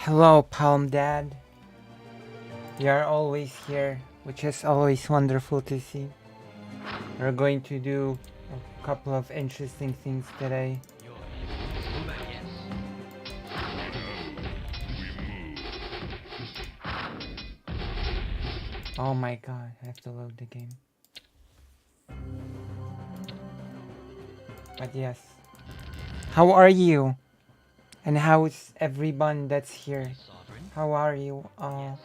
Hello, Palm Dad. You are always here, which is always wonderful to see. We're going to do a couple of interesting things today. Oh my god, I have to load the game. But yes. How are you? And how's everyone that's here? How are you all?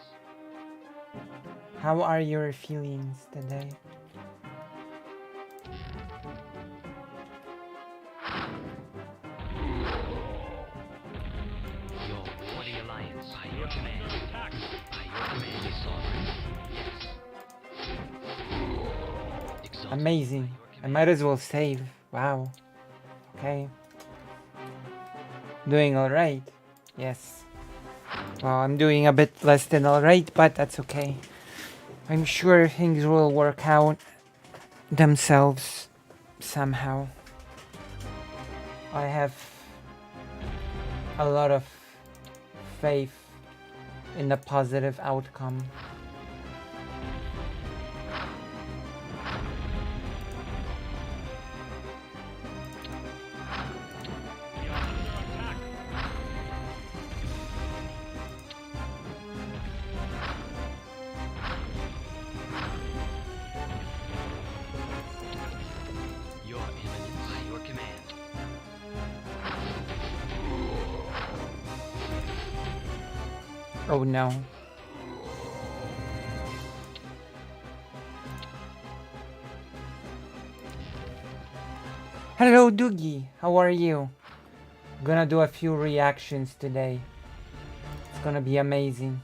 How are your feelings today? Amazing. I might as well save. Wow. Okay. Doing alright. Yes. Well, I'm doing a bit less than alright, but that's okay. I'm sure things will work out themselves somehow. I have a lot of faith in the positive outcome. Oh no. Hello Doogie, how are you? I'm gonna do a few reactions today. It's gonna be amazing.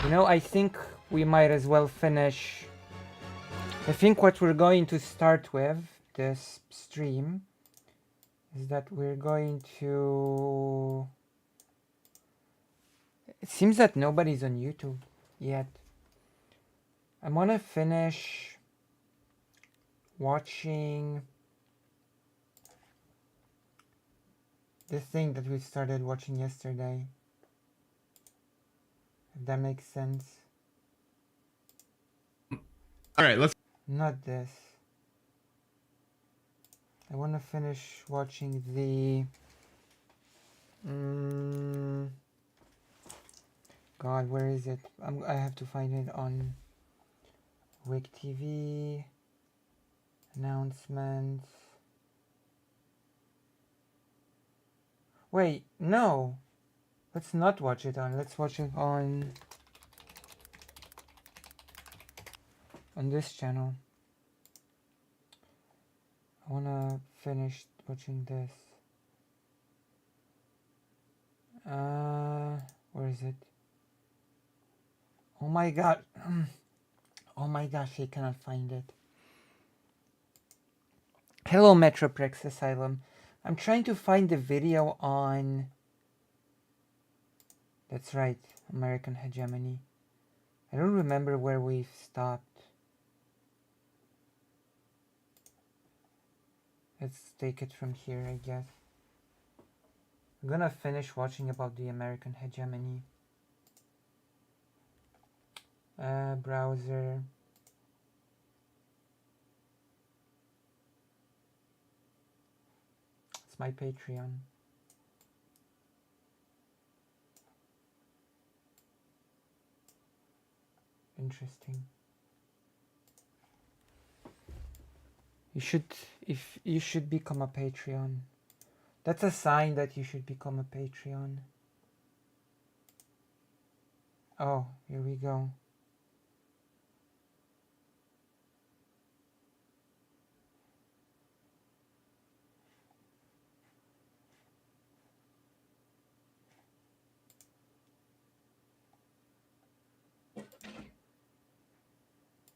You know, I think we might as well finish. I think what we're going to start with this stream is that we're going to... It seems that nobody's on YouTube yet. I'm gonna finish watching the thing that we started watching yesterday. If that makes sense. Alright, let's... Not this. I want to finish watching the... God, where is it? I have to find it on Wig TV. Announcements. Wait, no. Let's not watch it on. Let's watch it on this channel. I want to finish watching this. Where is it? Oh my god. Oh my gosh, I cannot find it. Hello, Metroplex Asylum. I'm trying to find the video on... That's right, American Hegemony. I don't remember where we've stopped. Let's take it from here, I guess. I'm gonna finish watching about the American Hegemony. Browser. It's my Patreon. Interesting. You should become a Patreon. That's a sign that you should become a Patreon. Oh, here we go.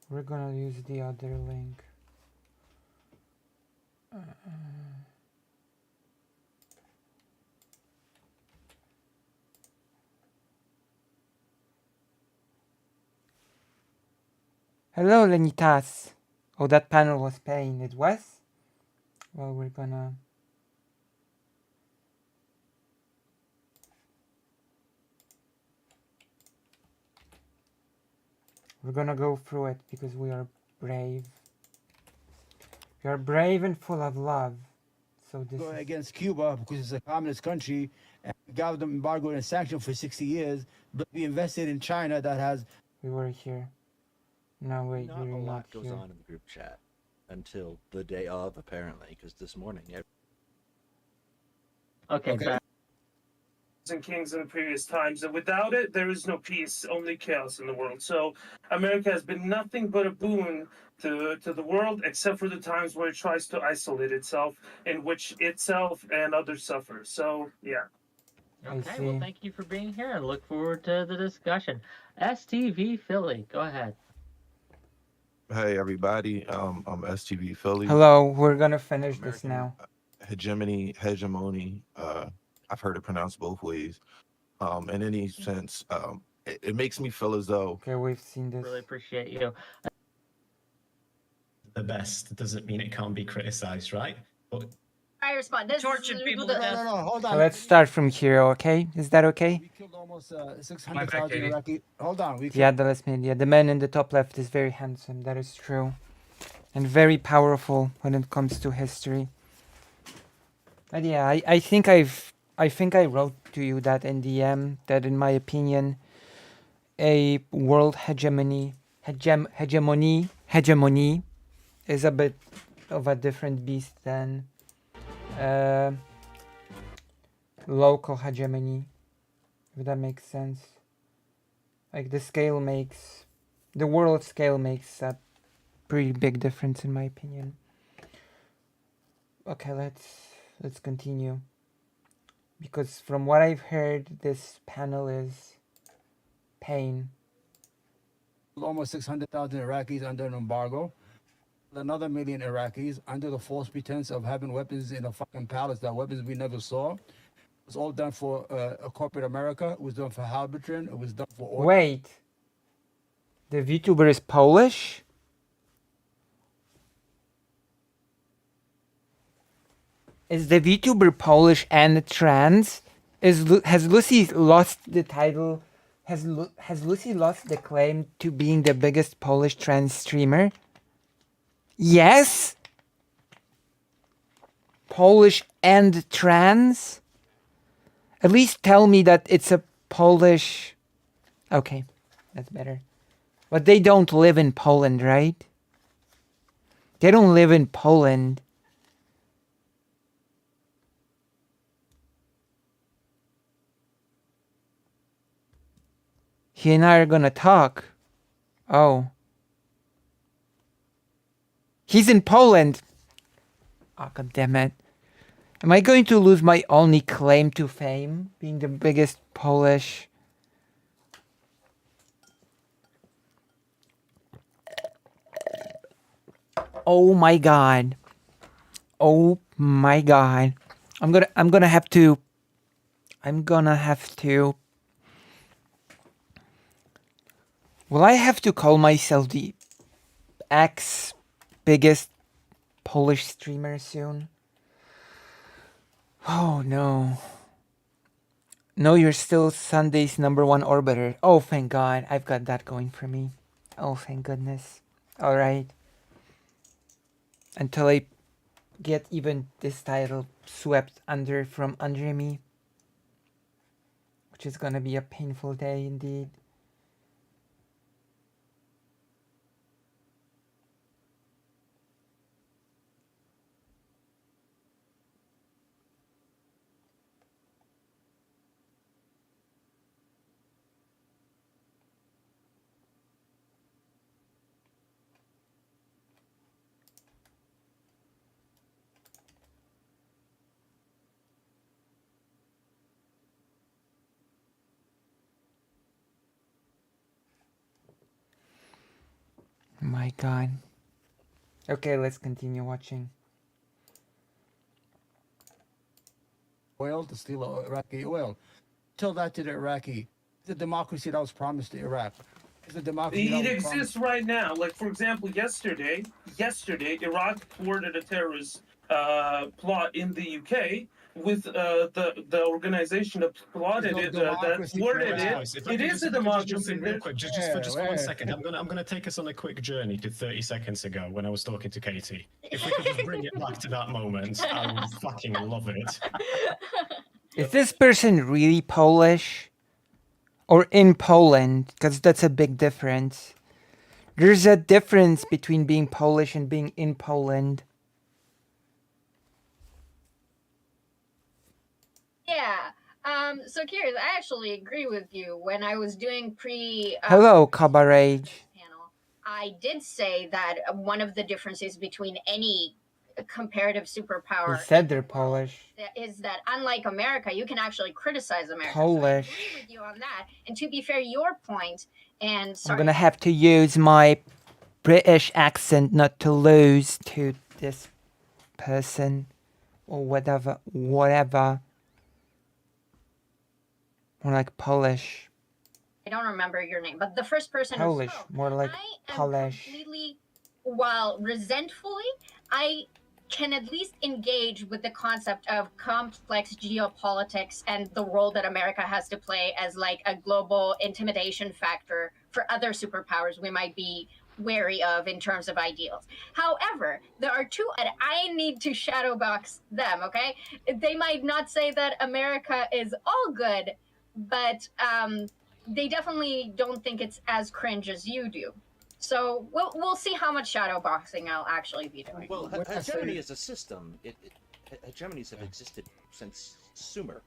We're gonna use the other link. Hello, Lenitas. Oh, that panel was paying. It was? Well, we're gonna... We're gonna go through it because we are brave. We are brave and full of love. So this Go is... against Cuba because it's a communist country and we got them embargoed and sanctioned for 60 years, but we invested in China that has. We were here. No, wait, Not you're a not lot goes here. on in the group chat until the day of, apparently, because this morning. Okay, Okay. And kings in previous times, and without it, there is no peace, only chaos in the world. So, America has been nothing but a boon to the world, except for the times where it tries to isolate itself, in which itself and others suffer. So, yeah. Okay, see. well, thank you for being here and look forward to the discussion. STV Philly, go ahead. Hey everybody, I'm STV Philly. Hello, we're gonna finish this American now. hegemony. I've heard it pronounced both ways. In any sense, it makes me feel as though Okay, we've seen this. Really appreciate you. The best doesn't mean it can't be criticized, right? But I respond. This Tortured is people the- to death. No, hold So on. let's start from here, okay? Is that okay? We killed almost 600,000 Iraqi. Hold on. We killed Yeah, the man in the top left is very handsome, that is true. And very powerful when it comes to history. But yeah, I think I wrote to you that in DM that in my opinion a world hegemony is a bit of a different beast than local hegemony, if that makes sense. Like the world scale makes a pretty big difference in my opinion. Okay, let's continue. Because from what I've heard, this panel is pain. almost 600,000 Iraqis under an embargo. Another million Iraqis under the false pretense of having weapons in a fucking palace, that weapons we never saw. It was all done for a corporate America. It was done for Halbertron. It was done for oil. Wait. The VTuber is Polish? Is the VTuber Polish and trans? Has Lucy lost the title? Has Lucy lost the claim to being the biggest Polish trans streamer? Yes? Polish and trans? At least tell me that it's a Polish... Okay, that's better. But they don't live in Poland, right? They don't live in Poland. He and I are gonna talk. Oh. He's in Poland. Oh, God damn it. Am I going to lose my only claim to fame? Being the biggest Polish... Oh my god. Oh my god. I'm gonna have to... Will I have to call myself the biggest Polish streamer soon? Oh no. No, you're still Sunday's #1 orbiter. Oh, thank God. I've got that going for me. Oh, thank goodness. Alright. Until I get even this title swept from under me. Which is gonna be a painful day indeed. My god. Okay, let's continue watching. Oil to steal Iraqi oil. Tell that to the Iraqi. The democracy that was promised to Iraq. It's a democracy that It was promised. exists right now. Like, for example, yesterday, Iraq thwarted a terrorist plot in the UK, with the organization that plotted It's it, no that democracy, thwarted Chris. it. Guys, if I It could is just- a if I could just jump democracy. in real There's- quick, just for 1 second. I'm gonna take us on a quick journey to 30 seconds ago when I was talking to Katie. If we could just bring it back to that moment, I would fucking love it. Is this person really Polish? Or in Poland? Because that's a big difference. There's a difference between being Polish and being in Poland. Yeah. So curious, I actually agree with you. When I was doing Hello, Cabarage. panel, I did say that one of the differences between any comparative He superpower said they're Polish. is that unlike America, you can actually criticize America. Polish. So I agree with you on that. And to be fair, your point, and I'm sorry, gonna have to use my British accent not to lose to this person or whatever. More like Polish. I don't remember your name, but the first person who Polish. spoke, More like I am Polish. completely, while resentfully, I can at least engage with the concept of complex geopolitics and the role that America has to play as like a global intimidation factor for other superpowers we might be wary of in terms of ideals. However, there are two, and I need to shadowbox them, okay? They might not say that America is all good, but they definitely don't think it's as cringe as you do. So we'll see how much shadow boxing I'll actually be doing. Well, What I say hegemony is- is a system. Hegemonies have existed since Sumer,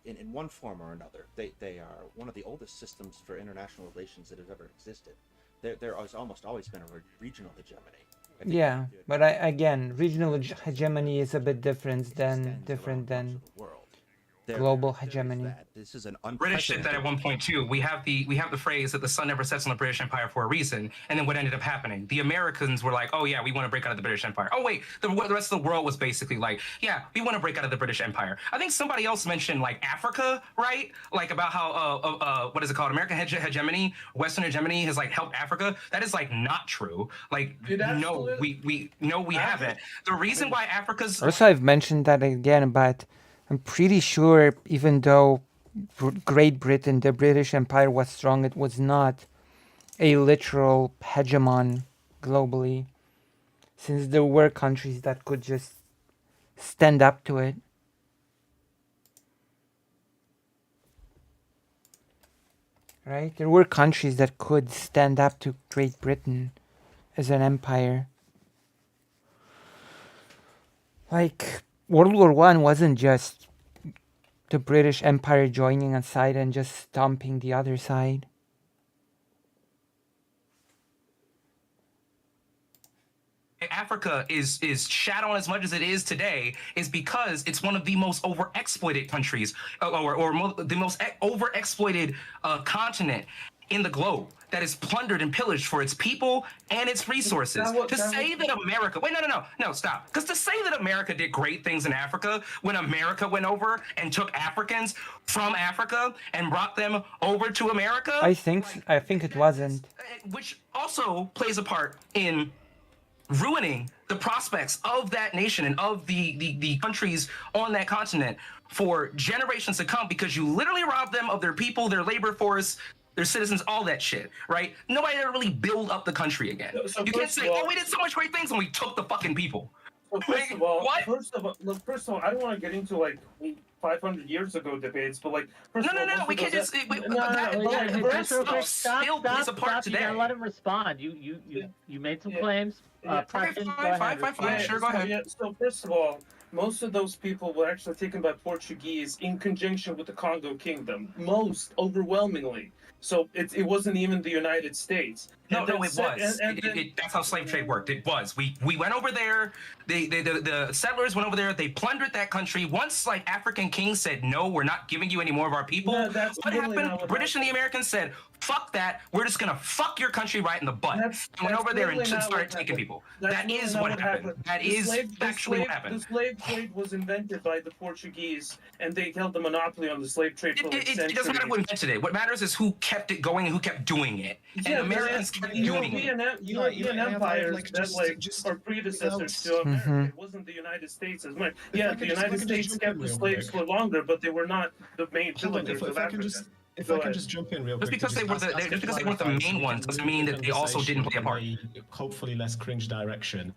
in one form or another. They are one of the oldest systems for international relations that have ever existed. There has almost always been a regional hegemony. I think Yeah, the but again, regional hegemony is a bit different extends than around parts of the world. global There is hegemony. that. This is an British did that at one point too. We have the phrase that the sun never sets on the British Empire for a reason. And then what ended up happening? The Americans were like, oh yeah, we want to break out of the British Empire. Oh wait, the rest of the world was basically like, yeah, we want to break out of the British Empire. I think somebody else mentioned like Africa, right? Like about how what is it called? American hegemony, Western hegemony has like helped Africa. That is like not true. Like It no, absolutely- we haven't. The reason why Africa's Also, I've mentioned that again, but I'm pretty sure even though Great Britain, the British Empire was strong, it was not a literal hegemon globally, since there were countries that could just stand up to it. Right? There were countries that could stand up to Great Britain as an empire. Like, World War One wasn't just the British Empire joining a side and just stomping the other side. Africa is shat on as much as it is today is because it's one of the most overexploited countries, the most overexploited continent in the globe that is plundered and pillaged for its people and its resources. Stop. Because to say that America did great things in Africa when America went over and took Africans from Africa and brought them over to America, I think it wasn't. which also plays a part in ruining the prospects of that nation and of the countries on that continent for generations to come, because you literally robbed them of their people, their labor force, their citizens, all that shit, right? Nobody ever really build up the country again. So You can't first of say, all- oh, we did so much great things and we took the fucking people. Well, first of all, What? first of all, I don't want to get into like 500 years ago debates, but like, first of all, most We of can't those- just. No, That Just real quick, still plays a part You today. gotta let him respond. You made some Yeah. claims. Yeah. Preston, Fine, go ahead, fine, respond. sure, go ahead. Yeah, so first of all, most of those people were actually taken by Portuguese in conjunction with the Congo Kingdom. Most, overwhelmingly. So it wasn't even the United States. No, And no, then it se- was. and then- That's how slave trade worked. It was. We went over there. The settlers went over there. They plundered that country. Once like African kings said, no, we're not giving you any more of our people. No, that's what really happened? not what British and the Americans said, fuck that. We're just gonna fuck your country right in the butt. And went over there and really not started what taking happened. people. That's That really is not what happened. That The is slave- the actually what slave- happened. The slave trade was invented by the Portuguese, and they held the monopoly on the slave trade for like It doesn't matter centuries. who invented it. What matters is who kept it going and who kept doing it. Yeah, And but Americans that- the Union. European I have, empires like, that like just are predecessors to without- America. Mhm. It wasn't the United States as much. If I Yeah, could the just- if I United could just States jump kept in the real slaves quick. for longer, but they were not the main Hold on, villagers if of I can Africa. just if Go I can ahead. just jump in real Just quick. because they were ask just because they weren't the clarify so main we ones can doesn't move mean the that they also didn't play a part. conversation in a hopefully less cringe direction.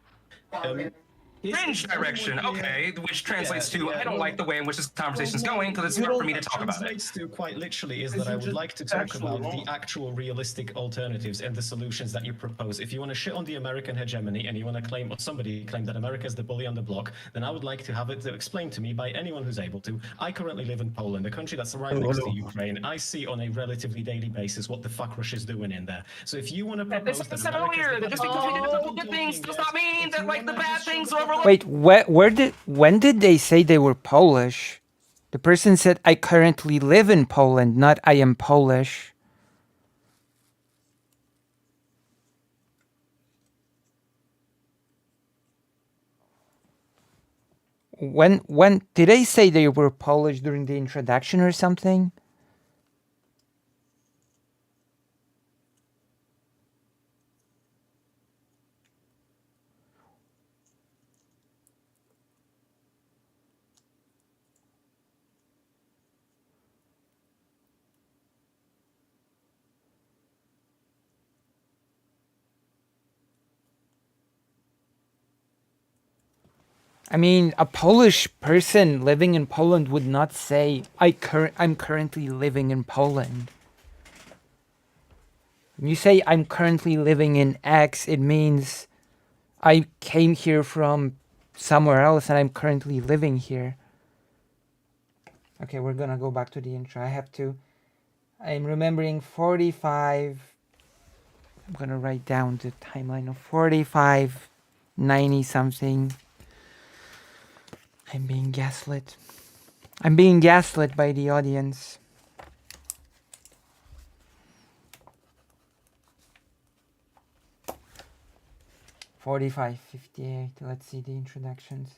Cringe direction, okay, which translates to I don't like the way in which this conversation's going because it's you hard for don't- me to talk about it. Translates to quite literally is Because that I you're would just like to talk factually about the wrong. actual realistic alternatives and the solutions that you propose. If you want to shit on the American hegemony and you want to claim, or somebody claim that America is the bully on the block, then I would like to have it explained to me by anyone who's able to. I currently live in Poland, a country that's right next to Ukraine. I see on a relatively daily basis what the fuck Russia's doing in there. So if you want to propose This that I said America's earlier the that just bully because we on did the the block, good things does not yes, mean if that you like the wanna bad just things shut are the fuck overlooked. Wait, when did they say they were Polish? The person said, I currently live in Poland, not I am Polish. When did they say they were Polish during the introduction or something? I mean, a Polish person living in Poland would not say, I'm currently living in Poland. When you say I'm currently living in X, it means I came here from somewhere else and I'm currently living here. Okay, we're gonna go back to the intro. I'm remembering 45. I'm gonna write down the timeline of 45, 90 something. I'm being gaslit. I'm being gaslit by the audience. $45, $58. Let's see the introductions.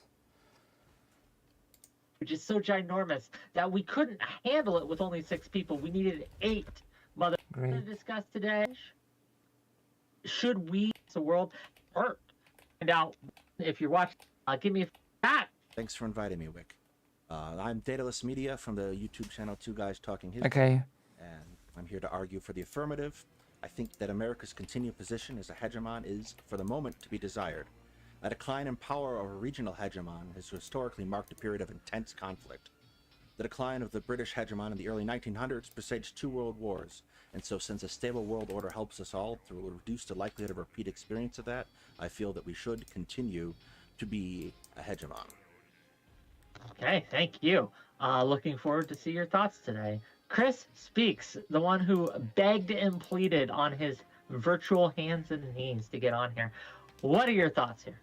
Which is so ginormous that we couldn't handle it with only 6 people. We needed 8. Mother to Great. discuss today. Should we, the world, hurt? And now, if you're watching, give me a fact. Thanks for inviting me, Wick. I'm Daedalus Media from the YouTube channel Two Guys Talking History. Okay. And I'm here to argue for the affirmative. I think that America's continued position as a hegemon is, for the moment, to be desired. A decline in power of a regional hegemon has historically marked a period of intense conflict. The decline of the British hegemon in the early 1900s presaged 2 world wars, and so since a stable world order helps us all to reduce the likelihood of repeat experience of that, I feel that we should continue to be a hegemon. Okay, thank you. Looking forward to see your thoughts today. Chris Speaks, the one who begged and pleaded on his virtual hands and knees to get on here. What are your thoughts here?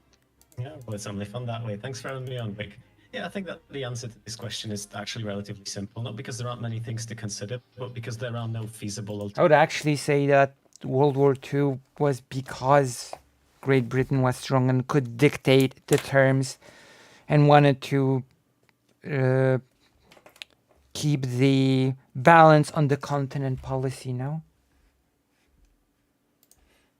Yeah, well, it's only fun that way. Thanks for having me on, Vic. Yeah, I think that the answer to this question is actually relatively simple. Not because there aren't many things to consider, but because there are no feasible alternatives. I would actually say that World War II was because Great Britain was strong and could dictate the terms and wanted to keep the balance on the continent policy, no?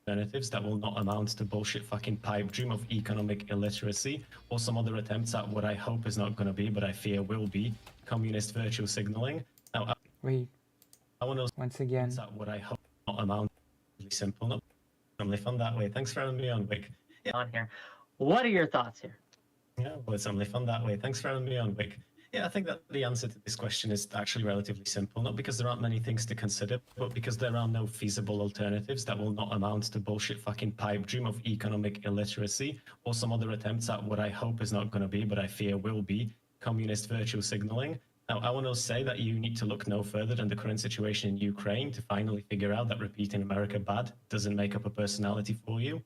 Alternatives that will not amount to bullshit fucking pipe dream of economic illiteracy or some other attempts at what I hope is not going to be, but I fear will be, communist virtue signaling. Now, Wait, I want to once again. at what I hope not amount to be simple, not only fun that way. Thanks for having me on, Vic. On here. What are your thoughts here? Yeah, well, it's only fun that way. Thanks for having me on, Vic. Yeah, I think that the answer to this question is actually relatively simple. Not because there aren't many things to consider, but because there are no feasible alternatives that will not amount to bullshit fucking pipe dream of economic illiteracy or some other attempts at what I hope is not going to be, but I fear will be, communist virtue signaling. Now, I want to say that you need to look no further than the current situation in Ukraine to finally figure out that repeating America bad doesn't make up a personality for you.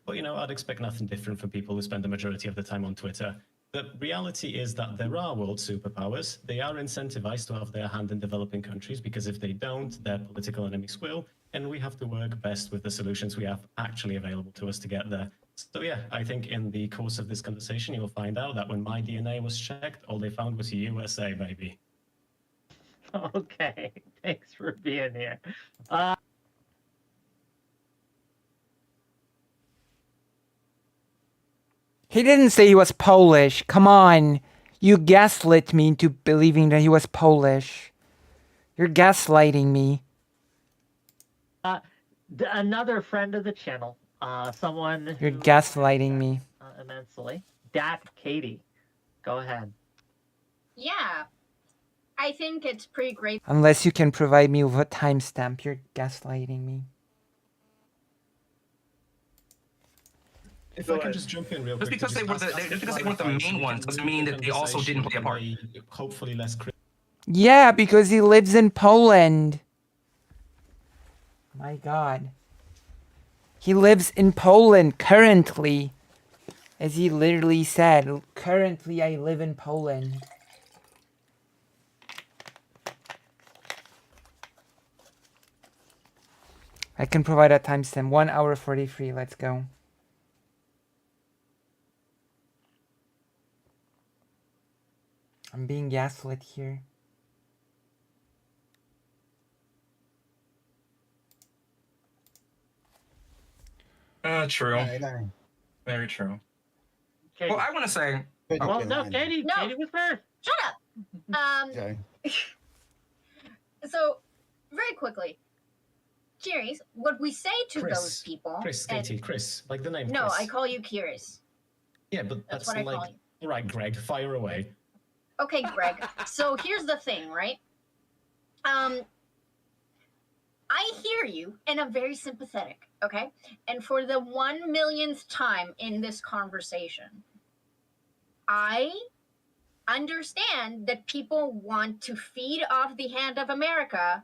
But, you know, I'd expect nothing different from people who spend the majority of the time on Twitter. The reality is that there are world superpowers. They are incentivized to have their hand in developing countries because if they don't, their political enemies will. And we have to work best with the solutions we have actually available to us to get there. So yeah, I think in the course of this conversation, you'll find out that when my DNA was checked, all they found was USA, baby. Okay, thanks for being here. He didn't say he was Polish. Come on. You gaslit me into believing that he was Polish. You're gaslighting me. Another friend of the channel, someone You're who gaslighting me. immensely. Dat Katie, go ahead. Yeah, I think it's pretty great. Unless you can provide me with a timestamp, you're gaslighting me. If Go I can ahead. just jump in real Just quick. because to they were ask just because they a weren't the clarification, main ones we doesn't can mean move that they also didn't play a part. conversation in a way hopefully less Yeah, because he lives in Poland. My God. He lives in Poland currently. As he literally said, currently I live in Poland. I can provide a timestamp. 1 hour 43. Let's go. I'm being gaslit here. True. Hey, hey, Very true. Katie. Well, I want to say, hey, Well, okay, no, Lionel. Katie. No. Katie was first. Shut up. Okay. So very quickly, curious, what we say to Chris. those people. Chris, and- Katie, Chris, like the name No, Chris. I call you Curious. Yeah, but That's that's, what I like... call you. All right, Greg, fire away. Okay, Greg. So here's the thing, right? I hear you, and I'm very sympathetic. Okay, and for the 1 millionth time in this conversation, I understand that people want to feed off the hand of America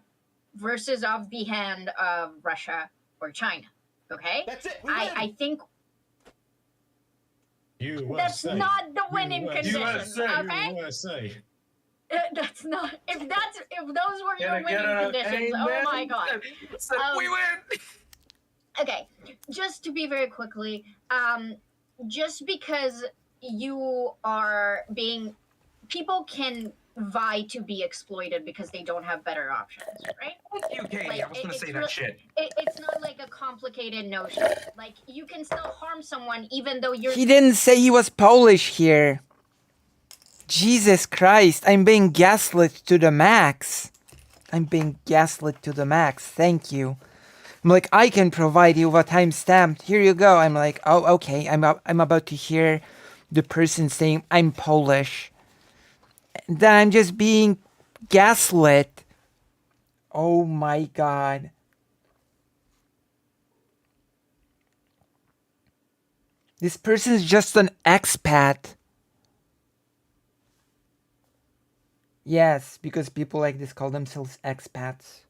versus off the hand of Russia or China. Okay, That's it. We I think that's USA. not the winning USA. conditions. Okay. USA. That's not if those were your Can I get winning a conditions. Oh amen? my god. we win. Okay, just to be very quickly, just because you are being, people can vie to be exploited because they don't have better options, right? Thank you, Katie. Like, I was gonna it's say real- that shit. It's not like a complicated notion. Like you can still harm someone even though you're. He didn't say he was Polish here. Jesus Christ, I'm being gaslit to the max. I'm being gaslit to the max. Thank you. I'm like, I can provide you with a timestamp. Here you go. I'm like, oh, okay. I'm about to hear the person saying I'm Polish. And then I'm just being gaslit. Oh my God. This person's just an expat. Yes, because people like this call themselves expats.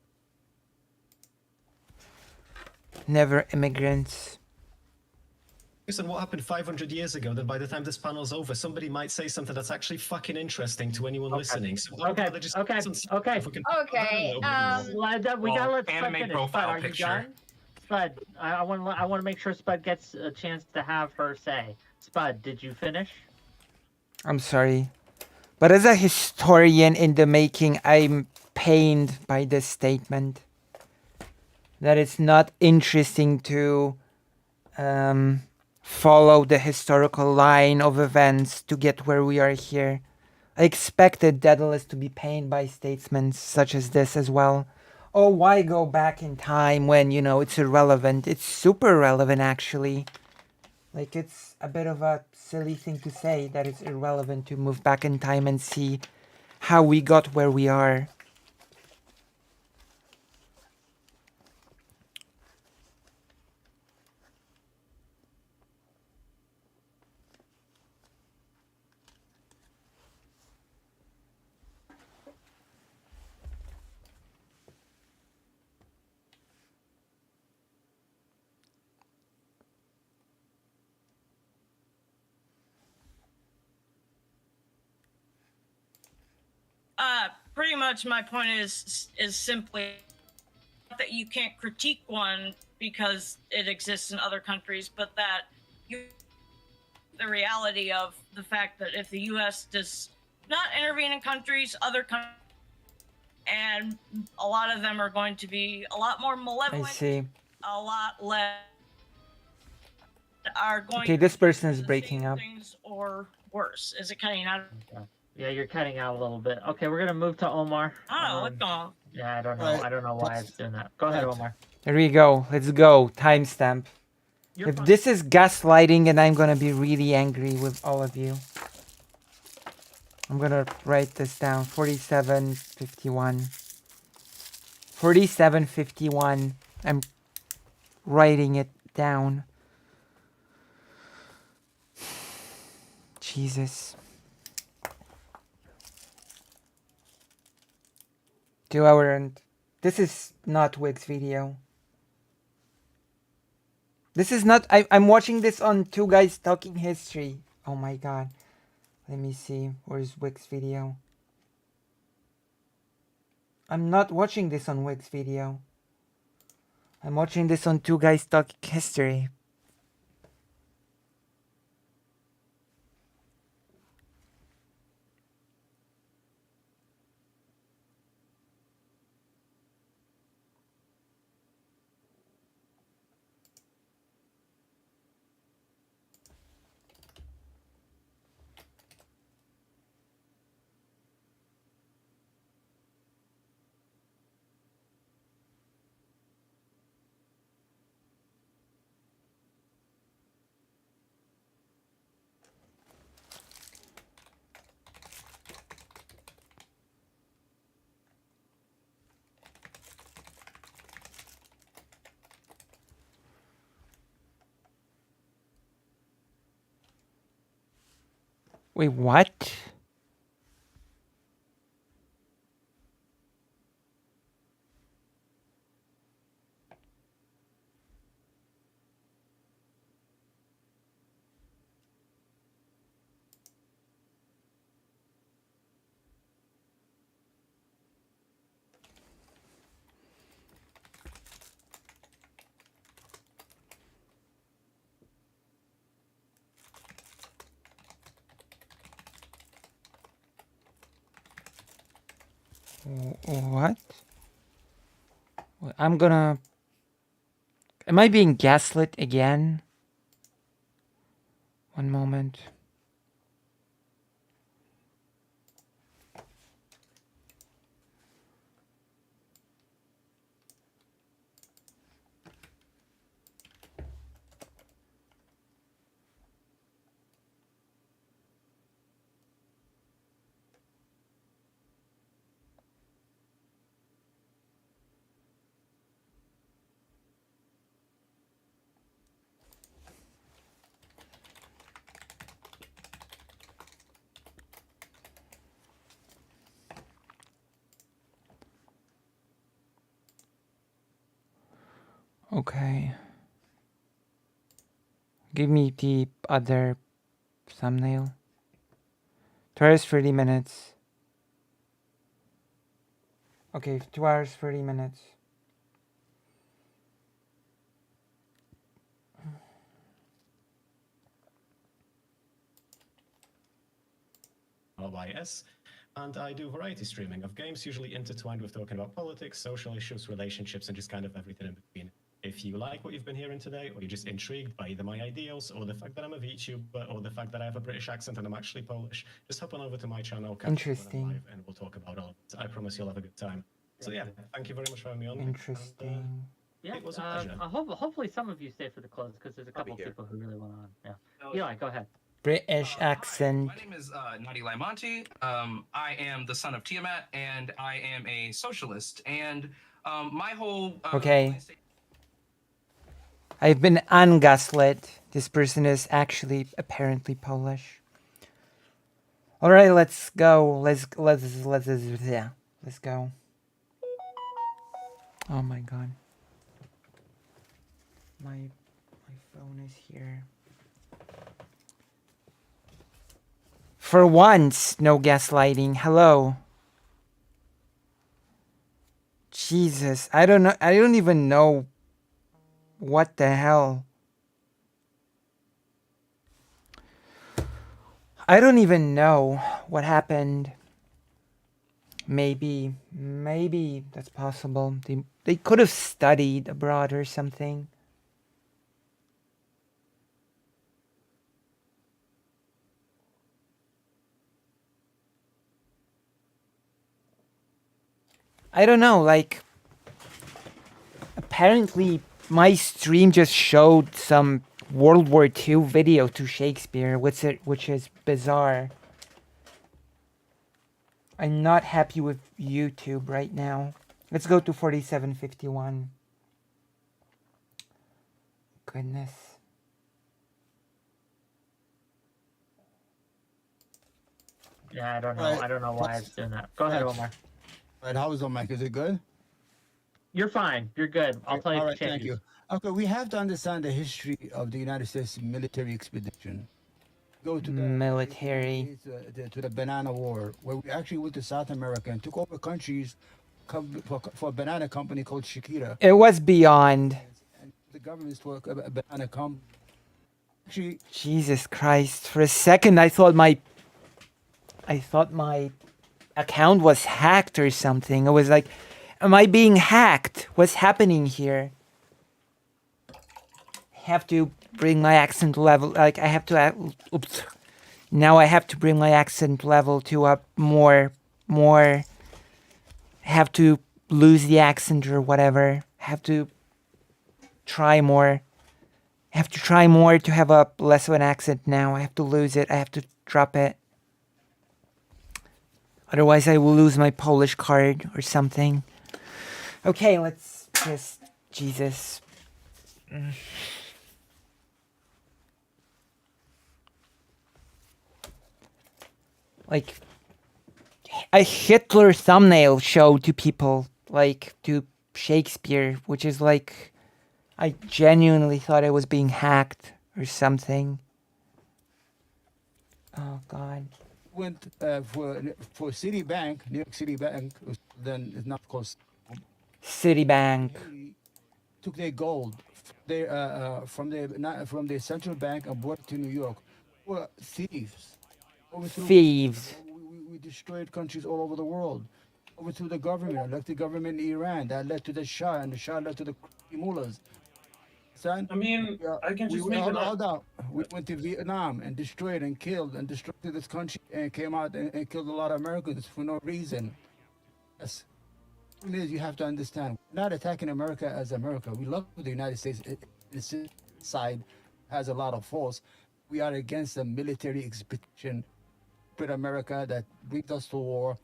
Never immigrants. Listen, what happened 500 years ago, then by the time this panel's over, somebody might say something that's actually fucking interesting to anyone listening. So I'd Okay, rather just okay, concentrate okay. if we can- Okay, We gotta let Spud anime finish. profile Spud, are you picture. done? Spud, I want to make sure Spud gets a chance to have her say. Spud, did you finish? I'm sorry. But as a historian in the making, I'm pained by this statement. That it's not interesting to follow the historical line of events to get where we are here. I expected Daedalus to be pained by statements such as this as well. Oh, why go back in time when, you know, it's irrelevant? It's super relevant, actually. Like, it's a bit of a silly thing to say that it's irrelevant to move back in time and see how we got where we are. Pretty much my point is simply that you can't critique one because it exists in other countries, but that the reality of the fact that if the U.S. does not intervene in countries, other countries, and a lot of them are going to be a lot more I malevolent, see. a lot less are going Okay, to this person do is the breaking same up. things or worse. Is it cutting out? Okay. Yeah, you're cutting out a little bit. Okay, we're gonna move to Omar. Oh, what's going on? Yeah, I don't know. Right. I don't know why it's doing that. Go ahead, Right. Omar. There we go. Let's go. Timestamp. You're If fine. this is gaslighting, and I'm gonna be really angry with all of you. I'm gonna write this down. 4751. 4751. I'm writing it down. Jesus. 2 hour and this is not Wig's video. This is not I'm watching this on Two Guys Talking History. Oh my god. Let me see. Where's Wig's video? I'm not watching this on Wig's video. I'm watching this on Two Guys Talking History. Wait, what? What? I'm gonna... Am I being gaslit again? One moment. Okay. Give me the other thumbnail. 2 hours 30 minutes. Okay, 2 hours 30 minutes. LYS, and I do variety streaming of games, usually intertwined with talking about politics, social issues, relationships, and just kind of everything in between. If you like what you've been hearing today, or you're just intrigued by either my ideals, or the fact that I'm a VTuber, or the fact that I have a British accent and I'm actually Polish, just hop on over to my channel, catch me when I'm Interesting. live, and we'll talk about all of it. I promise you'll have a good time. So yeah, thank you very much for having me on. Interesting. Yeah, It was a pleasure. hopefully some of you stay for the close because there's a I'll be couple here. people who really want on. Yeah. Eli, go ahead. British Hi, accent. my name is Nadi Laimonti. I am the son of Tiamat, and I am a socialist. And my whole Okay. I've been ungaslit. This person is actually apparently Polish. All right, let's go. Let's go. Oh my god. My phone is here. For once, no gaslighting. Hello. Jesus, I don't know. I don't even know what the hell. I don't even know what happened. Maybe that's possible. They could have studied abroad or something. I don't know, like apparently my stream just showed some World War II video to Shakespeare, which is bizarre. I'm not happy with YouTube right now. Let's go to 4751. Goodness. Yeah, I don't know. Right. I don't know why it's doing that. Go ahead, Right. Omar. Right, how is the mic? Is it good? You're fine. You're good. I'll tell you All if right, it thank changes. you. Okay, we have to understand the history of the United States military expedition. Go to the Military. to the Banana War, where we actually went to South America and took over countries for a banana company called Shakira. It was beyond. And the governments for a banana company. Actually, Jesus Christ. For a second I thought my account was hacked or something. I was like, am I being hacked? What's happening here? Have to bring my accent level, like I have to oops. Now I have to bring my accent level to up more have to lose the accent or whatever. Have to try more. Have to try more to have a less of an accent now. I have to lose it. I have to drop it. Otherwise I will lose my Polish card or something. Okay, let's just Jesus. Like a Hitler thumbnail show to people, like to Shakespeare, which is like I genuinely thought I was being hacked or something. Oh God. went for Citibank, New York City Bank, then it's not called. Citibank. Took their gold, from the central bank and brought it to New York. Were thieves. Overthrew- Thieves. We destroyed countries all over the world. Overthrew the government, elected government in Iran. That led to the Shah, and the Shah led to the mullahs. Son, I mean, I can just make an hold on. We went to Vietnam and destroyed and killed and destroyed this country and came out and killed a lot of Americans for no reason. Yes. The thing is, you have to understand, we're not attacking America as America. We love the United States. Its side has a lot of faults. We are against the military expedition with America that brings us to war,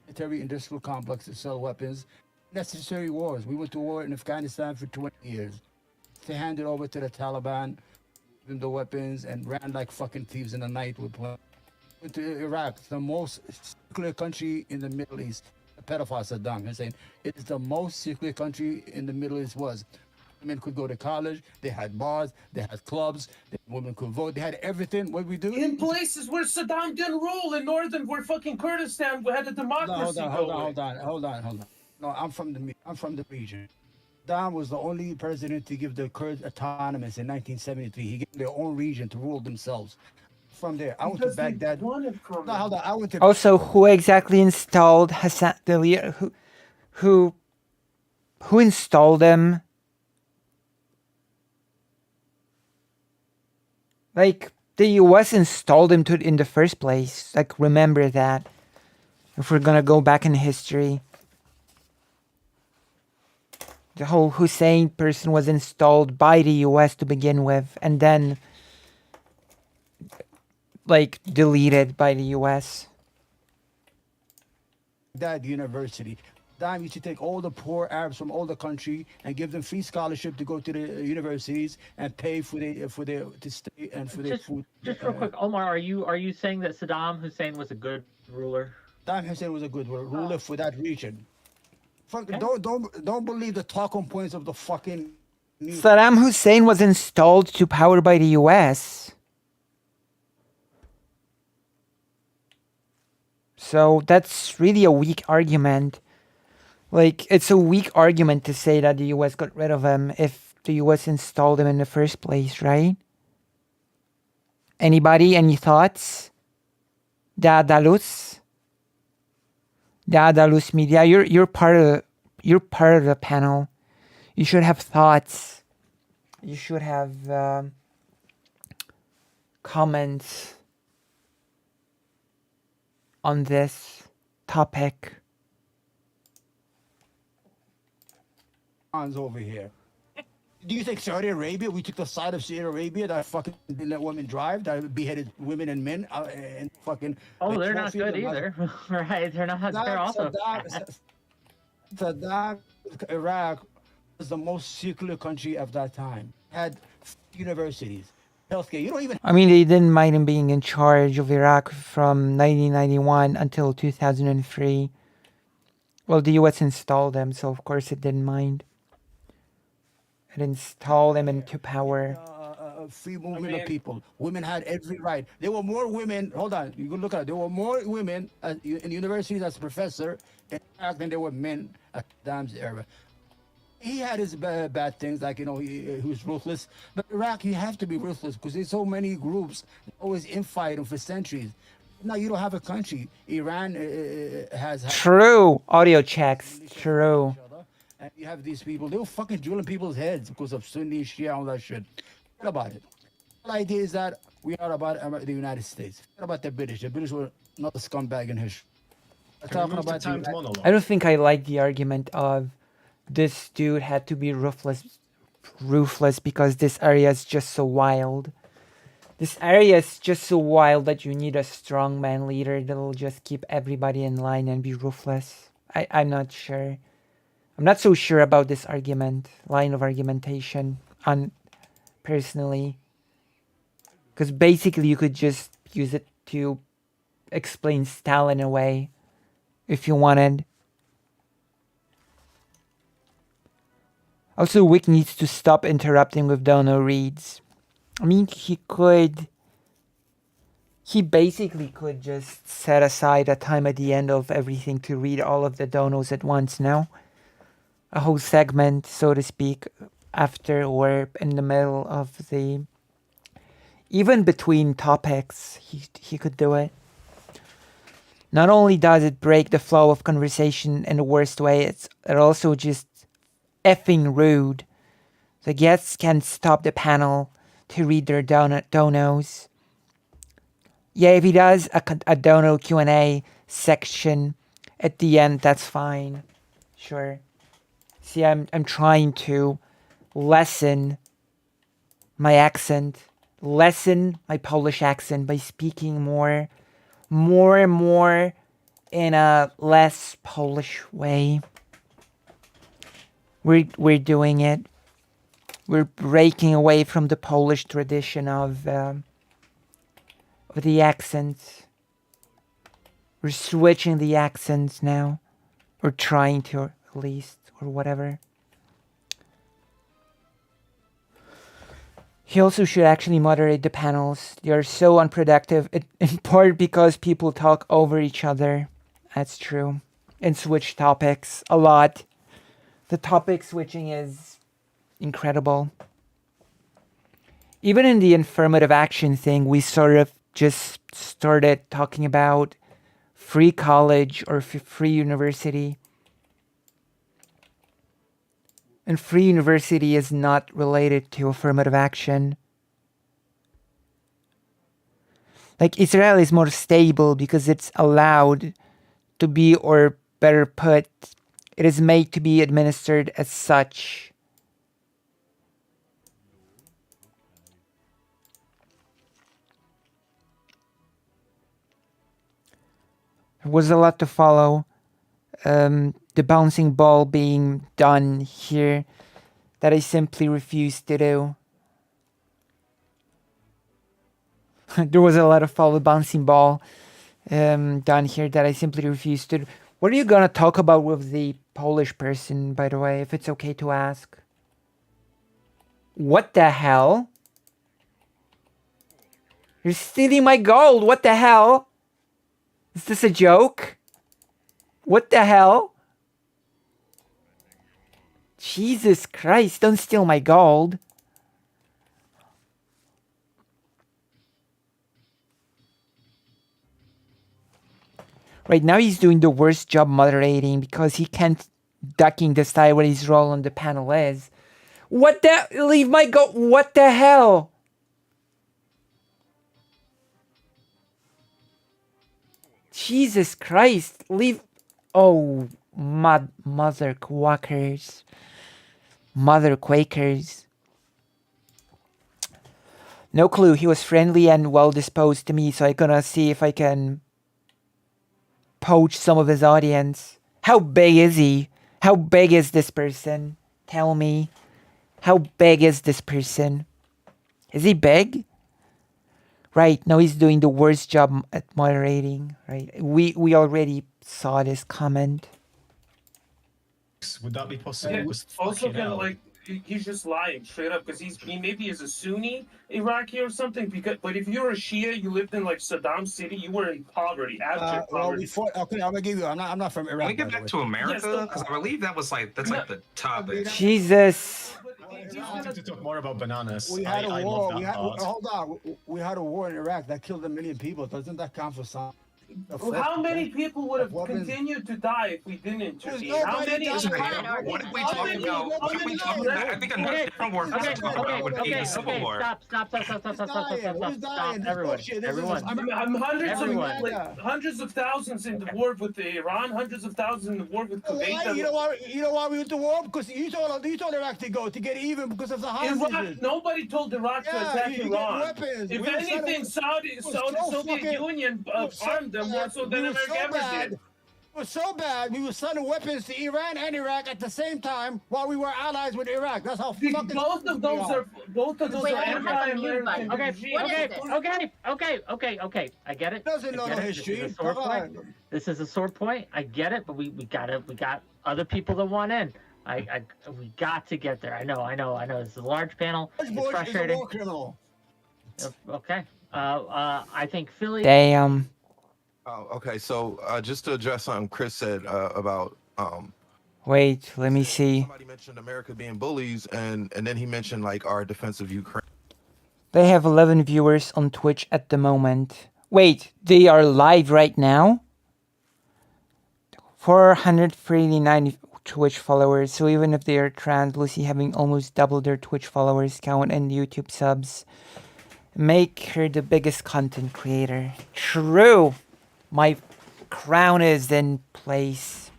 military industrial complex to sell weapons, necessary wars. We went to war in Afghanistan for 20 years. They handed over to the Taliban, gave them the weapons, and ran like fucking thieves in the night with planes. Went to Iraq, the most secure country in the Middle East. A pedophile Saddam Hussein. It is the most secure country in the Middle East was. Women could go to college, they had bars, they had clubs, women could vote, they had everything. What we do? In places where Saddam didn't rule, in northern, where fucking Kurdistan had a democracy. Hold on. No, I'm from the region. Saddam was the only president to give the Kurds autonomous in 1973. He gave them their own region to rule themselves. From there, I went to Baghdad. No, hold on. I went to. Also, who exactly installed Hassan the leader? Who installed him? Like the U.S. installed him in the first place. Like remember that. If we're gonna go back in history, the whole Hussein person was installed by the U.S. to begin with, and then like deleted by the U.S. That university. Dime used to take all the poor Arabs from all the country and give them free scholarship to go to the universities and pay for their to stay and for their food. Just real quick, Omar, are you saying that Saddam Hussein was a good ruler? Saddam Hussein was a good ruler for that region. Fuck, don't believe the talking points of the fucking news. Saddam Hussein was installed to power by the U.S. So that's really a weak argument. Like, it's a weak argument to say that the U.S. got rid of him if the U.S. installed him in the first place, right? Anybody? Any thoughts? Daedalus Media, you're part of the panel. You should have thoughts. You should have comments on this topic. cons over here. Do you think Saudi Arabia, we took the side of Saudi Arabia that fucking didn't let women drive, that beheaded women and men, and fucking. Oh, they're not Ethiopia, good either. Right? They're not. They're also. Saddam, Iraq was the most secular country of that time. Had universities, healthcare. You don't even. I mean, they didn't mind him being in charge of Iraq from 1991 until 2003. Well, the US installed him, so of course it didn't mind. It installed him into power. Free movement of people. Women had every right. There were more women. Hold on, you can look at it. There were more women in universities as professor in Iraq than there were men at Saddam's era. He had his bad things, like he was ruthless. But Iraq, you have to be ruthless because there's so many groups always infighting for centuries. Now you don't have a country. Iran has. True. Audio checks. True. And you have these people, they were fucking drilling people's heads because of Sunni, Shia, all that shit. What about it? The idea is that we are about the United States. What about the British? The British were not a scumbag in history. We're talking about timed monologue. I don't think I like the argument of this dude had to be ruthless because this area is just so wild. This area is just so wild that you need a strongman leader that'll just keep everybody in line and be ruthless. I'm not sure. I'm not so sure about this line of argumentation personally. Because basically you could just use it to explain Stalin away if you wanted. Also, Wick needs to stop interrupting with dono reads. I mean, he basically could just set aside a time at the end of everything to read all of the donos at once now. A whole segment, so to speak, after or in the middle of the... Even between topics, he could do it. Not only does it break the flow of conversation in the worst way, it also just effing rude. The guests can stop the panel to read their donos. Yeah, if he does a dono Q&A section at the end, that's fine. Sure. See, I'm trying to lessen my accent, lessen my Polish accent by speaking more and more in a less Polish way. We're doing it. We're breaking away from the Polish tradition of the accents. We're switching the accents now, or trying to at least, or whatever. He also should actually moderate the panels. They are so unproductive, in part because people talk over each other. That's true. And switch topics a lot. The topic switching is incredible. Even in the affirmative action thing, we sort of just started talking about free college or free university. And free university is not related to affirmative action. Like, Israel is more stable because it's allowed to be, or better put, it is made to be administered as such. There was a lot to follow. The bouncing ball being done here that I simply refused to do. There was a lot of follow bouncing ball done here that I simply refused to do. What are you gonna talk about with the Polish person, by the way, if it's okay to ask? What the hell? You're stealing my gold, what the hell? Is this a joke? What the hell? Jesus Christ, don't steal my gold. Right now he's doing the worst job moderating because he can't ducking decide what his role on the panel is. What the? Leave my gold. What the hell? Jesus Christ, leave. Oh, mother quackers. Mother Quakers. No clue. He was friendly and well disposed to me, so I'm gonna see if I can poach some of his audience. How big is he? How big is this person? Tell me. How big is this person? Is he big? Right, now he's doing the worst job at moderating. Right, we already saw this comment. Would that be possible? Yeah, Was also fucking kind of hell. like he's just lying straight up because he maybe is a Sunni Iraqi or something. Because but if you're a Shia, you lived in like Saddam City, you were in poverty, abject Well, poverty. we fought. Okay, I'm gonna give you. I'm not from Can Iraq. we get by the back way. to America? so- Because I believe that's like the topic. Jesus. I wanted to talk more about bananas. We had I a love war. that We had, part. hold on. We had a war in Iraq that killed 1 million people. Doesn't that count for something? How many people would have Weapons. continued to die if we didn't intervene? How nobody many? died. What if we talk about? Can we talk about? I think another different war for us to talk about would be the Civil War. Stop, everyone. Hundreds of thousands in the war with Iran, hundreds of thousands in the war with Kuwait. Why? You know why we went to war? Because you told Iraq to go to get even because of the hostages. Iraq, nobody told Iraq to attack you get Iran. weapons. If We were anything, sending- Soviet Union armed them more so than America ever did. It was so bad, we were sending weapons to Iran and Iraq at the same time while we were allies with Iraq. That's how fucking Both of those are Wait, I don't have a mute anti-American. button. regime. What is this? Okay. I get it. doesn't know I no get it. history. This is a sore Come point. on. This is a sore point. I get it, but we got other people that want in. We got to get there. I know. This is a large panel. George It's Bush is a frustrating. war criminal. Okay. I think Philly. Damn. Oh, okay. So just to address something Chris said about Wait, let me see. somebody mentioned America being bullies, and then he mentioned like our defense of Ukraine. They have 11 viewers on Twitch at the moment. Wait, they are live right now? 439 Twitch followers. So even if they are trans, Lucy having almost double their Twitch followers count and YouTube subs make her the biggest content creator. True. My crown is in place.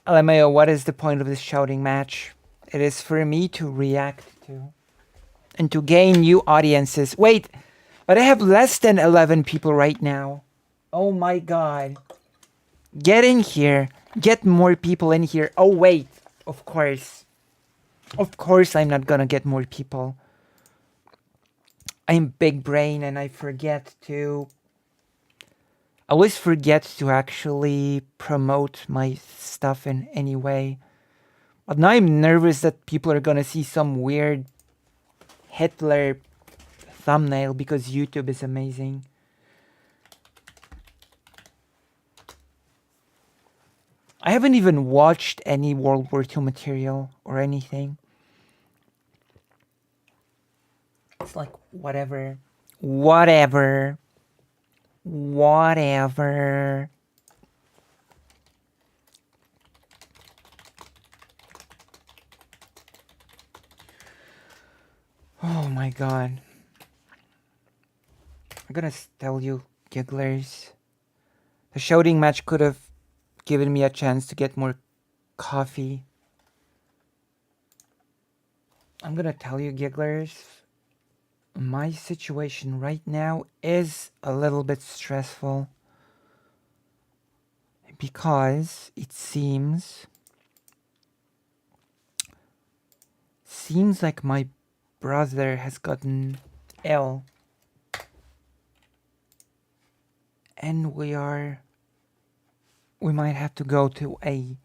LMAO, what is the point of this shouting match? It is for me to react to and to gain new audiences. Wait, but I have less than 11 people right now. Oh my god. Get in here. Get more people in here. Oh wait, of course. Of course I'm not gonna get more people. I'm big brain and I always forget to actually promote my stuff in any way. But now I'm nervous that people are gonna see some weird Hitler thumbnail because YouTube is amazing. I haven't even watched any World War II material or anything. It's like whatever. Whatever. Oh my god. I'm gonna tell you, gigglers. The shouting match could have given me a chance to get more coffee. I'm gonna tell you, gigglers. My situation right now is a little bit stressful because it seems like my brother has gotten ill and we might have to go to a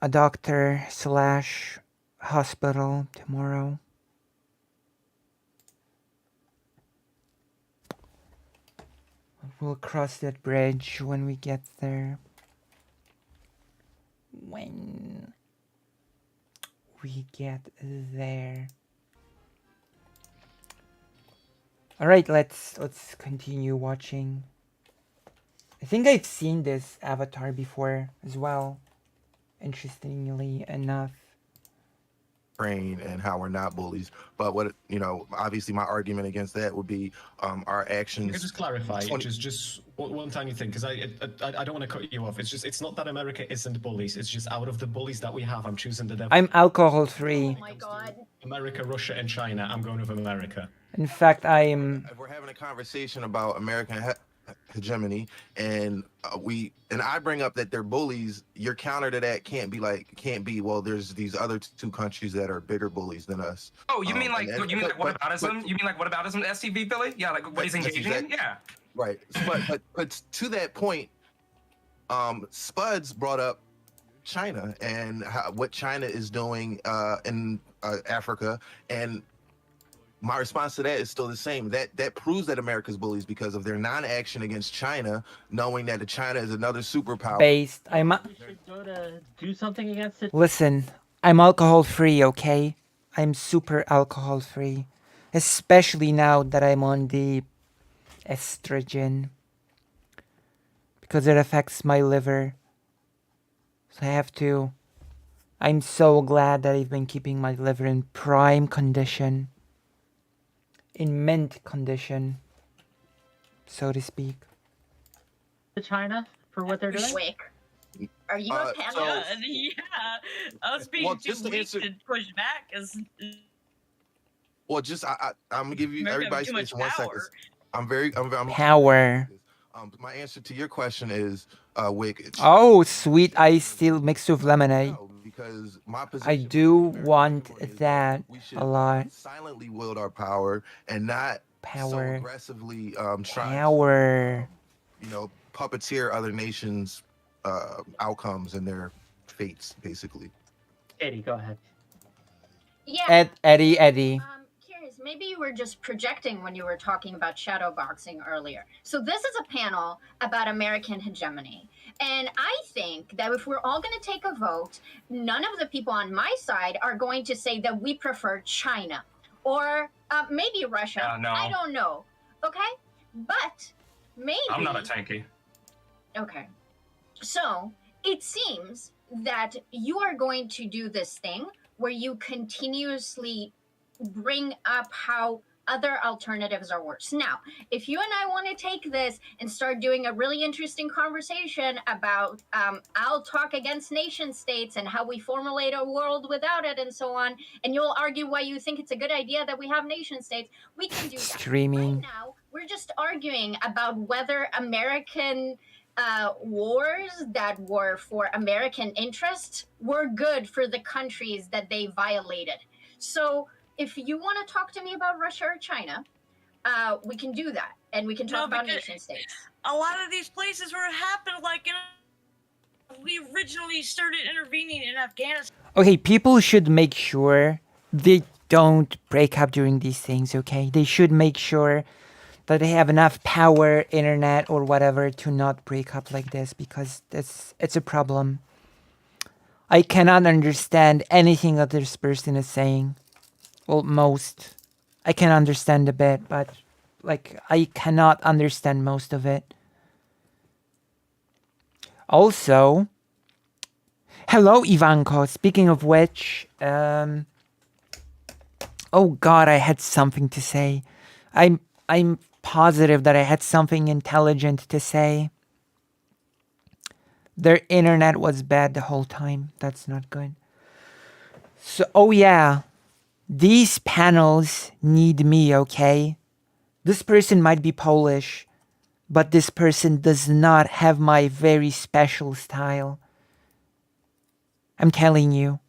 doctor / hospital tomorrow. We'll cross that bridge when we get there. When we get there. All right, let's continue watching. I think I've seen this avatar before as well, interestingly enough. Ukraine and how we're not bullies. But what, obviously my argument against that would be our Can I actions. just clarify, 20 just one tiny thing, because I don't want to cut you off. It's not that America isn't bullies. It's just out of the bullies that we have, I'm choosing the devil. I'm alcohol free. Oh my god. America, Russia, and China. I'm going with America. In fact, I'm. If we're having a conversation about American hegemony, and I bring up that they're bullies, your counter to that can't be well, there's these other two countries that are bigger bullies than us. Oh, you mean like whataboutism? but- You mean like whataboutism? STV Philly? Yeah, like what he's That's engaging in? Yeah. Right. But to that point, Spuds brought up China and what China is doing in Africa, and my response to that is still the same. That proves that America's bullies because of their non-action against China, knowing that China is another superpower. Based. We should go to do something against it. Listen, I'm alcohol free, okay? I'm super alcohol free. Especially now that I'm on the estrogen. Because it affects my liver. So I have to. I'm so glad that I've been keeping my liver in prime condition. In mint condition. So to speak. To China for what they're doing? Wick. Are you a panel? Yeah, us being Well, too just to weak answer- to push back is Well, just I'm gonna give you America have everybody too much space 1 second. power. I'm Power. my answer to your question is Wick. Oh, sweet ice still mixed with lemonade. No, because my position I do want is that we should a lot. silently wield our power and not so Power. aggressively try Power. to puppeteer other nations' outcomes and their fates, basically. Eddie, go ahead. Yeah. Eddie. Curious, maybe you were just projecting when you were talking about shadow boxing earlier. So this is a panel about American hegemony. And I think that if we're all going to take a vote, none of the people on my side are going to say that we prefer China or maybe Russia. No. I don't know. Okay? But maybe... I'm not a tanky. Okay. So it seems that you are going to do this thing where you continuously bring up how other alternatives are worse. Now, if you and I want to take this and start doing a really interesting conversation about I'll talk against nation states and how we formulate a world without it and so on, and you'll argue why you think it's a good idea that we have nation states, we can do that. Screaming. Right now, we're just arguing about whether American wars that were for American interests were good for the countries that they violated. So if you want to talk to me about Russia or China, we can do that, and we can talk about nation states. a lot of these places where it happened, like we originally started intervening in Afghanistan. Okay, people should make sure they don't break up during these things, okay? They should make sure that they have enough power, internet, or whatever to not break up like this, because it's a problem. I cannot understand anything that this person is saying. Well, most. I can understand a bit, but I cannot understand most of it. Also, hello, Ivanko. Speaking of which, oh God, I had something to say. I'm positive that I had something intelligent to say. Their internet was bad the whole time. That's not good. So, oh yeah, these panels need me, okay? This person might be Polish, but this person does not have my very special style. I'm telling you.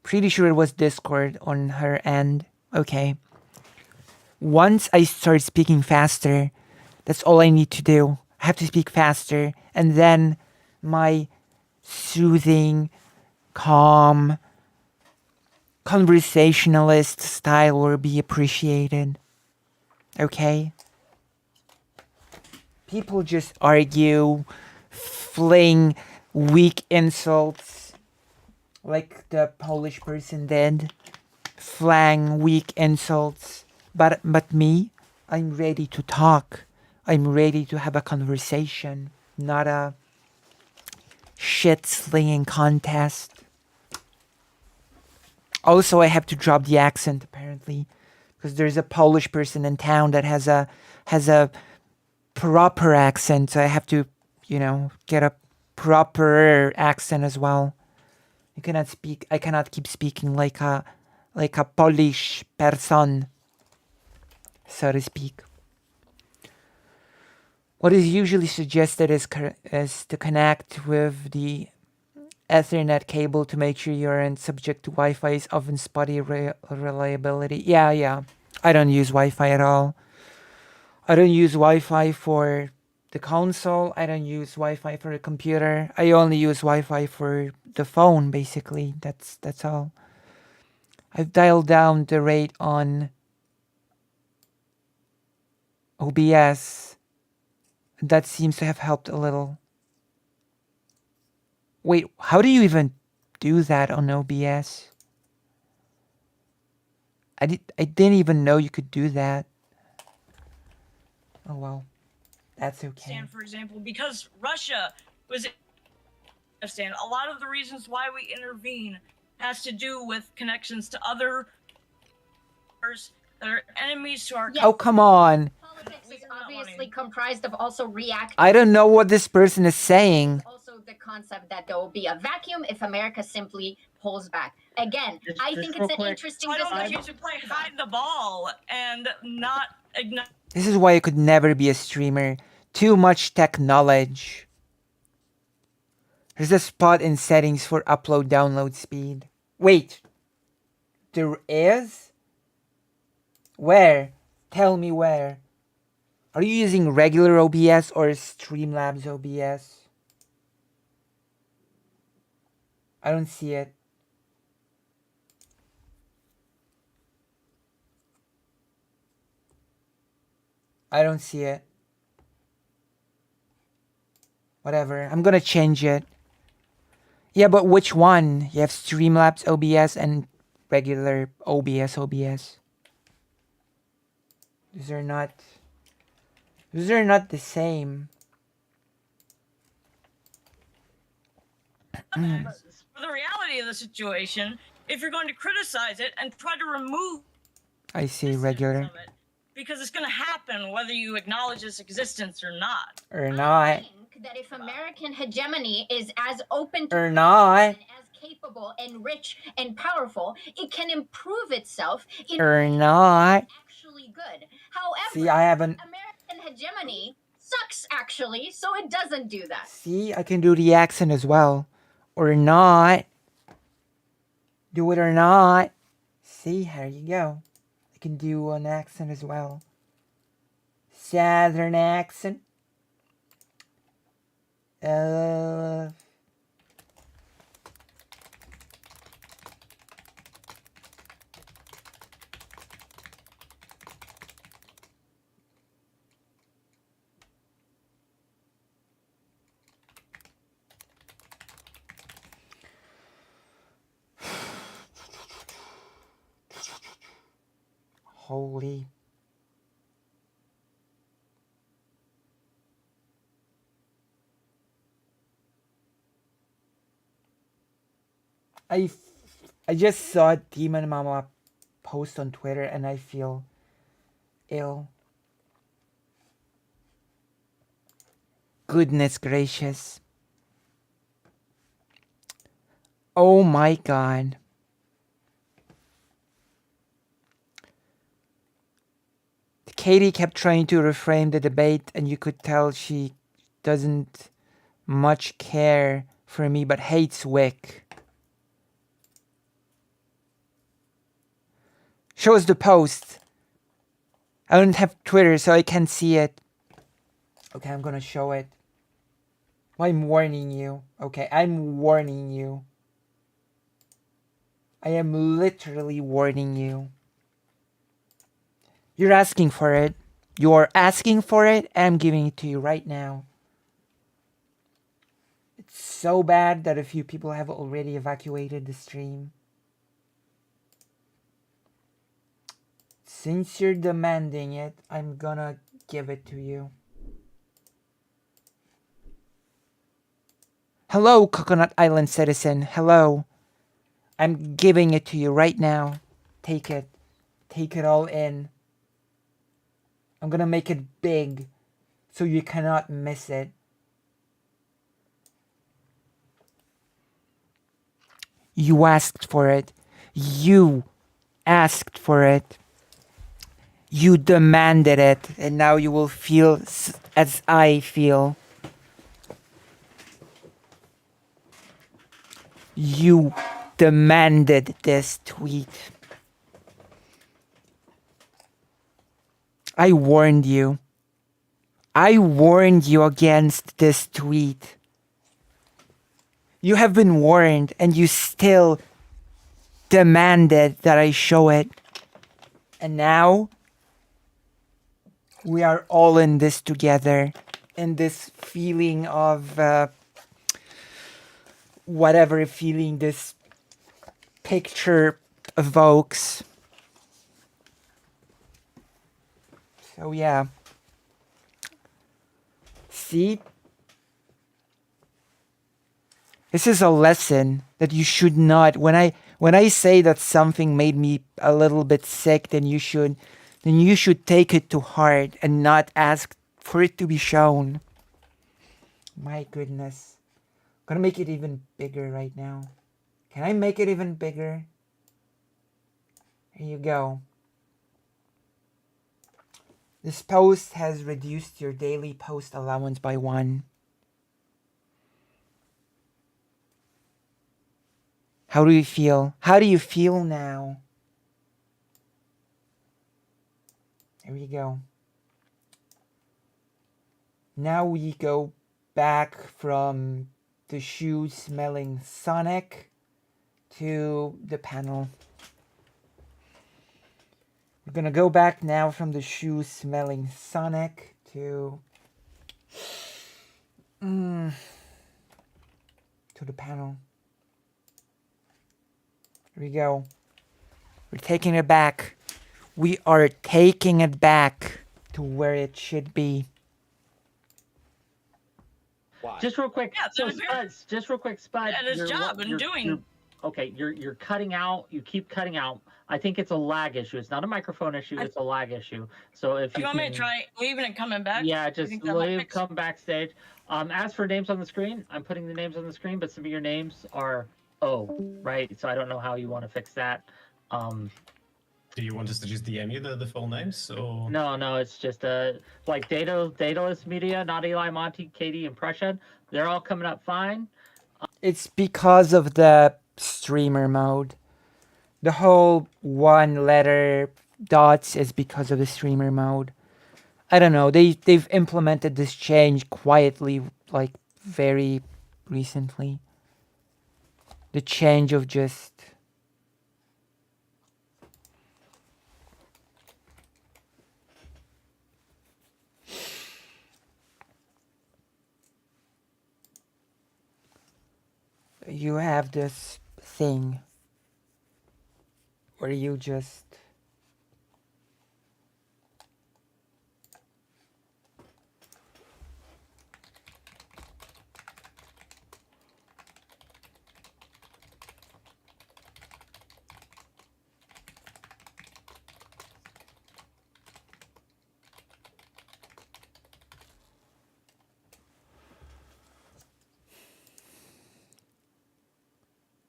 Pretty sure it was Discord on her end. Okay. Once I start speaking faster, that's all I need to do. I have to speak faster, and then my soothing, calm, conversationalist style will be appreciated. Okay? People just argue, fling weak insults like the Polish person did. Flang weak insults. But me, I'm ready to talk. I'm ready to have a conversation, not a shit-slinging contest. Also, I have to drop the accent apparently, because there's a Polish person in town that has a proper accent. So I have to, get a proper accent as well. I cannot keep speaking like a Polish person, so to speak. What is usually suggested is to connect with the Ethernet cable to make sure you aren't subject to Wi-Fi's often spotty reliability. Yeah. I don't use Wi-Fi at all. I don't use Wi-Fi for the console. I don't use Wi-Fi for the computer. I only use Wi-Fi for the phone, basically. That's all. I've dialed down the rate on OBS. That seems to have helped a little. Wait, how do you even do that on OBS? I didn't even know you could do that. Oh well, that's okay. Stand, for example, because Russia was in Afghanistan, a lot of the reasons why we intervene has to do with connections to other that are enemies to our Oh, come on. Politics is obviously comprised of also reacting. I don't know what this person is saying. Also, the concept that there will be a vacuum if America simply pulls back. Again, I think it's an interesting I don't think discussion. you should play hide the ball and not ignore. This is why I could never be a streamer. Too much tech knowledge. There's a spot in settings for upload download speed. Wait. There is? Where? Tell me where. Are you using regular OBS or Streamlabs OBS? I don't see it. I don't see it. Whatever. I'm gonna change it. Yeah, but which one? You have Streamlabs OBS and regular OBS. These are not the same. For the reality of the situation, if you're going to criticize it and try to remove I see regular. of it, because it's going to happen whether you acknowledge its existence or not. Or I not. think that if American hegemony is as open to Or not. and as capable and rich and powerful, it can improve itself in Or not. actually good. However, See, I haven't. American hegemony sucks actually, so it doesn't do that. See, I can do the accent as well. Or not. Do it or not. See, here you go. I can do an accent as well. Southern accent. Holy. I just saw Demon Mama post on Twitter and I feel ill. Goodness gracious. Oh my god. Katie kept trying to reframe the debate and you could tell she doesn't much care for me but hates Wick. Show us the post. I don't have Twitter so I can't see it. Okay, I'm gonna show it. I'm warning you. Okay, I'm warning you. I am literally warning you. You're asking for it. You're asking for it. I'm giving it to you right now. It's so bad that a few people have already evacuated the stream. Since you're demanding it, I'm gonna give it to you. Hello, Coconut Island citizen. Hello. I'm giving it to you right now. Take it. Take it all in. I'm gonna make it big so you cannot miss it. You asked for it. You asked for it. You demanded it, and now you will feel as I feel. You demanded this tweet. I warned you. I warned you against this tweet. You have been warned, and you still demanded that I show it. And now, we are all in this together, in this feeling of whatever feeling this picture evokes. So yeah. See? This is a lesson that you should not, when I say that something made me a little bit sick, then you should take it to heart and not ask for it to be shown. My goodness. I'm gonna make it even bigger right now. Can I make it even bigger? Here you go. This post has reduced your daily post allowance by 1. How do you feel? How do you feel now? There we go. Now we go back from the shoe smelling Sonic to the panel. We're gonna go back now from the shoe smelling Sonic to the panel. Here we go. We're taking it back. We are taking it back to where it should be. Why? Just real quick. Yeah, So that was Spuds, just real quick, Spud. at his you're- job and you're- doing. you're- Okay, you're cutting out. You keep cutting out. I think it's a lag issue. It's not a microphone issue. It's a lag issue. So if You you want me can, to try leaving and coming back? yeah, You just think that might leave, fix- come backstage. As for names on the screen, I'm putting the names on the screen, but some of your names are O, right? So I don't know how you want to fix that. Do you want us to just DM you the full names, or No, it's just like Daedalus Media, not Eli Monty, Katie Impression. They're all coming up fine. It's because of the streamer mode. The whole 1-letter dots is because of the streamer mode. I don't know. They've implemented this change quietly, like very recently. The change of just you have this thing where you just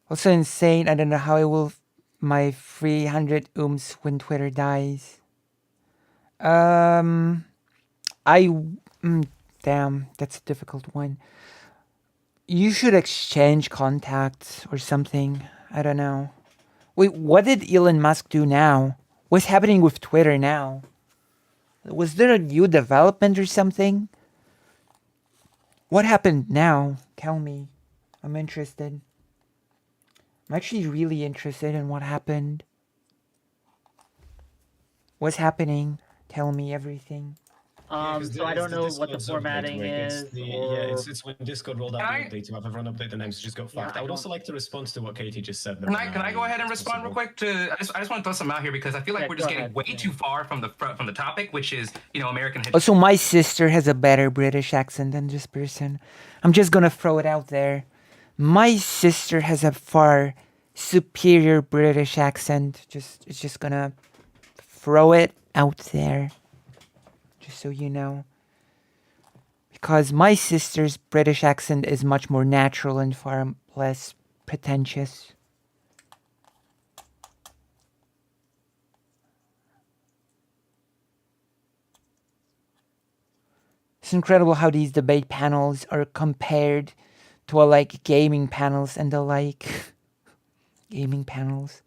also insane. I don't know how I will my 300 when Twitter dies. Damn, that's a difficult one. You should exchange contacts or something. I don't know. Wait, what did Elon Musk do now? What's happening with Twitter now? Was there a new development or something? What happened now? Tell me. I'm interested. I'm actually really interested in what happened. What's happening? Tell me everything. because So I don't know what the Discord's formatting update, Rick. is. It's when Discord rolled out Can the I- update to have everyone update the names. Just got Yeah, fucked. I I would don't- also like to respond to what Katie just said. Can I go ahead and respond real quick to? I just want to throw something out here because I feel like Yeah, we're just go getting ahead. way Yeah. too far from the topic, which is American history. Also, my sister has a better British accent than this person. I'm just gonna throw it out there. My sister has a far superior British accent. It's just gonna throw it out there, just so you know. Because my sister's British accent is much more natural and far less pretentious. It's incredible how these debate panels are compared to like gaming panels and the like. Gaming panels.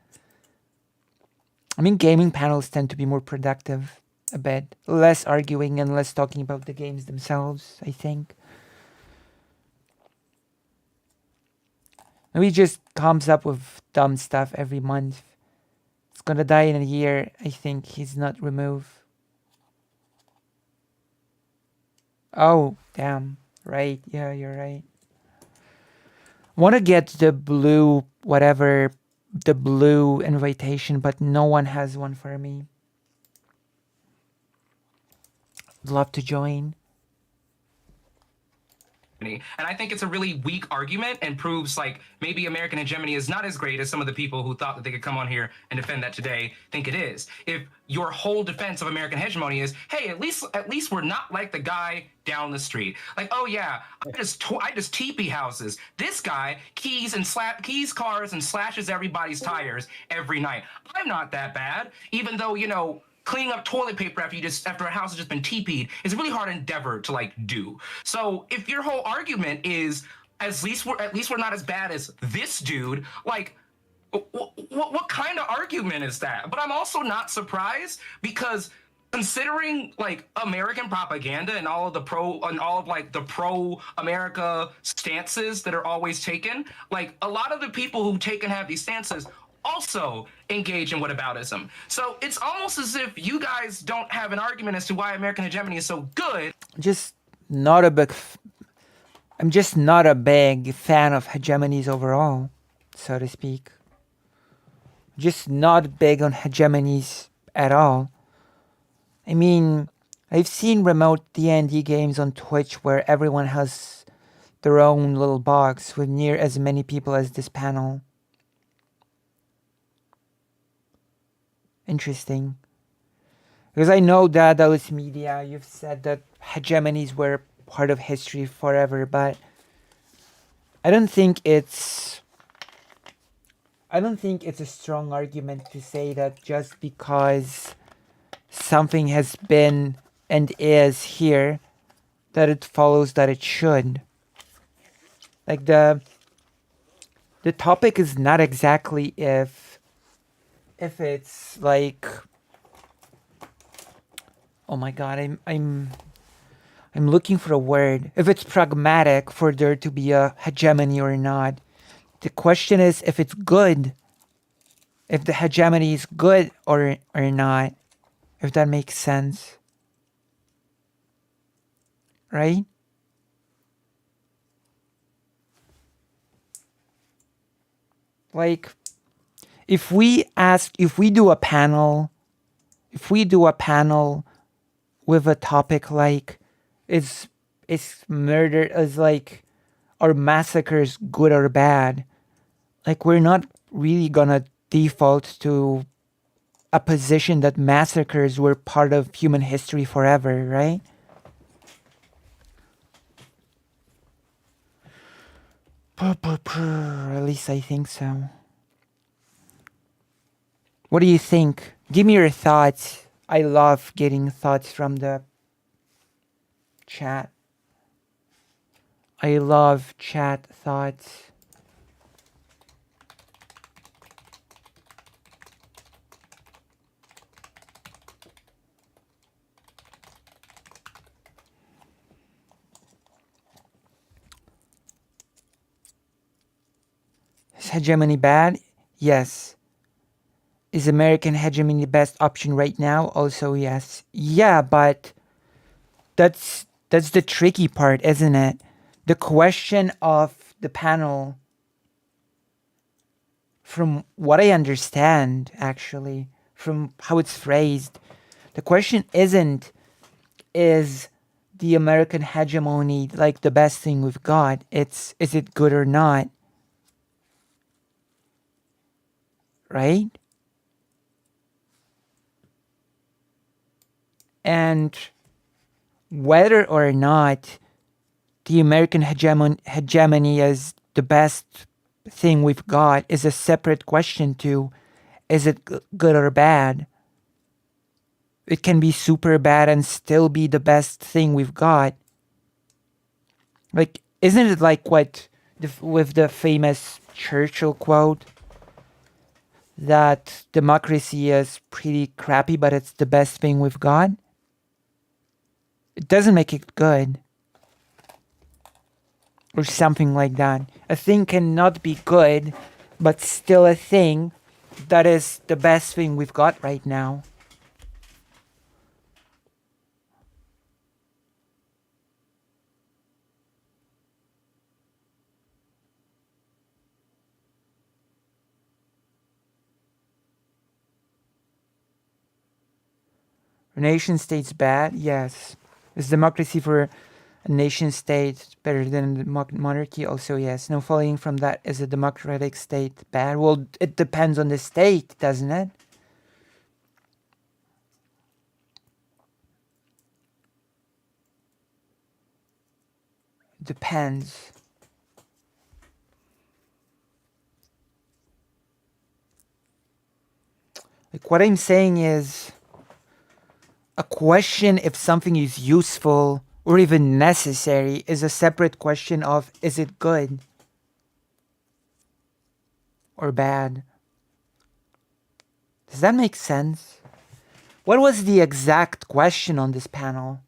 I mean, gaming panels tend to be more productive a bit. Less arguing and less talking about the games themselves, I think. And he just comes up with dumb stuff every month. It's gonna die in a year. I think he's not removed. Oh, damn. Right. Yeah, you're right. Want to get the blue, whatever, the blue invitation, but no one has one for me. Love to join. And I think it's a really weak argument and proves like maybe American hegemony is not as great as some of the people who thought that they could come on here and defend that today think it is. If your whole defense of American hegemony is, hey, at least we're not like the guy down the street. Like, oh yeah, I just teepee houses. This guy keys cars and slashes everybody's tires every night. I'm not that bad, even though, you know, cleaning up toilet paper after a house has just been TP'd is a really hard endeavor to like do. So if your whole argument is at least we're not as bad as this dude, like what kind of argument is that? But I'm also not surprised because considering like American propaganda and all of the pro America stances that are always taken, like a lot of the people who take and have these stances also engage in whataboutism. So it's almost as if you guys don't have an argument as to why American hegemony is so good. I'm just not a big fan of hegemonies overall, so to speak. Just not big on hegemonies at all. I mean, I've seen remote D&D games on Twitch where everyone has their own little box with near as many people as this panel. Interesting. Because I know that Dallas Media, you've said that hegemonies were part of history forever, but I don't think it's a strong argument to say that just because something has been and is here, that it follows that it should. Like the topic is not exactly if it's like, oh my god, I'm looking for a word. If it's pragmatic for there to be a hegemony or not. The question is if it's good. If the hegemony is good or not. If that makes sense. Right? Like, if we do a panel with a topic like is murder, is like, are massacres good or bad? Like, we're not really gonna default to a position that massacres were part of human history forever, right? At least I think so. What do you think? Give me your thoughts. I love getting thoughts from the chat. I love chat thoughts. Is hegemony bad? Yes. Is American hegemony the best option right now? Also, yes. Yeah, but that's the tricky part, isn't it? The question of the panel, from what I understand, actually, from how it's phrased, the question isn't, is the American hegemony like the best thing we've got? It's, is it good or not? right? And whether or not the American hegemony is the best thing we've got is a separate question to, is it good or bad? It can be super bad and still be the best thing we've got. Like, isn't it like what with the famous Churchill quote that democracy is pretty crappy, but it's the best thing we've got? It doesn't make it good. Or something like that. A thing cannot be good, but still a thing that is the best thing we've got right now. Are nation states bad? Yes. Is democracy for a nation state better than monarchy? Also, yes. No following from that, is a democratic state bad? Well, it depends on the state, doesn't it? Depends. Like, what I'm saying is, a question if something is useful or even necessary is a separate question of, is it good or bad? Does that make sense? What was the exact question on this panel?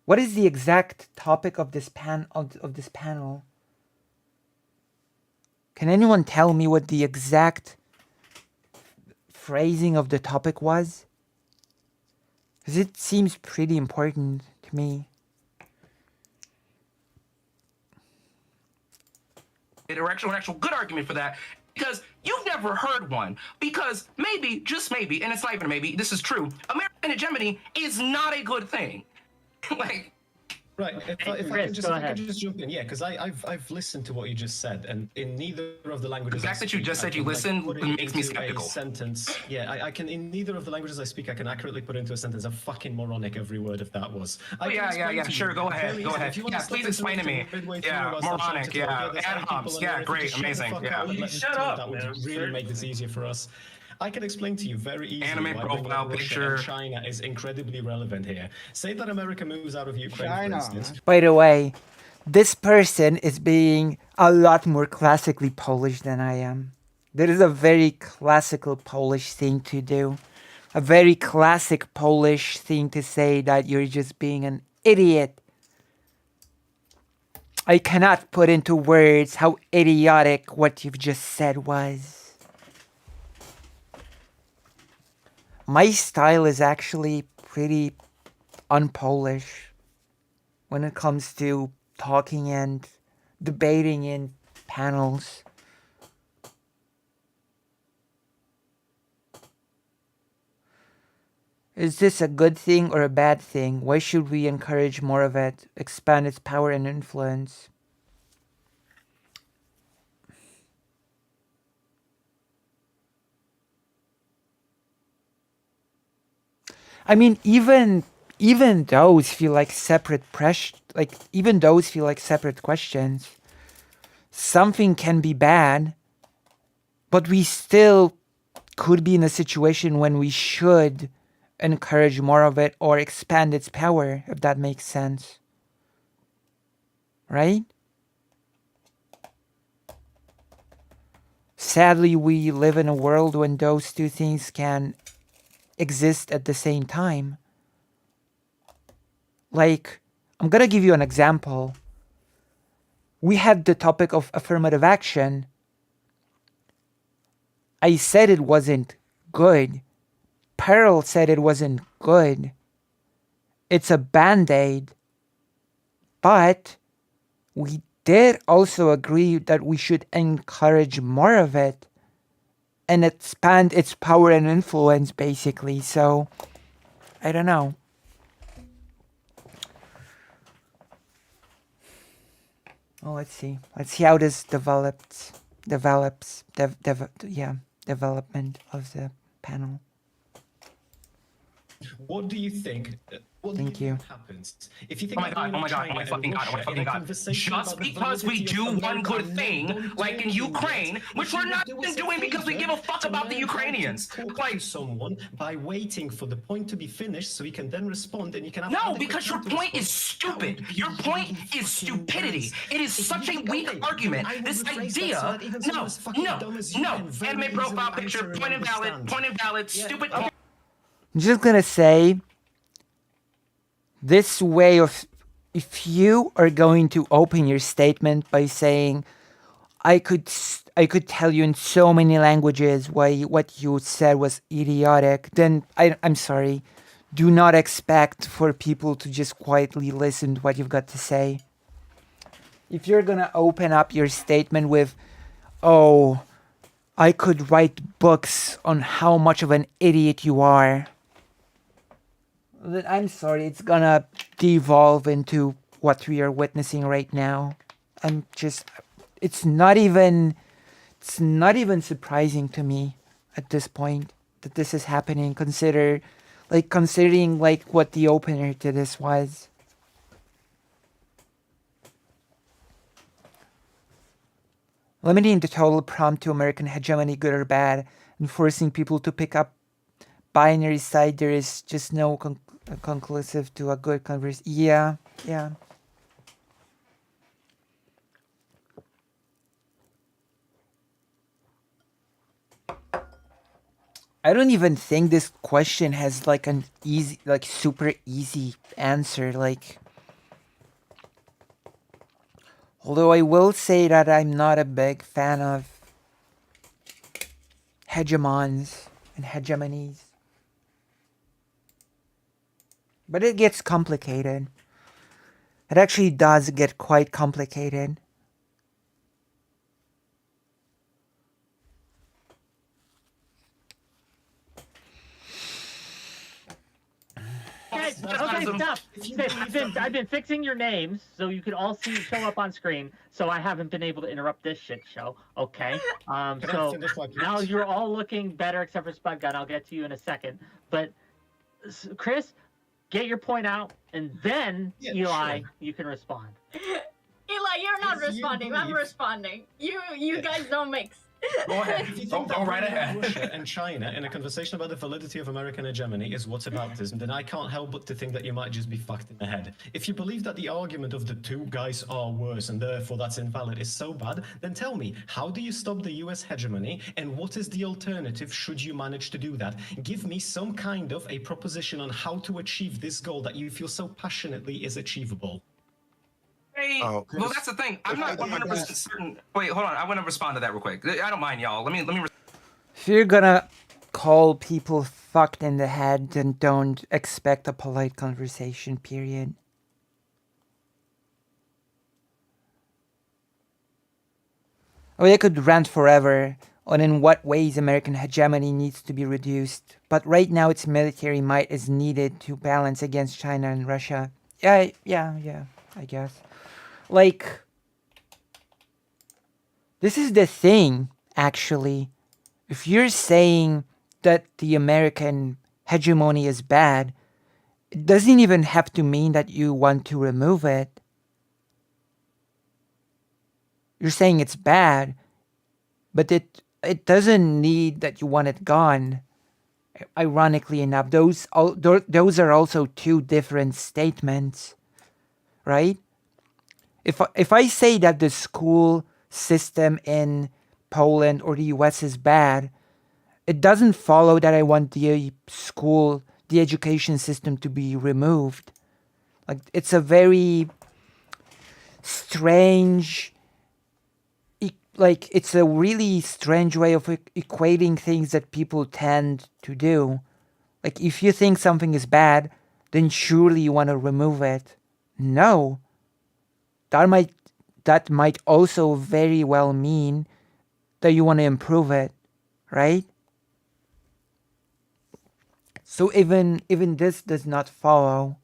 What is the exact topic of this panel? Can anyone tell me what the exact phrasing of the topic was? Because it seems pretty important to me. An actual good argument for that, because you've never heard one. Because maybe, just maybe, and it's not even maybe, this is true, American hegemony is not a good thing. Like, Right. If I Chris, can just, go if I ahead. can just jump in, yeah, because I've listened to what you just said, and in neither of the languages. The fact I that you speak, just I said you can, listened put it makes me into skeptical. A sentence, yeah, I can in neither of the languages I speak, I can accurately put into a sentence how fucking moronic every word of that was. Oh, yeah, sure, go ahead, Very go easily. ahead. If you want Yeah, to stop please explain to me. interrupting midway through Yeah, whilst I'm trying moronic, to talk, yeah, there's ad other people homs, in yeah, there, if you great, just shut the amazing, fuck yeah. up and let me Shut talk, up, that would man, really sir. make this easier for us. I can explain to you very easily Anime why bringing profile up Russia picture. and China is incredibly relevant here. Say that America moves out of Ukraine, China, for instance. By the way, this person is being a lot more classically Polish than I am. That is a very classical Polish thing to do. A very classic Polish thing to say that you're just being an idiot. I cannot put into words how idiotic what you've just said was. My style is actually pretty un-Polish when it comes to talking and debating in panels. Is this a good thing or a bad thing? Why should we encourage more of it, expand its power and influence? I mean, even those feel like separate even those feel like separate questions. Something can be bad, but we still could be in a situation when we should encourage more of it or expand its power, if that makes sense. Right? Sadly, we live in a world when those two things can exist at the same time. Like, I'm gonna give you an example. We had the topic of affirmative action. I said it wasn't good. Pearl said it wasn't good. It's a band-aid. But we did also agree that we should encourage more of it and expand its power and influence, basically. So, I don't know. Well, let's see. Let's see how this develops. development of the panel. What do you think? What do Thank you you. think happens if you think Oh my god, oh my god, oh my fucking god, oh my fucking god. Just because we do one good thing, like in Ukraine, which we're not even doing because we give a fuck about the Ukrainians. Like, someone by waiting for the point to be finished so he can then respond and you can have no, adequate because your time to point is respond. That would stupid. be Your point really is fucking stupidity. nice. It is If such a you- weak okay, argument. I would This rephrase that so idea, that even someone no, as fucking no, dumb as you no. can very Anime easily profile answer picture, and point invalid, understand. stupid. I'm just gonna say, this way of, if you are going to open your statement by saying, I could tell you in so many languages why what you said was idiotic, then I'm sorry. Do not expect for people to just quietly listen to what you've got to say. If you're gonna open up your statement with, oh, I could write books on how much of an idiot you are, then I'm sorry, it's gonna devolve into what we are witnessing right now. It's not even surprising to me at this point that this is happening, considering what the opener to this was. Limiting the total prompt to American hegemony, good or bad, and forcing people to pick up binary side, there is just no conclusive to a good conversation. Yeah. I don't even think this question has like an easy, like super easy answer. Like, although I will say that I'm not a big fan of hegemons and hegemonies. But it gets complicated. It actually does get quite complicated. Okay, stop. I've been fixing your names so you can all show up on screen. So I haven't been able to interrupt this shit show. Okay. So now you're all looking better except for Spud Gun. I'll get to you in a second. But Chris, get your point out, and then Eli, you can respond. Eli, you're not responding. I'm responding. You guys don't mix. Go ahead. If you Go think that right ahead. Russia and China in a conversation about the validity of American hegemony is whataboutism, then I can't help but to think that you might just be fucked in the head. If you believe that the argument of the two guys are worse and therefore that's invalid is so bad, then tell me, how do you stop the US hegemony and what is the alternative should you manage to do that? Give me some kind of a proposition on how to achieve this goal that you feel so passionately is achievable. Hey, well, that's the thing. I'm not 100% certain. Wait, hold on. I want to respond to that real quick. I don't mind, y'all. Let me. If you're gonna call people fucked in the head, then don't expect a polite conversation, period. Oh, I could rant forever on in what ways American hegemony needs to be reduced, but right now its military might is needed to balance against China and Russia. Yeah, I guess. Like, this is the thing, actually. If you're saying that the American hegemony is bad, it doesn't even have to mean that you want to remove it. You're saying it's bad, but it doesn't need that you want it gone. Ironically enough, those are also two different statements, right? If I say that the school system in Poland or the US is bad, it doesn't follow that I want the education system to be removed. Like, it's a very strange, it's a really strange way of equating things that people tend to do. Like, if you think something is bad, then surely you want to remove it. No. That might also very well mean that you want to improve it, right? So even this does not follow,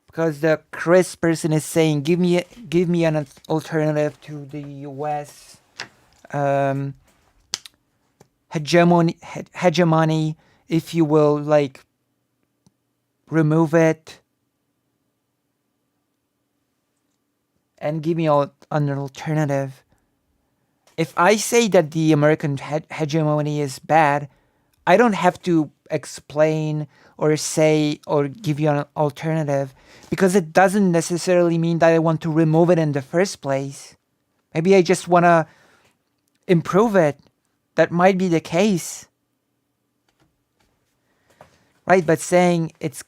because the Chris person is saying, give me an alternative to the US hegemony, if you will, like, remove it and give me an alternative. If I say that the American hegemony is bad, I don't have to explain or say or give you an alternative, because it doesn't necessarily mean that I want to remove it in the first place. Maybe I just want to improve it. That might be the case. Right, but saying it's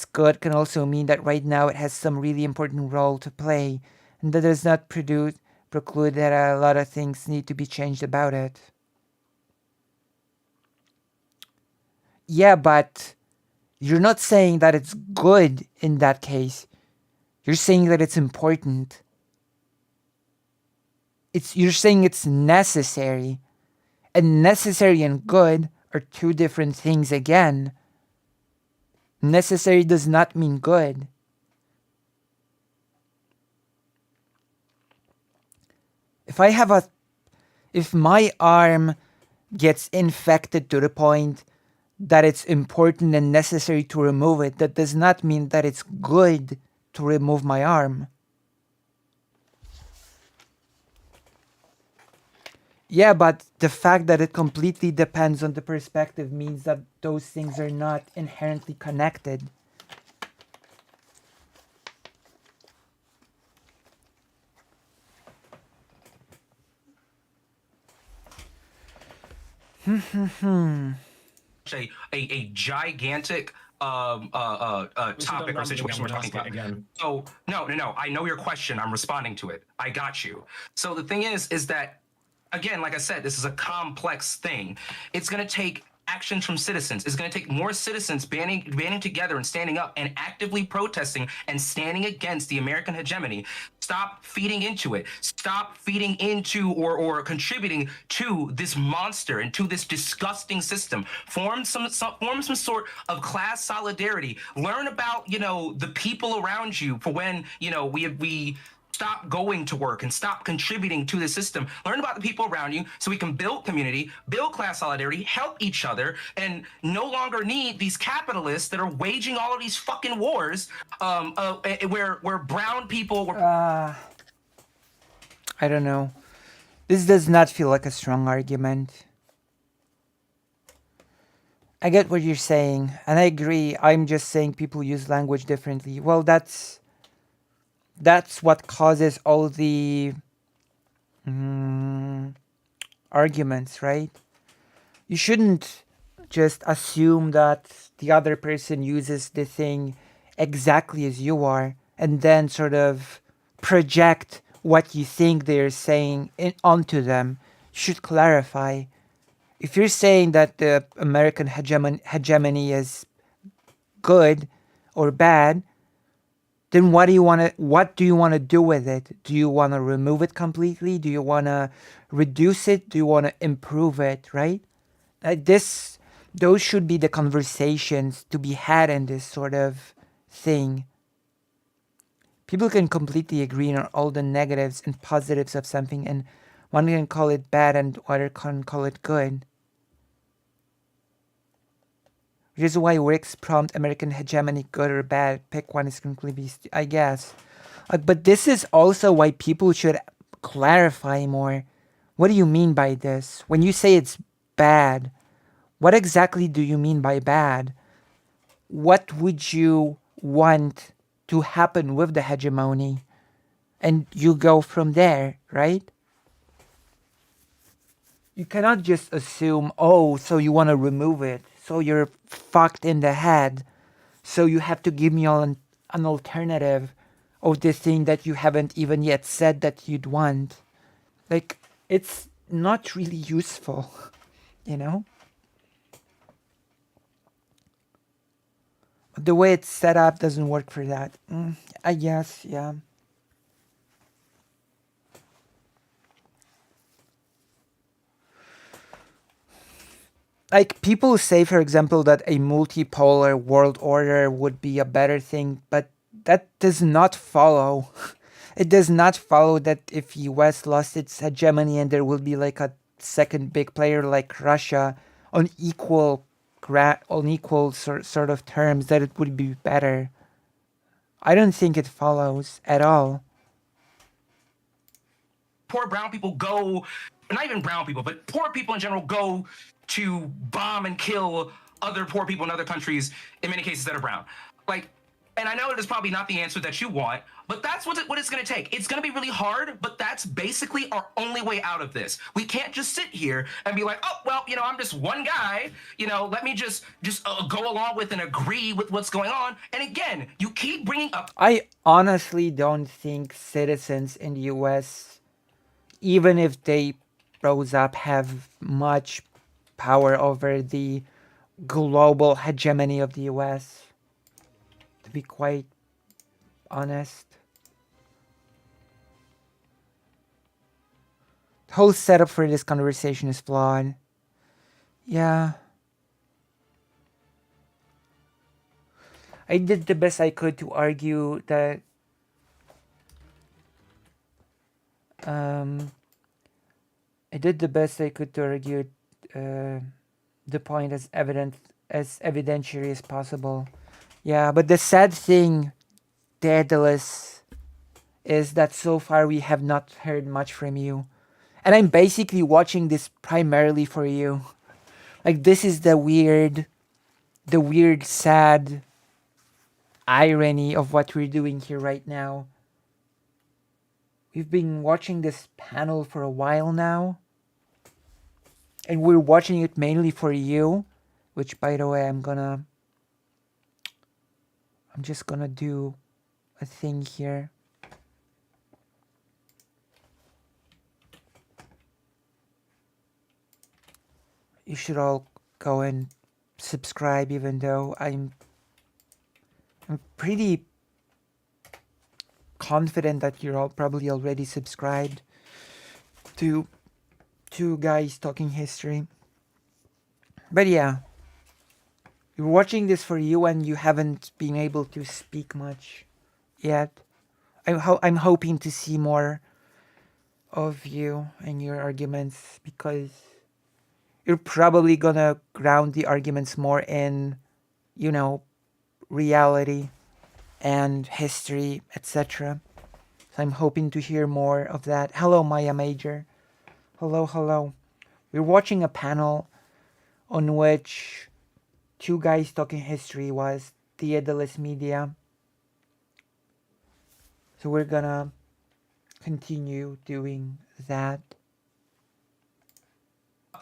good can also mean that right now it has some really important role to play, and that does not preclude that a lot of things need to be changed about it. Yeah, but you're not saying that it's good in that case. You're saying that it's important. You're saying it's necessary. And necessary and good are two different things again. Necessary does not mean good. If my arm gets infected to the point that it's important and necessary to remove it, that does not mean that it's good to remove my arm. Yeah, but the fact that it completely depends on the perspective means that those things are not inherently connected. a gigantic topic or situation we're talking about. Again. So no. I know your question. I'm responding to it. I got you. So the thing is that, again, like I said, this is a complex thing. It's going to take actions from citizens. It's going to take more citizens banding together and standing up and actively protesting and standing against the American hegemony. Stop feeding into it. Stop feeding into or contributing to this monster and to this disgusting system. Form some sort of class solidarity. Learn about, the people around you for when, we stop going to work and stop contributing to the system. Learn about the people around you so we can build community, build class solidarity, help each other, and no longer need these capitalists that are waging all of these fucking wars where brown people were... I don't know. This does not feel like a strong argument. I get what you're saying, and I agree. I'm just saying people use language differently. Well, that's what causes all the arguments, right? You shouldn't just assume that the other person uses the thing exactly as you are and then sort of project what you think they're saying onto them. You should clarify. If you're saying that the American hegemony is good or bad, then what do you want to do with it? Do you want to remove it completely? Do you want to reduce it? Do you want to improve it, right? Those should be the conversations to be had in this sort of thing. People can completely agree on all the negatives and positives of something, and one can call it bad and other can call it good. Which is why Rick's prompt, American hegemony, good or bad, pick one is completely, I guess. But this is also why people should clarify more. What do you mean by this? When you say it's bad, what exactly do you mean by bad? What would you want to happen with the hegemony? And you go from there, right? You cannot just assume, oh, so you want to remove it. So you're fucked in the head. So you have to give me an alternative of the thing that you haven't even yet said that you'd want. Like, it's not really useful, you know? The way it's set up doesn't work for that. I guess, yeah. Like, people say, for example, that a multipolar world order would be a better thing, but that does not follow. It does not follow that if US lost its hegemony and there will be like a second big player like Russia on equal sort of terms, that it would be better. I don't think it follows at all. Poor brown people go, not even brown people, but poor people in general go to bomb and kill other poor people in other countries, in many cases that are brown. Like, and I know it is probably not the answer that you want, but that's what it's going to take. It's going to be really hard, but that's basically our only way out of this. We can't just sit here and be like, oh, well, you know, I'm just one guy, you know, let me just go along with and agree with what's going on. And again, you keep bringing up. I honestly don't think citizens in the US, even if they rose up, have much power over the global hegemony of the US, to be quite honest. The whole setup for this conversation is flawed. Yeah. I did the best I could to argue that I did the best I could to argue the point as evidentiary as possible. Yeah, but the sad thing, Daedalus, is that so far we have not heard much from you. And I'm basically watching this primarily for you. Like, this is the weird, sad irony of what we're doing here right now. We've been watching this panel for a while now. And we're watching it mainly for you. Which, by the way, I'm just gonna do a thing here. You should all go and subscribe, even though I'm pretty confident that you're all probably already subscribed to Two Guys Talking History. But yeah, you're watching this for you and you haven't been able to speak much yet. I'm hoping to see more of you and your arguments, because you're probably gonna ground the arguments more in, you know, reality and history, etc. So I'm hoping to hear more of that. Hello, Maya Major. Hello. We're watching a panel on which Two Guys Talking History was Daedalus Media. So we're gonna continue doing that.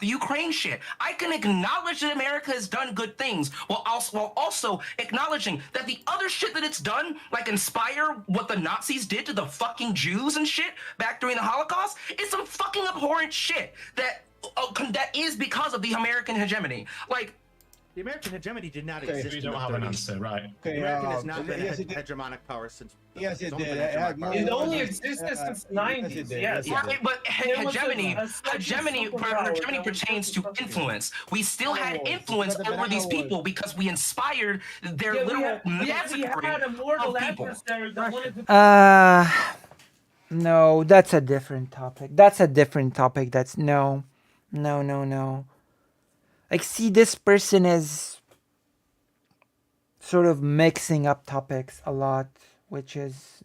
The Ukraine shit. I can acknowledge that America has done good things while also acknowledging that the other shit that it's done, like inspire what the Nazis did to the fucking Jews and shit back during the Holocaust, is some fucking abhorrent shit that is because of the American hegemony. Like, the American hegemony did not Okay, exist we in don't the have an 30s. answer, right? The American has not been yes, a it did. hegemonic power since. Yes, it it's only did. been a hegemonic power. It only Yes, existed since the yes, it 90s. did. Yes. Yes, it right, but There was hegemony a second hegemony superpower hegemony that was pertains to just influence. We still had Wars. influence But over these wars. people because we inspired their Yeah, literal we massacring had a mortal of people. adversary that wanted to. No, that's a different topic. That's no. Like, see, this person is sort of mixing up topics a lot, which is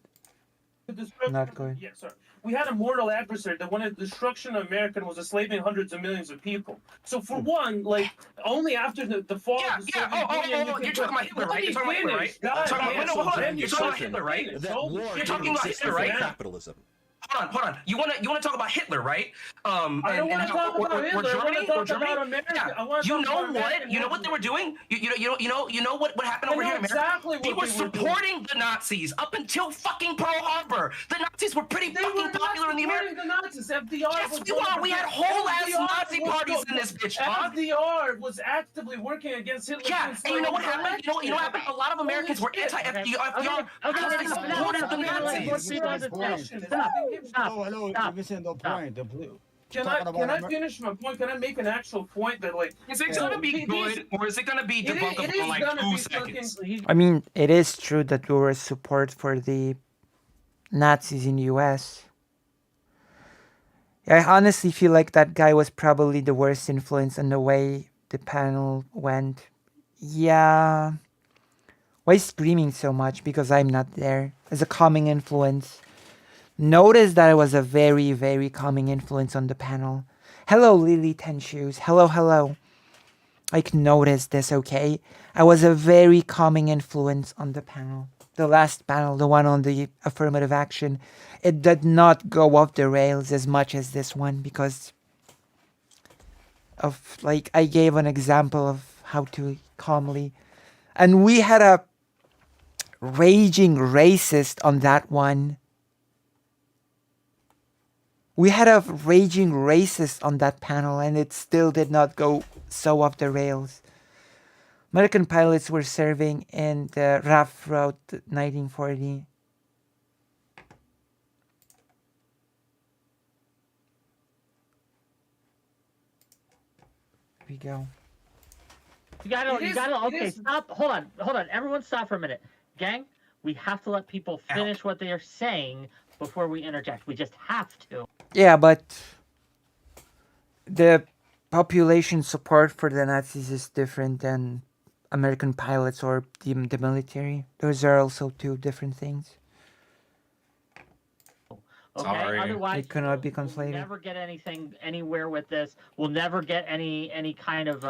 not good. Yeah, sorry. We had a mortal adversary that wanted the destruction of America and was enslaving hundreds of millions of people. So for one, like, only after the fall of the Soviet Union, you're talking about Hitler, right? You're talking about Hitler, right? God, Hold on. damn, You're talking about Hitler, right? That war You're didn't talking about exist Hitler, right? before capitalism. Hold on. You wanna talk about Hitler, right? I don't want to talk about Hitler. I want to talk about America. Yeah. I want to You talk know about what? American You know what they were doing? You know what happened I over know here in America? exactly what They were they were doing. supporting the Nazis up until fucking Pearl Harbor. The Nazis were pretty They were fucking popular in the supporting American. the Nazis. FDR Yes, was we were. We had whole ass FDR Nazi was- parties in this bitch, huh? FDR was actively working against Hitler. Yeah, since, and you know what like, happened? You know what happened? A lot of Americans were anti-FDR because they supported the Nazis. Oh, hello. You're missing the point. Can I finish my point? Can I make an actual point that, like, Is it gonna be good or is it gonna be debunkable in like 2 seconds? I mean, it is true that there was support for the Nazis in the US. I honestly feel like that guy was probably the worst influence on the way the panel went. Yeah. Why screaming so much? Because I'm not there. As a calming influence. Notice that I was a very, very calming influence on the panel. Hello, Lily Ten Shoes. Hello, hello. Like, notice this, okay? I was a very calming influence on the panel. The last panel, the one on the affirmative action, it did not go off the rails as much as this one because of, like, I gave an example of how to calmly. And we had a raging racist on that one. We had a raging racist on that panel and it still did not go so off the rails. American pilots were serving in the RAF Route 1940. Here we go. You gotta, It is- okay, it is- stop. Hold on. Everyone stop for a minute. Gang, we have to let people finish what they are saying before we interject. We just have to. Yeah, but the population support for the Nazis is different than American pilots or the military. Those are also two different things. Okay, Sorry. otherwise It cannot be we'll conflated. never get anything anywhere with this. We'll never get any kind of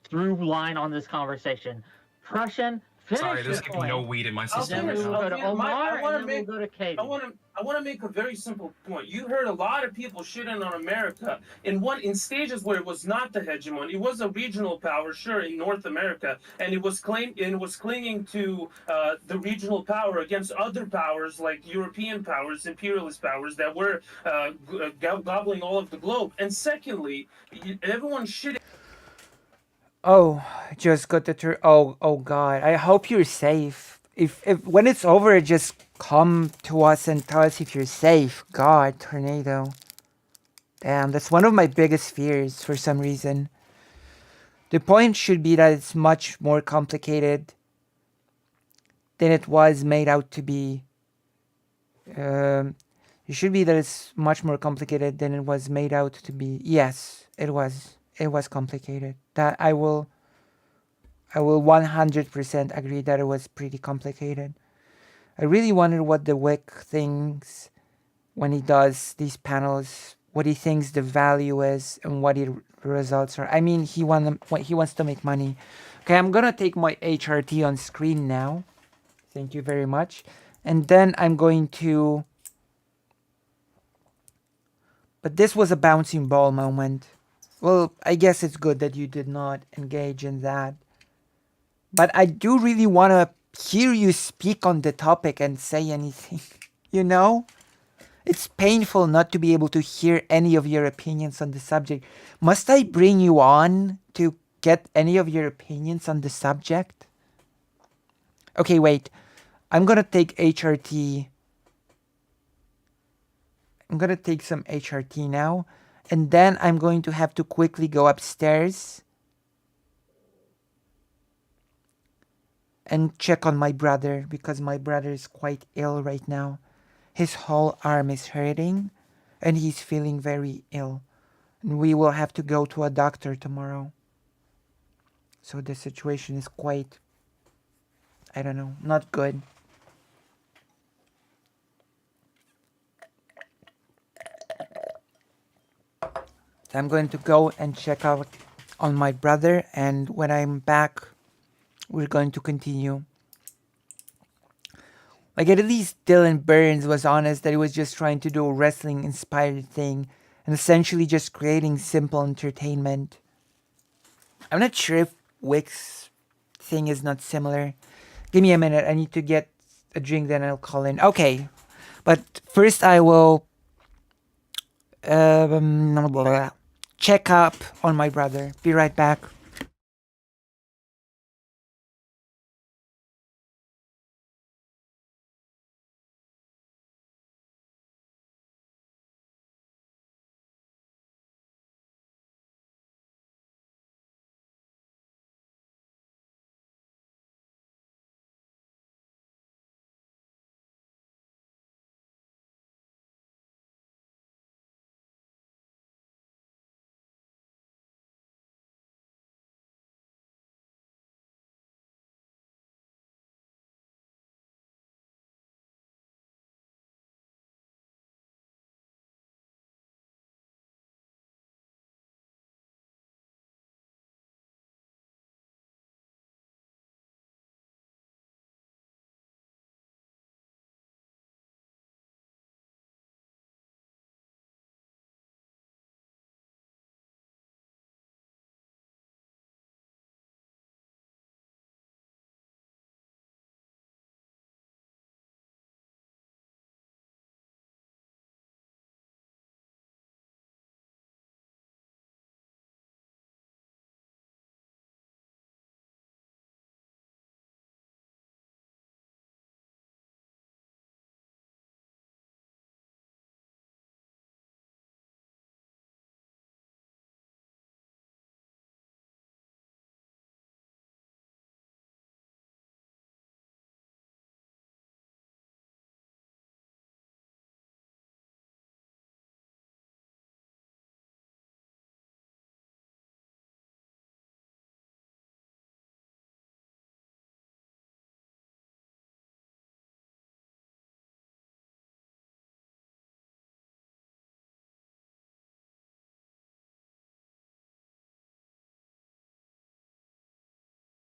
through line on this conversation. Prussian, finish Sorry, there's your like no point. weed in my I'll system. Then we finish. will go to I'll- my- I Omar, wanna and then we'll go to Katie. I want to make a very simple point. You heard a lot of people shitting on America in stages where it was not the hegemon. It was a regional power, sure, in North America, and it was clinging to the regional power against other powers like European powers, imperialist powers that were gobbling all of the globe. And secondly, everyone shitting. Oh, just got the oh God. I hope you're safe. If when it's over, just come to us and tell us if you're safe. God, tornado. Damn, that's one of my biggest fears for some reason. The point should be that it's much more complicated than it was made out to be. It should be that it's much more complicated than it was made out to be. Yes, it was. It was complicated. That I will 100% agree that it was pretty complicated. I really wonder what the Wick thinks when he does these panels, what he thinks the value is and what the results are. I mean, he wants to make money. Okay, I'm gonna take my HRT on screen now. Thank you very much. And then I'm going to... But this was a bouncing ball moment. Well, I guess it's good that you did not engage in that. But I do really want to hear you speak on the topic and say anything. You know? It's painful not to be able to hear any of your opinions on the subject. Must I bring you on to get any of your opinions on the subject? Okay, wait. I'm gonna take HRT. I'm gonna take some HRT now. And then I'm going to have to quickly go upstairs and check on my brother because my brother is quite ill right now. His whole arm is hurting and he's feeling very ill. And we will have to go to a doctor tomorrow. So the situation is quite, I don't know, not good. So I'm going to go and check out on my brother, and when I'm back, we're going to continue. Like, at least Dylan Burns was honest that he was just trying to do a wrestling inspired thing and essentially just creating simple entertainment. I'm not sure if Wick's thing is not similar. Give me a minute, I need to get a drink, then I'll call in. Okay, but first I will check up on my brother. Be right back.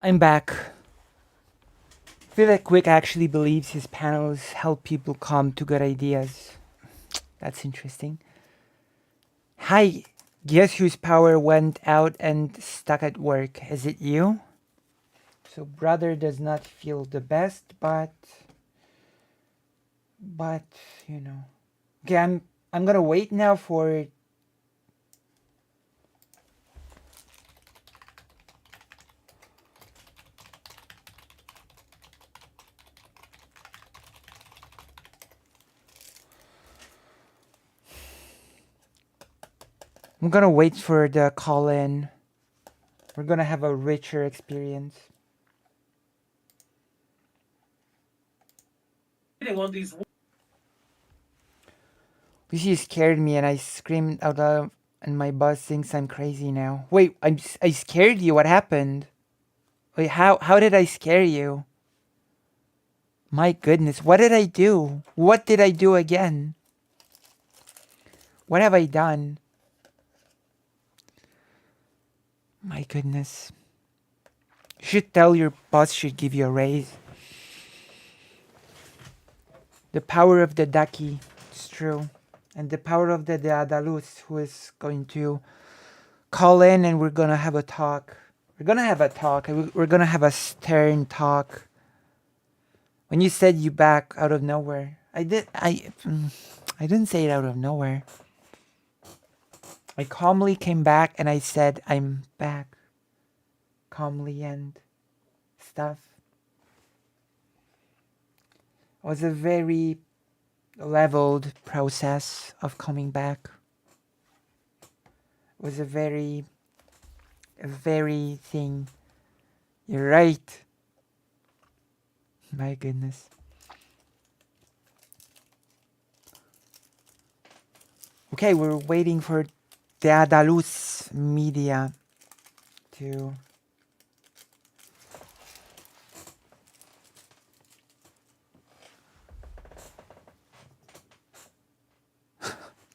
I'm back. I feel like Quick actually believes his panels help people come to good ideas. That's interesting. Hi, guess whose power went out and stuck at work? Is it you? So brother does not feel the best, but you know. Okay, I'm gonna wait now for I'm gonna wait for the call in. We're gonna have a richer experience. On these Lucy scared me and I screamed out loud and my boss thinks I'm crazy now. Wait, I scared you. What happened? Wait, how did I scare you? My goodness, what did I do? What did I do again? What have I done? My goodness. You should tell your boss should give you a raise. The power of the Daki. It's true. And the power of the Deadalus, who is going to call in and we're going to have a talk. We're going to have a talk. We're going to have a stern talk. When you said you back out of nowhere, I didn't say it out of nowhere. I calmly came back and I said, I'm back. Calmly and stuff. It was a very leveled process of coming back. It was a very thing. You're right. My goodness. Okay, we're waiting for Deadalus Media to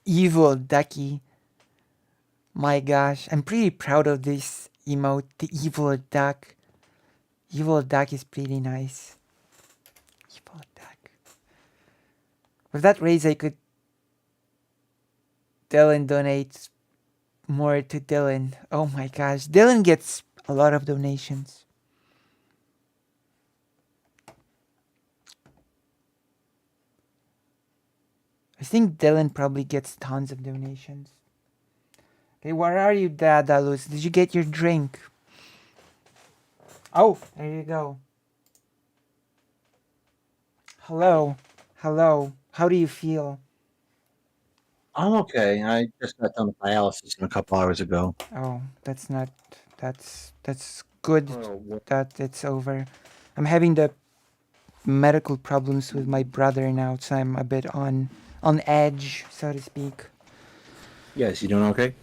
Evil Ducky. My gosh, I'm pretty proud of this emote, the Evil Duck. Evil Duck is pretty nice. Evil Duck. With that raise, I could Dylan donates more to Dylan. Oh my gosh, Dylan gets a lot of donations. I think Dylan probably gets tons of donations. Okay, where are you, Dadalus? Did you get your drink? Oh, there you go. Hello. Hello. How do you feel? I'm okay. I just got done with dialysis a couple hours ago. Oh, that's not. That's good that it's over. I'm having the medical problems with my brother now, so I'm a bit on edge, so to speak. Yes, you doing okay?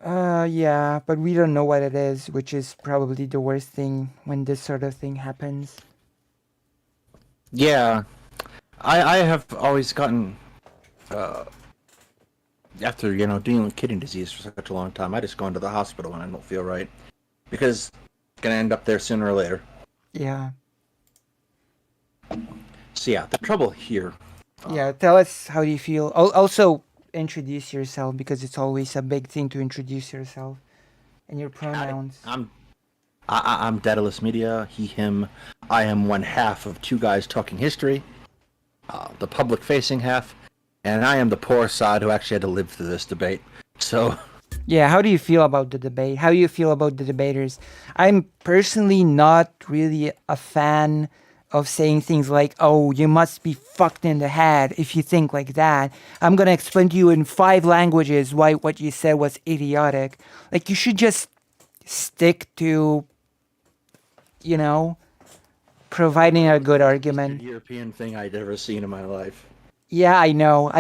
Yeah, but we don't know what it is, which is probably the worst thing when this sort of thing happens. Yeah, I have always gotten after dealing with kidney disease for such a long time. I just go into the hospital when I don't feel right because I'm gonna end up there sooner or later. Yeah. So yeah, the trouble here. Yeah, tell us how you feel. Also, introduce yourself because it's always a big thing to introduce yourself and your pronouns. I'm Daedalus Media. He, him. I am one half of Two Guys Talking History, the public-facing half, and I am the poor side who actually had to live through this debate. So. Yeah, how do you feel about the debate? How do you feel about the debaters? I'm personally not really a fan of saying things like, oh, you must be fucked in the head if you think like that. I'm going to explain to you in 5 languages why what you said was idiotic. Like, you should just stick to, providing a good argument. European thing I'd ever seen in my life. Yeah, I know.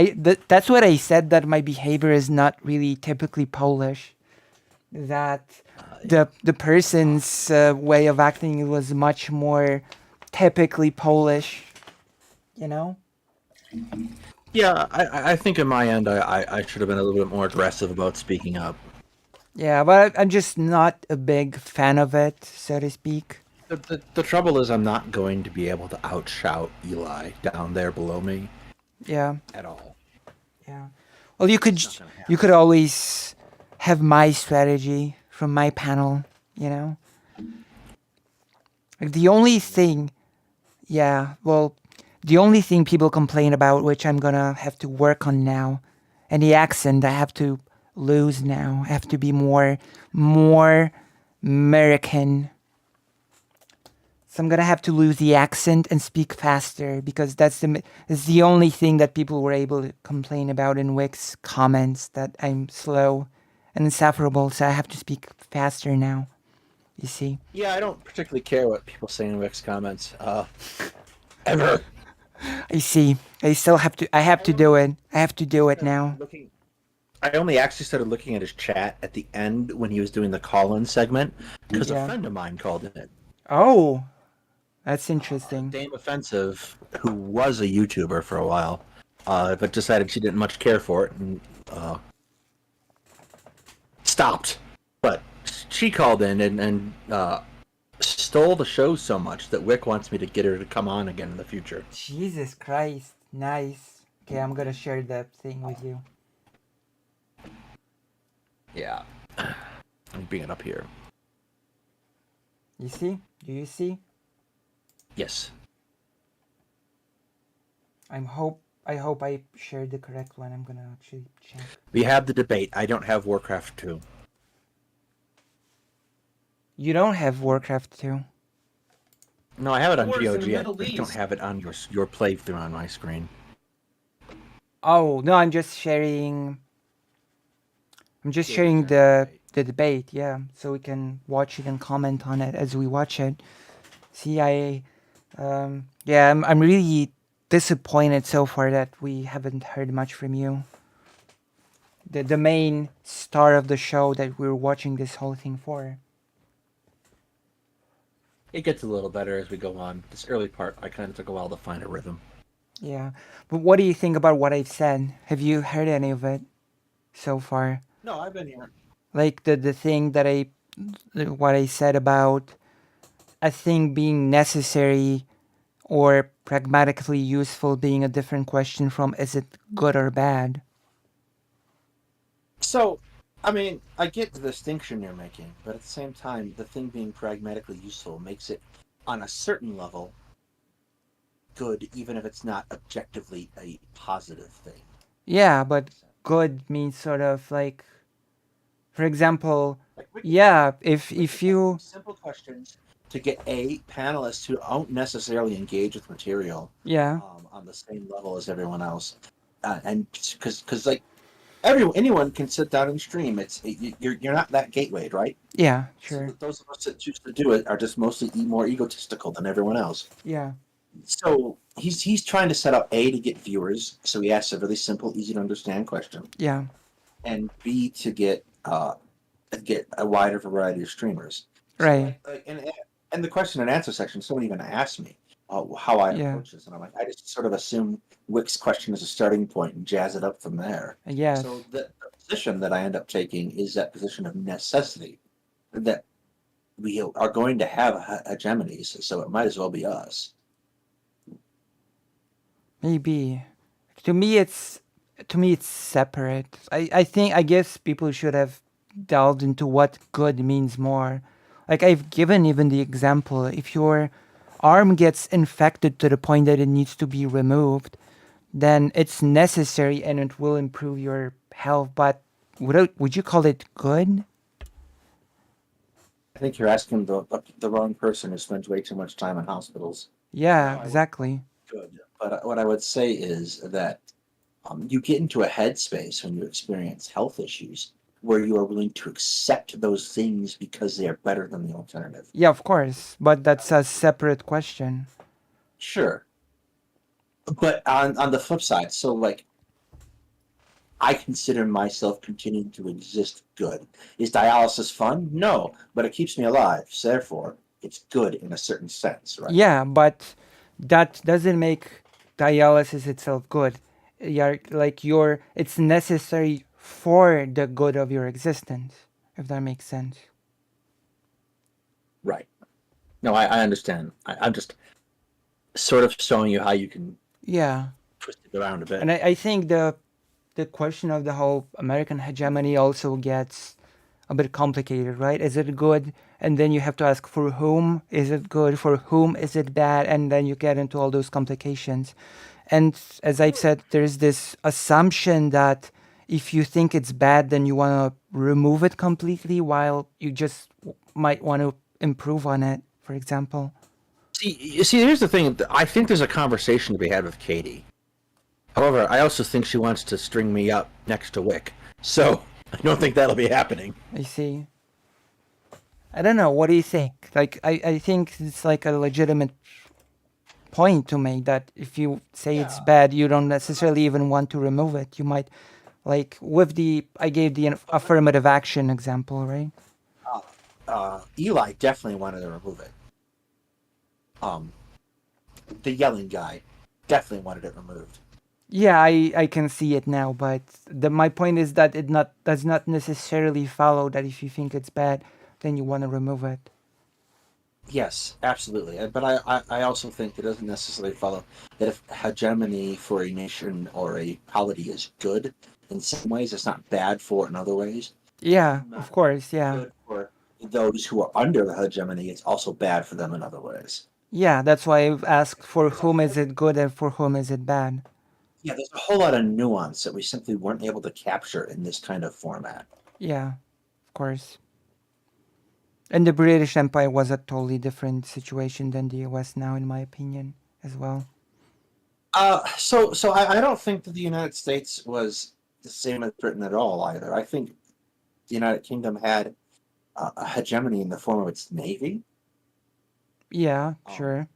That's what I said, that my behavior is not really typically Polish. That the person's way of acting was much more typically Polish, Yeah, I think in my end, I should have been a little bit more aggressive about speaking up. Yeah, but I'm just not a big fan of it, so to speak. The trouble is, I'm not going to be able to outshout Eli down there below me Yeah. at all. Yeah. Well, you could It's not gonna you could always have my strategy from my panel, you know? Like the only thing, yeah, well, the only thing people complain about, which I'm gonna have to work on now, and the accent I have to lose now. I have to be more American. So I'm gonna have to lose the accent and speak faster because that's the only thing that people were able to complain about in Wix comments, that I'm slow and insufferable. So I have to speak faster now. You see? Yeah, I don't particularly care what people say in Wix comments. Ever. I see. I still have to. I have to do it. I have to do it now. I only actually started looking at his chat at the end when he was doing the call-in segment because Yeah. a friend of mine called in. Oh, that's interesting. Dame Offensive, who was a YouTuber for a while, but decided she didn't much care for it and stopped. But she called in and stole the show so much that Wick wants me to get her to come on again in the future. Jesus Christ. Nice. Okay, I'm gonna share that thing with you. Yeah. I'm bringing it up here. You see? Do you see? Yes. I hope I shared the correct one. I'm gonna actually check. We have the debate. I don't have Warcraft 2. You don't have Warcraft 2. No, I have it on Wars in the GOG. I Middle just don't East. have it on your playthrough on my screen. Oh no, I'm just sharing. I'm just sharing the debate. Yeah, so we can watch it and comment on it as we watch it. See, yeah, I'm really disappointed so far that we haven't heard much from you. The main star of the show that we're watching this whole thing for. It gets a little better as we go on. This early part, I kind of took a while to find a rhythm. Yeah, but what do you think about what I've said? Have you heard any of it so far? No, I've been here. Like the thing that what I said about a thing being necessary or pragmatically useful being a different question from is it good or bad? So, I mean, I get the distinction you're making, but at the same time, the thing being pragmatically useful makes it, on a certain level, good, even if it's not objectively a positive thing. Yeah, but good means sort of like, for example, yeah, if you Simple questions to get panelists who don't necessarily engage with material yeah on the same level as everyone else, and because like anyone can sit down and stream. You're not that gatewayed, right? yeah sure So those of us that choose to do it are just mostly more egotistical than everyone else. yeah So he's trying to set up A, to get viewers, so he asks a really simple, easy to understand question, yeah and B, to get a wider variety of streamers. right And the question and answer section, someone even asked me how I Yeah. approach this, and I'm like, I just sort of assume Wick's question as a starting point and jazz it up from there. yes So the position that I end up taking is that position of necessity, that we are going to have hegemonies, so it might as well be us. maybe to me it's separate. I guess people should have delved into what good means more. Like I've given even the example, if your arm gets infected to the point that it needs to be removed, then it's necessary and it will improve your health, but would you call it good? I think you're asking the wrong person who spends way too much time in hospitals. Yeah, No, I- exactly. Good. But what I would say is that you get into a headspace when you experience health issues where you are willing to accept those things because they are better than the alternative. Yeah, of course, but that's a separate question. Sure. But on the flip side, so like, I consider myself continuing to exist good. Is dialysis fun? No, but it keeps me alive. So therefore, it's good in a certain sense, right? Yeah, but that doesn't make dialysis itself good. It's necessary for the good of your existence, if that makes sense. Right. No, I understand. I'm just sort of showing you how you can Yeah. twist it around a bit. And I think the question of the whole American hegemony also gets a bit complicated, right? Is it good? And then you have to ask for whom is it good, for whom is it bad, and then you get into all those complications. And as I've said, there's this assumption that if you think it's bad, then you want to remove it completely, while you just might want to improve on it, for example. See, here's the thing. I think there's a conversation to be had with Katie. However, I also think she wants to string me up next to Wick. So I don't think that'll be happening. I see. I don't know. What do you think? Like, I think it's like a legitimate point to make that if you say it's bad, you don't necessarily even want to remove it. You might, like, with I gave the affirmative action example, right? Eli definitely wanted to remove it. The yelling guy definitely wanted it removed. Yeah, I can see it now, but my point is that it does not necessarily follow that if you think it's bad, then you want to remove it. Yes, absolutely. But I also think it doesn't necessarily follow that if hegemony for a nation or a polity is good in some ways, it's not bad for it in other ways. Yeah, of course, yeah. Good for those who are under the hegemony, it's also bad for them in other ways. Yeah, that's why I've asked for whom is it good and for whom is it bad. Yeah, there's a whole lot of nuance that we simply weren't able to capture in this kind of format. Yeah, of course. And the British Empire was a totally different situation than the US now, in my opinion, as well. So I don't think that the United States was the same as Britain at all either. I think the United Kingdom had a hegemony in the form of its navy. Yeah, sure.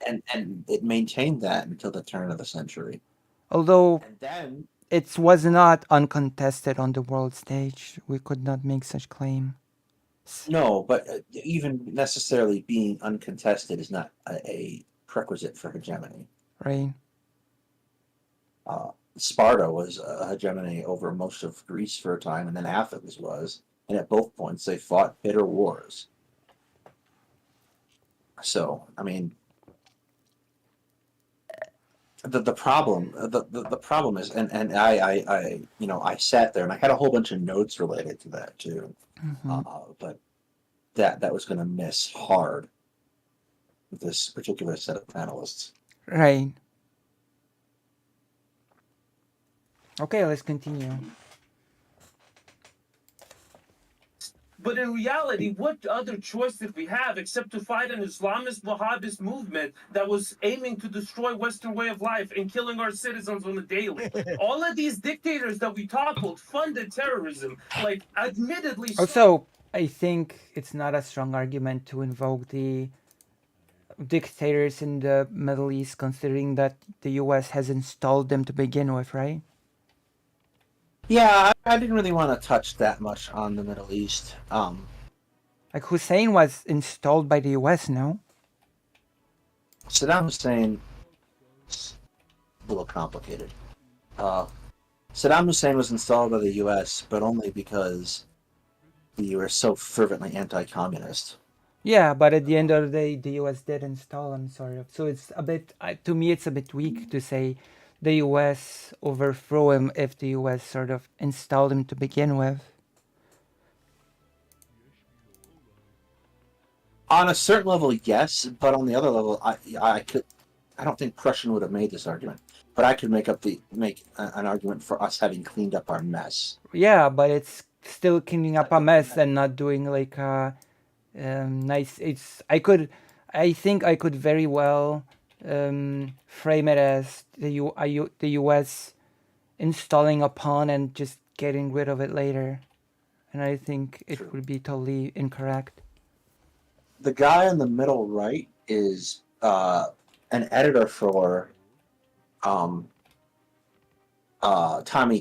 And it maintained that until the turn of the century. Although And then it was not uncontested on the world stage. We could not make such claim. no, but even necessarily being uncontested is not a prerequisite for hegemony. Right. Sparta was a hegemony over most of Greece for a time, and then Athens was. And at both points, they fought bitter wars. So, I mean, the problem is, and I sat there and I had a whole bunch of notes related to that too, but that was going to miss hard with this particular set of panelists. Right. Okay, let's continue. But in reality, what other choice did we have except to fight an Islamist Wahhabist movement that was aiming to destroy Western way of life and killing our citizens on the daily? All of these dictators that we toppled funded terrorism, like admittedly. Also, I think it's not a strong argument to invoke the dictators in the Middle East, considering that the US has installed them to begin with, right? Yeah, I didn't really want to touch that much on the Middle East. Like Hussein was installed by the US, no? Saddam Hussein, it's a little complicated. Saddam Hussein was installed by the US, but only because we were so fervently anti-communist. Yeah, but at the end of the day, the US did install him, sort of. So it's a bit, to me, it's a bit weak to say the US overthrow him if the US sort of installed him to begin with. On a certain level, yes, but on the other level, I don't think Prussian would have made this argument, but I could make an argument for us having cleaned up our mess. Yeah, but it's still cleaning up a mess and not doing like a nice. I think I could very well frame it as the US installing a pawn and just getting rid of it later, and I think it would be totally incorrect. The guy in the middle right is an editor for Tommy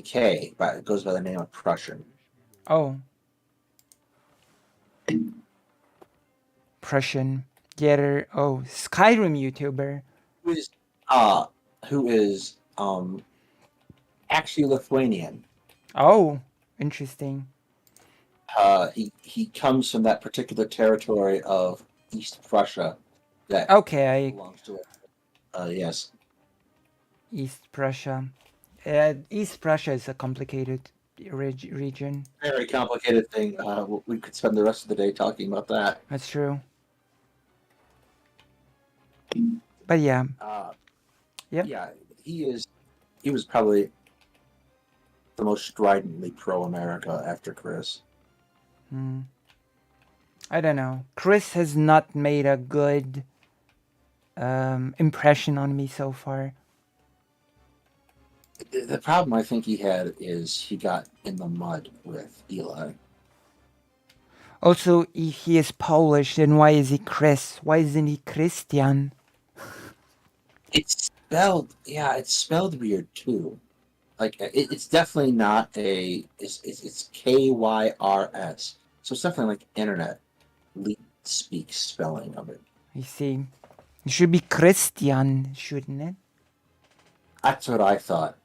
K. Goes by the name of Prussian. Oh. Prussian. Getter. Oh, Skyrim YouTuber. Who is actually Lithuanian. Oh, interesting. He comes from that particular territory of East Prussia that Okay, belongs to it. Yes. East Prussia. East Prussia is a complicated region. Very complicated thing. We could spend the rest of the day talking about that. That's true. But yeah, Yep. Yeah, he was probably the most stridently pro-America after Chris. I don't know. Chris has not made a good impression on me so far. The problem I think he had is he got in the mud with Eli. Also, if he is Polish, then why is he Chris? Why isn't he Christian? It's spelled weird too. Like it's definitely not it's KYRS. So it's definitely like internet leak speak spelling of it. I see. It should be Christian, shouldn't it? That's what I thought.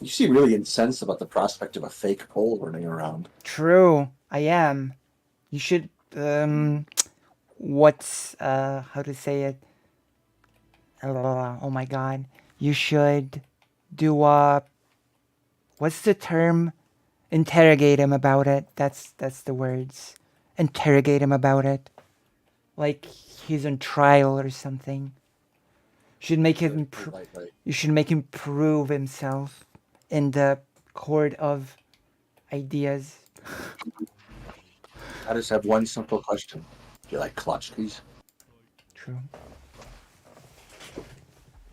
You seem really incensed about the prospect of a fake Pole running around. True, I am. You should what's how to say it? Oh my god. You should do what's the term? Interrogate him about it. That's the words. Interrogate him about it. Like he's on trial or something. Should make him you should make him prove himself in the court of ideas. I just have one simple question. Do you like Klotchkis? True.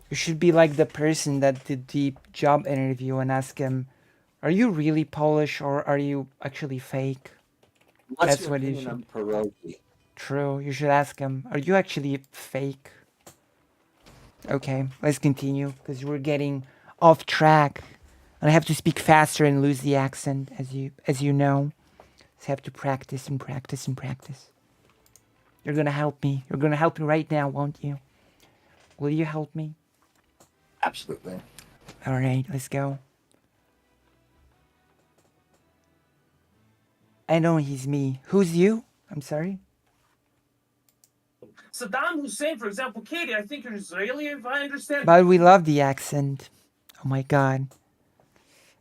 You should be like the person that did the job interview and ask him, are you really Polish or are you actually fake? What's That's your what you opinion on pierogi? True. You should ask him, are you actually fake? Okay, let's continue because we're getting off track. And I have to speak faster and lose the accent, as you know. So I have to practice and practice and practice. You're gonna help me. You're gonna help me right now, won't you? Will you help me? Absolutely. All right, let's go. I know he's me. Who's you? I'm sorry. Saddam Hussein, for example, Katie, I think you're Israeli, if I understand. But we love the accent. Oh my god.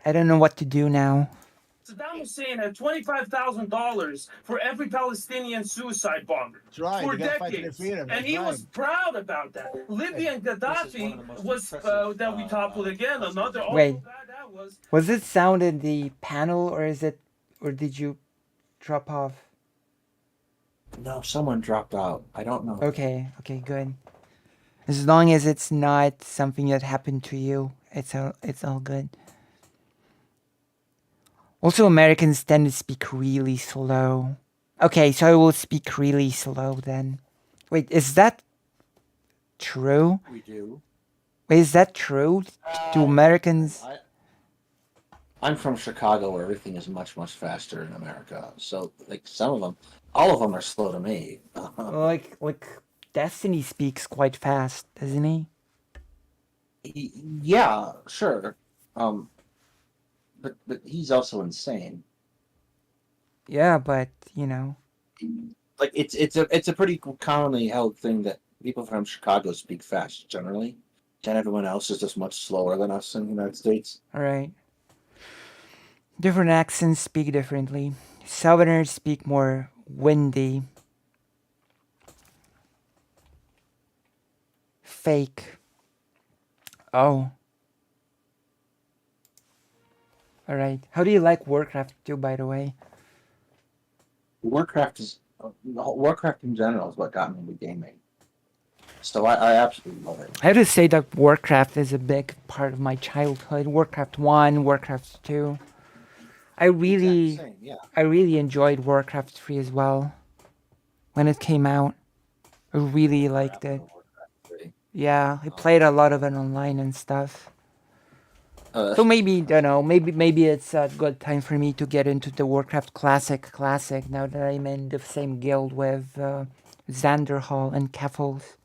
I don't know what to do now. Saddam Hussein had $25,000 for every Palestinian suicide bomber right, for you gotta fight for their decades, freedom, and that's he was right. proud about that. Libyan Gaddafi was that we toppled again. Another Wait. awful guy that was. Was it sound in the panel or did you drop off? No, someone dropped out. I don't know. Okay, good. As long as it's not something that happened to you, it's all good. Also, Americans tend to speak really slow. Okay, so I will speak really slow then. Wait, is that true? We do. Wait, is that true? Do Americans... I'm from Chicago, where everything is much, much faster in America. So, like, some of them, all of them are slow to me. Like Destiny speaks quite fast, doesn't he? Yeah, sure. But he's also insane. Yeah, but, you know. Like, it's a pretty commonly held thing that people from Chicago speak fast, generally. And everyone else is just much slower than us in the United States. Alright. Different accents speak differently. Southerners speak more windy. Fake. Oh. Alright. How do you like Warcraft 2, by the way? Warcraft in general is what got me into gaming. So I absolutely love it. I have to say that Warcraft is a big part of my childhood. Warcraft 1, Warcraft 2. I really enjoyed Warcraft 3 as well. When it came out, I really liked it. Yeah, I played a lot of it online and stuff. So maybe, don't know, maybe it's a good time for me to get into the Warcraft Classic now that I'm in the same guild with Xanderhal and Keffels.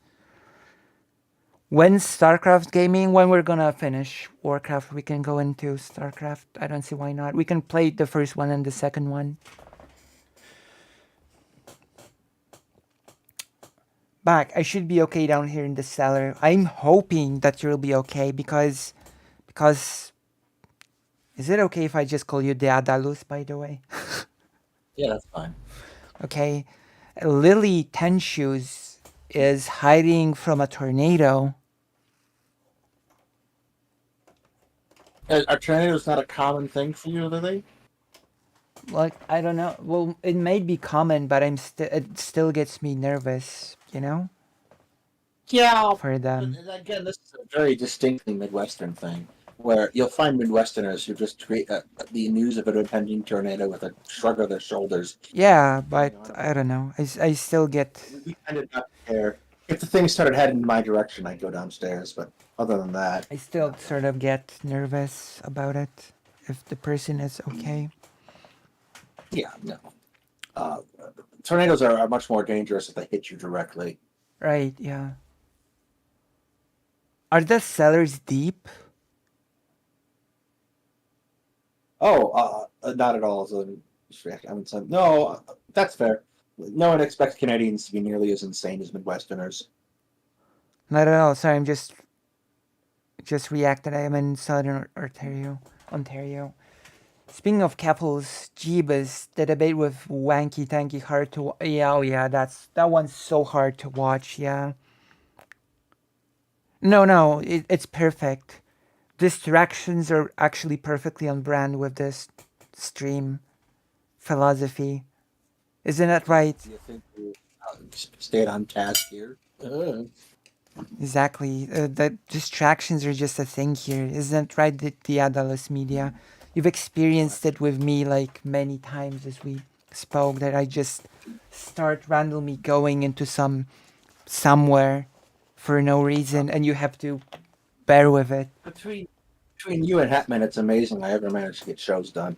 When's StarCraft gaming? When we're gonna finish Warcraft, we can go into StarCraft. I don't see why not. We can play the first one and the second one. back. I should be okay down here in the cellar. I'm hoping that you'll be okay because is it okay if I just call you Deadalus, by the way? Yeah, that's fine. Okay. Lily Ten Shoes is hiding from a tornado. Are tornadoes not a common thing for you, Lily? Like, I don't know. Well, it may be common, but it still gets me nervous, you know? Yeah. For them. Again, this is a very distinctly Midwestern thing, where you'll find Midwesterners who just treat the news of an impending tornado with a shrug of their shoulders. Yeah, but I don't know. I still get... We tended not to care. If the thing started heading in my direction, I'd go downstairs, but other than that... I still sort of get nervous about it, if the person is okay. Yeah, no. Tornadoes are much more dangerous if they hit you directly. Right, yeah. Are the cellars deep? Oh, not at all. No, that's fair. No one expects Canadians to be nearly as insane as Midwesterners. Not at all. Sorry, I'm just reacted. I am in Southern Ontario. Speaking of Keppels, Jeebus, the debate with Wanky Tanky hard to... Yeah, oh yeah, that one's so hard to watch, yeah. No, it's perfect. Distractions are actually perfectly on brand with this stream philosophy. Isn't that right? Do you think we stayed on task here? Exactly. The distractions are just a thing here. Isn't that right, the Adalas media? You've experienced it with me like many times as we spoke, that I just start randomly going into somewhere for no reason, and you have to bear with it. Between you and Hetman, it's amazing I ever managed to get shows done.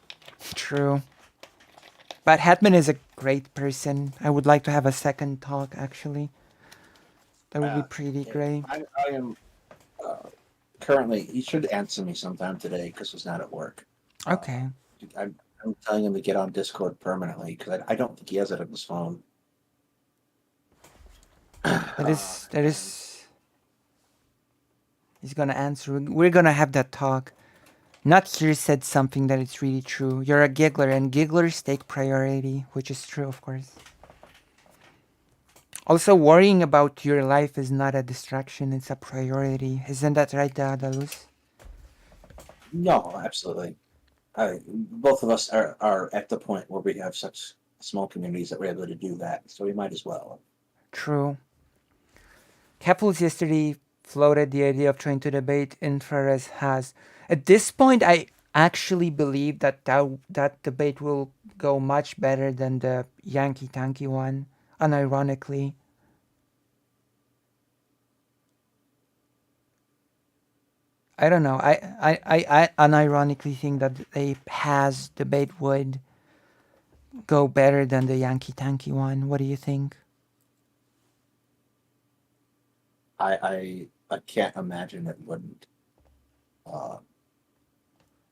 True. But Hetman is a great person. I would like to have a second talk, actually. That would be pretty great. I am currently, he should answer me sometime today because he's not at work. Okay. I'm telling him to get on Discord permanently because I don't think he has it on his phone. That is. He's gonna answer. We're gonna have that talk. Not here said something that it's really true. You're a giggler, and gigglers take priority, which is true, of course. Also, worrying about your life is not a distraction; it's a priority. Isn't that right, Dalus? No, absolutely. Both of us are at the point where we have such small communities that we're able to do that, so we might as well. True. Keppels yesterday floated the idea of trying to debate Infrares has. At this point, I actually believe that debate will go much better than the Yankee Tanky one, unironically. I don't know. I unironically think that a Has debate would go better than the Yankee Tanky one. What do you think? I can't imagine it wouldn't.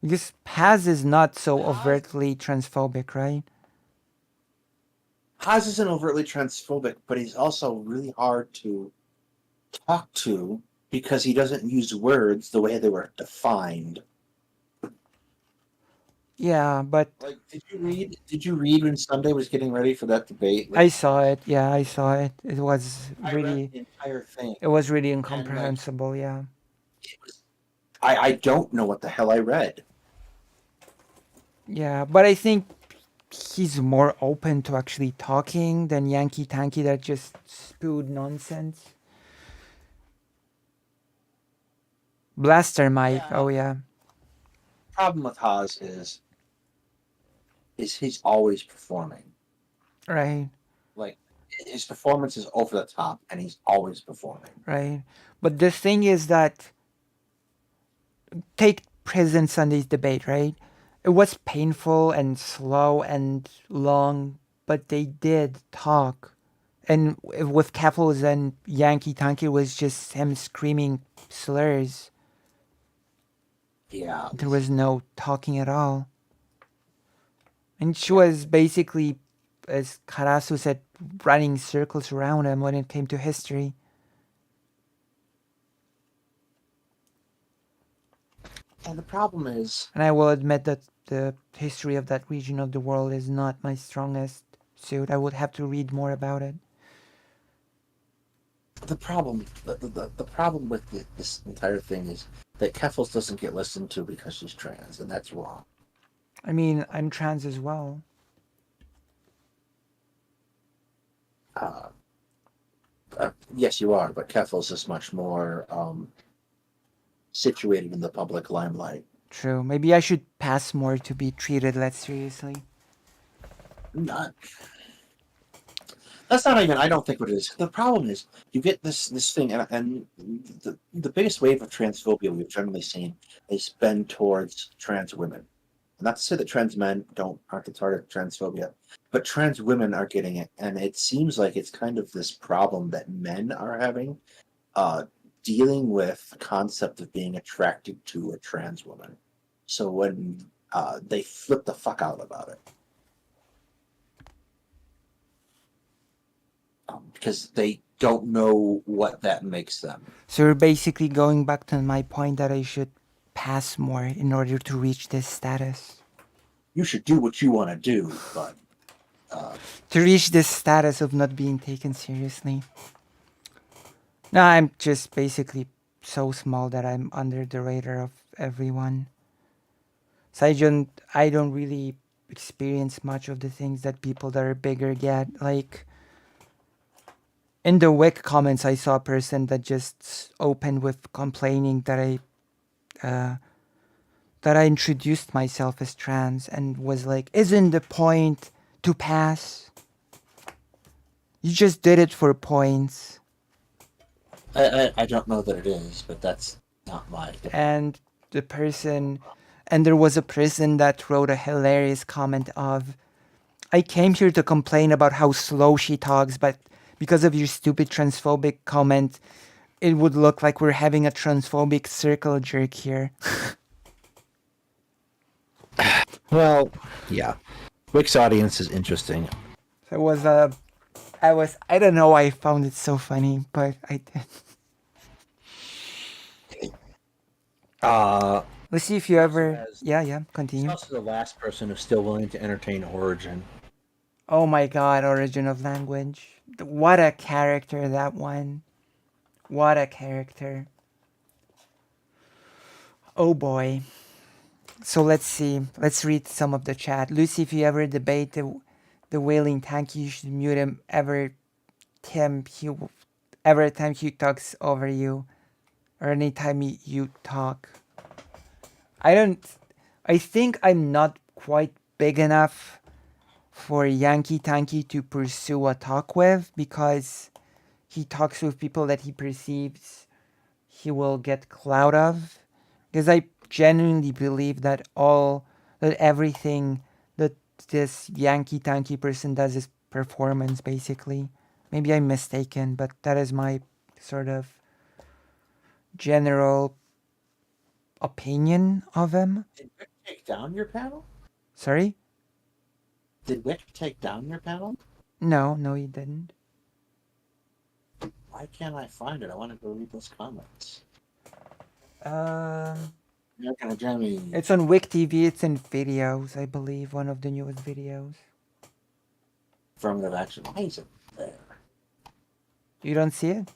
Because Has is not so overtly transphobic, right? Haas isn't overtly transphobic, but he's also really hard to talk to because he doesn't use words the way they were defined. Yeah, but like, did you read when Sunday was getting ready for that debate? I saw it. Yeah, I saw it. It was I really read the entire thing. It was really incomprehensible. Yeah. I don't know what the hell I read. Yeah, but I think he's more open to actually talking than Yankee Tanky that just spewed nonsense. Blaster Mike. Yeah. Oh yeah. Problem with Haas is he's always performing. Right. Like his performance is over the top, and he's always performing. Right. But the thing is that take President Sunday's debate, right? It was painful and slow and long, but they did talk. And with Keppels and Yankee Tanky, it was just him screaming slurs. Yeah. There was no talking at all. And she was basically as Karasu said, running circles around him when it came to history. And the problem is, And I will admit that the history of that region of the world is not my strongest suit. I would have to read more about it. the problem with this entire thing is that Keffels doesn't get listened to because she's trans, and that's wrong. I mean, I'm trans as well. Yes, you are, but Keffels is much more situated in the public limelight. True. Maybe I should pass more to be treated less seriously. Not. That's not even. I don't think what it is. The problem is you get this thing, and the biggest wave of transphobia we've generally seen has been towards trans women. Not to say that trans men aren't the target of transphobia, but trans women are getting it, and it seems like it's kind of this problem that men are having, dealing with the concept of being attracted to a trans woman. So when they flip the fuck out about it. Because they don't know what that makes them. So you're basically going back to my point that I should pass more in order to reach this status. You should do what you want to do, but... to reach this status of not being taken seriously. No, I'm just basically so small that I'm under the radar of everyone. So I don't really experience much of the things that people that are bigger get. Like, in the Wick comments, I saw a person that just opened with complaining that I introduced myself as trans and was like, isn't the point to pass? You just did it for points. I don't know that it is, but that's not my thing. And there was a person that wrote a hilarious comment of, I came here to complain about how slow she talks, but because of your stupid transphobic comment, it would look like we're having a transphobic circle jerk here. Well, yeah. Wick's audience is interesting. So I don't know why I found it so funny, but I did. Let's see if you ever... Yeah, continue. He's also the last person who's still willing to entertain Origin. Oh my god, Origin of Language. What a character, that one. What a character. Oh boy. So let's see. Let's read some of the chat. Lucy, if you ever debate the whaling tank, you should mute him every time he talks over you. Or anytime you talk. I think I'm not quite big enough for Yankee Tanky to pursue a talk with, because he talks with people that he perceives he will get clout of. Because I genuinely believe that everything that this Yankee Tanky person does is performance, basically. Maybe I'm mistaken, but that is my sort of general opinion of him. Did Wick take down your panel? Sorry? Did Wick take down your panel? No, he didn't. Why can't I find it? I want to go read those comments. You're gonna tell me. It's on Wick TV. It's in videos, I believe. One of the newest videos. Affirmative action. Why is it there? You don't see it?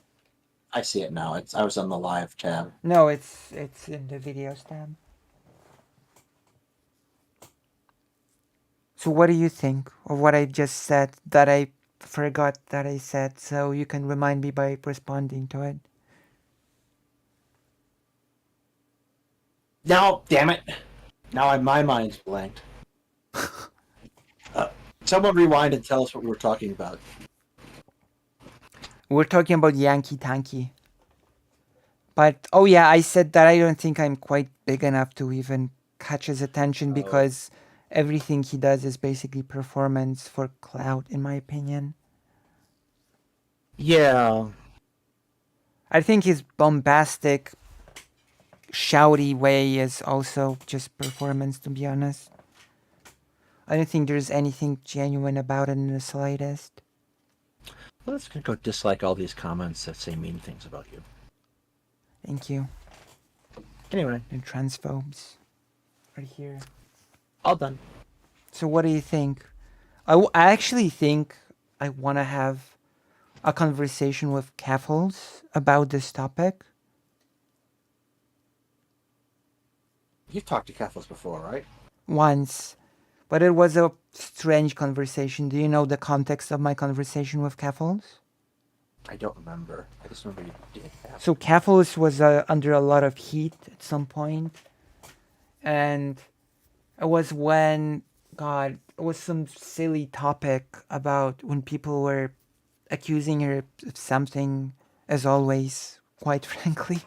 I see it now. I was on the live tab. No, it's in the videos tab. So what do you think of what I just said that I forgot that I said, so you can remind me by responding to it? Now, damn it. Now my mind's blanked. Someone rewind and tell us what we were talking about. We're talking about Yankee Tanky. But, oh yeah, I said that I don't think I'm quite big enough to even catch his attention because everything he does is basically performance for clout, in my opinion. Yeah. I think his bombastic, shouty way is also just performance, to be honest. I don't think there's anything genuine about it in the slightest. Well, let's go dislike all these comments that say mean things about you. Thank you. Anyway, The transphobes. Right here. all done. So what do you think? I actually think I want to have a conversation with Kaffles about this topic. You've talked to Catholics before, right? Once, but it was a strange conversation. Do you know the context of my conversation with Kaffles? I don't remember. I just remember you did have. So Kaffles was under a lot of heat at some point, and it was when, God, it was some silly topic about when people were accusing her of something, as always, quite frankly.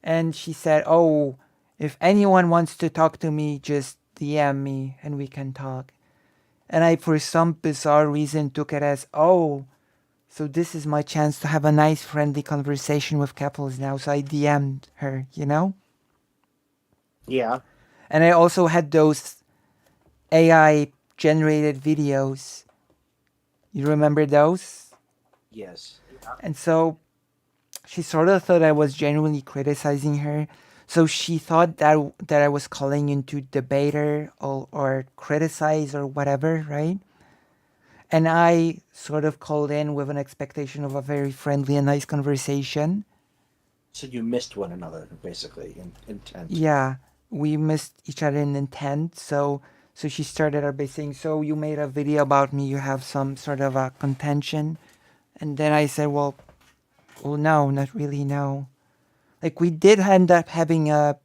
And she said, "Oh, if anyone wants to talk to me, just DM me and we can talk." And I, for some bizarre reason, took it as, "Oh, so this is my chance to have a nice, friendly conversation with Kaffles now." So I DM'd her, you know? Yeah. And I also had those AI generated videos. You remember those? Yes. And so she sort of thought I was genuinely criticizing her. So she thought that I was calling into debate her or criticize or whatever, right? And I sort of called in with an expectation of a very friendly and nice conversation. So you missed one another, basically, in intent. Yeah, we missed each other in intent. So she started out by saying, "So you made a video about me. You have some sort of a contention." And then I said, well, no, not really, no. Like, we did end up having a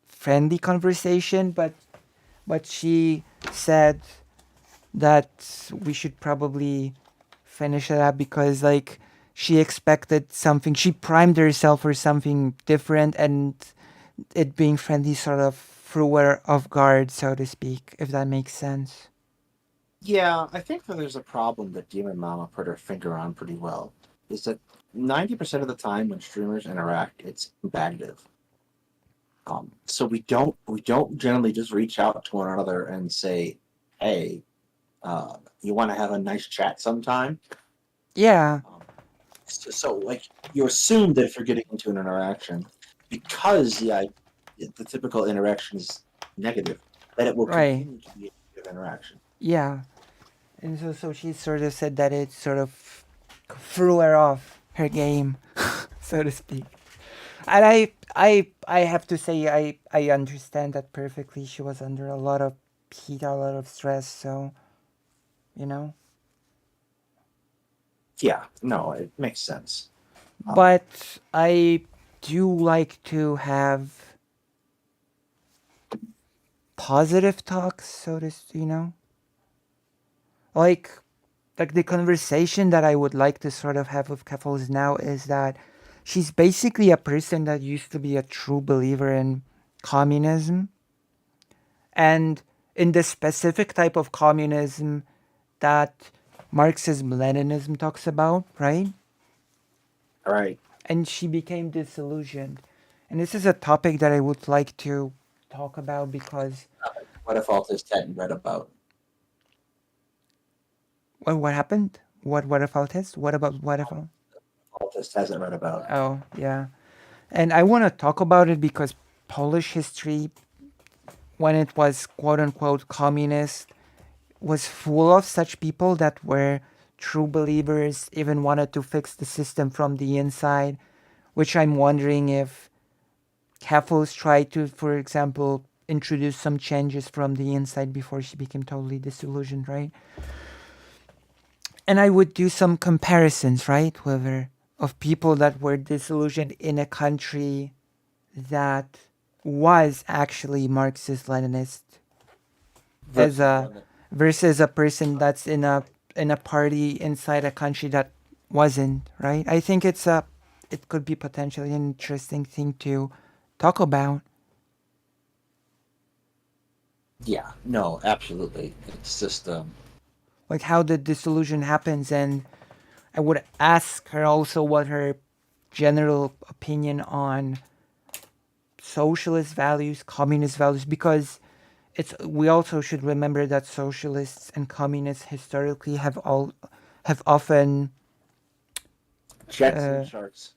friendly conversation, but she said that we should probably finish it up because, like, she expected something. She primed herself for something different, and it being friendly sort of threw her off guard, so to speak, if that makes sense. Yeah, I think that there's a problem that Demon Mama put her finger on pretty well. Is that 90% of the time when streamers interact, it's combative. So we don't generally just reach out to one another and say, "Hey, you want to have a nice chat sometime?" Yeah. So like you assume that if you're getting into an interaction, because the typical interaction is negative, that it will Right. continue to be a negative interaction. Yeah. And so she sort of said that it sort of threw her off her game, so to speak. And I have to say I understand that perfectly. She was under a lot of heat, a lot of stress, so you know. Yeah, no, it makes sense. But I do like to have positive talks, so to you know. Like the conversation that I would like to sort of have with Kaffles now is that she's basically a person that used to be a true believer in communism, and in the specific type of communism that Marxism-Leninism talks about, right? Right. And she became disillusioned. And this is a topic that I would like to talk about because What if Altus hadn't read about? what happened? What if Altus? What about what if? Altus hasn't read about. Oh, yeah. And I want to talk about it because Polish history, when it was quote unquote communist, was full of such people that were true believers, even wanted to fix the system from the inside, which I'm wondering if Kaffles tried to, for example, introduce some changes from the inside before she became totally disillusioned, right? And I would do some comparisons, right, with her, of people that were disillusioned in a country that was actually Marxist-Leninist versus a person that's in a party inside a country that wasn't, right? I think it could be potentially an interesting thing to talk about. Yeah, no, absolutely. It's just like how the disillusion happens, and I would ask her also what her general opinion on socialist values, communist values, because we also should remember that socialists and communists historically have often Jets Uh, and sharks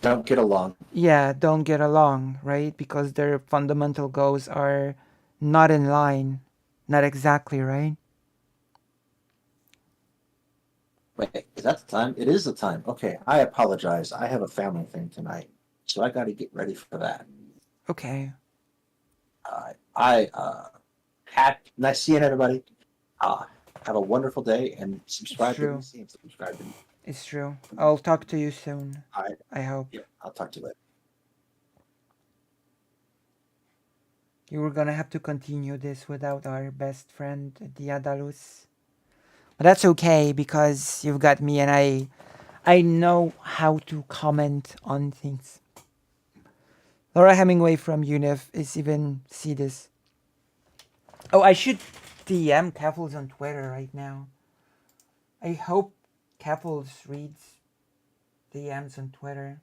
don't get along. don't get along, right? Because their fundamental goals are not in line, not exactly, right? Wait, is that the time? It is the time. Okay, I apologize. I have a family thing tonight, so I got to get ready for that. Okay. Nice seeing everybody. Have a wonderful day and subscribe to true. me. And subscribe to me. It's true. I'll talk to you soon. All right. I hope. Yeah, I'll talk to you later. You were gonna have to continue this without our best friend, Diadalus. But that's okay because you've got me and I know how to comment on things. Laura Hemingway from UNIF is even see this. Oh, I should DM Keffels on Twitter right now. I hope Keffels reads DMs on Twitter.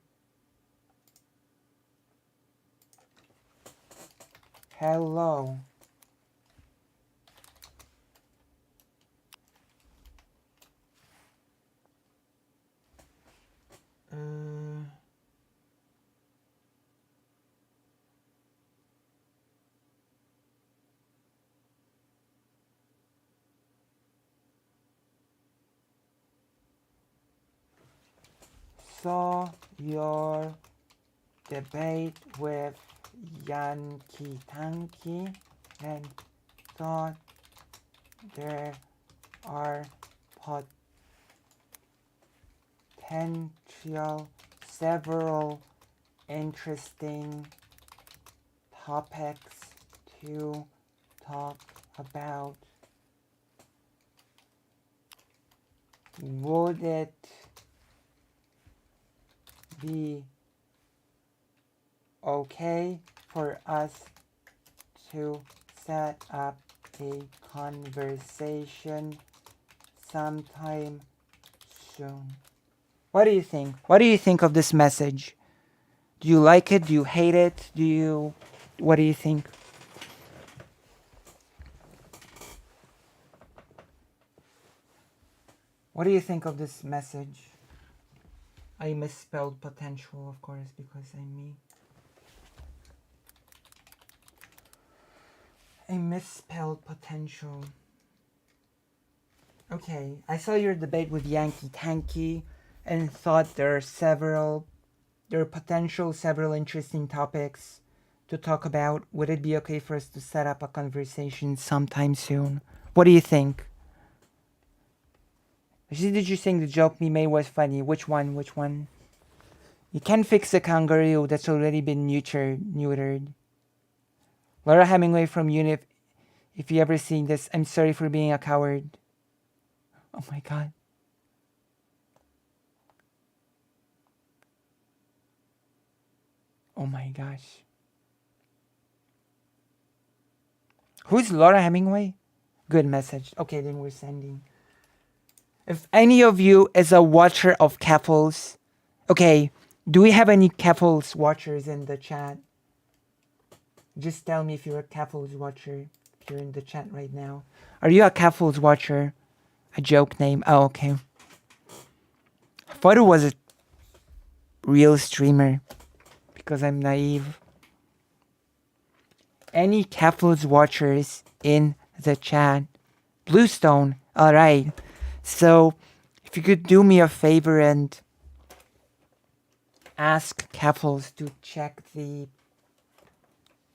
Hello. Saw your debate with Yankee Tanky and thought there are potential several interesting topics to talk about. Would it be okay for us to set up a conversation sometime soon? What do you think? What do you think of this message? Do you like it? Do you hate it? What do you think? What do you think of this message? I misspelled potential, of course, because I'm me. I misspelled potential. Okay, I saw your debate with Yankee Tanky and thought there are several interesting topics to talk about. Would it be okay for us to set up a conversation sometime soon? What do you think? Did you think the joke me made was funny? Which one? You can fix the kangaroo that's already been neutered. Laura Hemingway from UNIF, if you ever seen this, I'm sorry for being a coward. Oh my god. Oh my gosh. Who's Laura Hemingway? Good message. Okay, then we're sending. If any of you is a watcher of Keffels, okay, do we have any Keffels watchers in the chat? Just tell me if you're a Keffels watcher. If you're in the chat right now. Are you a Keffels watcher? A joke name. Oh, okay. I thought it was a real streamer because I'm naive. Any Keffels watchers in the chat? Bluestone. All right. So, if you could do me a favor and ask Keffels to check the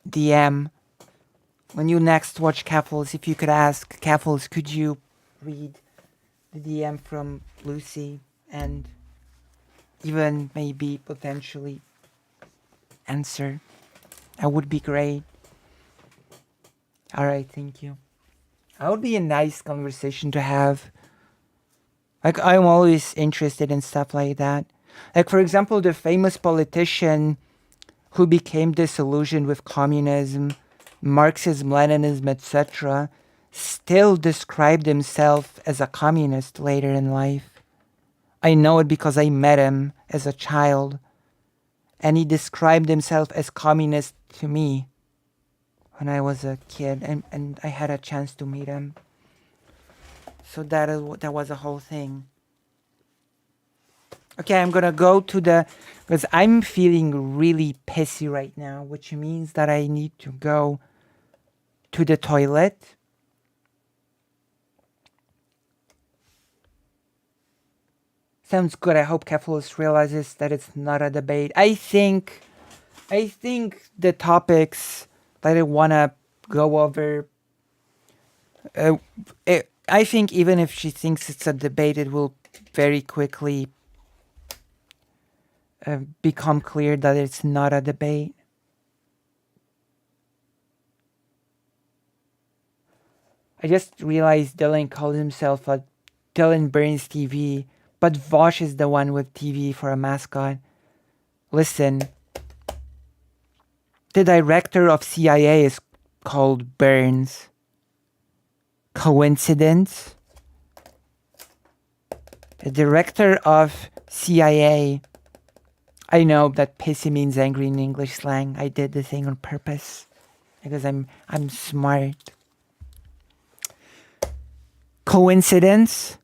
DM. When you next watch Keffels, if you could ask Keffels, could you read the DM from Lucy and even maybe potentially answer? That would be great. Alright, thank you. That would be a nice conversation to have. Like, I'm always interested in stuff like that. Like, for example, the famous politician who became disillusioned with communism, Marxism, Leninism, etc., still described himself as a communist later in life. I know it because I met him as a child, and he described himself as communist to me. when I was a kid, and I had a chance to meet him. So that was a whole thing. Okay, I'm gonna go to because I'm feeling really pissy right now, which means that I need to go to the toilet. Sounds good. I hope Cephalus realizes that it's not a debate. I think the topics that I wanna go over. I think even if she thinks it's a debate, it will very quickly become clear that it's not a debate. I just realized Dylan called himself a Dylan Burns TV, but Vosh is the one with TV for a mascot. Listen, the director of CIA is called Burns. Coincidence? The director of CIA. I know that pissy means angry in English slang. I did the thing on purpose because I'm smart. Coincidence?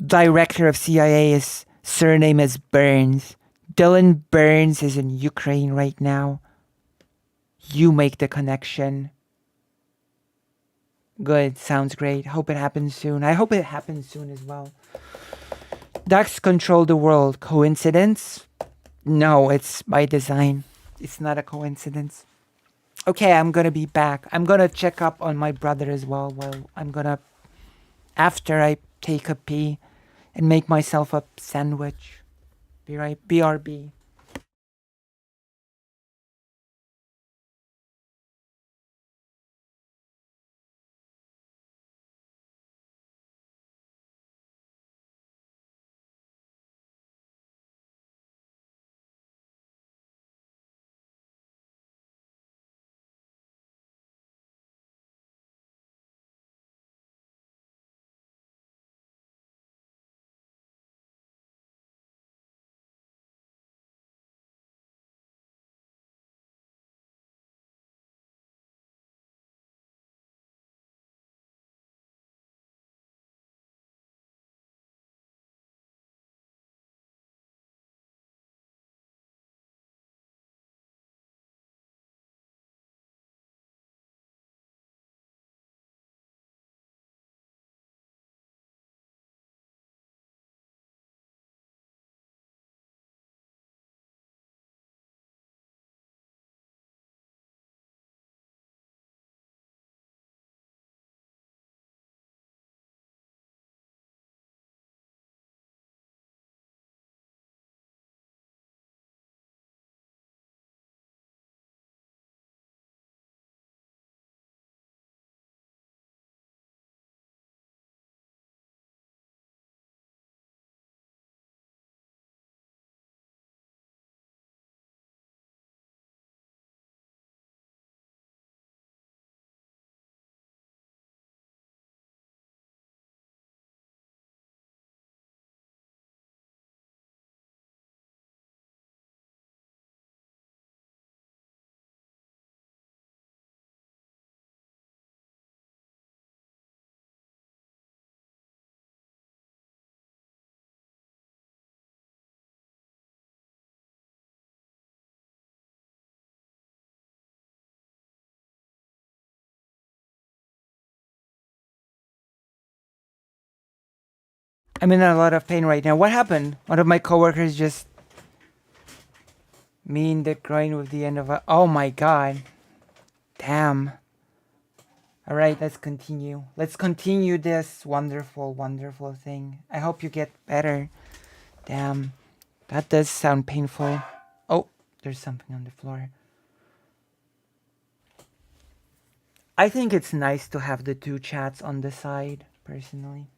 Director of CIA's surname is Burns. Dylan Burns is in Ukraine right now. You make the connection. Good, sounds great. Hope it happens soon. I hope it happens soon as well. Ducks control the world. Coincidence? No, it's by design. It's not a coincidence. Okay, I'm gonna be back. I'm gonna check up on my brother as well. Well, after I take a pee and make myself a sandwich. Be right, BRB. I'm in a lot of pain right now. What happened? One of my coworkers just me in the groin with the end of a... Oh my god. Damn. Alright, let's continue. Let's continue this wonderful, wonderful thing. I hope you get better. Damn. That does sound painful. Oh, there's something on the floor. I think it's nice to have the two chats on the side, personally.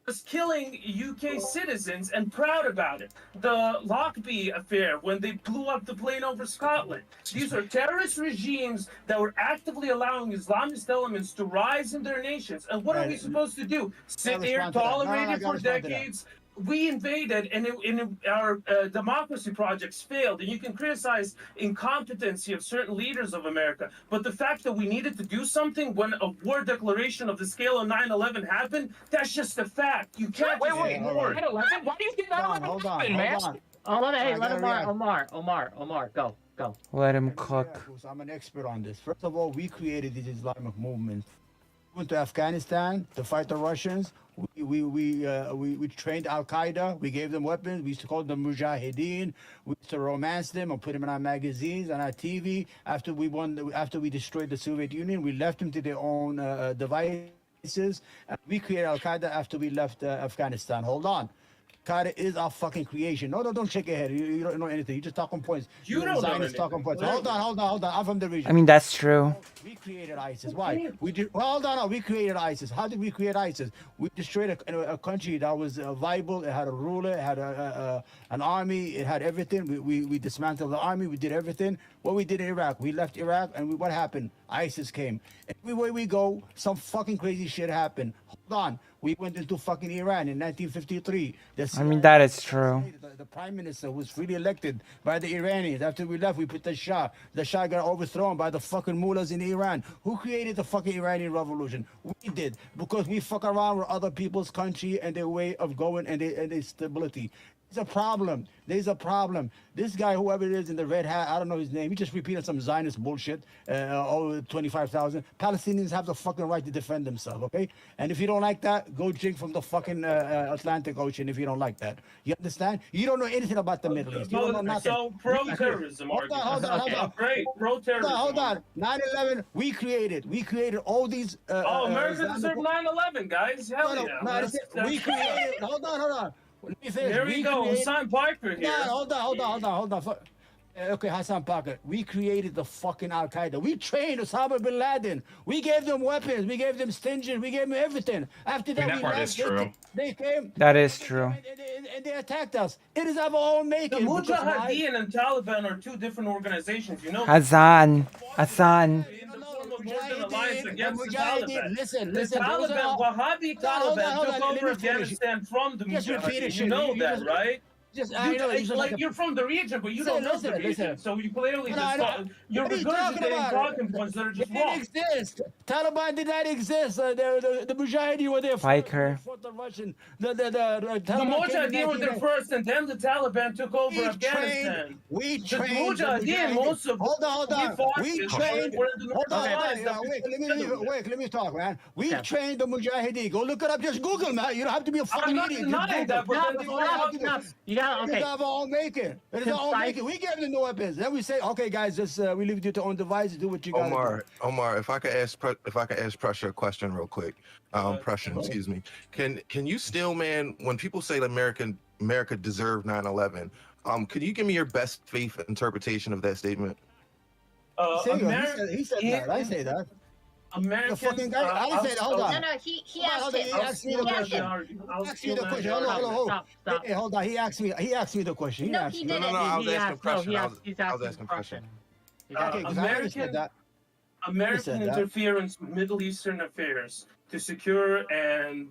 Was killing UK citizens and proud about it. The Lockbee affair, when they blew up the plane over Scotland. These are terrorist regimes that were actively allowing Islamist elements to rise in their nations. And what are we supposed to do? Sit there, tolerate it for decades, we invaded, and our democracy projects failed. And you can criticize incompetency of certain leaders of America, but the fact that we needed to do something when a war declaration of the scale of 9/11 happened, that's just a fact. You can't Wait, just wait, ignore it. 9/11? Why do you think 9/11 Hold on, happened, man? hold on. Oh, hey, I let gotta Omar, go. Let him Yeah, cook. so I'm an expert on this. First of all, we created this Islamic movement. We went to Afghanistan to fight the Russians. We trained Al Qaeda. We gave them weapons. We used to call them Mujahideen. We used to romance them and put them in our magazines and our TV. After we destroyed the Soviet Union, we left them to their own devices. And we created Al Qaeda after we left Afghanistan. Hold on. Qaeda is our fucking creation. No, don't shake your head. You don't know anything. You just talking points. You don't know Zionists anything. talking points. Hold on. I'm from the region. I mean, that's true. We created ISIS. Why? We did. Well, hold on. We created ISIS. How did we create ISIS? We destroyed a country that was viable. It had a ruler. It had an army. It had everything. We dismantled the army. We did everything. What we did in Iraq, we left Iraq, and what happened? ISIS came. Everywhere we go, some fucking crazy shit happened. Hold on. We went into fucking Iran in 1953. I mean, that is true. The prime minister was freely elected by the Iranians. After we left, we put the Shah. The Shah got overthrown by the fucking mullahs in Iran. Who created the fucking Iranian revolution? We did, because we fuck around with other people's country and their way of going and their stability. There's a problem. There's a problem. This guy, whoever it is in the red hat, I don't know his name. He just repeated some Zionist bullshit. 25,000 Palestinians have the fucking right to defend themselves. Okay, and if you don't like that, go drink from the fucking Atlantic Ocean. If you don't like that, you understand? You don't know anything about the Middle East. You don't know nothing. So pro-terrorism argument. Hold on. Great, pro-terrorism. Hold on. 9/11. We created all these. America deserved 9/11, guys. Hell yeah. We created. Hold on. Let me finish. There we go. Hassan Piker here. Hold on. Okay, Hassan Parker. We created the fucking Al Qaeda. We trained Osama bin Laden. We gave them weapons. We gave them stingers. We gave them everything. After that, that part is true. They came. That is true. And they attacked us. It is of our own The making. Mujahideen and Taliban are two different organizations. You know. Hassan. Northern Alliance against the Taliban. Listen. The Taliban, Wahhabi Taliban took over Afghanistan from the Just repeat it, Mujahideen. You know that, right? You're from the region, but you don't know the region. So you clearly you're regurgitating talking points that are just wrong. It didn't exist. Taliban did not exist. The Mujahideen were there. Piker. The Russian. The Mujahideen were there first, and then the Taliban took over Afghanistan. We trained. The Mujahideen, most of hold on. We trained. Hold on. Wait. Let me talk, man. We trained the Mujahideen. Go look it up. Just Google, man. You don't have to be a fucking idiot. I'm not denying that, but Okay. It's our own making. It is our own making. We gave them the weapons. Then we say, okay, guys, just we leave you to your own devices. Do what you got. Omar, if I could ask Prussia a question real quick. Prussian, excuse me. Can you still, man, when people say that America deserved 9/11, could you give me your best faith interpretation of that statement? He said that. I say that. American. Fucking guy. I didn't say that. Hold on. No, he asked it. He asked me the question. Hey, hold on. He asked me the question. No, he didn't. I was asking Prussian. I was asking Prussian. Okay, because I already said that. American interference with Middle Eastern affairs to secure and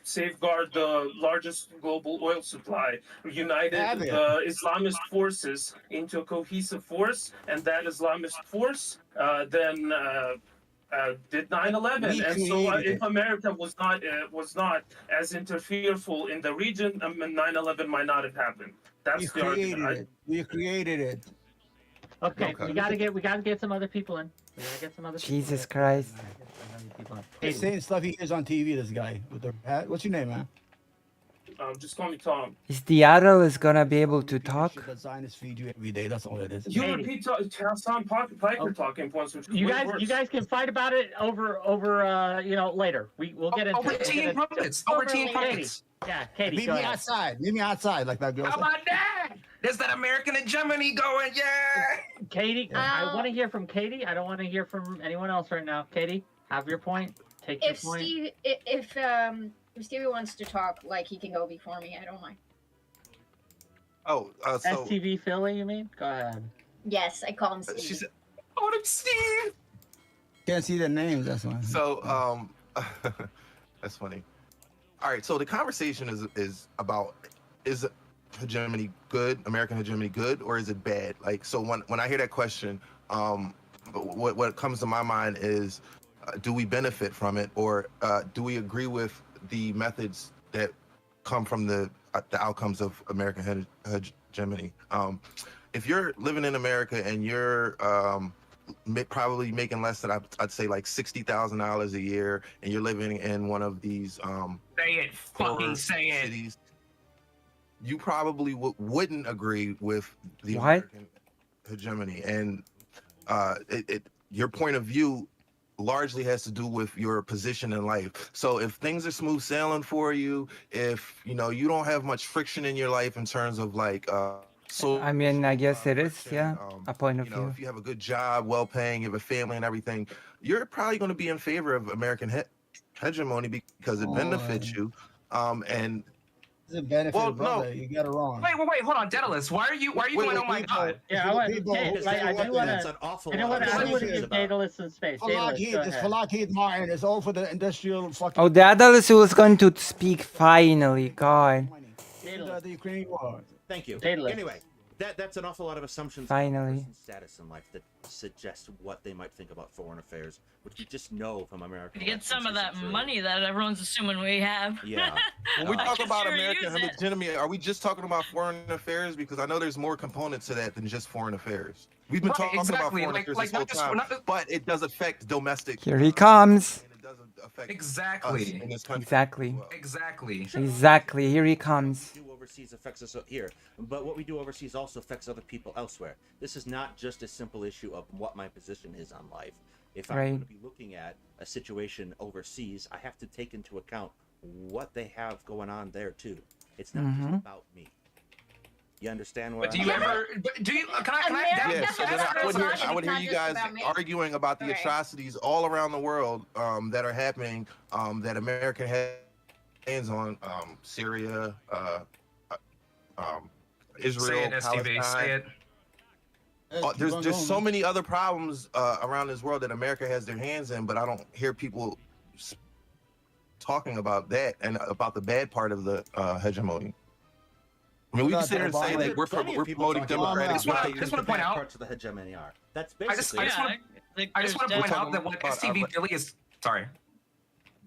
safeguard the largest global oil supply united the Islamist forces into a cohesive force, and that Islamist force then did 9/11. And so if America was not as interfereful in the region, 9/11 might not have happened. That's the argument. We created it. Okay, we gotta get some other people in. Jesus Christ. He's saying stuff he hears on TV, this guy with the hat. What's your name, man? Just call me Tom. Is Diarro is gonna be able to talk? The Zionists feed you every day. That's all it is. You repeat Hassan Piker talking points, which you guys can fight about it over later. We'll get into over tea and crumpets. Over tea and crumpets. Yeah, Katie. Meet me outside. Meet me outside, like that girl. How about that? There's that American hegemony going, yeah. Katie, I want to hear from Katie. I don't want to hear from anyone else right now. Katie, have your point. Take your point. If Stevie wants to talk, like, he can go before me. I don't mind. So STV Philly, you mean? Go ahead. Yes, I call him Steve. She said, "Oh, I'm Steve." Can't see their names. That's why. So that's funny. All right, so the conversation is about, is hegemony good, American hegemony good, or is it bad? Like, so when I hear that question, what comes to my mind is, do we benefit from it, or do we agree with the methods that come from the outcomes of American hegemony? If you're living in America and you're probably making less than I'd say like $60,000 a year, and you're living in one of these Say it, fucking say it. cities, you probably wouldn't agree with the What? American hegemony, and your point of view largely has to do with your position in life. So if things are smooth sailing for you, if you don't have much friction in your life in terms of like so I mean, I guess it is, friction, yeah, a point of view. if you have a good job, well paying, you have a family and everything, you're probably going to be in favor of American hegemony because it benefits you. And It's a benefit, Well, brother. no. You got it wrong. Wait, hold on, Daedalus. Why are you Wait, going? wait, Oh my people- god. Yeah, the I want people who I say do what want That's to. an awful You know lot what? of I want to assumptions give about- Daedalus some space. For Daedalus, Lockheed, go it's ahead. for Lockheed Martin. It's all for the industrial fucking Oh, Daedalus was going to speak finally. God. money. The Ukrainian war. Thank you. Daedalus. Anyway, that's an awful lot of assumptions Finally. about a person's status in life that suggest what they might think about foreign affairs, which we just know from American To get some of elections that isn't true. money that everyone's assuming we have. Yeah. when we I talk can about sure American use it. hegemony, are we just talking about foreign affairs? Because I know there's more components to that than just foreign affairs. We've been Right, talking exactly. about foreign Like- affairs like this whole not just- time, not- but it does affect domestic. Here he comes. And it doesn't affect Exactly. us in this country. Exactly. as well. Exactly. Exactly. Here he comes. What we do overseas affects us here, but what we do overseas also affects other people elsewhere. This is not just a simple issue of what my position is on life. If I'm Right. going to be looking at a situation overseas, I have to take into account what they have going on there too. It's not just about me. You understand what But do I'm you saying? ever? Do you? Can I? America Daedalus, Yeah, so then has I would to hear, respond, I would it's hear not you just guys about me. arguing about the Okay. atrocities all around the world that are happening, that America has hands on, Syria, Israel, Say it, STV. Palestine. Say it. There's just so many other problems around this world that America has their hands in, but I don't hear people talking about that and about the bad part of the hegemony. I mean, we can sit here and say Obama- that we're Plenty of we're people promoting talking about democratic. what just wanna- they I just think wanna the point bad out- parts of the hegemony are. That's I just basically. wanna- I just want to there's point out definitely- that what about- STV Philly is. Sorry.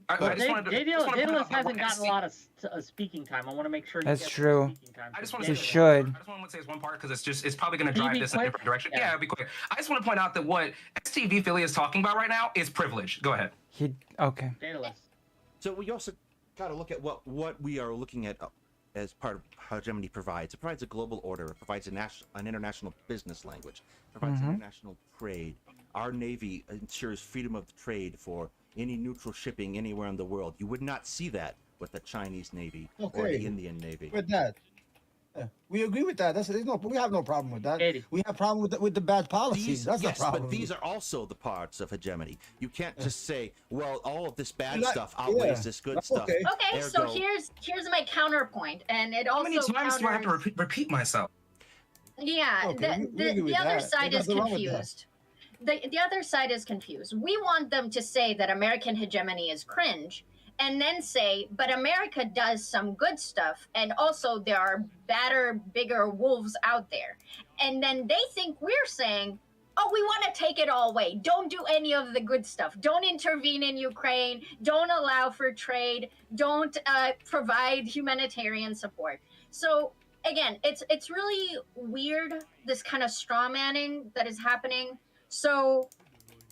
I Go just ahead. wanted to. just Daedalus wanna point out that hasn't what gotten a lot of speaking time. I want to make sure he That's gets true. speaking time. I just So want He to say should. I just want to say this one part because it's probably going to Can you drive be this in a quick? different direction. Yeah. Yeah, be quick. I just want to point out that what STV Philly is talking about right now is privilege. Go ahead. He okay. Daedalus. So we also got to look at what we are looking at as part of how hegemony provides. It provides a global order. It provides an international business language. It provides international trade. Our Navy ensures freedom of trade for any neutral shipping anywhere in the world. You would not see that with the Chinese Navy or Okay. the Indian Navy. With that. Yeah, we agree with that. We have no problem with that. Katie. We have problem with the bad policies. That's yes, the problem. but these are also the parts of hegemony. You can't just say, well, all of this bad Like- stuff outweighs yeah, this good that's stuff. okay. Okay, so Ergo- here's my counterpoint, and it How also many times do I have to counters- repeat myself? Yeah, Okay, we agree the with other that. side There's is nothing wrong with that. confused. The other side is confused. We want them to say that American hegemony is cringe, and then say, but America does some good stuff, and also there are badder, bigger wolves out there. And then they think we're saying, oh, we want to take it all away. Don't do any of the good stuff. Don't intervene in Ukraine. Don't allow for trade. Don't provide humanitarian support. So again, it's really weird, this kind of straw manning that is happening. So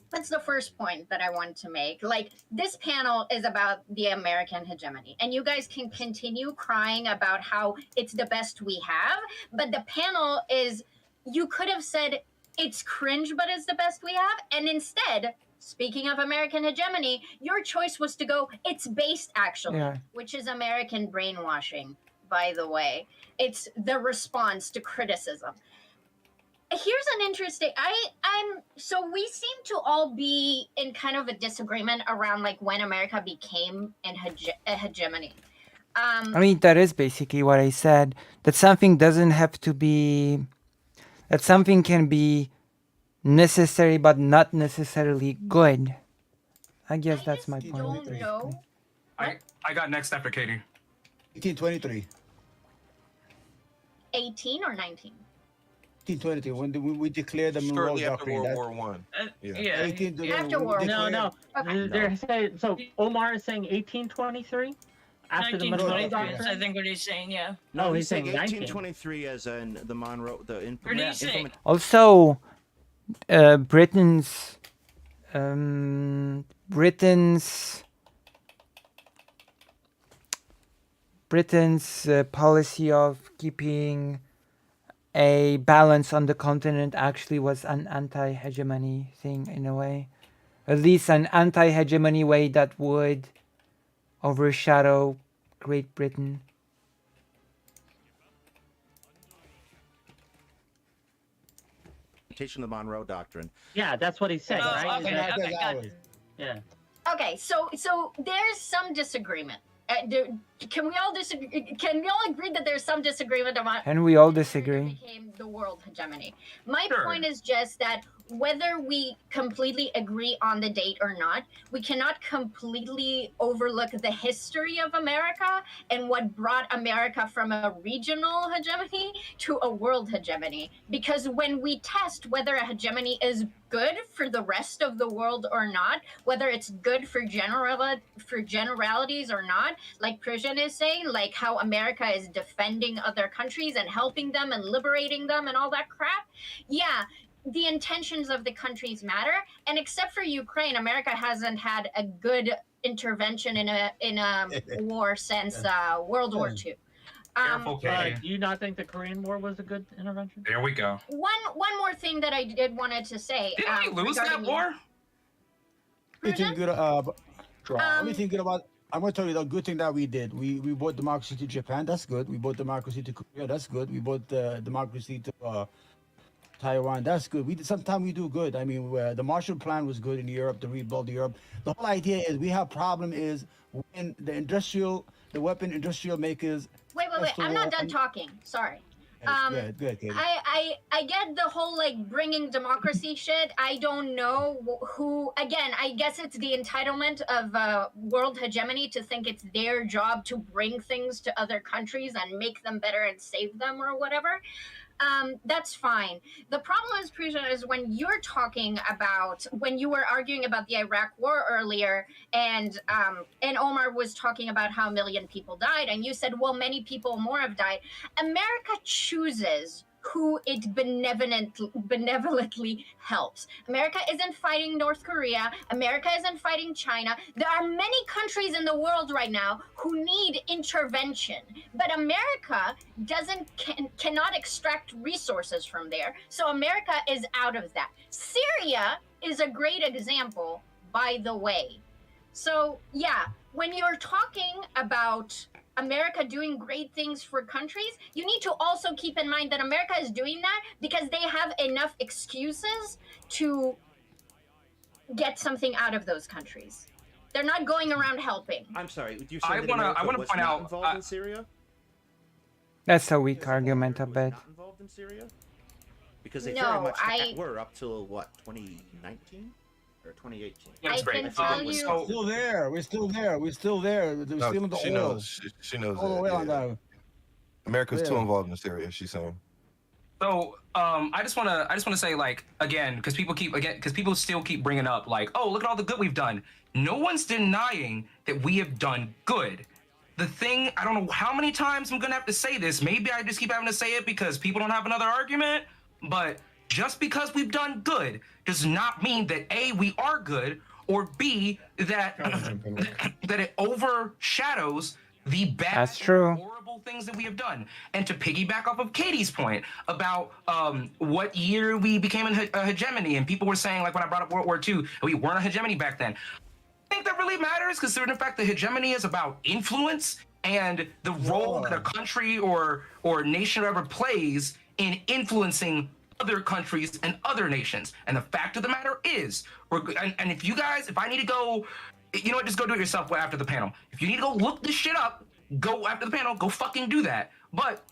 that's the first point that I wanted to make. Like, this panel is about the American hegemony, and you guys can continue crying about how it's the best we have, but the panel is, you could have said it's cringe, but it's the best we have, and instead, speaking of American hegemony, your choice was to go, it's based actually, Yeah. which is American brainwashing, by the way. It's the response to criticism. Here's an interesting, so we seem to all be in kind of a disagreement around like when America became a hegemony. I mean, that is basically what I said. That something doesn't have to be. That something can be necessary, but not necessarily good. I guess that's my point. Don't know. I got next after Katie. 1823. 18 or 19? 1823. When we declared the Monroe Shortly after Doctrine. World that- War One. Yeah. 18, After we World No, declared- no. Okay. They're saying, so Omar is saying 1823 after the Monroe 1923 is, Doctrine. I think what he's saying, yeah. No, he's he's saying saying 19. 1823 as in the Monroe, the What did he say? implement. Also, Britain's policy of keeping a balance on the continent actually was an anti-hegemony thing in a way, at least an anti-hegemony way that would overshadow Great Britain. Implementation of the Monroe Doctrine. Yeah, that's what he's saying, Oh, right? okay, Is that- okay, got it. Yeah. Okay, so there's some disagreement. Can we all disagree? Can we all agree that there's some disagreement about And we all whether it disagree. became the world hegemony? My Sure. point is just that whether we completely agree on the date or not, we cannot completely overlook the history of America and what brought America from a regional hegemony to a world hegemony. Because when we test whether a hegemony is good for the rest of the world or not, whether it's good for generalities or not, like Persian is saying, like how America is defending other countries and helping them and liberating them and all that crap. Yeah, the intentions of the countries matter. And except for Ukraine, America hasn't had a good intervention in a war since World War II. Careful, Katie. Do you not think the Korean War was a good intervention? There we go. One more thing that I did wanted to say. Didn't we lose that regarding war? Anything good? Anything good about? I'm going to tell you the good thing that we did. We brought democracy to Japan. That's good. We brought democracy to Korea. That's good. We brought democracy to Taiwan. That's good. Sometimes we do good. I mean, the Marshall Plan was good in Europe to rebuild Europe. The whole idea is we have problem is when the weapon industrial makers. Wait. I'm not done talking. Sorry. Good, Katie. I get the whole like bringing democracy shit. I don't know who. Again, I guess it's the entitlement of world hegemony to think it's their job to bring things to other countries and make them better and save them or whatever. That's fine. The problem is, Prusa, is when you're talking about, when you were arguing about the Iraq War earlier, and Omar was talking about how 1 million people died, and you said, well, many people more have died. America chooses who it benevolently helps. America isn't fighting North Korea. America isn't fighting China. There are many countries in the world right now who need intervention, but America cannot extract resources from there. So America is out of that. Syria is a great example, by the way. So yeah, when you're talking about America doing great things for countries, you need to also keep in mind that America is doing that because they have enough excuses to get something out of those countries. They're not going around helping. I'm sorry. You're I saying that wanna- America I wanna was point not out, involved in Syria? That's a weak argument, I bet. Not involved in Syria? Because they No, very much were up till what, 2019 or 2018? Yeah, it's I great. can tell you- So, We're still there. We're still there. We're still there. We're No, stealing the she oil. knows. She knows All the that. way on yeah. that. America's too Yeah. involved in Syria. She's saying. So, I just wanna say, like, again, because people still keep bringing up, like, oh, look at all the good we've done. No one's denying that we have done good. The thing, I don't know how many times I'm gonna have to say this. Maybe I just keep having to say it because people don't have another argument. But just because we've done good does not mean that A, we are good, or B, that that it overshadows the bad, That's true. horrible things that we have done. And to piggyback off of Katie's point about what year we became a hegemony, and people were saying, like when I brought up World War II, we weren't a hegemony back then. I think that really matters, considering the fact that hegemony is about influence and the role that a country or nation ever plays in influencing other countries and other nations. And the fact of the matter is, and if you guys, if I need to go, you know what, just go do it yourself after the panel. If you need to go look this shit up, go after the panel, go fucking do that. But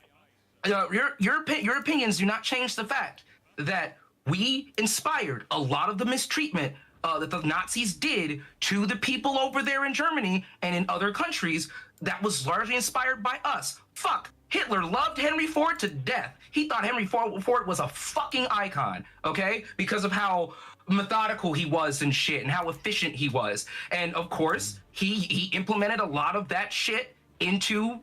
your opinions do not change the fact that we inspired a lot of the mistreatment that the Nazis did to the people over there in Germany and in other countries that was largely inspired by us. Fuck. Hitler loved Henry Ford to death. He thought Henry Ford was a fucking icon, okay? Because of how methodical he was and shit and how efficient he was. And of course, he implemented a lot of that shit into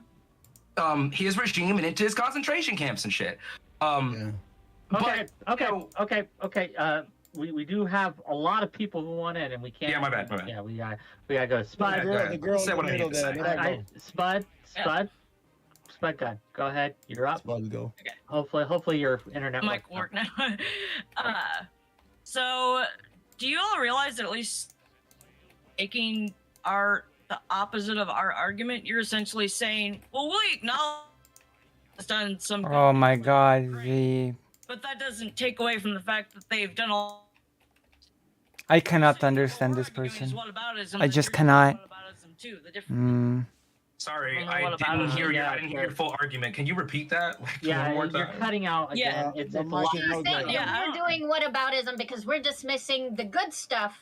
his regime and into his concentration camps and shit. Okay, But, okay, you know, okay. We do have a lot of people who want in, and we can't. Yeah, my bad. Yeah, we gotta go. Spud, go ahead. The girl Say in what the I middle need to there. say. Let her go. Spud gun. Go ahead. You're up. Spud, go. Hopefully your internet. Mic works work now. So, do you all realize that at least taking the opposite of our argument, you're essentially saying, well, we acknowledge it's done some. Oh my god, the... But that doesn't take away from the fact that they've done all. I cannot understand this person. I just cannot. Sorry, Well, I what didn't about- hear you. yeah, I didn't hear your full argument. Can you repeat that Yeah, one more you're time? cutting out again. Yeah. It's The a mic lot. is You're no saying good. that we're doing whataboutism because we're dismissing the good stuff,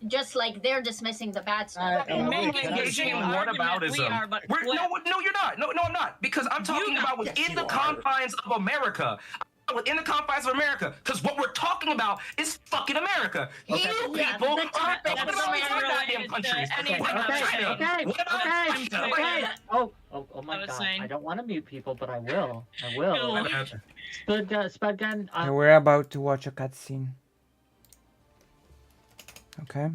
just like they're dismissing the bad stuff. Hey, No, wait, we're can I engaging in say- whataboutism. We are, but We're, no, you're not. No, I'm not. Because I'm talking about within the confines of America. Within the confines of America. Because what we're talking about is fucking America. Okay. You Yeah, people the are topic talking is about these related goddamn to countries. anything What about China? Okay. What about China? Oh I my was god! saying- I don't want to mute people, but I will. No. Spud gun. Okay, we're about to watch a cutscene. Okay.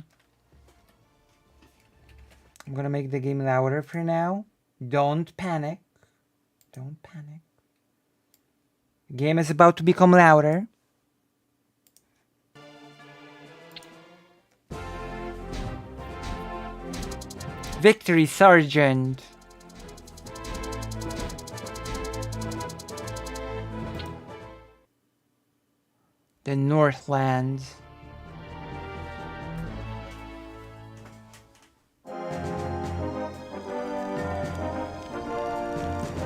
I'm gonna make the game louder for now. Don't panic. Don't panic. The game is about to become louder. Victory, Sergeant. The Northlands.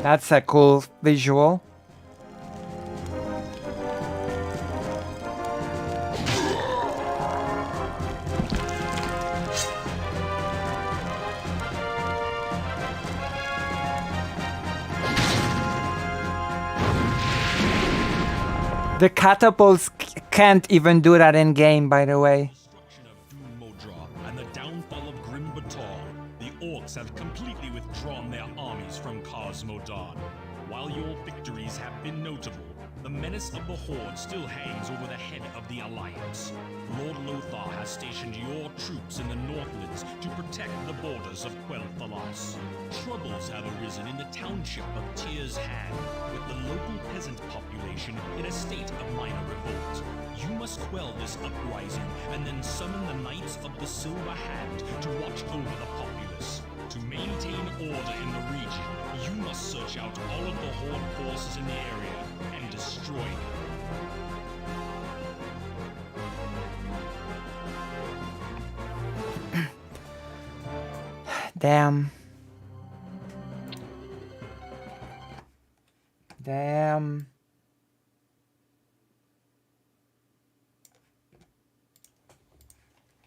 That's a cool visual. The catapults can't even do that in game, by the way. Destruction of Doom Modra and the downfall of Grim Batal, the orcs have completely withdrawn their armies from Cosmodan. While your victories have been notable, the menace of the Horde still hangs over the head of the Alliance. Lord Lothar has stationed your troops in the Northlands to protect the borders of Quel'Thalas. Troubles have arisen in the township of Tyr's Hand, with the local peasant population in a state of minor revolt. You must quell this uprising and then summon the Knights of the Silver Hand to watch over the populace. To maintain order in the region, you must search out all of the Horde forces in the area and destroy them. Damn. Damn.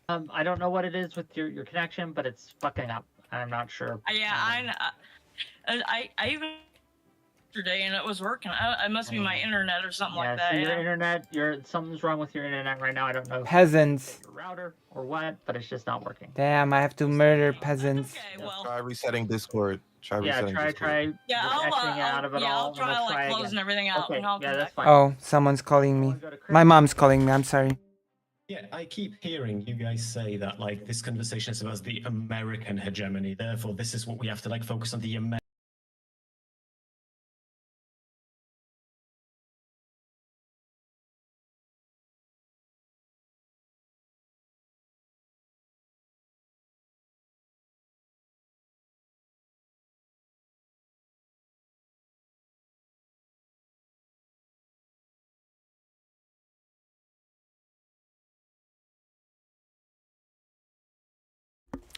I don't know what it is with your connection, but it's fucking up. I'm not sure. Yeah, I even yesterday and it was working. It must be my internet or something like that. So your Yeah. internet, something's wrong with your internet right now. I don't know if Peasants. it's your router or what, but it's just not working. Damn, I have to murder peasants. Okay, well, Try resetting Discord. Try Yeah, resetting Discord. try yeah, exiting out of it all. I'll and try let's like again. closing everything out Okay, and I'll yeah, come that's back. fine. Oh, someone's calling me. Wanna go to Chris? My mom's calling me, I'm sorry. Yeah, I keep hearing you guys say that like this conversation is about the American hegemony. Therefore, this is what we have to like focus on the American.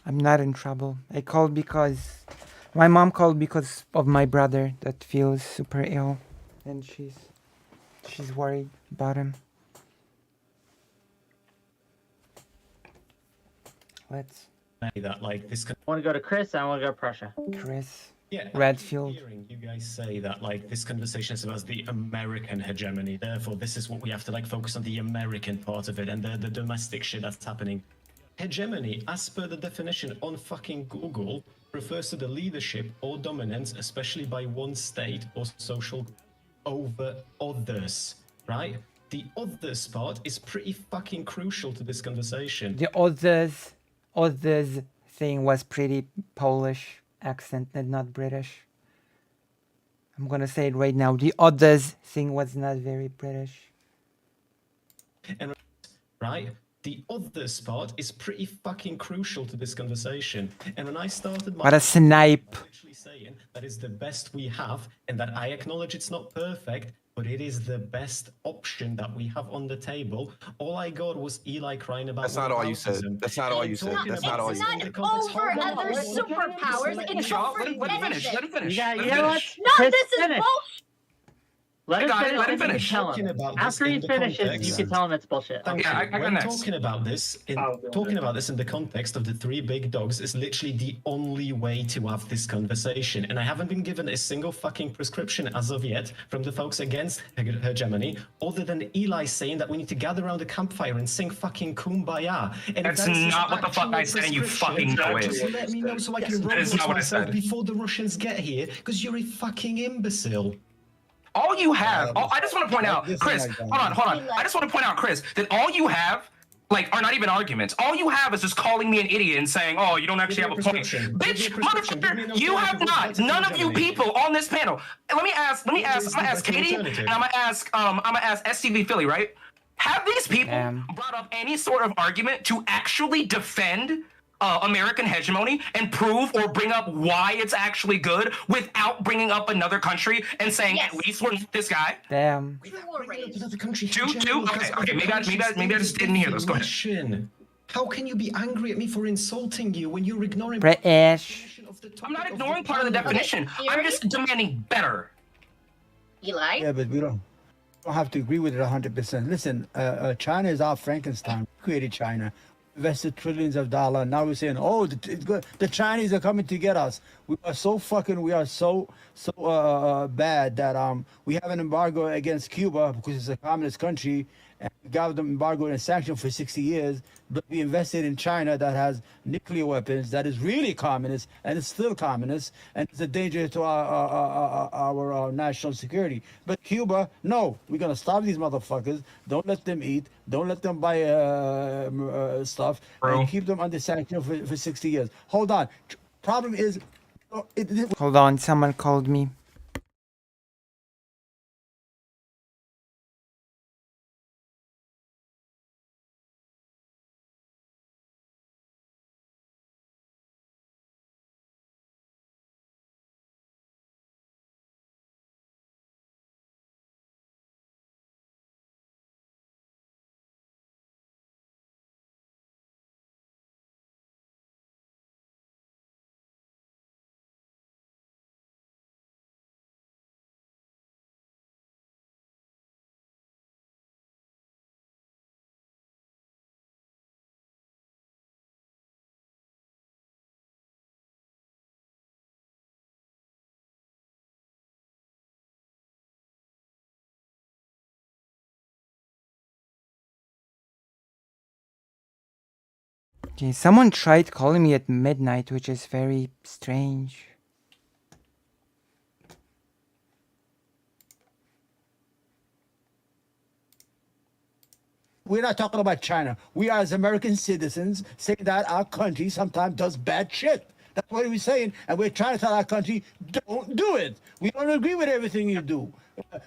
I'm not in trouble. I called because my mom called because of my brother that feels super ill and she's worried about him. Let's. that like this. I want to go to Chris. I want to go to Prussia. Chris. Yeah, Redfield. Hearing you guys say that like this conversation is about the American hegemony, therefore this is what we have to like focus on, the American part of it and the domestic shit that's happening. Hegemony, as per the definition on fucking Google, refers to the leadership or dominance, especially by one state or social group, over others, right? The others part is pretty fucking crucial to this conversation. The others thing was pretty Polish accent and not British. I'm gonna say it right now. The others thing was not very British. And right, the others part is pretty fucking crucial to this conversation. And when I started my What a snipe. I'm literally saying that is the best we have, and that I acknowledge it's not perfect, but it is the best option that we have on the table. All I got was Eli crying about. That's not all you said. whataboutism. That's not all And you said. talking That's about not all this you in said. the context- Over Hold on, other let me superpowers. finish. It's Y'all, over let him finish. Let him finish. Yeah, Let you him know what? finish. No, Chris, this is finish. bullshit. Let him got it, finish. let him and you can finish. tell Talking him. about this After he in the finishes, you context. can tell him it's bullshit. Thank Yeah, you. I got When next. talking about this, in the context of the three big dogs, is literally the only way to have this conversation. And I haven't been given a single fucking prescription as of yet from the folks against hegemony, other than Eli saying that we need to gather around a campfire and sing fucking Kumbaya. And if That's that is his not what the fuck actual I said, and you prescription, fucking know it. just let me know so I can That is Roblox not what I myself said. before the Russians get here, because you're a fucking imbecile. All you have, I just want to point out, this is Chris, like that. hold on. I just want to point out, Chris, that all you have, like, are not even arguments. All you have is just calling me an idiot and saying, oh, you don't actually have a point. prescription. Bitch, Give me a prescription. Give me an motherfucker, you have alternative not. to None of you hegemony. people on this panel. And let me ask, I'm gonna ask the Katie, alternative. and I'm gonna ask STV Philly, right? Have these people brought up any sort of argument to actually defend American hegemony and prove or bring up why it's actually good without bringing up another country and saying Yes. at least we're not this guy? Damn. True or raised? Another country Two? hegemony, Okay, because okay, other maybe I countries just didn't hear this. Go ahead. definition. How can you be angry at me for insulting you when you're ignoring British. I'm not ignoring part of the definition. Okay, I'm just demanding better. Eli? Yeah, but we don't have to agree with it 100%. Listen, China is our Frankenstein. We created China, invested trillions of dollars. Now we're saying, oh, the Chinese are coming to get us. We are so bad that we have an embargo against Cuba because it's a communist country, and we got them embargo and sanction for 60 years. But we invested in China that has nuclear weapons, that is really communist, and it's still communist, and it's a danger to our national security. But Cuba, no, we're gonna stop these motherfuckers. Don't let them eat. Don't let them buy stuff, Bro. and keep them under sanction for 60 years. Hold on. Problem is, Hold on, someone called me. Okay, someone tried calling me at midnight, which is very strange. we're not talking about China. We are, as American citizens, saying that our country sometimes does bad shit. That's what we're saying, and we're trying to tell our country, don't do it. We don't agree with everything you do.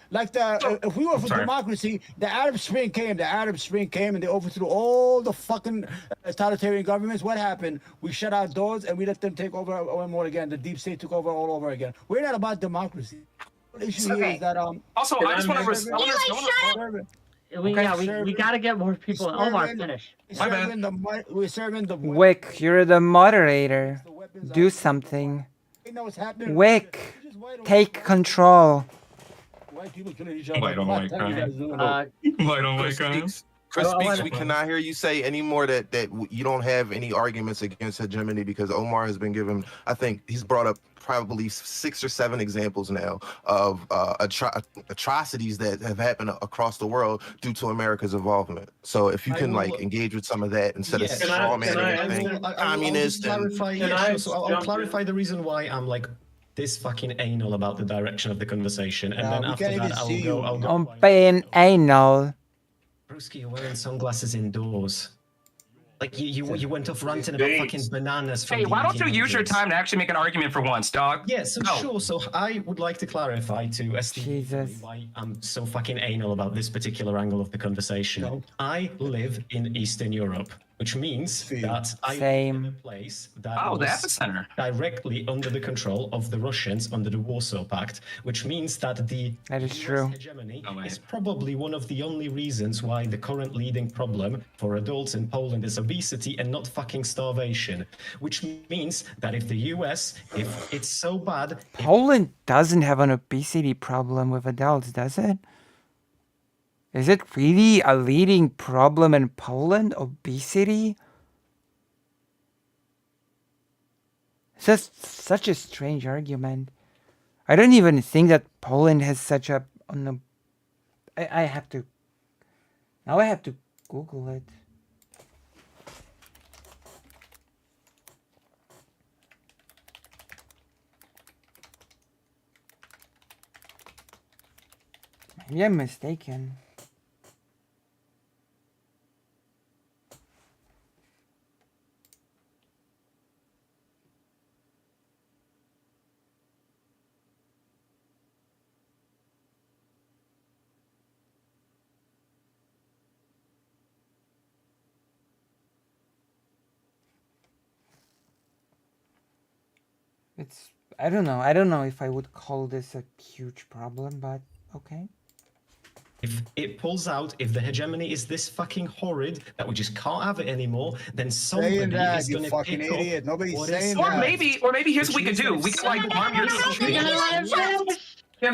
Like if we were for democracy, the Arab Spring came. The Arab Spring came, and they overthrew all the fucking totalitarian governments. What happened? We shut our doors and we let them take over one more again. The deep state took over all over again. We're not about democracy. The issue here is that Also, I just want to. We gotta get more people. Omar, finish. We're serving the Wick, you're the moderator. Do something. Wick, take control. White people killing each other. White on white crime. White on white crime. Chris I'll Speaks, let we it- cannot hear you say anymore that you don't have any arguments against hegemony, because Omar has been given, I think he's brought up probably 6 or 7 examples now of atrocities that have happened across the world due to America's involvement. So if you I can will- like engage with some of that instead Yes. of Can I- straw can manning I- everything, I'll just communist and clarify. Can Yeah, I sure. So I'll jump in? clarify the reason why I'm like this fucking anal about the direction of the conversation, and Nah, then we after can't even that, see you. I'll go. I'm being anal. Brewski, you're wearing sunglasses indoors. Like you went off ranting about Thanks. fucking bananas from Hey, the why don't you use your 1800s. time to actually make an argument for once, dog? Yeah, so No. sure. So I would like to clarify to STV Jesus. why I'm so fucking anal about this particular angle of the conversation. No. I live in Eastern Europe, which means See. that I live Same. in a place that Oh, the was epicenter. directly under the control of the Russians under the Warsaw Pact, which means that the That is US true. hegemony Oh, wait. is probably one of the only reasons why the current leading problem for adults in Poland is obesity and not fucking starvation. Which means that if the US, if it's so bad, Poland doesn't have an obesity problem with adults, does it? Is it really a leading problem in Poland? Obesity? It's just such a strange argument. I don't even think that Poland has such a. I have to. Now I have to Google it. Maybe I'm mistaken. It's I don't know. I don't know if I would call this a huge problem, but okay. if it pulls out, if the hegemony is this fucking horrid that we just can't have it anymore, then somebody Saying that, is you going to fucking pick idiot. up Nobody's what saying is- that. Or maybe here's what we could do. We could like arm your Can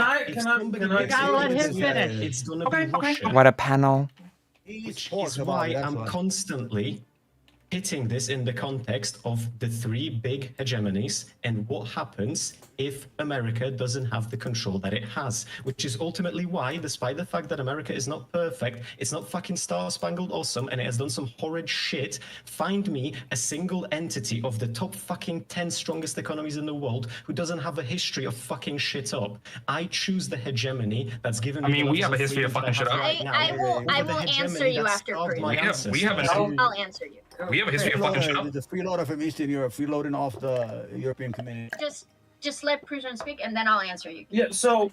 I? If Can I? somebody Can I? picks gotta up let what him is- finish. It's going to Okay, be okay. Russia. What a panel. He Which talks is about why it, that's I'm why. constantly hitting this in the context of the 3 big hegemonies and what happens if America doesn't have the control that it has, which is ultimately why, despite the fact that America is not perfect, it's not fucking star-spangled awesome, and it has done some horrid shit, find me a single entity of the top fucking 10 strongest economies in the world who doesn't have a history of fucking shit up. I choose the hegemony that's given me I mean, the we levels have a history of freedom fucking that I shit have up. right now I over the will answer hegemony you that after starved Chris. my We have ancestors. I'll answer you. We have a history of fucking shit up. The freeloader from Eastern Europe, freeloading off the European community. Just let Prusen speak, and then I'll answer you. Yeah. So,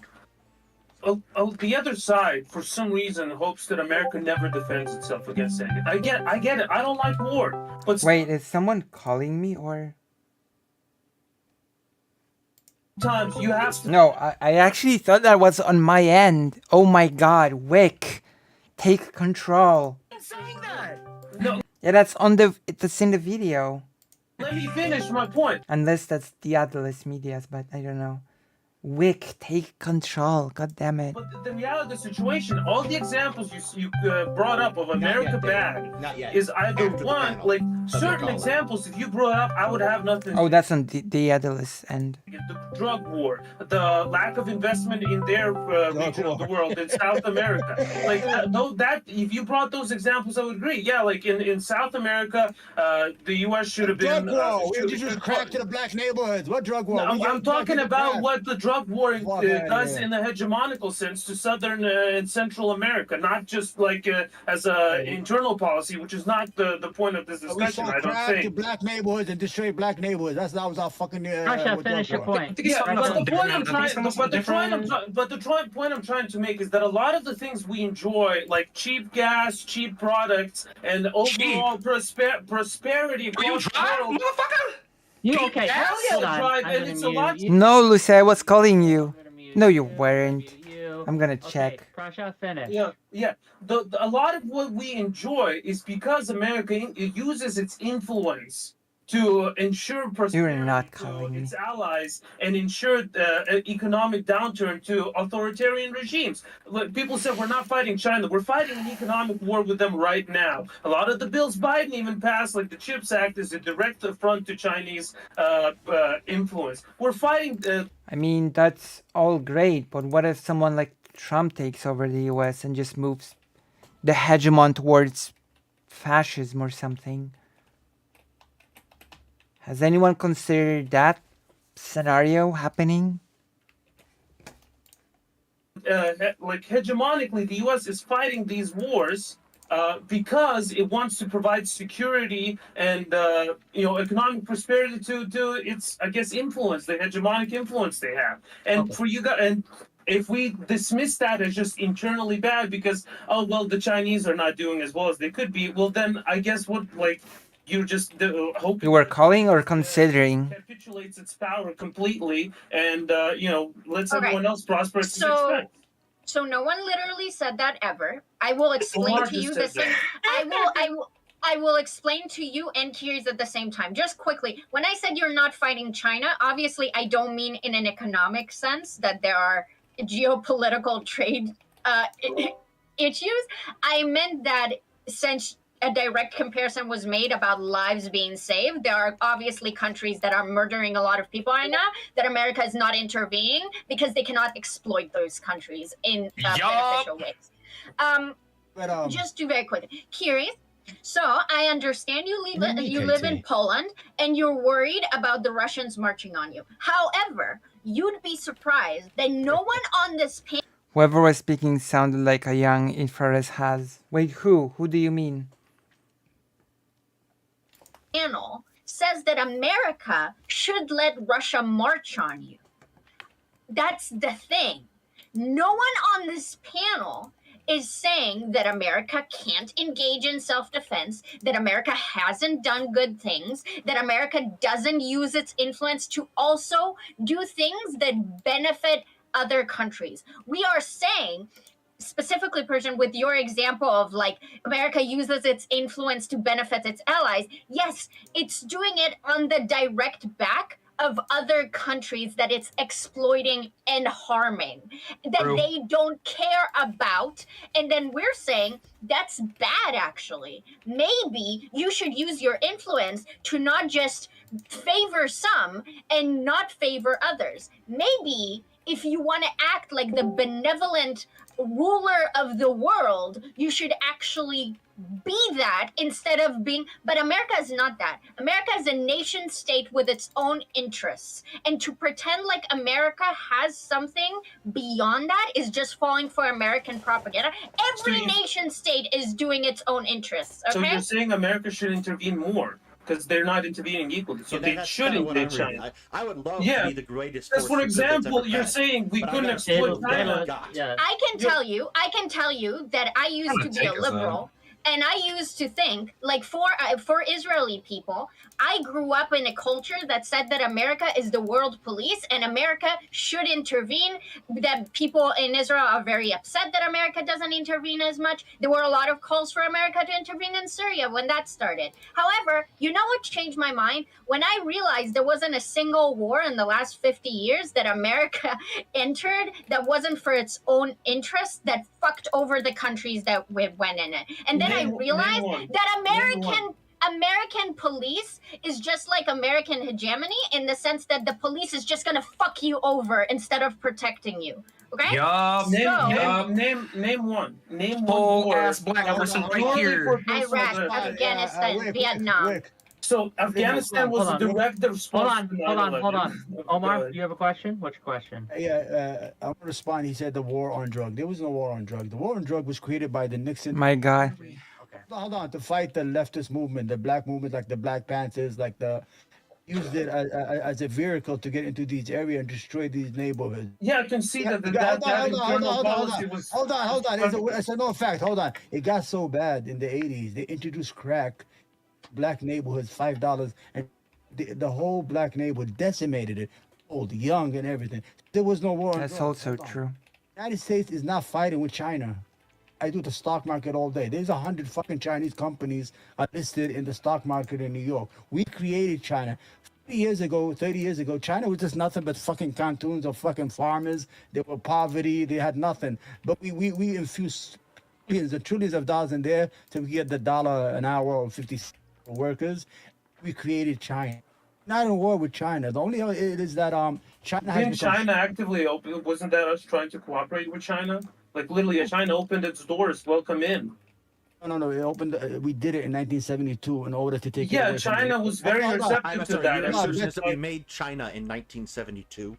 the other side, for some reason, hopes that America never defends itself against it. I get it. I don't like war, but Wait, is someone calling me or? sometimes you have to. No, I actually thought that was on my end. Oh my god, Wick. Take control. Saying that. No, Yeah, that's in the video. let me finish my point. Unless that's the Atlas Medias, but I don't know. Wick, take control. God damn it. But the reality of the situation, all the examples you brought up of America bad Not yet. is either After the one, panel. like Doesn't certain call it. examples. If you brought up, I would have nothing. Oh, that's on the Atlas end. The drug war, the lack of investment in their region of the world, in South America. Like though that, if you brought those examples, I would agree. Yeah, like in South America, the U.S. should have been. Drug war. We should- introduced crack to the black neighborhoods. What drug war? No, We I'm gave talking black people about crack. what the drug war Fuck outta does here. in the hegemonical sense to Southern and Central America, not just like as a internal policy, which is not the point of this We discussion. sold I don't crack to think. black neighborhoods and destroyed black neighborhoods. That was our fucking. Russia, what finish drug your war. point. think he's Yeah, talking about but the something point I'm different. I think trying, he's but the talking point about point I'm trying to make is that a lot of the things we enjoy, like cheap gas, cheap products, and overall prosperity Will you across the drive, world. motherfucker? You Hell okay? yeah, Hold on. drive, I'm and gonna it's a mute lot- you. No, Lucy, I was calling you. I'm gonna mute No, you I'm gonna weren't. mute you. I'm gonna Okay, check. Prasha, finish. Yeah. A lot of what we enjoy is because America uses its influence to ensure prosperity not to calling me. its allies and ensure economic downturn to authoritarian regimes. Look, people said we're not fighting China. We're fighting an economic war with them right now. A lot of the bills Biden even passed, like the CHIPS Act, is a direct affront to Chinese influence. We're fighting. I mean, that's all great, but what if someone like Trump takes over the US and just moves the hegemon towards fascism or something? Has anyone considered that scenario happening? Like hegemonically, the U.S. is fighting these wars because it wants to provide security and economic prosperity to its, I guess, influence, the hegemonic influence they have. And for you guys, and if we dismiss that as just internally bad because the Chinese are not doing as well as they could be, well then I guess you just hope You were calling or considering? capitulates its power completely and lets Okay. everyone else prosper at its So, expense. so no one literally said that ever. I will explain Omar to you just the said same. I will explain to you and Kiri's at the same time. Just quickly, when I said you're not fighting China, obviously I don't mean in an economic sense that there are geopolitical trade issues. I meant that since a direct comparison was made about lives being saved, there are obviously countries that are murdering a lot of people right now that America is not intervening because they cannot exploit those countries in beneficial ways. Just do very quickly. Curious. So I understand you live in Poland and you're worried about the Russians marching on you. However, you'd be surprised that no one on this panel Whoever was speaking sounded like a young Infrared has. Wait, who? Who do you mean? says that America should let Russia march on you. That's the thing. No one on this panel is saying that America can't engage in self-defense, that America hasn't done good things, that America doesn't use its influence to also do things that benefit other countries. We are saying, specifically, Persian, with your example of like America uses its influence to benefit its allies, yes, it's doing it on the direct back of other countries that it's exploiting and harming, that they don't care about. And then we're saying that's bad, actually. Maybe you should use your influence to not just favor some and not favor others. Maybe if you want to act like the benevolent ruler of the world, you should actually be that instead of being. But America is not that. America is a nation state with its own interests. And to pretend like America has something beyond that is just falling for American propaganda. Every nation state is doing its own interests. Okay? So you're saying America should intervene more because they're not intervening equally. So they should invade China. I would love to be the greatest. That's for force that's example, ever you're passed. saying we But couldn't I'm exploit not- China. I can tell you that I used to be a liberal. And I used to think, like, for Israeli people, I grew up in a culture that said that America is the world police and America should intervene, that people in Israel are very upset that America doesn't intervene as much. There were a lot of calls for America to intervene in Syria when that started. However, you know what changed my mind? When I realized there wasn't a single war in the last 50 years that America entered that wasn't for its own interests, that fucked over the countries that went in it. And then I realized that American police is just like American hegemony in the sense that the police is just gonna fuck you over instead of protecting you. Okay? Name one. Name one Whole war. ass black person right here. Iraq, Afghanistan, Vietnam. So Afghanistan was a direct response. Hold on. Omar, you have a question? What's your question? Yeah, I want to respond. He said the war on drug. There was no war on drug. The war on drug was created by the Nixon. My God. Hold on, to fight the leftist movement, the black movement, like the Black Panthers, like used it as a vehicle to get into these areas and destroy these neighborhoods. Yeah, I can see that. Hold on. It's a known fact. Hold on. It got so bad in the 80s. They introduced crack, black neighborhoods, $5, and the whole black neighborhood decimated it, old, young, and everything. There was no war. That's also true. The United States is not fighting with China I do the stock market all day. There's 100 fucking Chinese companies are listed in the stock market in New York. We created China. 30 years ago, China was just nothing but fucking cartoons of fucking farmers. They were poverty. They had nothing. But we infused billions and trillions of dollars in there to get the $1 an hour or 50 cents for workers. We created China. Not in war with China. The only it is that China has Didn't become China actively open? Wasn't that us trying to cooperate with China? Like literally, China opened its doors, welcome in. No. It opened. We did it in 1972 in order to take. it Yeah, away from China the- was very Hold on. receptive to that. Your And assertion so is that we made China in 1972.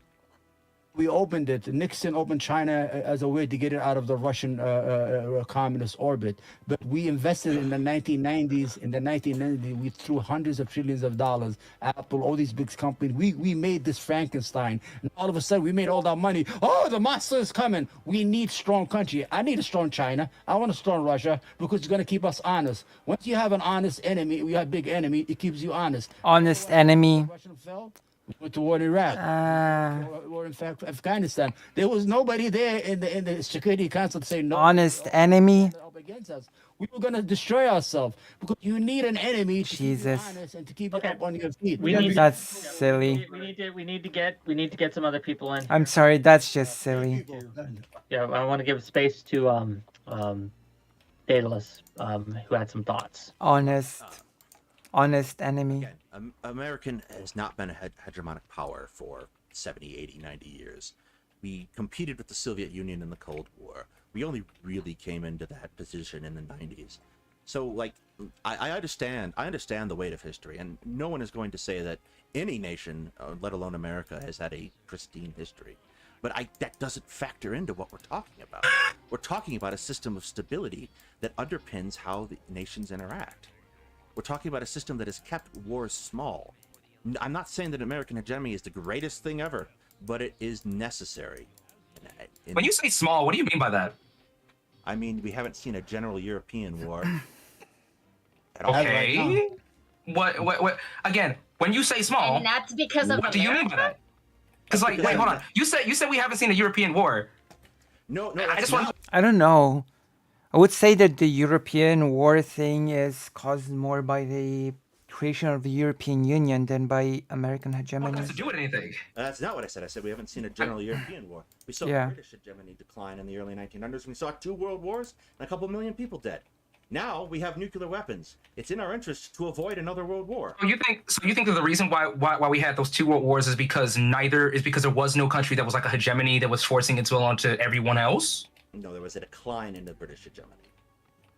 We opened it. Nixon opened China as a way to get it out of the Russian communist orbit. But we invested in the 1990s. In the 1990s, we threw hundreds of trillions of dollars. Apple, all these big companies. We made this Frankenstein. And all of a sudden, we made all that money. Oh, the monster is coming. We need strong country. I need a strong China. I want a strong Russia because it's going to keep us honest. Once you have an honest enemy, we have a big enemy. It keeps you honest. Honest enemy. Russia fell. We went to war in Iraq. Or in fact, Afghanistan. There was nobody there in the Security Council to say no. Honest enemy. Up against us. We were gonna destroy ourselves because you need an enemy to Jesus. keep you honest and to keep you up on your feet. We need That's silly. we need to get some other people in. I'm sorry, that's just silly. Yeah, I want to give space to Daedalus, who had some thoughts. Honest enemy. Again, American has not been a hegemonic power for 70, 80, 90 years. We competed with the Soviet Union in the Cold War. We only really came into that position in the 90s. So, like, I understand the weight of history, and no one is going to say that any nation, let alone America, has had a pristine history. But that doesn't factor into what we're talking about. We're talking about a system of stability that underpins how the nations interact. We're talking about a system that has kept wars small. I'm not saying that American hegemony is the greatest thing ever, but it is necessary. When you say small, what do you mean by that? I mean, we haven't seen a general European war. Okay. What? Again, when you say small, And that's because of what do you mean by America? that? Because, like, wait, hold on. You said we haven't seen a European war. No, I just want. I don't know. I would say that the European war thing is caused more by the creation of the European Union than by American What hegemony. has to do with anything? That's not what I said. I said we haven't seen a general European war. We saw Yeah. British hegemony decline in the early 1900s. We saw 2 world wars and a couple million people dead. Now we have nuclear weapons. It's in our interest to avoid another world war. So you think that the reason why we had those 2 world wars is because there was no country that was like a hegemony that was forcing its will onto everyone else? No, there was a decline in the British hegemony.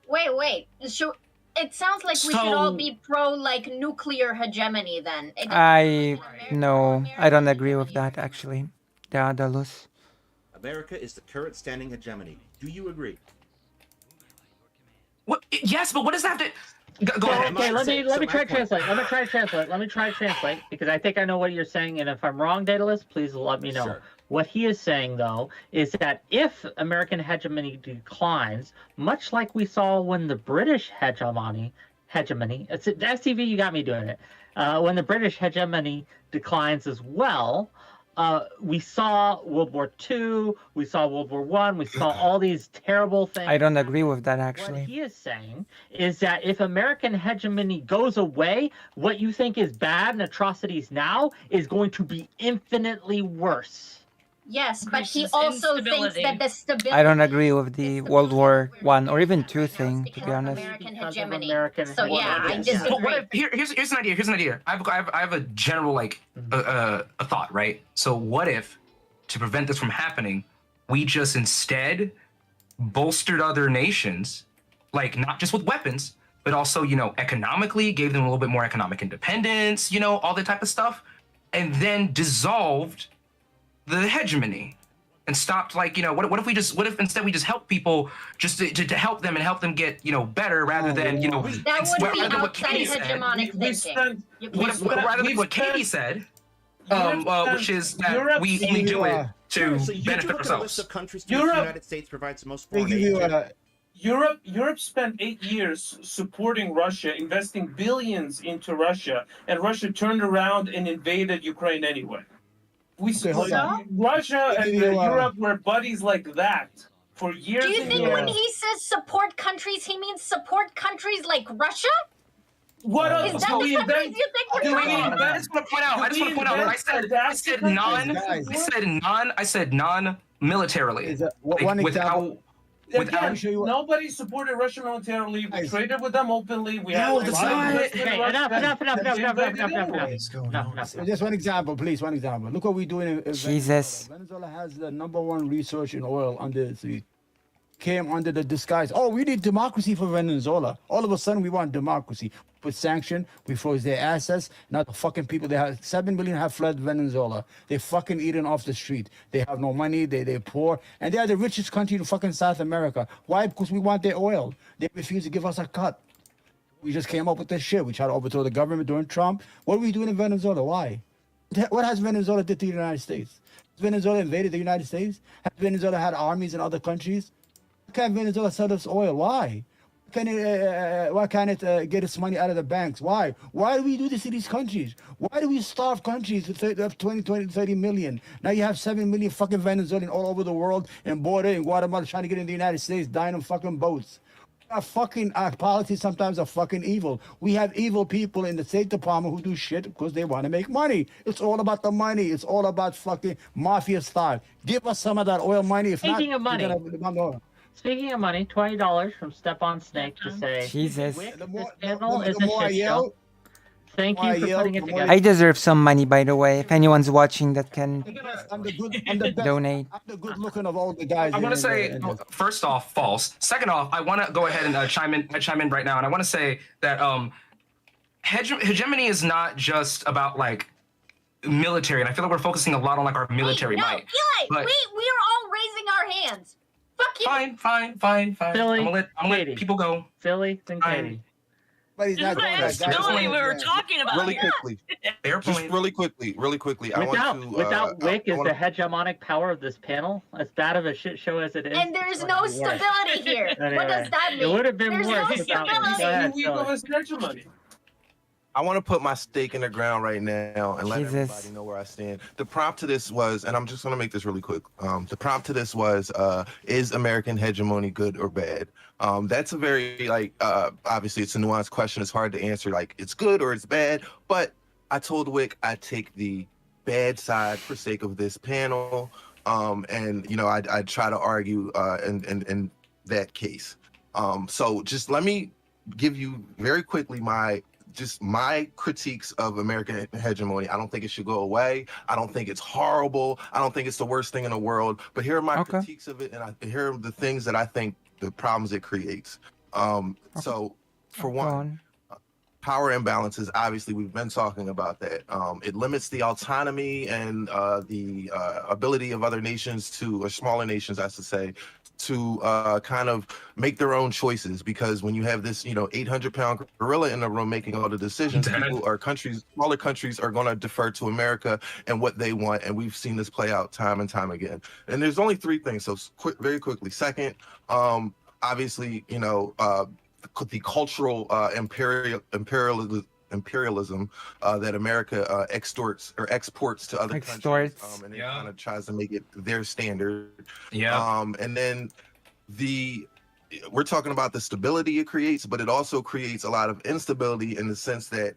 Wait. So it sounds like we should all be pro like nuclear hegemony then. No, I don't agree with that actually. Daedalus. America is the current standing hegemony. Do you agree? What? Yes, but what does that have to? Go ahead. Okay, let me try to translate. Let me try to translate because I think I know what you're saying, and if I'm wrong, Daedalus, please let me know. Sure. What he is saying, though, is that if American hegemony declines, much like we saw when the British hegemony, it's STV, you got me doing it. When the British hegemony declines as well, we saw World War II, we saw World War I, we saw all these terrible things. I don't agree with that What actually. he is saying is that if American hegemony goes away, what you think is bad and atrocities now is going to be infinitely worse. Yes, but he Increases also thinks instability. that the stability. I don't agree with the World War One or even II thing, to be because of honest. American Because of hegemony. American So yeah, I hegemony. But what disagree. if, here's an idea. Here's an idea. I have a general like a thought, right? So what if, to prevent this from happening, we just instead bolstered other nations, like not just with weapons, but also economically, gave them a little bit more economic independence, all that type of stuff, and then dissolved the hegemony and stopped what if instead we just help people just to help them and help them get get rather than That would be rather than what outside Katie said. hegemonic We thinking. spent Rather than what Katie said, which is that we only do it to So you benefit look at a list ourselves. of countries to which the Europe- United States provides the most They foreign give aid you to. Europe spent 8 years supporting Russia, investing billions into Russia, and Russia turned around and invaded Ukraine anyway. Okay, hold on. Russia and They give you, Europe were buddies like that for years. Do you and think years. when he says support countries, he means support countries like Russia? What Is else that do the we countries invent? you think we're Do we talking invent- about? I just want to point out. I just want to point out. When I said non. Guys. I said non militarily. Is one example? Again, show you what- nobody supported Russia militarily. We Guys. traded with them openly. We No, had a that's lot of not it. investment in Okay, Russia. enough. What's going No, on? no. Just one example, please. One example. Look what we're doing in Jesus. Venezuela has the #1 research in oil under the came under the disguise. Oh, we need democracy for Venezuela. All of a sudden, we want democracy. Put sanction. We froze their assets. Now the fucking people. They have 7 million have fled Venezuela. They fucking eating off the street. They have no money. They're poor, and they are the richest country in fucking South America. Why? Because we want their oil. They refuse to give us a cut. We just came up with this shit. We tried to overthrow the government during Trump. What are we doing in Venezuela? Why? What has Venezuela did to the United States? Has Venezuela invaded the United States? Has Venezuela had armies in other countries? Why can't Venezuela sell us oil? Why? Why can't it get its money out of the banks? Why? Why do we do this to these countries? Why do we starve countries of 20, 30 million? Now you have 7 million fucking Venezuelans all over the world and border in Guatemala trying to get in the United States, dying on fucking boats. Our politics sometimes are fucking evil. We have evil people in the State Department who do shit because they want to make money. It's all about the money. It's all about fucking mafia style. Give us some of that oil money. If Speaking not, of money. we're gonna- Speaking of money, $20 from Step on Snake to say, Jesus. Wick, The this more- panel the is a more I shit yell, show. Thank more I you for yell, putting it the more together. I deserve some money, by the way. If anyone's watching that can I'm the best. donate. I'm the good looking of all the guys. I want to in say, the- first off, false. Second off, I want to go ahead and chime in right now, and I want to say that hegemony is not just about like military, and I feel like we're focusing a lot on like our military no, might. Eli, But- we are all raising our hands. Fuck you. Fine. Silly I'm gonna let Katie. people go. Philly and Fine. Katie. But he's This not is the going that instability we were talking about Really here. quickly, Fair just point. really quickly. I want to. Without Wick I is wanna- the hegemonic power of this panel, as bad of a shit show as it is. And there's it's no going to be worse. stability here. Anyway, What does that It mean? would have been There's worse no without stability. Go ahead, We Philly. go and stretch your money. I want to put my stake in the ground right now and let Jesus. everybody know where I stand. The prompt to this was, and I'm just going to make this really quick. The prompt to this was, is American hegemony good or bad? That's a very, obviously it's a nuanced question. It's hard to answer, like it's good or it's bad. But I told Wick I take the bad side for sake of this panel. And, I try to argue in that case. So just let me give you very quickly my critiques of American hegemony. I don't think it should go away. I don't think it's horrible. I don't think it's the worst thing in the world. But here are my Okay. critiques of it, and here are the things that I think the problems it creates. So, for Go one, on. power imbalances. Obviously, we've been talking about that. It limits the autonomy and the ability of other nations or smaller nations, I should say, to kind of make their own choices. Because when you have this, 800-pound gorilla in the room making all the decisions, smaller countries are going to defer to America and what they want. And we've seen this play out time and time again. And there's only three things. So very quickly. Second, obviously, the cultural imperialism that America exports to other countries, and it kind of tries to make it their standard. And then we're talking about the stability it creates, but it also creates a lot of instability in the sense that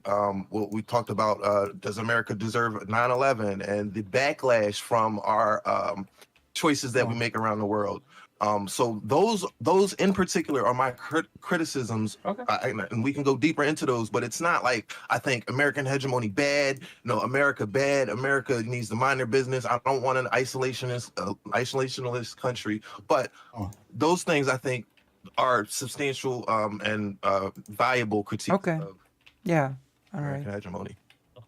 what we talked about, does America deserve 9/11 and the backlash from our choices that we make around the world. So those in particular are my criticisms, and we can go deeper into those. But it's not like I think American hegemony bad. No, America bad. America needs to mind their business. I don't want an isolationist country. But those things I think are substantial and valuable critiques of Yeah. All American right. hegemony.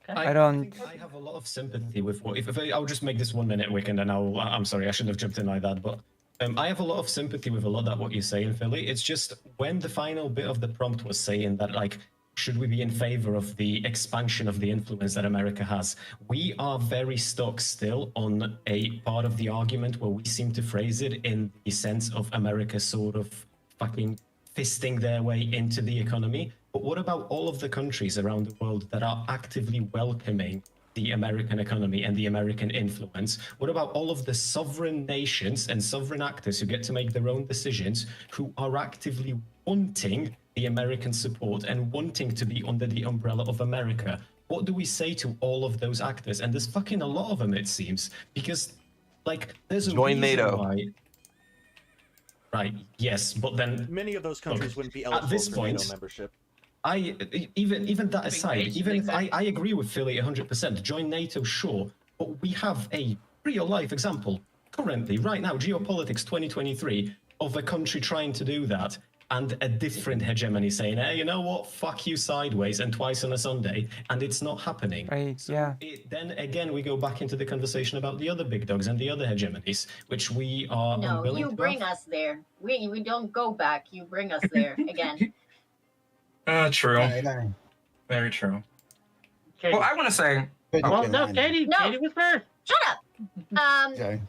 I don't. think I have a lot of sympathy with what. If I'll just make this 1 minute, Wick, and then I'm sorry, I shouldn't have jumped in like that, but. I have a lot of sympathy with a lot of what you're saying, Philly. It's just when the final bit of the prompt was saying that, like, should we be in favor of the expansion of the influence that America has? We are very stuck still on a part of the argument where we seem to phrase it in the sense of America sort of fucking fisting their way into the economy. But what about all of the countries around the world that are actively welcoming the American economy and the American influence? What about all of the sovereign nations and sovereign actors who get to make their own decisions, who are actively wanting the American support and wanting to be under the umbrella of America? What do we say to all of those actors? And there's fucking a lot of them, it seems, because, like, there's a Join reason NATO. why. Right. Yes, but then Many of those countries wouldn't be at eligible this for point, NATO membership. even that aside, even if I agree with Philly 100%, join NATO, sure, but we have a real life example currently, right now, geopolitics 2023, of a country trying to do that, and a different hegemony saying, hey, you know what, fuck you sideways and twice on a Sunday, and it's not happening. Right, yeah. Then again, we go back into the conversation about the other big dogs and the other hegemonies, which we are No, unwilling you to bring have. us there. We don't go back. You bring us there again. True. Yeah. Very true. Okay. Well, I want to say, Well, no, Katie. No. Katie was first. Shut up. Okay.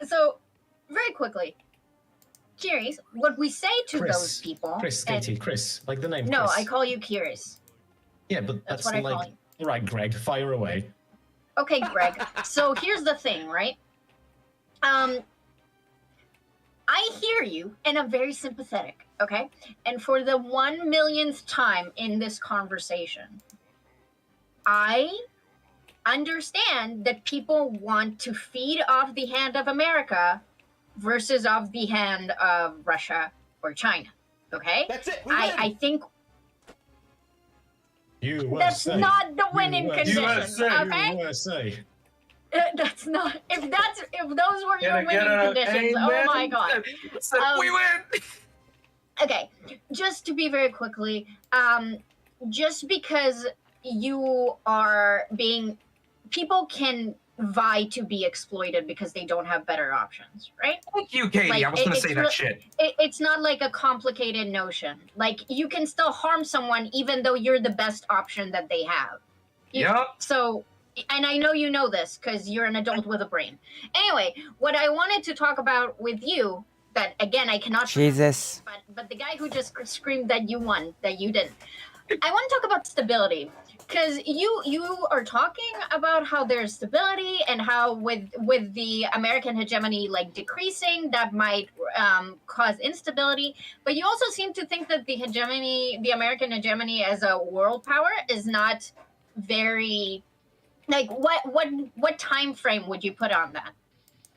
So, very quickly, Curious, what we say to Chris. those people. Chris, and- Katie, Chris, like the name No, Chris. I call you Curious. Yeah, but That's that's, what I like... call you. All right, Greg, fire away. Okay, Greg. So here's the thing, right? I hear you, and I'm very sympathetic, okay? And for the 1 millionth time in this conversation, I understand that people want to feed off the hand of America versus off the hand of Russia or China, okay? That's it. I think USA. that's not the winning condition, okay? USA. That's not. If those were your Can I get winning a conditions, oh amen? my god. we win. Okay, just to be very quickly, just because you are being, people can vie to be exploited because they don't have better options, right? Thank you, Katie. Like, I was going to it's say that shit. It's not like a complicated notion. Like, you can still harm someone even though you're the best option that they have. Yep. So, and I know you know this because you're an adult with a brain. Anyway, what I wanted to talk about with you, that again I cannot. Jesus. But the guy who just screamed that you won, that you didn't. I want to talk about stability, because you are talking about how there's stability and how with the American hegemony like decreasing, that might cause instability. But you also seem to think that the American hegemony as a world power is not very. Like, what time frame would you put on that?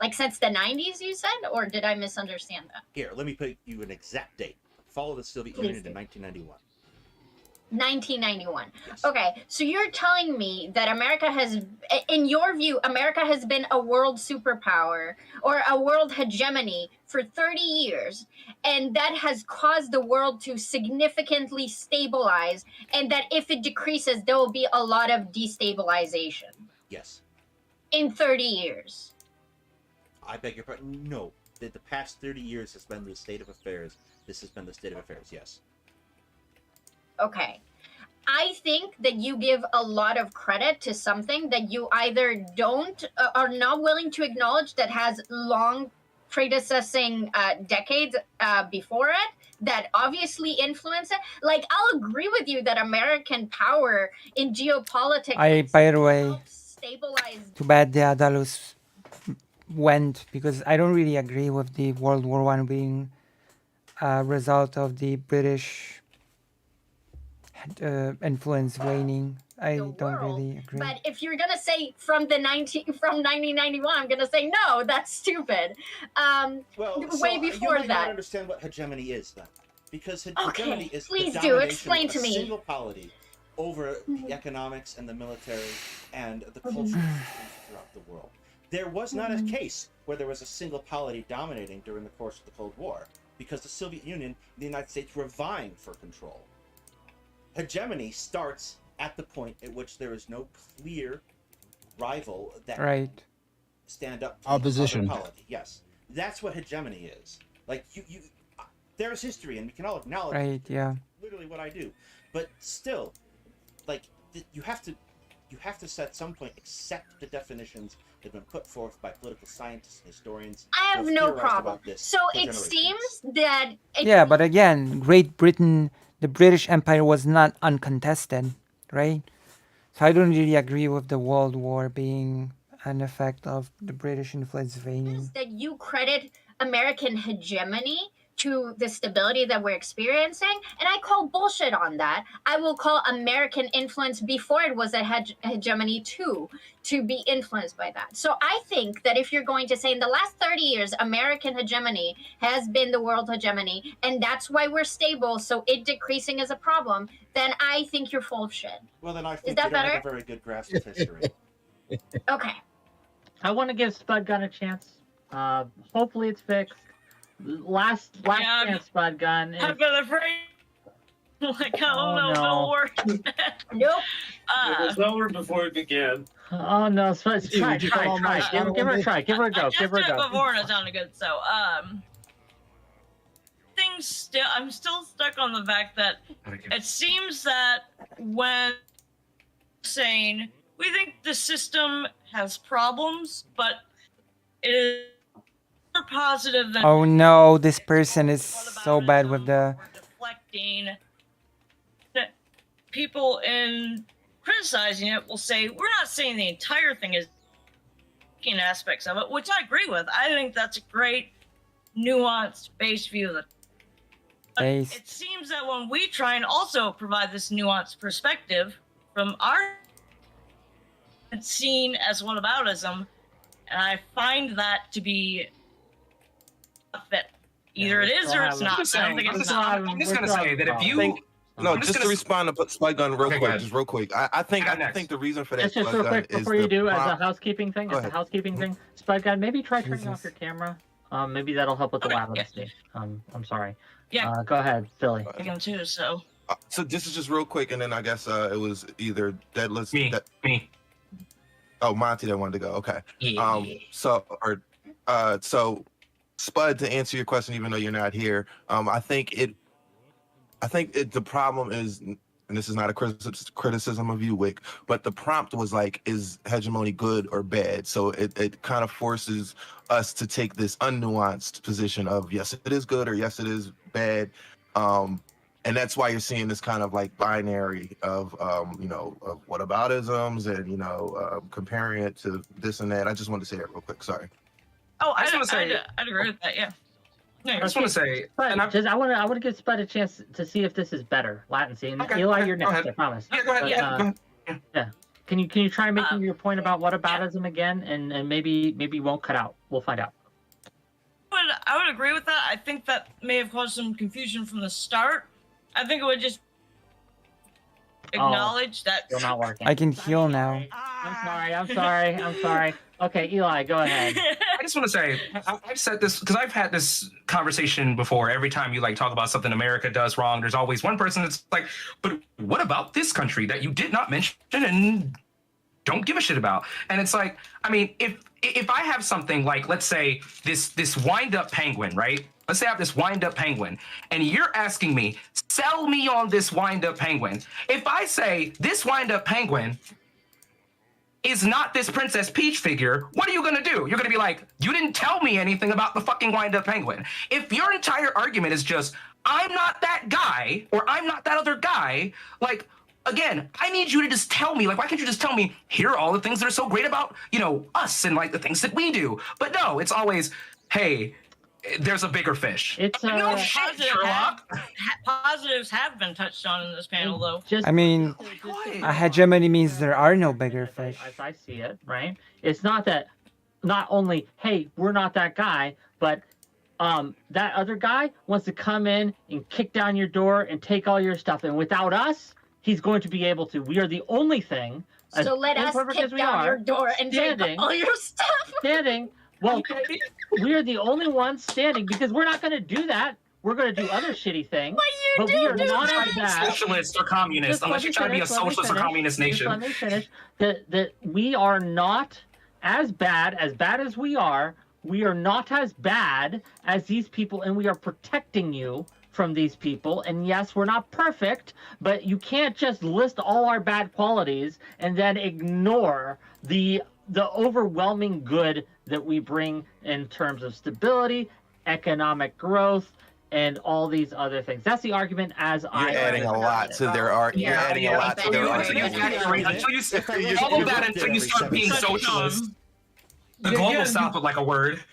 Like, since the 90s, you said? Or did I misunderstand that? Here, let me put you an exact date. Fall of the Soviet Please Union do. in 1991. 1991. Yes. Okay, so you're telling me that America has, in your view, America has been a world superpower or a world hegemony for 30 years, and that has caused the world to significantly stabilize, and that if it decreases, there will be a lot of destabilization Yes. in 30 years. I beg your pardon. No. The past 30 years has been the state of affairs. This has been the state of affairs, yes. Okay. I think that you give a lot of credit to something that you either don't are not willing to acknowledge, that has long predecessing decades before it that obviously influence it. Like, I'll agree with you that American power in geopolitics By the way, helps stabilize. too bad the Andalus went, because I don't really agree with the World War One being a result of the British influence waning. I The don't world, really agree. But if you're gonna say from 1991, I'm gonna say no. That's stupid. Well, way so before you might that. not understand what hegemony is then, because Okay, hegemony is please the do. domination Explain of to a me. single polity over the economics and the military and the cultural systems throughout the world. There was not a case where there was a single polity dominating during the course of the Cold War, because the Soviet Union and the United States were vying for control. Hegemony starts at the point at which there is no clear rival that Right. stand up to Opposition. the other polity. Yes, that's what hegemony is. Like, you there's history, and we can all acknowledge Right, yeah. literally what I do, but still, like, you have to set some point accept the definitions that have been put forth by political scientists and historians. I who have no theorized problem. about this So for it generations. seems that Yeah, but again, Great Britain, the British Empire was not uncontested, right? So I don't really agree with the World War being an effect of the British influence waning. That you credit American hegemony to the stability that we're experiencing, and I call bullshit on that. I will call American influence before it was a hegemony too, to be influenced by that. So I think that if you're going to say in the last 30 years, American hegemony has been the world hegemony, and that's why we're stable, so it decreasing is a problem, then I think you're full of shit. Well, then I think that you don't have better? a very good grasp of history. Okay. I want to give Spud Gun a chance. Hopefully it's fixed. Last Yeah, chance, Spud Gun. I've been afraid. Like, I don't know if no. it'll work. Nope. It was over before it began. Oh no, Spud, Dude, try. you call my Give her a try. Give her a go. I Give her a tested it go. before and it sounded good. So, I'm still stuck on the fact that it seems that when saying we think the system has problems, but it is more positive than Oh no, this person is so bad with the. deflecting. That people in criticizing it will say we're not saying the entire thing is taking aspects of it, which I agree with. I think that's a great nuanced base view of the Base. It seems that when we try and also provide this nuanced perspective from our it's seen as whataboutism, and I find that to be a fit. Either it is or it's not. I don't think it's not. I'm just gonna say that if you No, I'm just just to gonna- respond to Spud Gun real Okay, go quick, ahead. just real quick. I think Next. the reason for that Just Spud real Gun quick is before you the do, as a prompt- housekeeping thing, Go as a ahead. housekeeping thing, Spud Gun, maybe try turning off your Jesus. camera. Maybe that'll help with the Okay, latency. I'm sorry. Yeah, Go ahead, Philly. I can too. So So this is just real quick, and then I guess it was either Deadless. me. Oh, Monty that wanted to go. Okay. Yeah. So Spud, to answer your question, even though you're not here, I think the problem is, and this is not a criticism of you, Wick, but the prompt was like, is hegemony good or bad? So it kind of forces us to take this unnuanced position of yes, it is good or yes, it is bad. And that's why you're seeing this kind of like binary of of whataboutisms and comparing it to this and that. I just wanted to say that real quick. Sorry. I just wanna say- I'd agree with that. Yeah. I just want to say, Spud, and I'm, I want to give Spud a chance to see if this is better latency. And Okay, Eli, okay, you're go next. ahead. I promise. yeah, go ahead. But, Yeah, go ahead. Yeah. Can you try making your point about whataboutism again, and maybe you won't cut out. We'll find out. I would agree with that. I think that may have caused some confusion from the start. I think it would just acknowledge that Still not working. I can heal now. I'm sorry. Okay, Eli, go ahead. I just want to say, I've said this because I've had this conversation before. Every time you like talk about something America does wrong, there's always one person that's like, but what about this country that you did not mention and don't give a shit about? And it's like, I mean, if I have something like, let's say this wind-up penguin, right? Let's say I have this wind-up penguin, and you're asking me, sell me on this wind-up penguin. If I say this wind-up penguin is not this Princess Peach figure, what are you gonna do? You're gonna be like, you didn't tell me anything about the fucking wind-up penguin. If your entire argument is just, I'm not that guy, or I'm not that other guy, like, again, I need you to just tell me, like, why can't you just tell me, here are all the things that are so great about, us and like the things that we do. But no, it's always, hey, there's a bigger fish. It's no shit, Positive Sherlock. positives have been touched on in this panel, though. Just I mean, a hegemony means there are no bigger fish. as I see it, right? It's not that, not only, hey, we're not that guy, but that other guy wants to come in and kick down your door and take all your stuff, and without us, he's going to be able to. We are the only thing. as So let us imperfect kick as we down are, your door and standing- take all your stuff. standing. Well, we are the only ones standing because we're not going to do that. We're going to do other shitty things. But we are not as bad. Socialist or communist, Just unless let you're me trying to be a finish, let me socialist or finish. communist Just nation. let me finish. That we are not as bad as we are. We are not as bad as these people, and we are protecting you from these people. And yes, we're not perfect, but you can't just list all our bad qualities and then ignore the overwhelming good that we bring in terms of stability, economic growth, and all these other things. That's the argument as I. You're adding a lot to their art. You're adding a lot to their argument. Until you say all of that, until you start being socialist. The global south with like a word.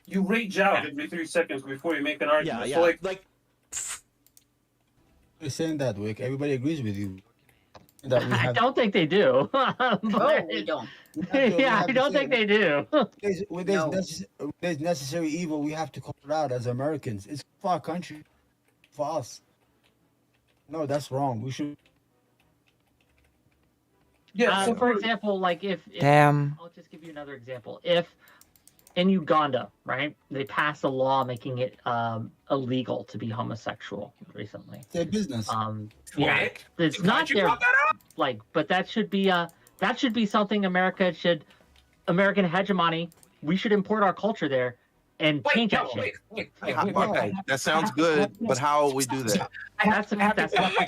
You rage out every 3 seconds before you make an argument. So like You're saying that, Wick. Everybody agrees with you. That we I have, don't think they do. No, we don't. Yeah, I don't think they do. when there's necessary evil, we have to call it out as Americans. It's for our country, for us. No, that's wrong. We should. yeah. So for example, like if Damn. I'll just give you another example. If in Uganda, right, they passed a law making it illegal to be homosexual recently. Their business. Yeah, it's not their like, but that should be something American hegemony. We should import our culture there and change that shit. Okay, that sounds good, but how will we do that? That's a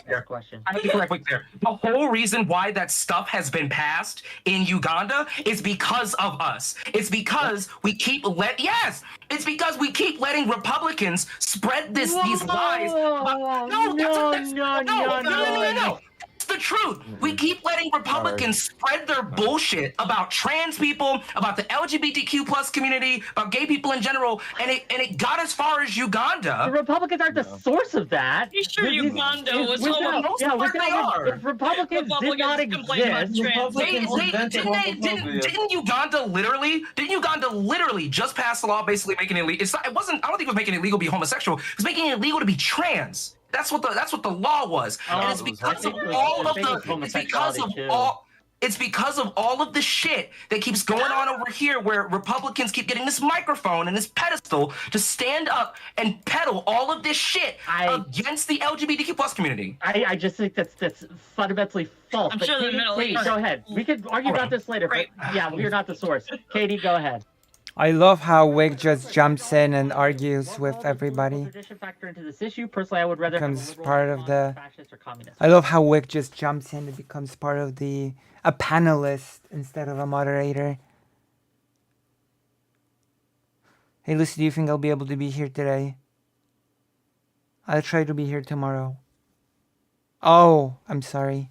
fair question. I have to be correct there. The whole reason why that stuff has been passed in Uganda is because of us. It's because we keep it's because we keep letting Republicans spread these lies. No. It's the truth. We keep letting Republicans spread their bullshit about trans people, about the LGBTQ plus community, about gay people in general, and it got as far as Uganda. The Republicans aren't the source of that. You sure Uganda was homo? If Republicans did not exist, Didn't Uganda literally just pass a law basically making it illegal? I don't think it was making it illegal to be homosexual. It was making it illegal to be trans. That's what the law was, and it's because of all of the shit that keeps going on over here, where Republicans keep getting this microphone and this pedestal to stand up and peddle all of this shit against the LGBTQ plus community. I just think that's fundamentally false. I'm but sure the Katie, Middle East. go ahead. We could argue about this later. But yeah, we're not the source. Katie, go ahead. I love how Wick just jumps in and argues with everybody. Tradition factor into this issue. Personally, I would rather have a Becomes liberal, part of the. fascist, or communist. I love how Wick just jumps in and becomes part of a panelist instead of a moderator. Hey Lucy, do you think I'll be able to be here today? I'll try to be here tomorrow. Oh, I'm sorry.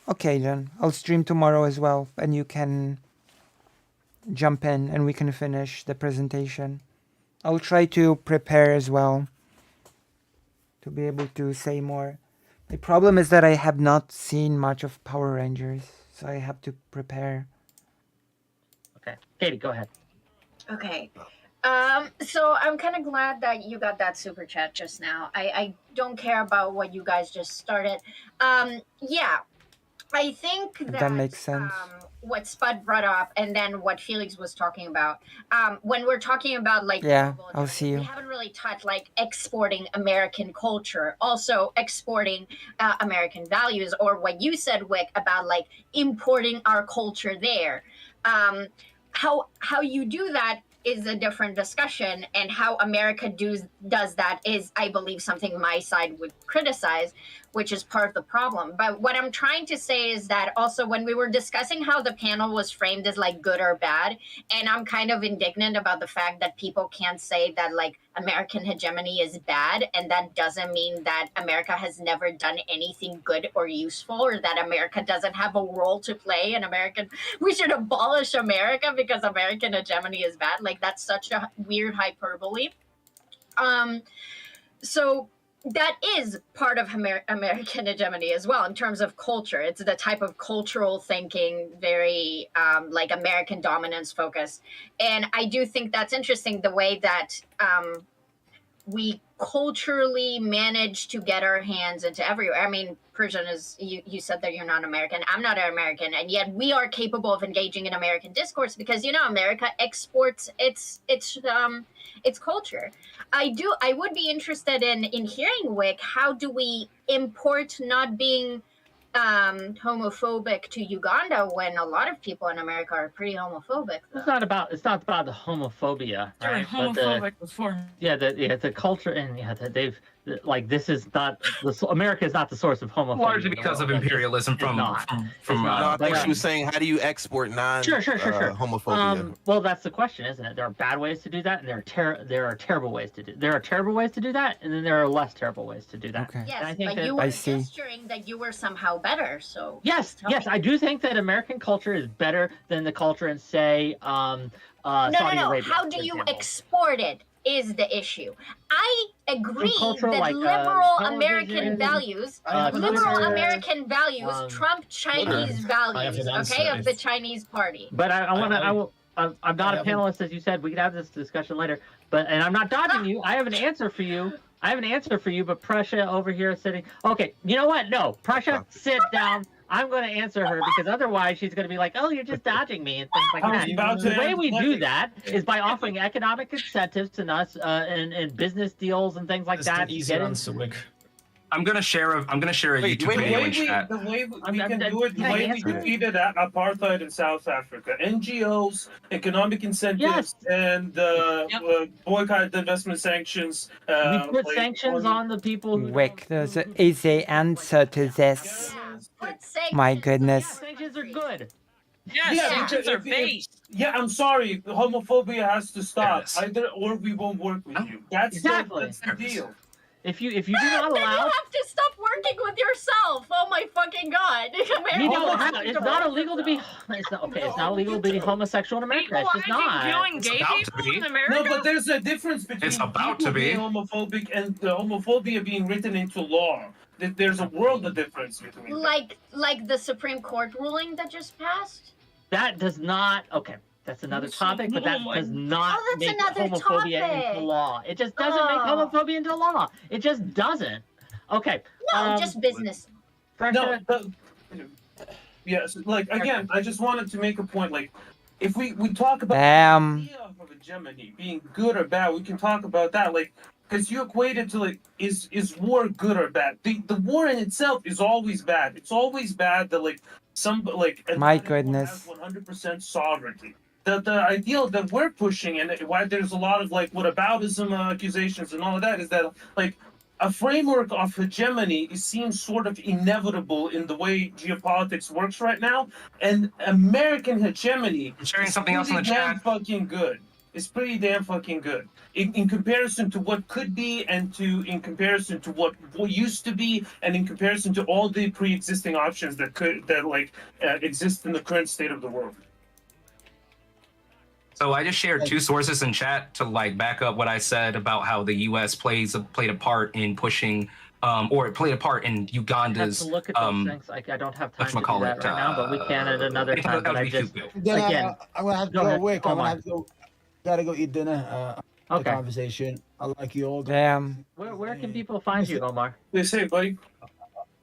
Okay then, I'll stream tomorrow as well, and you can jump in and we can finish the presentation. I'll try to prepare as well to be able to say more. The problem is that I have not seen much of Power Rangers, so I have to prepare. Okay, Katie, go ahead. Okay. So I'm kind of glad that you got that super chat just now. I don't care about what you guys just started. Yeah, I think That makes sense. What Spud brought up and then what Felix was talking about. When we're talking about like Yeah, I'll see you. we haven't really touched like exporting American culture, also exporting American values, or what you said, Wick, about like importing our culture there. How you do that is a different discussion, and how America does that is, I believe, something my side would criticize, which is part of the problem. But what I'm trying to say is that also when we were discussing how the panel was framed as like good or bad, and I'm kind of indignant about the fact that people can't say that like American hegemony is bad, and that doesn't mean that America has never done anything good or useful, or that America doesn't have a role to play in we should abolish America because American hegemony is bad. Like, that's such a weird hyperbole. So that is part of American hegemony as well in terms of culture. It's the type of cultural thinking, very like American dominance focus. And I do think that's interesting, the way that we culturally manage to get our hands into everywhere. I mean, Persian is, you said that you're not American. I'm not an American. And yet we are capable of engaging in American discourse because, America exports its culture. I would be interested in hearing, Wick, how do we import not being homophobic to Uganda when a lot of people in America are pretty homophobic, though? It's not about the homophobia, They were right? homophobic before. The culture, and they've like this is not America is not the source of homophobia. Largely in the because of world. That's just- imperialism it's from not. from It's from. not. No, I But, think she was saying, how do you export Sure. homophobia? Well, that's the question, isn't it? There are bad ways to do that, and there are terrible ways to do. There are terrible ways to do that, and then there are less terrible ways to do that. Okay. Yes, And I think but that- you I were see. gesturing that you were somehow better. So Yes, tell yes, me. I do think that American culture is better than the culture in, say, No. Saudi Arabia. How do for you example. export it? Is the issue. I agree cultural, that like, liberal television, American values, Twitter, American values trump Chinese I have values, an answer. okay, of the It's- Chinese party. But I'm not I a panelist, as you said. We could have this discussion later. And I'm not dodging you. I have an answer for you. But Prussia over here sitting. Okay, you know what? No, Prussia, sit down. I'm going to answer her because otherwise she's going to be like, "Oh, you're just dodging me" and things like I was that. about to The way we do answer. that is by offering economic incentives to us and business deals and things like That's that. the to easier get in- answer, Wick. I'm gonna share a Wait, YouTube wait, video in wait, chat. The way we I'm can do it, the can I way we answer it? defeated apartheid in South Africa, NGOs, economic incentives, Yes. and boycott, divestment sanctions. we put like, sanctions on the people who Wick, there's an easy answer to this. Yeah, put sanctions My on goodness. sanctions are good. Yes, Yeah, sanctions are if- based. Yeah, I'm sorry. Homophobia has to stop. Yes. Either or we won't work with you. That's Exactly. that's the deal. If you do not Then you allow, have to stop working with yourself. Oh my fucking god! you don't have, America it's not illegal to be. It's not okay. It's not illegal to be homosexual in America. It's just not. Killing It's gay about to people be. in America. No, but there's a difference between It's about people to be. being homophobic and the homophobia being written into law. There's a world of difference between them. like the Supreme Court ruling that just passed. That does not. Okay, that's another topic, but that does not Oh, that's make another homophobia topic. into law. It just doesn't make Oh. homophobia into law. It just doesn't. Okay. No, just business. Pressure. No, yes, like again, I just wanted to make a point. Like, if we talk about Damn. the idea of hegemony being good or bad, we can talk about that. Like, because you equate it to like, is war good or bad? The war in itself is always bad. It's always bad that like My goodness. 100% sovereignty. The ideal that we're pushing and why there's a lot of like whataboutism accusations and all of that is that like a framework of hegemony seems sort of inevitable in the way geopolitics works right now, and American hegemony I'm sharing is something else in the pretty damn chat. fucking good. It's pretty damn fucking good in comparison to what could be, and in comparison to what used to be, and in comparison to all the pre-existing options that exist in the current state of the world. So I just shared two sources in chat to like back up what I said about how the U.S. played a part in pushing, or it played a part in I have Uganda's. to look at those things. I don't have time to do that whatchamacallit, right now, but we can at another time. But I just Then again. I'm gonna have to Go go ahead. away. I'm Omar. gonna have to go. Gotta go eat dinner. The Okay. conversation. I like you all. Damn. Where can people find you, Omar? They say, buddy.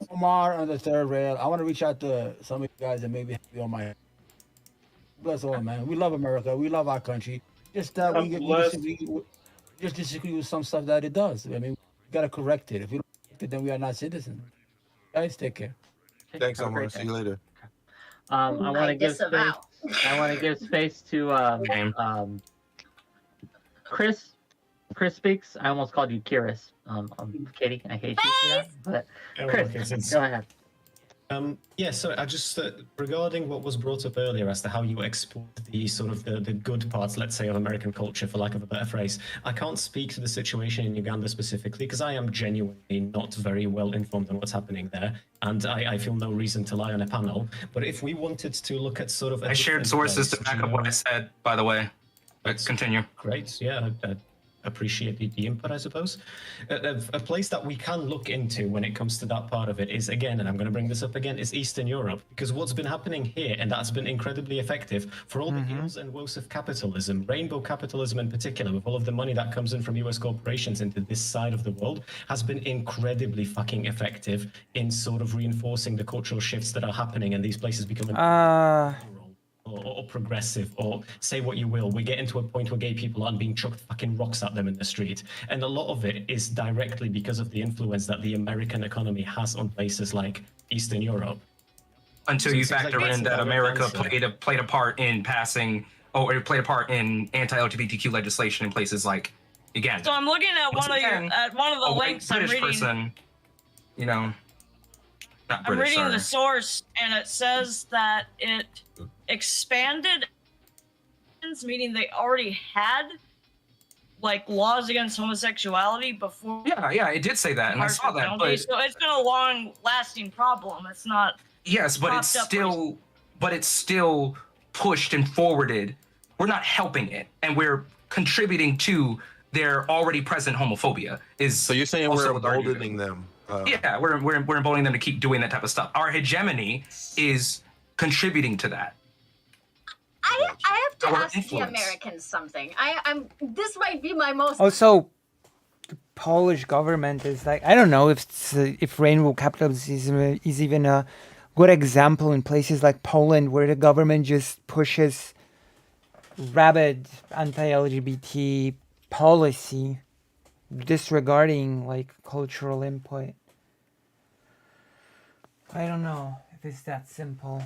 Omar on the third rail. I want to reach out to some of you guys that maybe have you on my. Bless all, man. We love America. We love our country. Just that I'm blessed. just disagree with some stuff that it does. I mean, we gotta correct it. If we don't correct it, then we are not citizens. Guys, take care. Thanks, Have a Omar. great See day. you later. I want to give space. disavow. I want to give space to Chris. Chris speaks. I almost called you Kiris. Katie, I hate you for that. But Chris, go ahead. Yeah, so I just regarding what was brought up earlier as to how you export the sort of the good parts, let's say, of American culture, for lack of a better phrase. I can't speak to the situation in Uganda specifically because I am genuinely not very well informed on what's happening there, and I feel no reason to lie on a panel. But if we wanted to look at sort of, I shared sources to back up what I said. By the way, but continue. Great, yeah. I appreciate the input, I suppose. A place that we can look into when it comes to that part of it is, again, and I'm going to bring this up again, is Eastern Europe. Because what's been happening here, and that's been incredibly effective, for all the ills and woes of capitalism, rainbow capitalism in particular, with all of the money that comes in from US corporations into this side of the world, has been incredibly fucking effective in sort of reinforcing the cultural shifts that are happening in these places becoming or progressive, or say what you will. We get into a point where gay people aren't being chucked fucking rocks at them in the street. And a lot of it is directly because of the influence that the American economy has on places like Eastern Europe. Until So you it seems factor like in that's that a direct America answer. played a part in passing, or it played a part in anti-LGBTQ legislation in places like Again, So I'm looking at Once one of your again, at one of the a white links I'm British reading. person, you know, not I'm British, reading sorry. the source, and it says that it expanded, meaning they already had like laws against homosexuality before. Yeah, it did say that, and I harsher saw that, penalties, but so it's been a long-lasting problem. It's not. yes, but it's popped up still, pushed and forwarded. We're not helping it, and we're contributing to their already present homophobia. Is So you're saying also we're what they're doing. emboldening them? Yeah, we're emboldening them to keep doing that type of stuff. Our hegemony is contributing to that. I have to Our ask influence. the Americans something. This might be my most Also, the Polish government is like, I don't know if rainbow capitalism is even a good example in places like Poland, where the government just pushes rabid anti-LGBT policy, disregarding like cultural input. I don't know if it's that simple.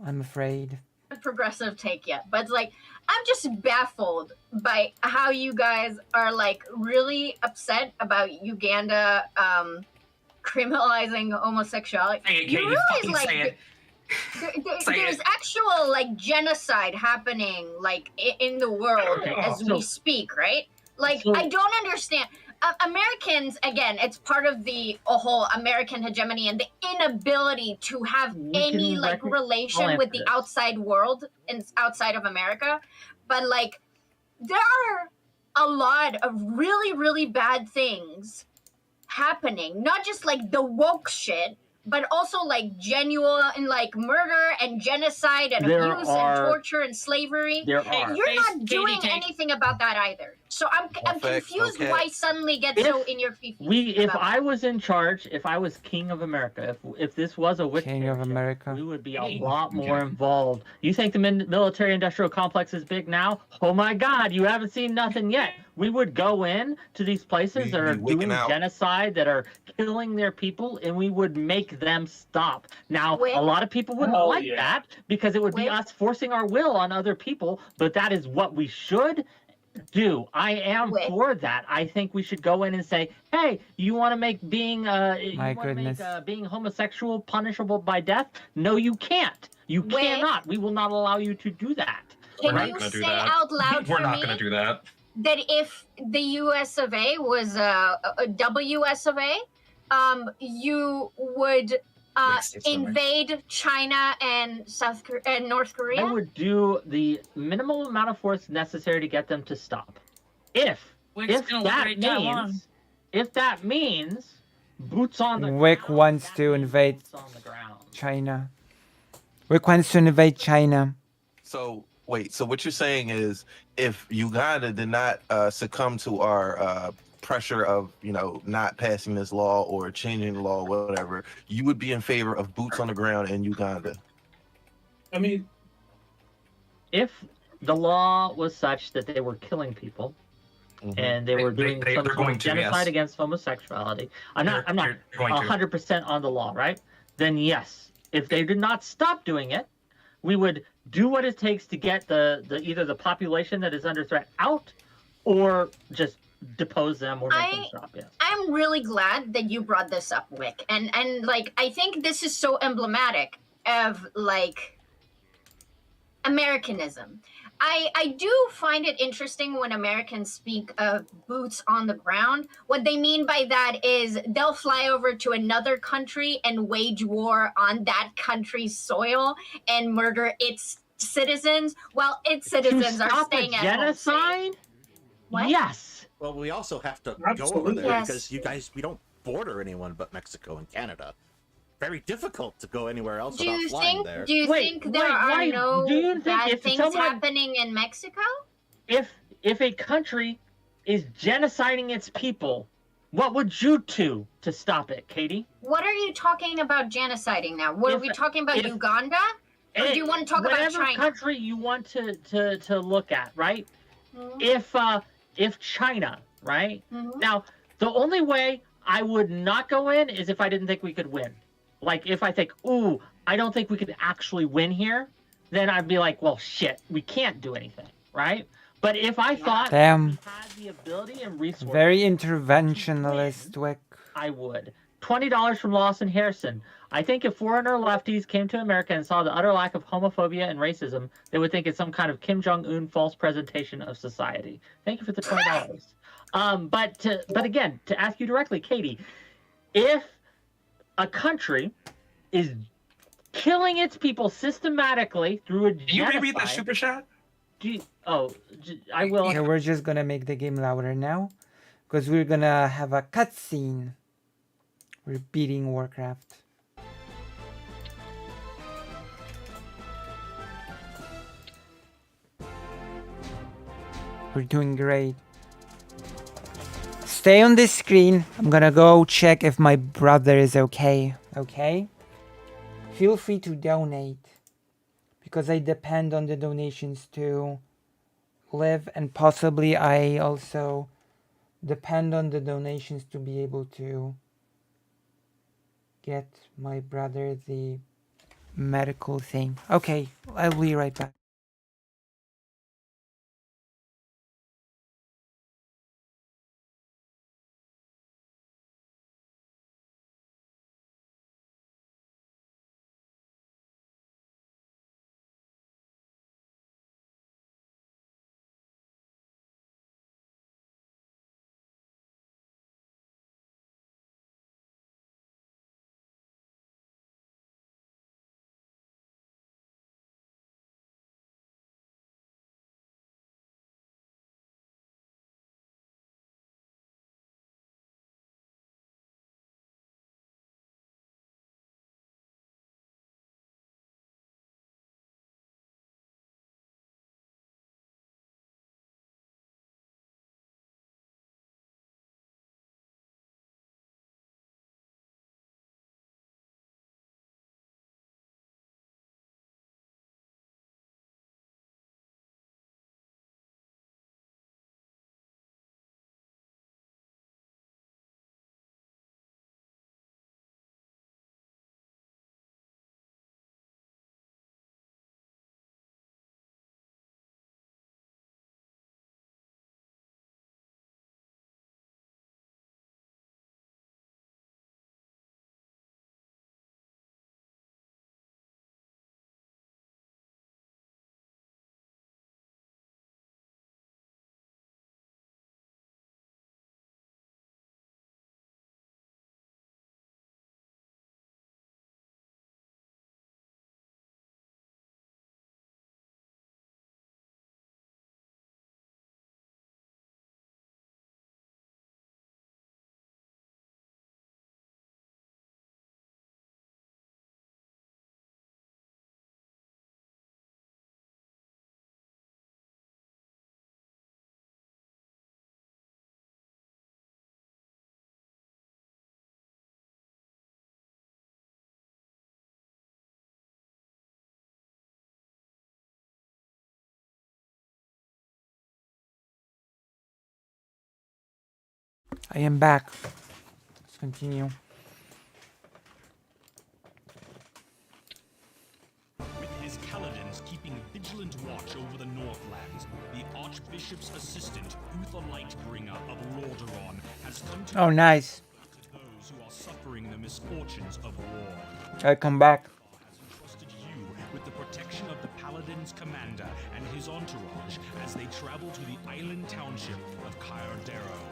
I'm afraid. progressive take yet, but it's like I'm just baffled by how you guys are like really upset about Uganda criminalizing homosexuality. Say it, You Katie, realize fucking like say it. Say there's it. actual like genocide happening like in the world as we speak, right? Like I don't understand. Americans, again, it's part of the whole American hegemony and the inability to have any like relation with the outside world and outside of America. But like, there are a lot of really, really bad things happening. Not just like the woke shit, but also like genuine like murder and genocide and abuse and torture and slavery. There And are. you're not Katie, doing take- anything about that either. So I'm confused okay. why suddenly get so in your feet. If I was in charge, if I was king of America, if this was a King of America. we would be a lot more involved. You think the military-industrial complex is big now? Oh my God, you haven't seen nothing yet. We would go in to these places that are doing genocide, that are killing their people, and we would make them stop. Now, a lot of people wouldn't like that because it would be us forcing our will on other people, but that is what we should do. I am for that. I think we should go in and say, "Hey, you want to make being being homosexual punishable by death? No, you can't. You cannot. We will not allow you to do that." Can Right? you say out loud We're for not me going to do that. that if the U.S. of A. was a WS of A., you would invade China and North Korea? I would do the minimal amount of force necessary to get them to stop. If that means boots on the Wick wants to invade China. Wick wants to invade China. So wait, so what you're saying is if Uganda did not succumb to our pressure of, you know, not passing this law or changing the law, whatever, you would be in favor of boots on the ground in Uganda? I mean, if the law was such that they were killing people and they were doing some sort of genocide against homosexuality, I'm not 100% on the law, right? Then yes, if they did not stop doing it, we would do what it takes to get the either the population that is under threat out, or just depose them or make them stop. Yes. I'm really glad that you brought this up, Wick, and like I think this is so emblematic of like Americanism. I do find it interesting when Americans speak of boots on the ground. What they mean by that is they'll fly over to another country and wage war on that country's soil and murder its citizens while its citizens are staying at genocide? home. What? Yes. Well, we also have to go over Absolutely. there Yes. because you guys, we don't border anyone but Mexico and Canada. Very difficult to go anywhere else Do without you flying think? there. Do you think there are no bad things happening in Mexico? If a country is genociding its people, what would you do to stop it, Katie? What are you talking about genociding now? What are we talking about? Uganda? Or do you want to talk about whatever China? country you want to look at, right? If China, right? Now, the only way I would not go in is if I didn't think we could win. Like, if I think, ooh, I don't think we could actually win here, then I'd be like, well, shit, we can't do anything, right? But if I thought Damn. we had the ability and resources, Very interventionalist, Wick. I would. $20 from Lawson Harrison. I think if foreigner lefties came to America and saw the utter lack of homophobia and racism, they would think it's some kind of Kim Jong-un false presentation of society. Thank you for the $20. But again, to ask you directly, Katie, if a country is killing its people systematically through a Did you reread that super chat? I will. Okay, we're just gonna make the game louder now, because we're gonna have a cutscene. We're beating Warcraft. We're doing great. Stay on this screen. I'm gonna go check if my brother is okay. Okay? Feel free to donate, because I depend on the donations to live, and possibly I also depend on the donations to be able to get my brother the medical thing. Okay, I'll be right back. I am back. Let's continue. With his paladins keeping vigilant watch over the Northlands, the Archbishop's assistant, Uther Lightbringer of Lordaeron, has come to Oh, nice. those who are suffering the misfortunes of war. I come back. Has entrusted you with the protection of the Paladin's commander and his entourage as they travel to the island township of Kyardero.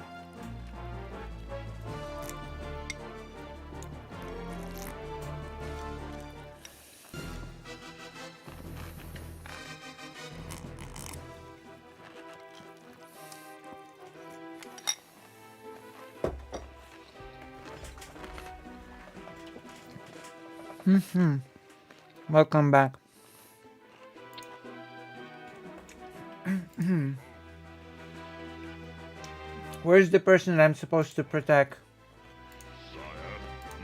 Welcome back. Where's the person that I'm supposed to protect? Sire,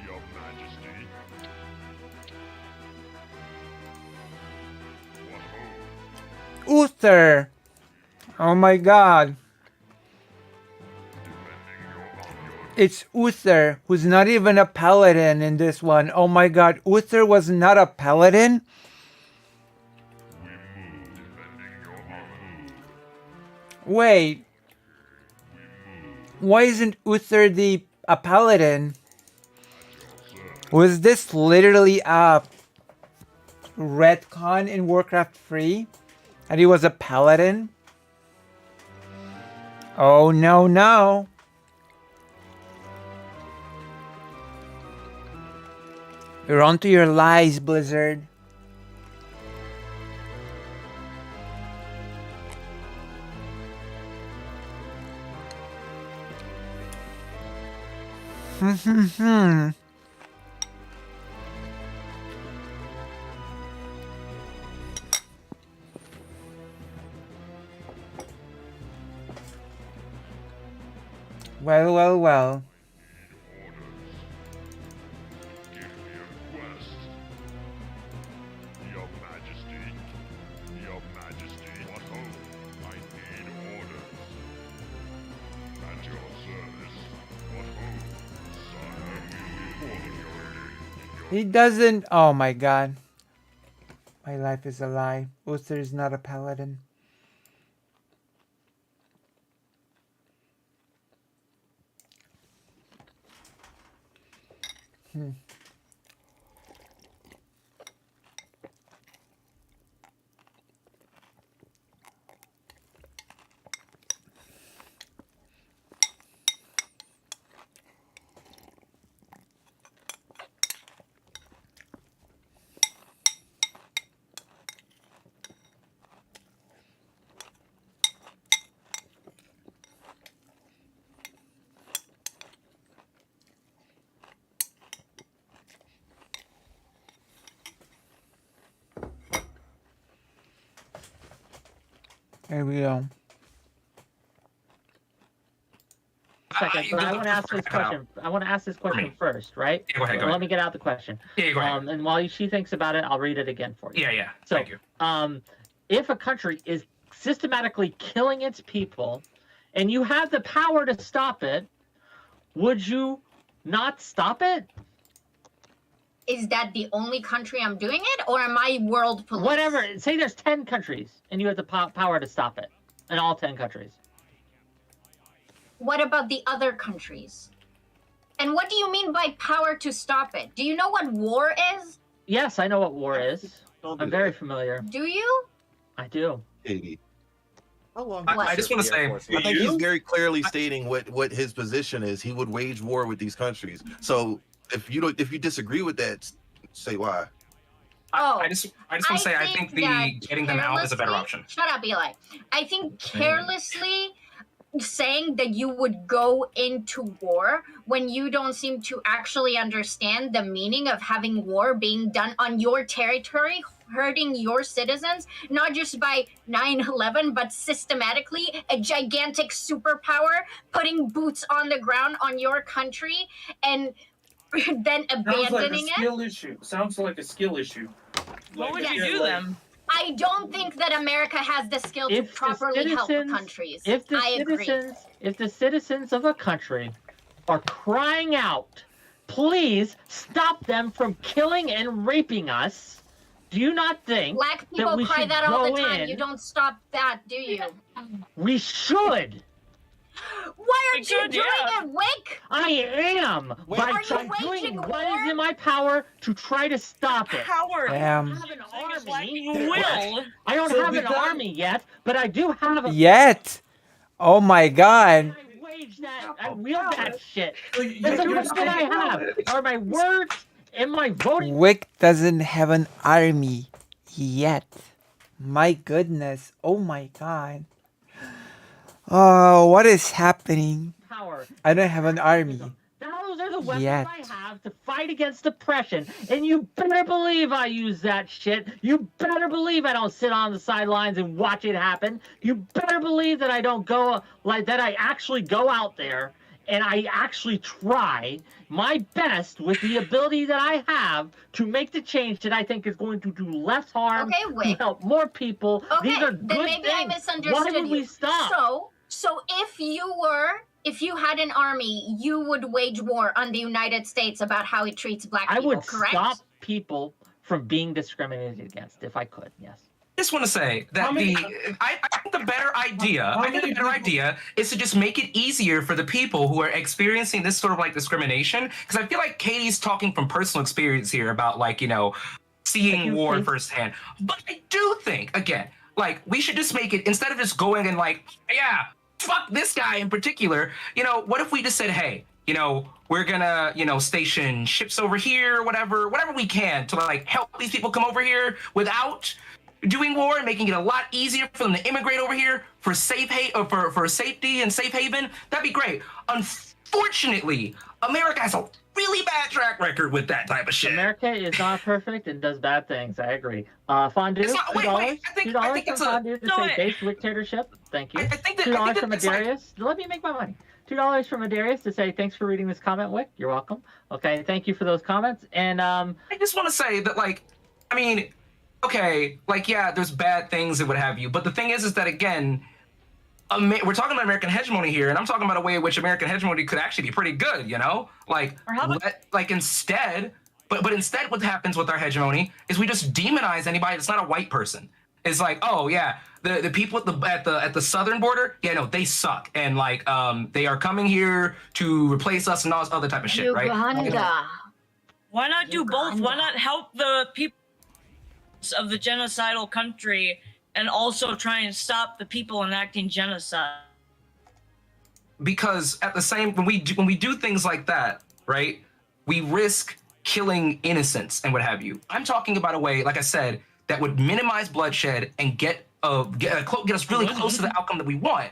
your majesty. Uther! Oh my god. It's Uther, who's not even a paladin in this one. Oh my god, Uther was not a paladin? Wait. Why isn't Uther a paladin? Was this literally a retcon in Warcraft 3? And he was a paladin? Oh no, no. You're onto your lies, Blizzard. Well, well, well. Your Majesty, what ho? I need orders. At your service, what ho? He doesn't. Oh my god. My life is a lie. Uther is not a paladin. There we go. Second, but I want to ask this question. I want to ask this question first, right? Yeah, go ahead. Let me get out the question. Yeah, go ahead. And while she thinks about it, I'll read it again for you. Yeah. So, Thank you. If a country is systematically killing its people, and you have the power to stop it, would you not stop it? Is that the only country I'm doing it, or am I world police? Whatever. Say there's 10 countries, and you have the power to stop it, in all 10 countries. What about the other countries? And what do you mean by power to stop it? Do you know what war is? Yes, I know what war is. I'm very familiar. Do you? I do. How long? I just want to say, I think he's very clearly stating what his position is. He would wage war with these countries. So if you disagree with that, say why. I just want to say, I think getting them out is a better option. Shut up, Eli. I think carelessly saying that you would go into war when you don't seem to actually understand the meaning of having war being done on your territory, hurting your citizens, not just by 9/11, but systematically, a gigantic superpower putting boots on the ground on your country and then abandoning it. Sounds like a skill issue. What would you do then? I don't think that America has the skill to properly help the countries. If I agree. the citizens of a country are crying out, please stop them from killing and raping us, do you not think Black that people we cry should that all go the time. in? You don't stop that, do you? We should. Why aren't you doing it, Wick? I am. By doing what is in my power to try to stop it. Howard, Damn. you will. I don't have an army yet, but I do have a. Yet? Oh my god. I wield that shit. That's the most that I have. Are my words and my voting. Wick doesn't have an army yet. My goodness. Oh my god. Oh, what is happening? Power. I don't have an army. Those are the weapons Yet. I have to fight against oppression, and you better believe I use that shit. You better believe I don't sit on the sidelines and watch it happen. You better believe that I don't go like that. I actually go out there and I actually try my best with the ability that I have to make the change that I think is going to do less harm, to help more people. Okay, These are then good maybe things. I misunderstood Why would you. we stop? So if you had an army, you would wage war on the United States about how it treats black I people, would correct? stop people from being discriminated against if I could, yes. just want to say that I think the better idea is to just make it easier for the people who are experiencing this sort of like discrimination. Because I feel like Katie's talking from personal experience here about like, you know, seeing war firsthand. But I do think, again, like we should just make it, instead of just going and like, yeah, fuck this guy in particular, you know, what if we just said, hey, you know, we're gonna, you know, station ships over here, whatever we can to like help these people come over here without doing war and making it a lot easier for them to immigrate over here for for safety and safe haven. That'd be great. Unfortunately, America has a really bad track record with that type of shit. America is not perfect and does bad things. I agree. Fondue, $2 from Fondue to say base dictatorship. Thank you. $2 from Adarius. Let me make my money. $2 from Adarius to say thanks for reading this comment, Wick. You're welcome. Okay, thank you for those comments. And I just want to say that, like, I mean, okay, like, yeah, there's bad things and what have you, but the thing is that again, we're talking about American hegemony here, and I'm talking about a way in which American hegemony could actually be pretty good, you know? Like, instead, but instead what happens with our hegemony is we just demonize anybody that's not a white person. It's like, oh yeah, the people at the southern border, yeah, no, they suck, and like they are coming here to replace us and all this other type of shit, right? Uganda. Why not do both? Why not help the people of the genocidal country and also try and stop the people enacting genocide? Because at the same when we do things like that, right, we risk killing innocents and what have you. I'm talking about a way, like I said, that would minimize bloodshed and get us really close to the outcome that we want.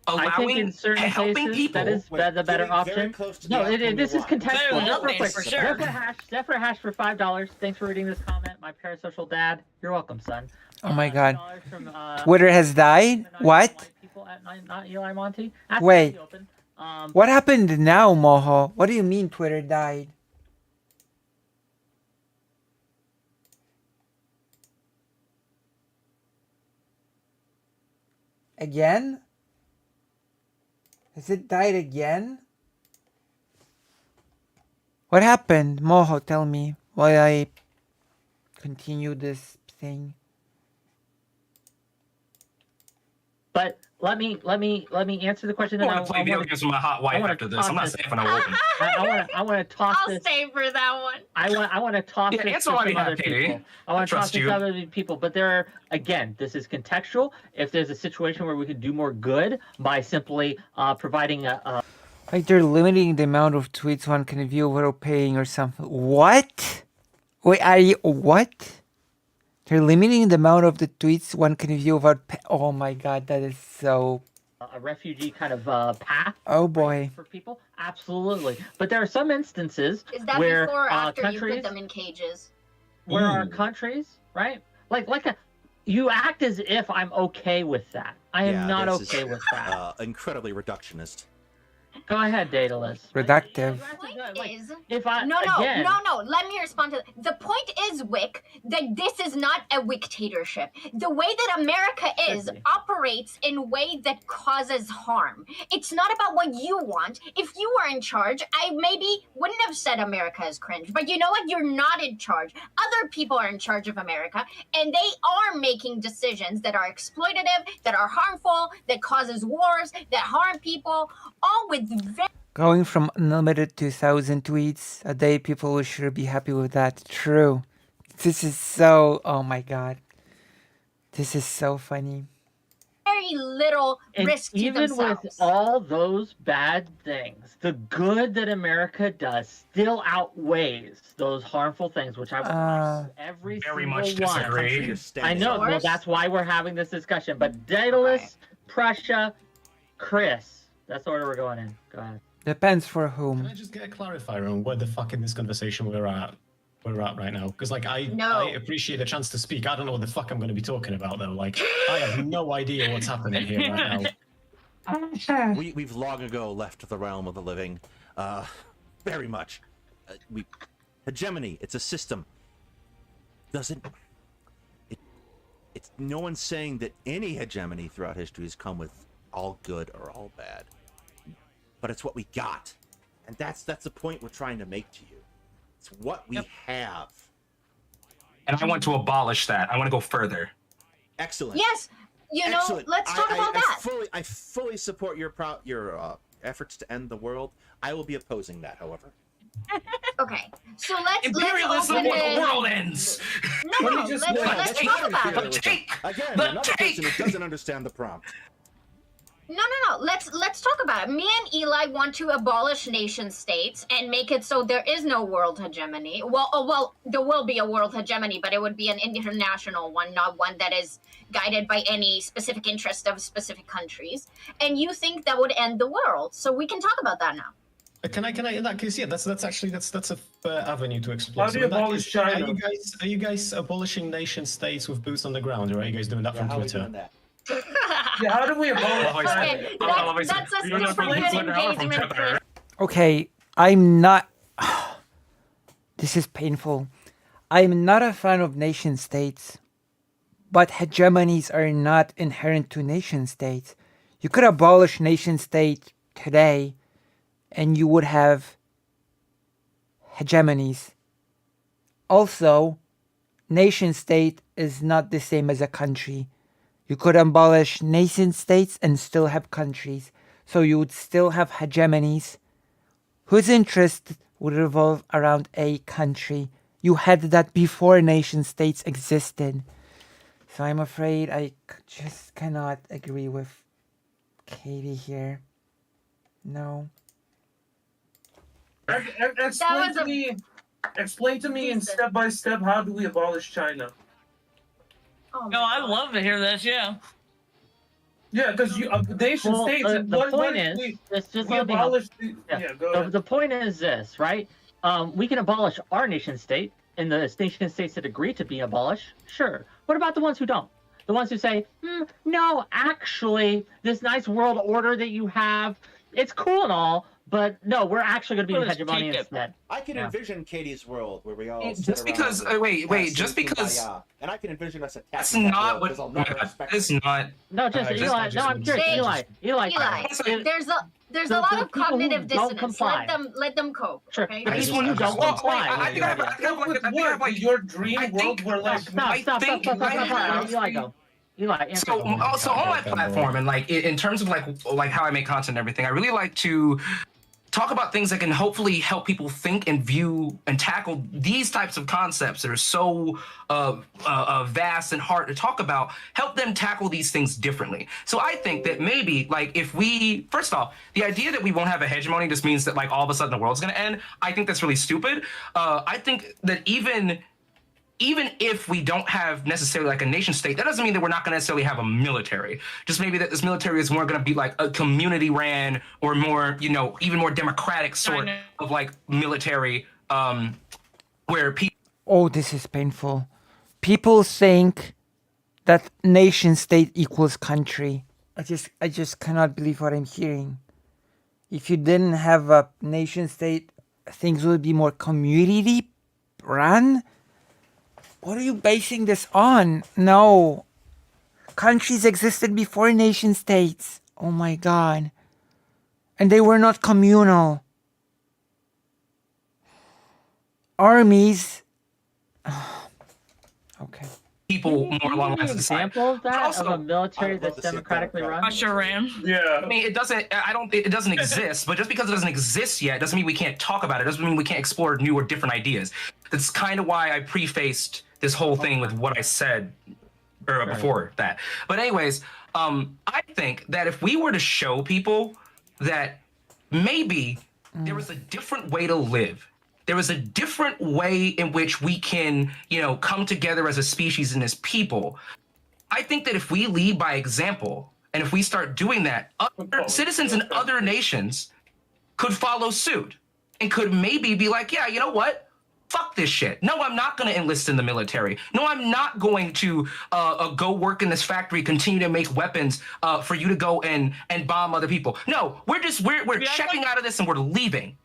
I think in certain cases people, that is the better option. No, this is contextual. Just real quick. For sure. Zephyr Hash for $5. Thanks for reading this comment. My parasocial dad. You're welcome, son. Oh my God. From, Twitter has died? What? People at not Eli Monty. Wait. What happened now, Moho? What do you mean Twitter died? Again? Has it died again? What happened? Moho, tell me while I continue this thing. But let me answer the question. I want to play video games with my hot wife after this. I'm not safe when I open. I want to toss this. I'll stay for that one. I want to toss this to some other people. I want to toss this to other people. But there are, again, this is contextual. If there's a situation where we could do more good by simply providing a like they're limiting the amount of tweets one can view without paying or something. What? Wait, are you what? They're limiting the amount of the tweets one can view without oh my God, that is so... a refugee kind of path. Oh boy. For people? Absolutely. But there are some instances Is that where before or after countries, you put them in cages? where our countries, right? You act as if I'm okay with that. I am not okay with that. Incredibly reductionist. Go ahead, Daedalus. Reductive. No. Let me respond to that. The point is, Wick, that this is not a dictatorship. The way that America operates in a way that causes harm. It's not about what you want. If you were in charge, I maybe wouldn't have said America is cringe. But you know what? You're not in charge. Other people are in charge of America, and they are making decisions that are exploitative, that are harmful, that causes wars, that harm people, all with Going from unlimited to 1,000 tweets a day, people will sure be happy with that. True. This is so... Oh my God. This is so funny. very little risk to even themselves. with all those bad things, the good that America does still outweighs those harmful things, which I would every very single much one. disagree. I know. Well, that's why we're having this discussion. But Daedalus, Prussia, Chris. That's the order we're going in. Go ahead. Depends for whom. Can I just get a clarifier on where the fuck in this conversation we're at right now? Because like I appreciate a chance to speak. I don't know what the fuck I'm going to be talking about though. Like I have no idea what's happening here right now. We've long ago left the realm of the living. Very much. Hegemony. It's a system. It's no one's saying that any hegemony throughout history has come with all good or all bad, but it's what we got, and that's the point we're trying to make to you. It's what we have. And I want to abolish that. I want to go further. Excellent. Yes, Excellent. let's talk about that. I fully support your efforts to end the world. I will be opposing that, however. Okay, so let's Imperialism open or the it. world ends. No, let's talk about it. Again, The another person who doesn't understand the prompt. No. Let's talk about it. Me and Eli want to abolish nation states and make it so there is no world hegemony. Well, there will be a world hegemony, but it would be an international one, not one that is guided by any specific interest of specific countries. And you think that would end the world? So we can talk about that now. Can I? In that case, yeah, that's a fair avenue to explore. How do So you in that abolish case, China? Are you guys abolishing nation states with boots on the ground, or are you guys doing that from How are we Twitter? doing that? Yeah, how do we abolish Okay, that's a different engagement. Chris. Okay, I'm not. This is painful. I'm not a fan of nation states, but hegemonies are not inherent to nation states. You could abolish nation state today, and you would have hegemonies. Also, nation state is not the same as a country. You could abolish nation states and still have countries. So you would still have hegemonies whose interest would revolve around a country. You had that before nation states existed. So I'm afraid I just cannot agree with Katie here. No. Explain to me in step by step, how do we abolish China? No, I'd love to hear this. Yeah. Yeah, because nation states. The point is, the point is this, right? We can abolish our nation state, and the nation states that agree to be abolished. Sure. What about the ones who don't? The ones who say, no, actually, this nice world order that you have, it's cool and all, but no, we're actually going to be in hegemony instead. I can envision Katie's world where we all Just because just because and I can envision us attacking. That's not what. It's not. No, just Eli. No, I'm curious. Eli. There's a lot of people who cognitive don't dissonance. comply. Let them cope. Sure. Okay? The people who don't comply. I think I have like your dream world where like Stop. Eli, go. Eli, so on my platform and like in terms of like how I make content and everything, I really like to talk about things that can hopefully help people think and view and tackle these types of concepts that are so vast and hard to talk about, help them tackle these things differently. So I think that maybe like if we, first off, the idea that we won't have a hegemony just means that like all of a sudden the world's going to end. I think that's really stupid. I think that even if we don't have necessarily like a nation state, that doesn't mean that we're not going to necessarily have a military. Just maybe that this military is more going to be like a community ran or more, even more democratic sort of like military where people. Oh, this is painful. People think that nation state equals country. I just cannot believe what I'm hearing. If you didn't have a nation state, things would be more community run. What are you basing this on? No. Countries existed before nation states. Oh my god. And they were not communal. Armies. Okay. People more along the lines of society. Example of that of a military that's democratically run. Russia ran. Yeah. I mean, it doesn't exist, but just because it doesn't exist yet doesn't mean we can't talk about it. Doesn't mean we can't explore new or different ideas. That's kind of why I prefaced this whole thing with what I said before that. But anyways, I think that if we were to show people that maybe there was a different way to live, there was a different way in which we can, come together as a species and as people, I think that if we lead by example, and if we start doing that, other citizens in other nations could follow suit and could maybe be like, yeah, you know what? Fuck this shit. No, I'm not going to enlist in the military. No, I'm not going to go work in this factory, continue to make weapons for you to go and bomb other people. No, we're checking out of this and we're leaving.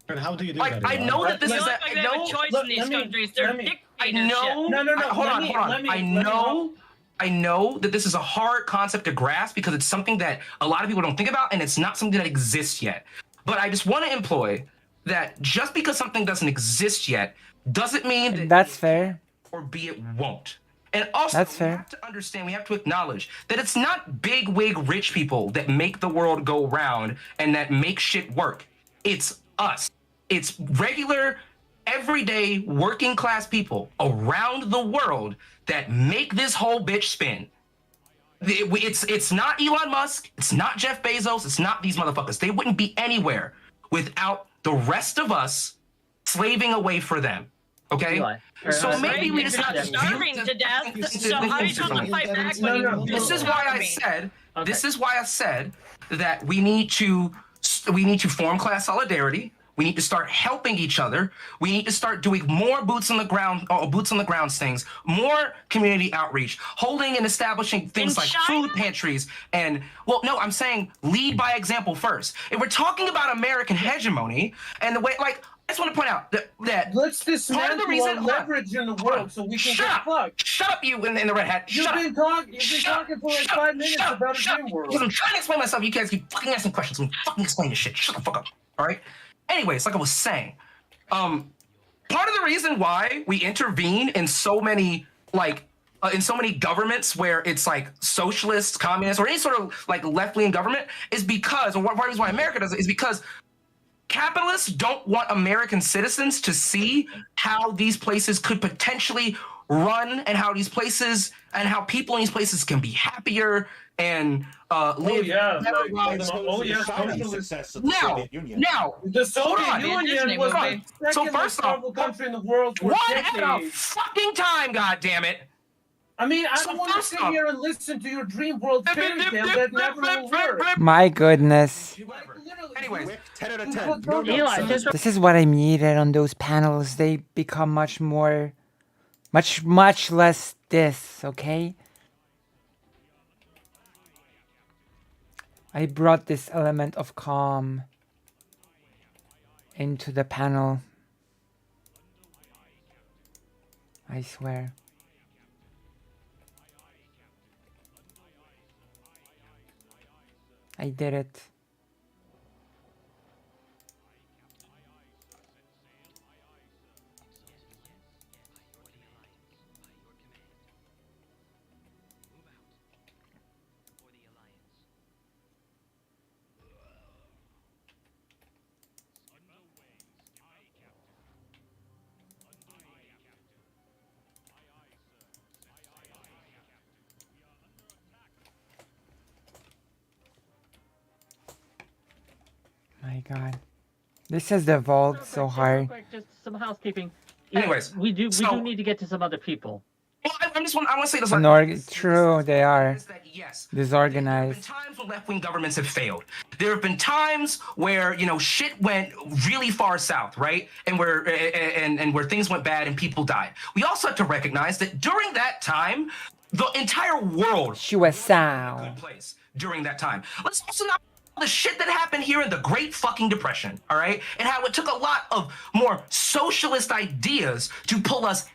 And how do you do that? Eli? I know that this is They have a choice in these countries. They're dictatorship. I know. No. Hold on. I know that this is a hard concept to grasp because it's something that a lot of people don't think about, and it's not something that exists yet. But I just want to employ that just because something doesn't exist yet doesn't mean that that's fair. Or B, it won't. And also, That's we fair. have to understand, we have to acknowledge that it's not big wig rich people that make the world go round and that make shit work. It's us. It's regular, everyday, working class people around the world that make this whole bitch spin. It's not Elon Musk. It's not Jeff Bezos. It's not these motherfuckers. They wouldn't be anywhere without the rest of us slaving away for them. Okay? Eli, So Right, maybe we if just you're have not to starving to death, so how are you supposed to fight back when you This is why I said. Okay. This is why I said that we need to form class solidarity. We need to start helping each other. We need to start doing more boots on the ground things, more community outreach, holding and establishing things In like China? food pantries. And well, no, I'm saying lead by example first. If we're talking about American hegemony and the way, like, I just want to point out that Let's part of the dismantle reason our leverage in the world so we can Shut get up. fucked. Shut up, you in the red hat. You've Shut up. been talking for like 5 minutes Shut up. about a Shut dream up. world. Because I'm trying to explain myself. You guys keep fucking asking questions. I'm fucking explaining this shit. Shut the fuck up. All right. Anyways, like I was saying, part of the reason why we intervene in so many governments where it's like socialist, communist, or any sort of like left-wing government is because, or part of the reason why America does it is because capitalists don't want American citizens to see how these places could potentially run and how these places and how people in these places can be happier and live better lives. Success of the Now, Soviet Union. now, The Soviet on. Union Disney was movie. the So second first most off, powerful country in the world for one at a decades. fucking time, goddammit. I mean, I So don't want to first sit off- here and listen to your dream world fairy tale that never will work. My goodness. Anyways, Quick, 10 out of But 10. don't- No Eli, notes. just This is what I needed on those panels. They become much less this, okay? I brought this element of calm into the panel. I swear. I did it. My god. This has evolved so hard. Just some housekeeping. Anyways, we do so- need to get to some other people. Well, I want to say this. True, they are Is that yes, disorganized. There have been times when left-wing governments have failed. There have been times where shit went really far south, right? And where things went bad and people died. We also have to recognize that during that time, the entire world She was was a sound. good place during that time. Let's also not the shit that happened here in the Great fucking Depression, all right? And how it took a lot of more socialist ideas to pull us out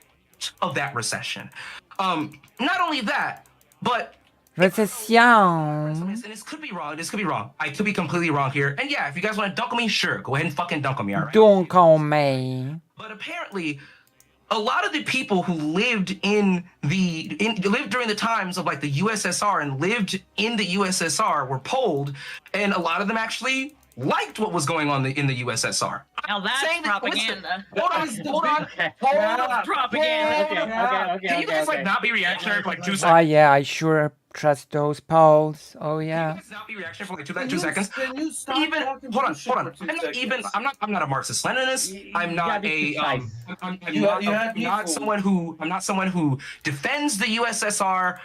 of that recession. Not only that, but Recession. and this could be wrong. This could be wrong. I could be completely wrong here. And yeah, if you guys want to dunk on me, sure, go ahead and fucking dunk on me, all right? Don't call me. But apparently, a lot of the people who lived lived during the times of like the USSR and lived in the USSR were polled, and a lot of them actually liked what was going on in the USSR. Now that's Saying that- propaganda. Hold on. Okay. Propaganda. Okay. Can you guys like not be reactionary for like 2 Oh seconds? yeah, I sure trust those polls. Oh Can yeah. you guys not be reactionary for like Can two you- seconds? Can you stop Even talking hold on. bullshit for 2 seconds? I'm not a Marxist Leninist. I'm not be a precise. I'm You not, had I'm me not fooled. someone who defends the USSR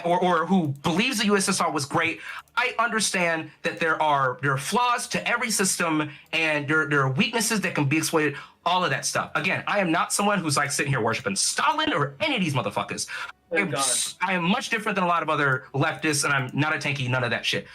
or who believes the USSR was great. I understand that there are flaws to every system and there are weaknesses that can be exploited. All of that stuff. Again, I am not someone who's like sitting here worshiping Stalin or any of these motherfuckers. Thank God. I am much different than a lot of other leftists, and I'm not a tanky, none of that shit.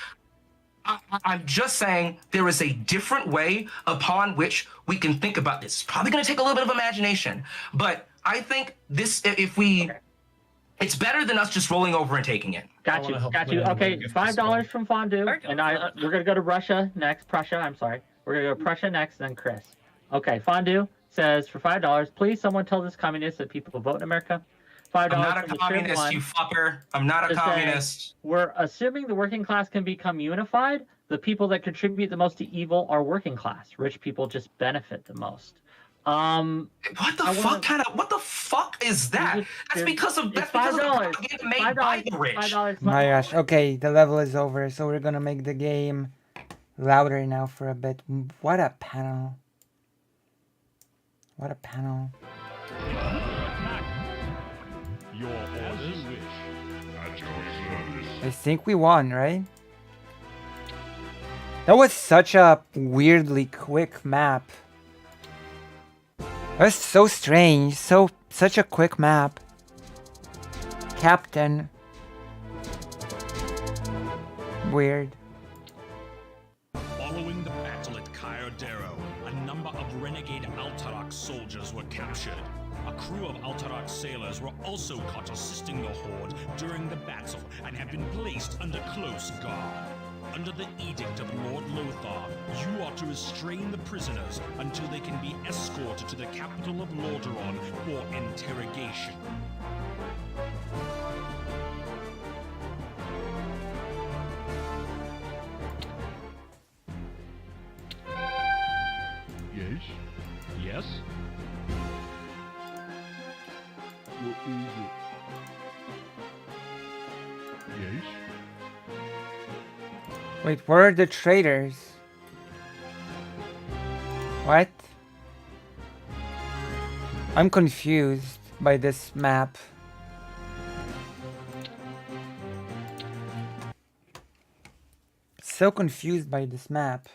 I'm just saying there is a different way upon which we can think about this. It's probably going to take a little bit of imagination, but I think this, it's better than us just rolling over and taking it. Got you. Okay, $5 from Fondue, and we're gonna go to Russia next. Prussia. I'm sorry. We're gonna go to Prussia next, then Chris. Okay, Fondue says for $5, please someone tell this communist that people vote in America. $5 I'm not a from the trim communist, one, you fucker. I'm not a to say, communist. we're assuming the working class can become unified. The people that contribute the most to evil are working class. Rich people just benefit the most. What the fuck is that? That's because of the propaganda made by the rich. My gosh. Okay, the level is over, so we're gonna make the game louder now for a bit. What a panel. What a panel. Your orders. At your service. I think we won, right? That was such a weirdly quick map. That was so strange. Such a quick map. Captain. Weird. Following the battle at Kyodero, a number of renegade Altarak soldiers were captured. A crew of Altarak sailors were also caught assisting the Horde during the battle and have been placed under close guard. Under the edict of Lord Lothar, you are to restrain the prisoners until they can be escorted to the capital of Lordaeron for interrogation. Yes? Yes? What is it? Yes? Wait, where are the traitors? What? I'm confused by this map. So confused by this map.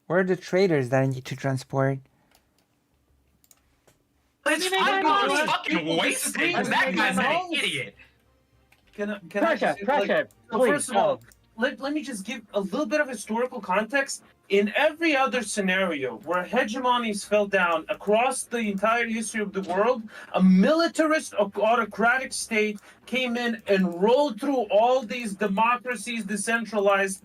Where are the traitors that I need to transport? It's fucking wasted. That guy's an idiot. Can I Pressure, just, pressure, so please, first of all, let me just give a little bit of historical context. In every other scenario where hegemonies fell down across the entire history of the world, a militarist autocratic state came in and rolled through all these democracies, decentralized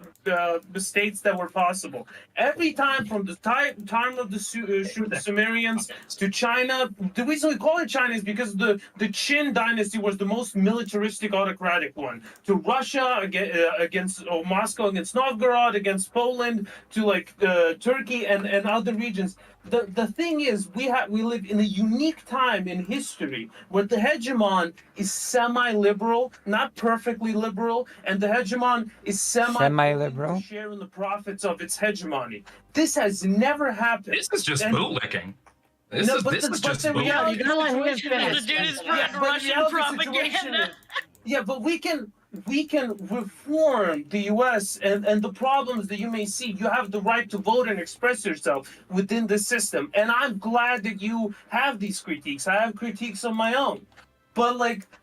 states that were possible. Every time, from the time of the Sumerians to China, the reason we call it China is because the Qin dynasty was the most militaristic autocratic one. To Russia against Moscow, against Novgorod, against Poland, to Turkey and other regions. The thing is, we live in a unique time in history where the hegemon is semi-liberal, not perfectly liberal, and the hegemon is semi-liberal, share in the profits of its hegemony. This has never happened. This is just bootlicking. This is just bootlicking. You gotta let him finish. The dude is Yeah, but Russian the reality situation propaganda. is- Yeah, but we can reform the U.S. and the problems that you may see. You have the right to vote and express yourself within the system, and I'm glad that you have these critiques. I have critiques of my own, but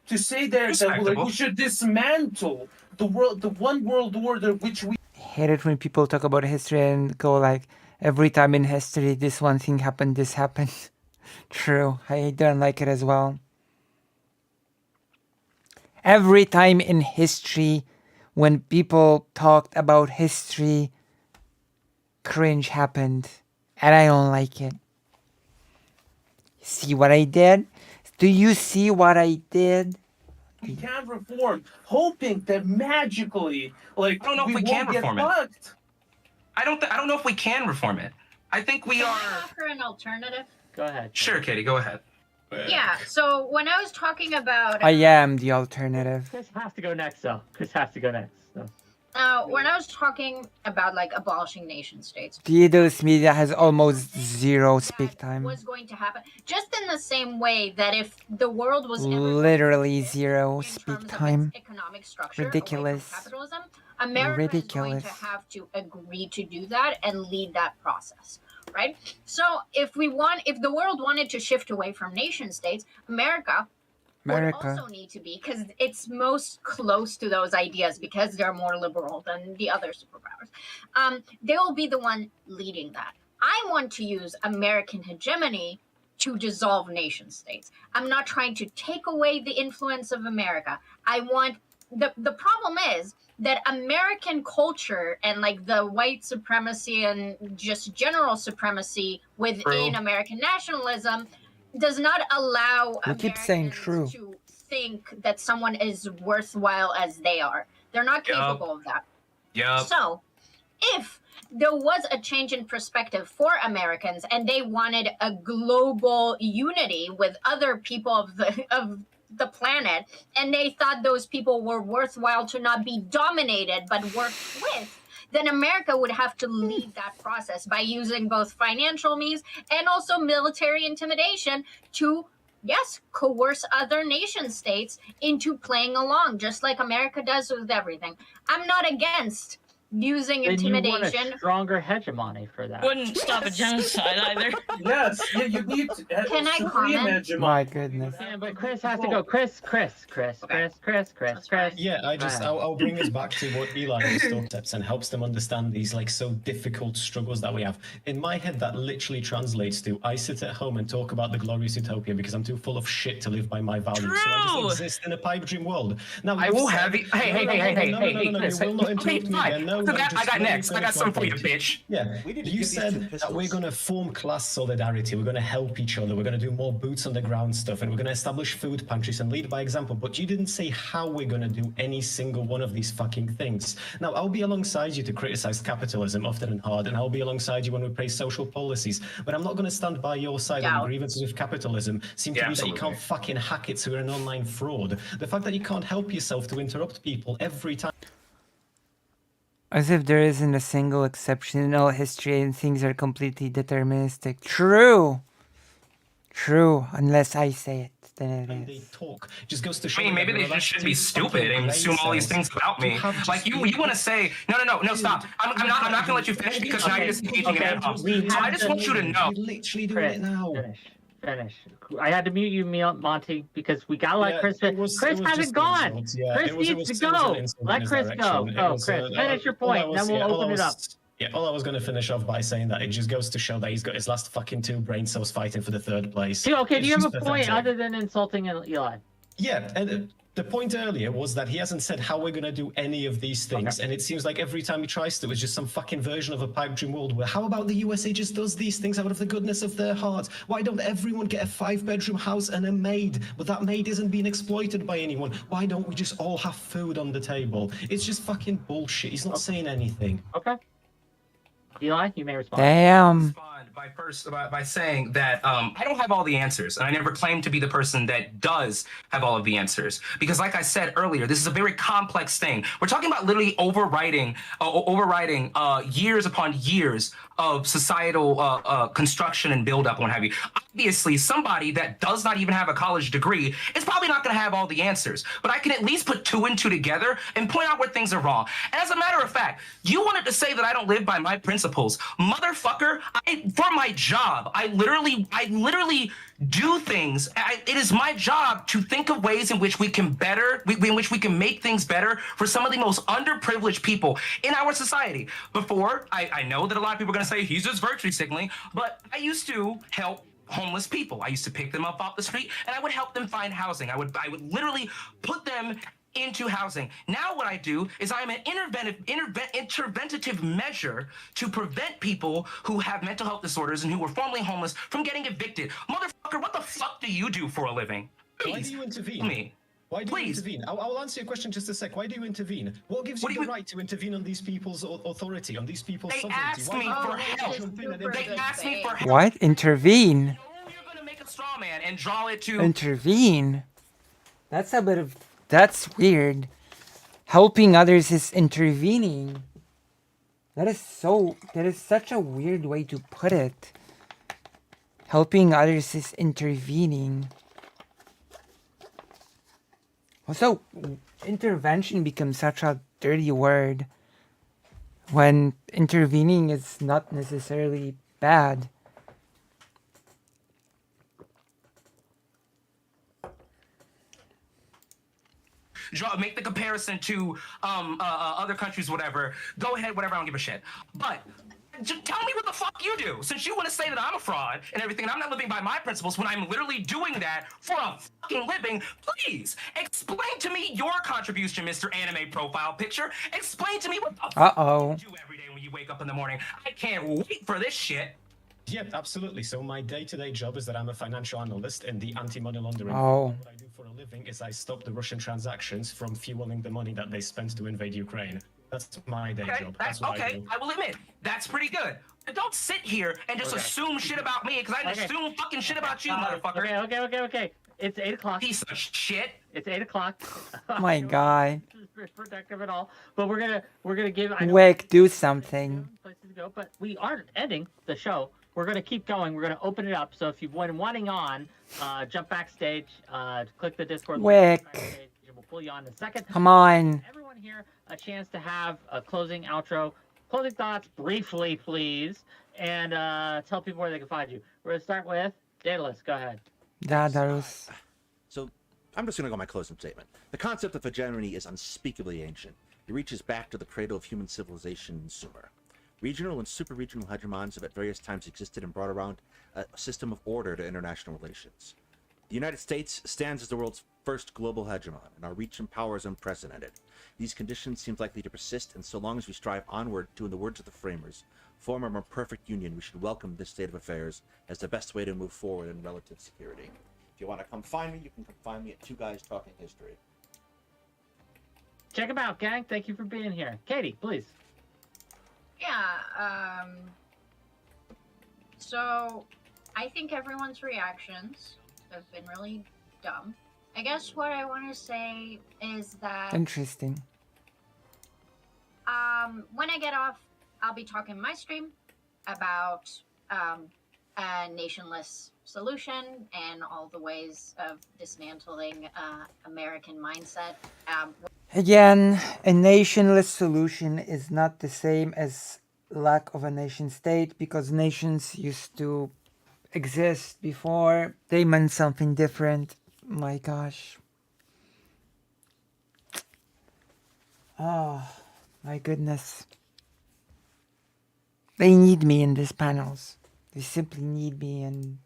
to say that we should dismantle the one world order which we Hate it when people talk about history and go every time in history this one thing happened, this happened. True, I don't like it as well. Every time in history, when people talked about history, cringe happened. And I don't like it. See what I did? Do you see what I did? can reform, hoping that magically, I don't know if we can reform it. Fucked. I don't know if we can reform it. I think we Can are. I offer an alternative? Go ahead. Sure, Katie, go ahead. Yeah, so when I was talking about I am the alternative. Chris has to go next, though. Chris has to go next. So. when I was talking about abolishing nation states, Theodos Media has almost zero speak time. was going to happen just in the same way that if the world was ever Literally zero speak time. economic structure away from Ridiculous. capitalism, America is going Ridiculous. to have to agree to do that and lead that process, right? So if the world wanted to shift away from nation states, America would also need to be, because it's most close to those ideas because they're more liberal than the other superpowers. They will be the one leading that. I want to use American hegemony to dissolve nation states. I'm not trying to take away the influence of America. I want the problem is that American culture and the white supremacy and just general supremacy within American nationalism does not allow We keep saying true. to think that someone is worthwhile as they are. They're not capable of that. Yeah. So, if there was a change in perspective for Americans and they wanted a global unity with other people of the planet, and they thought those people were worthwhile to not be dominated but worked with, then America would have to lead that process by using both financial means and also military intimidation to, yes, coerce other nation states into playing along, just like America does with everything. I'm not against using Then you want intimidation. a stronger hegemony for that. Wouldn't stop a genocide either. Yes, you need to. Can I supreme comment? hegemony. My goodness. Yeah, but Chris has to go. Chris. Yeah, I'll bring us back to what Eli concepts and helps them understand these like so difficult struggles that we have. In my head, that literally translates to I sit at home and talk about the glorious utopia because I'm too full of shit to live by my values. So I True. just exist in a pipe dream world. Now I will have you. Hey, Chris. You will not interrupt me again. No, After that, just I got let me next. I got finish my something for you, point. bitch. Yeah, We need to you give these said two that pistols. we're going to form class solidarity, we're going to help each other, we're going to do more boots on the ground stuff, and we're going to establish food pantries and lead by example, but you didn't say how we're going to do any single one of these fucking things. Now, I'll be alongside you to criticize capitalism often and hard, and I'll be alongside you when we praise social policies, but I'm not going to stand by your side on the grievances with capitalism seem to Yeah, be that you absolutely. can't fucking hack it, so you're an online fraud. The fact that you can't help yourself to interrupt people every time. As if there isn't a single exception in all history and things are completely deterministic. True. True. Unless I say it, then it They is. talk just goes to show. I mean, maybe that they we're just should allowed be to stupid fucking and brain assume all these cells things about to me. have just Like you been- want to say no, stop. I'm not gonna let you finish because now you're just engaging in ad hoc. So I just want you to know. You're literally doing Chris, it now. finish. I had to mute you, Monty, because we gotta let Yeah, Chris. it was- Chris it was hasn't just an gone. insult, yeah. Chris It was needs to an go. insult in Let his Chris go. direction. It Oh, was, Chris, finish your all I point, was- then we'll yeah, all I open it up. was- Yeah, all I was going to finish off by saying that it just goes to show that he's got his last fucking two brain cells fighting for the third place. See, okay, do you It's have a just point pathetic. other than insulting Eli? Yeah, and the point earlier was that he hasn't said how we're going to do any of these things, and it seems like every time he tries to, it's just some fucking version of a pipe dream world where how about the USA just does these things out of the goodness of their heart? Why don't everyone get a 5-bedroom house and a maid, but that maid isn't being exploited by anyone? Why don't we just all have food on the table? It's just fucking bullshit. He's not saying anything. Okay. Eli, you may respond. Damn. By saying that I don't have all the answers, and I never claim to be the person that does have all of the answers. Because, like I said earlier, this is a very complex thing. We're talking about literally overriding years upon years of societal construction and buildup, and what have you. Obviously, somebody that does not even have a college degree is probably not going to have all the answers. But I can at least put 2 and 2 together and point out where things are wrong. And as a matter of fact, you wanted to say that I don't live by my principles, motherfucker. For my job, I literally do things. It is my job to think of ways in which we can make things better for some of the most underprivileged people in our society. Before, I know that a lot of people are going to say he's just virtue signaling, but I used to help homeless people. I used to pick them up off the street and I would help them find housing. I would literally put them into housing. Now what I do is I'm an interventive measure to prevent people who have mental health disorders and who were formerly homeless from getting evicted. Motherfucker, what the fuck do you do for a living? Why do you intervene? Me. Why do you intervene? I'll answer your question just a sec. Why do you intervene? What gives you the right to intervene on these people's authority, on these people's They sovereignty? asked Why me do you for not help. jump in and They asked me for help. What? Intervene? Make a straw man and draw it to Intervene? That's weird. Helping others is intervening. That is such a weird way to put it. Helping others is intervening. Also, intervention becomes such a dirty word when intervening is not necessarily bad. Make the comparison to other countries, whatever. Go ahead, whatever. I don't give a shit. But just tell me what the fuck you do, since you want to say that I'm a fraud and everything, and I'm not living by my principles when I'm literally doing that for a fucking living. Please explain to me your contribution, Mr. Anime Profile Picture. Explain to me what the fuck you do every day when you wake up in the morning. I can't wait for this shit. Yeah, absolutely. So my day-to-day job is that I'm a financial analyst in the anti-money laundering. Oh. What I do for for a living is I stop the Russian transactions from fueling the money that they spent to invade Ukraine. That's my day Okay, job. That's what I do. I will admit, that's pretty good. But don't sit here and just assume shit about me, because I assume fucking shit about you, motherfucker. Okay. It's 8 o'clock. Piece of shit. It's 8 o'clock. My God. This is protective at all. But we're gonna give. I know Wick, do something. places to go, but we aren't ending the show. We're gonna keep going. We're gonna open it up. So if you've been wanting on, jump backstage, click the Discord link. Wick. We'll pull you on in a second. Come on. Everyone here a chance to have a closing outro, closing thoughts briefly, please, and tell people where they can find you. We're gonna start with Daedalus. Go ahead. Daedalus. So I'm just going to go my closing statement. The concept of hegemony is unspeakably ancient. It reaches back to the cradle of human civilization in Sumer. Regional and super-regional hegemons have at various times existed and brought around a system of order to international relations. The United States stands as the world's first global hegemon, and our reach and power is unprecedented. These conditions seem likely to persist, and so long as we strive onward to, in the words of the framers, form a more perfect union, we should welcome this state of affairs as the best way to move forward in relative security. If you want to come find me, you can come find me at Two Guys Talking History. Check them out, gang. Thank you for being here. Katie, please. Yeah, so I think everyone's reactions have been really dumb. I guess what I want to say is that Interesting. when I get off, I'll be talking my stream about a nationless solution and all the ways of dismantling American mindset. Again, a nationless solution is not the same as lack of a nation state, because nations used to exist before. They meant something different. My gosh. Oh, my goodness. They need me in these panels. They simply need me in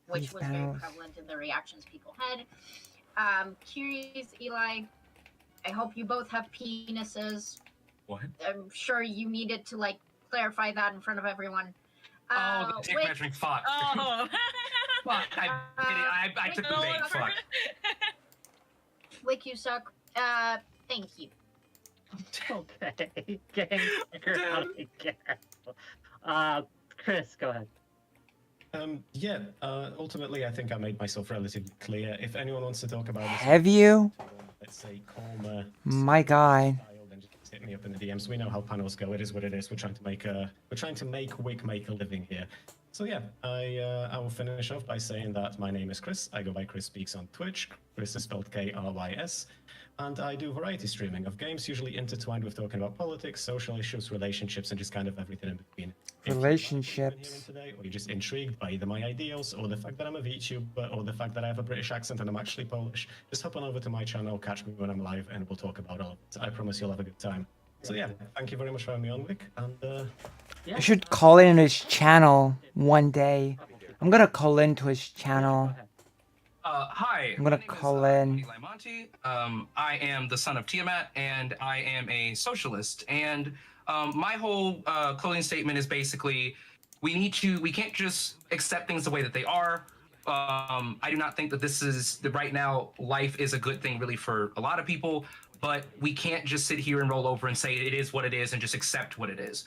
which these was very panels. prevalent in the reactions people had. Curious, Eli, I hope you both have penises. What? I'm sure you needed to like clarify that in front of everyone. Oh, the dick Wick, measuring fuck. Oh. Fuck, I took the bait, fuck. Wick, you suck. Thank you. Okay. Gang, you're out of care. Chris, go ahead. Ultimately, I think I made myself relatively clear. If anyone wants to talk about this, Have you? let's say, calmer, My God. style, then just hit me up in the DMs. We know how panels go. It is what it is. We're trying to make Wick make a living here. So yeah, I will finish off by saying that my name is Chris. I go by Chris Speaks on Twitch. Chris is spelled Krys. And I do variety streaming of games, usually intertwined with talking about politics, social issues, relationships, and just kind of everything in between. If you like what you're hearing Relationships. today, or you're just intrigued by either my ideals, or the fact that I'm a VTuber, or the fact that I have a British accent and I'm actually Polish, just hop on over to my channel, catch me when I'm live, and we'll talk about all of it. I promise you'll have a good time. So yeah, thank you very much for having me on, Wick, and I should call in his channel one day. I'm gonna call into his channel. Hi. I'm gonna my name is, call in. Eli Monti. I am the son of Tiamat, and I am a socialist. And my whole closing statement is basically, we can't just accept things the way that they are. I do not think that right now, life is a good thing really for a lot of people, but we can't just sit here and roll over and say it is what it is and just accept what it is.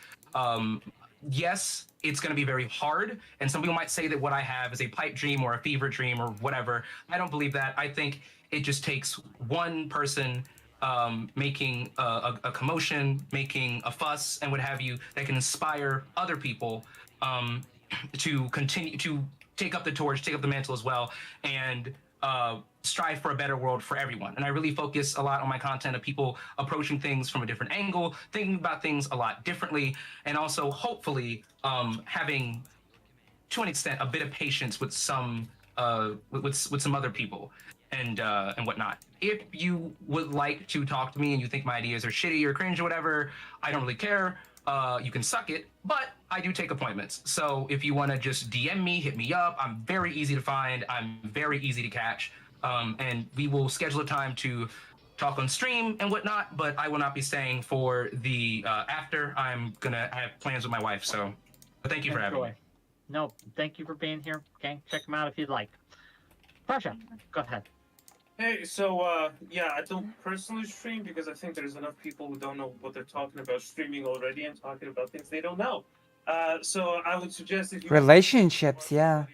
Yes, it's going to be very hard, and some people might say that what I have is a pipe dream or a fever dream or whatever. I don't believe that. I think it just takes one person making a commotion, making a fuss, and what have you, that can inspire other people to continue to take up the torch, take up the mantle as well, and strive for a better world for everyone. And I really focus a lot on my content of people approaching things from a different angle, thinking about things a lot differently, and also hopefully having, to an extent, a bit of patience with some with some other people and whatnot. If you would like to talk to me and you think my ideas are shitty or cringe or whatever, I don't really care. You can suck it, but I do take appointments. So if you want to just DM me, hit me up. I'm very easy to find. I'm very easy to catch. And we will schedule a time to talk on stream and whatnot, but I will not be staying for the after. I'm going to have plans with my wife. So thank you for having me. No, thank you for being here, gang. Check them out if you'd like. Prussia, go ahead. Hey, so yeah, I don't personally stream because I think there's enough people who don't know what they're talking about streaming already and talking about things they don't know. So I would suggest if you want Relationships, yeah.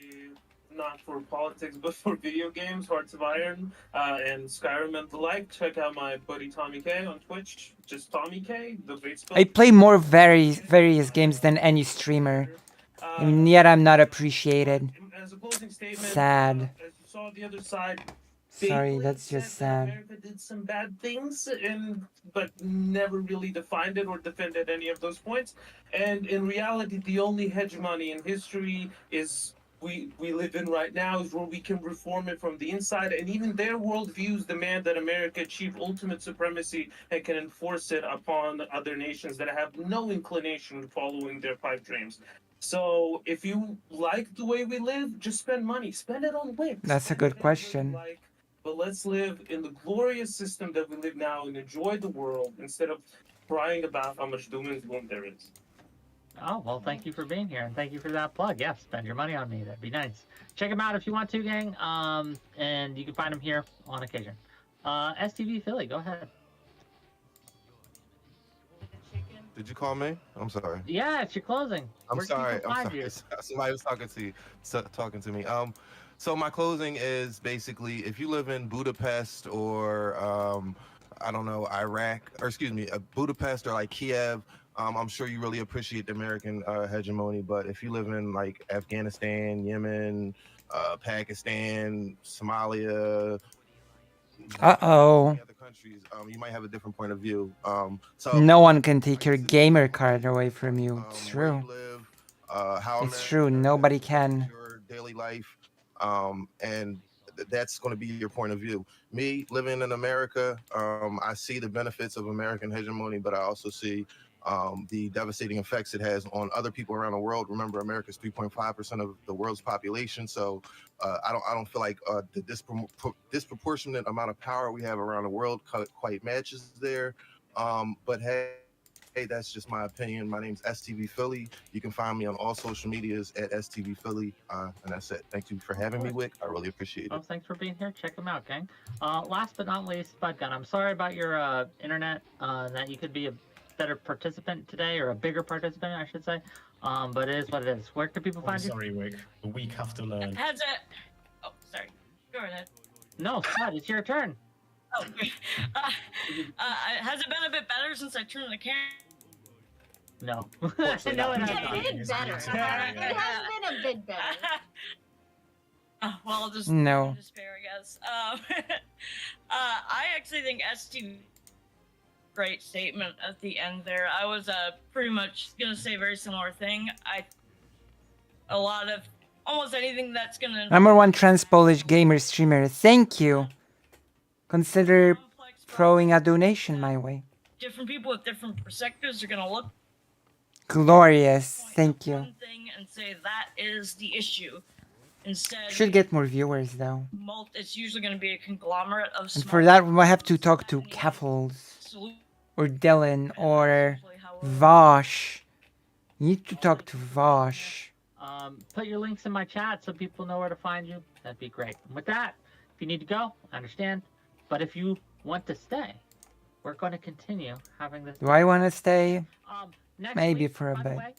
not for politics but for video games, Hearts of Iron, and Skyrim and the like, check out my buddy Tommy K on Twitch. Just Tommy K, the great spell. I play more various games than any streamer, and yet I'm not appreciated. As a closing statement, Sad. as you saw the other side, Sorry, Bigfoot that's just said that sad. America did some bad things, but never really defined it or defended any of those points. And in reality, the only hegemony in history is we live in right now is where we can reform it from the inside. And even their worldviews demand that America achieve ultimate supremacy and can enforce it upon other nations that have no inclination following their pipe dreams. So if you like the way we live, just spend money. Spend it on Wix. That's a good question. But let's live in the glorious system that we live now and enjoy the world instead of crying about how much doom and gloom there is. Oh, well, thank you for being here, and thank you for that plug. Yeah, spend your money on me. That'd be nice. Check him out if you want to, gang. And you can find him here on occasion. STV Philly, go ahead. Did you call me? I'm sorry. Yeah, it's your closing. I'm Where can sorry. people I'm find sorry. you? Somebody was talking to me. So my closing is basically if you live in Budapest or I don't know, Iraq, or excuse me, Budapest or like Kiev, I'm sure you really appreciate the American hegemony. But if you live in like Afghanistan, Yemen, Pakistan, Somalia, Uh-oh. other countries, you might have a different point of view. So No one can take your gamer card away from you. It's true. how It's true. Nobody can. your daily life, and that's going to be your point of view. Me living in America, I see the benefits of American hegemony, but I also see the devastating effects it has on other people around the world. Remember, America is 3.5% of the world's population, so I don't feel like the disproportionate amount of power we have around the world quite matches there. But hey, that's just my opinion. My name's STV Philly. You can find me on all social medias at STV Philly, and that's it. Thank you for having me, Wick. I really appreciate it. Oh, thanks for being here. Check them out, gang. Last but not least, Spudgun. I'm sorry about your internet. That you could be a better participant today, or a bigger participant, I should say. But it is what it is. Where can people find you? Sorry, Wick. The weak have to learn. Has it? Oh, sorry. Go ahead. No, Spud, it's your turn. Oh, has it been a bit better since I turned the camera? No. No, it has not. It been better. It has been a bit better. Well, I'll just No. despair, I guess. I actually think STV great statement at the end there. I was pretty much gonna say a very similar thing. A lot of almost anything that's gonna Number one trans Polish gamer streamer. Thank you. Consider throwing a donation my way. different people with different perspectives are gonna look Glorious. Thank you. one thing and say that is the issue. Instead, Should get more viewers though. it's usually going to be a conglomerate of And small for that, we might have to talk to Keffels, or Dylan, or Vosh. You need to talk to Vosh. Put your links in my chat so people know where to find you. That'd be great. And with that, if you need to go, I understand. But if you want to stay, we're going to continue having this. Do I want to stay? Next Maybe week, for a by the bit. way,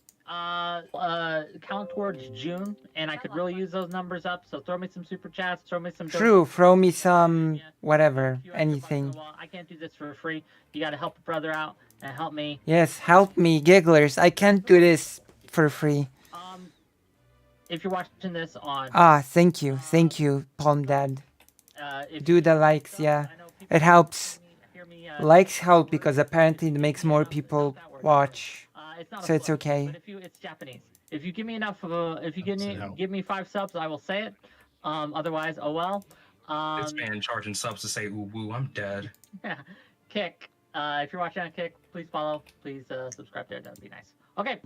count towards June, and I could really use those numbers up. So throw me some super chats, throw me some. True, throw me some whatever, anything. Well, I can't do this for free. You got to help a brother out and help me. Yes, help me, gigglers. I can't do this for free. If you're watching this on, Thank you, Palm Dad. if Do the likes, yeah. It helps. Likes help because apparently it makes more people watch. it's not a So it's float, okay. But it's Japanese. If you give me enough of if you give me 5 subs, I will say it. Otherwise, oh well. This man charging subs to say ooh woo, I'm dead. Yeah. Kick. If you're watching on Kick, please follow. Please subscribe there. That would be nice. Okay.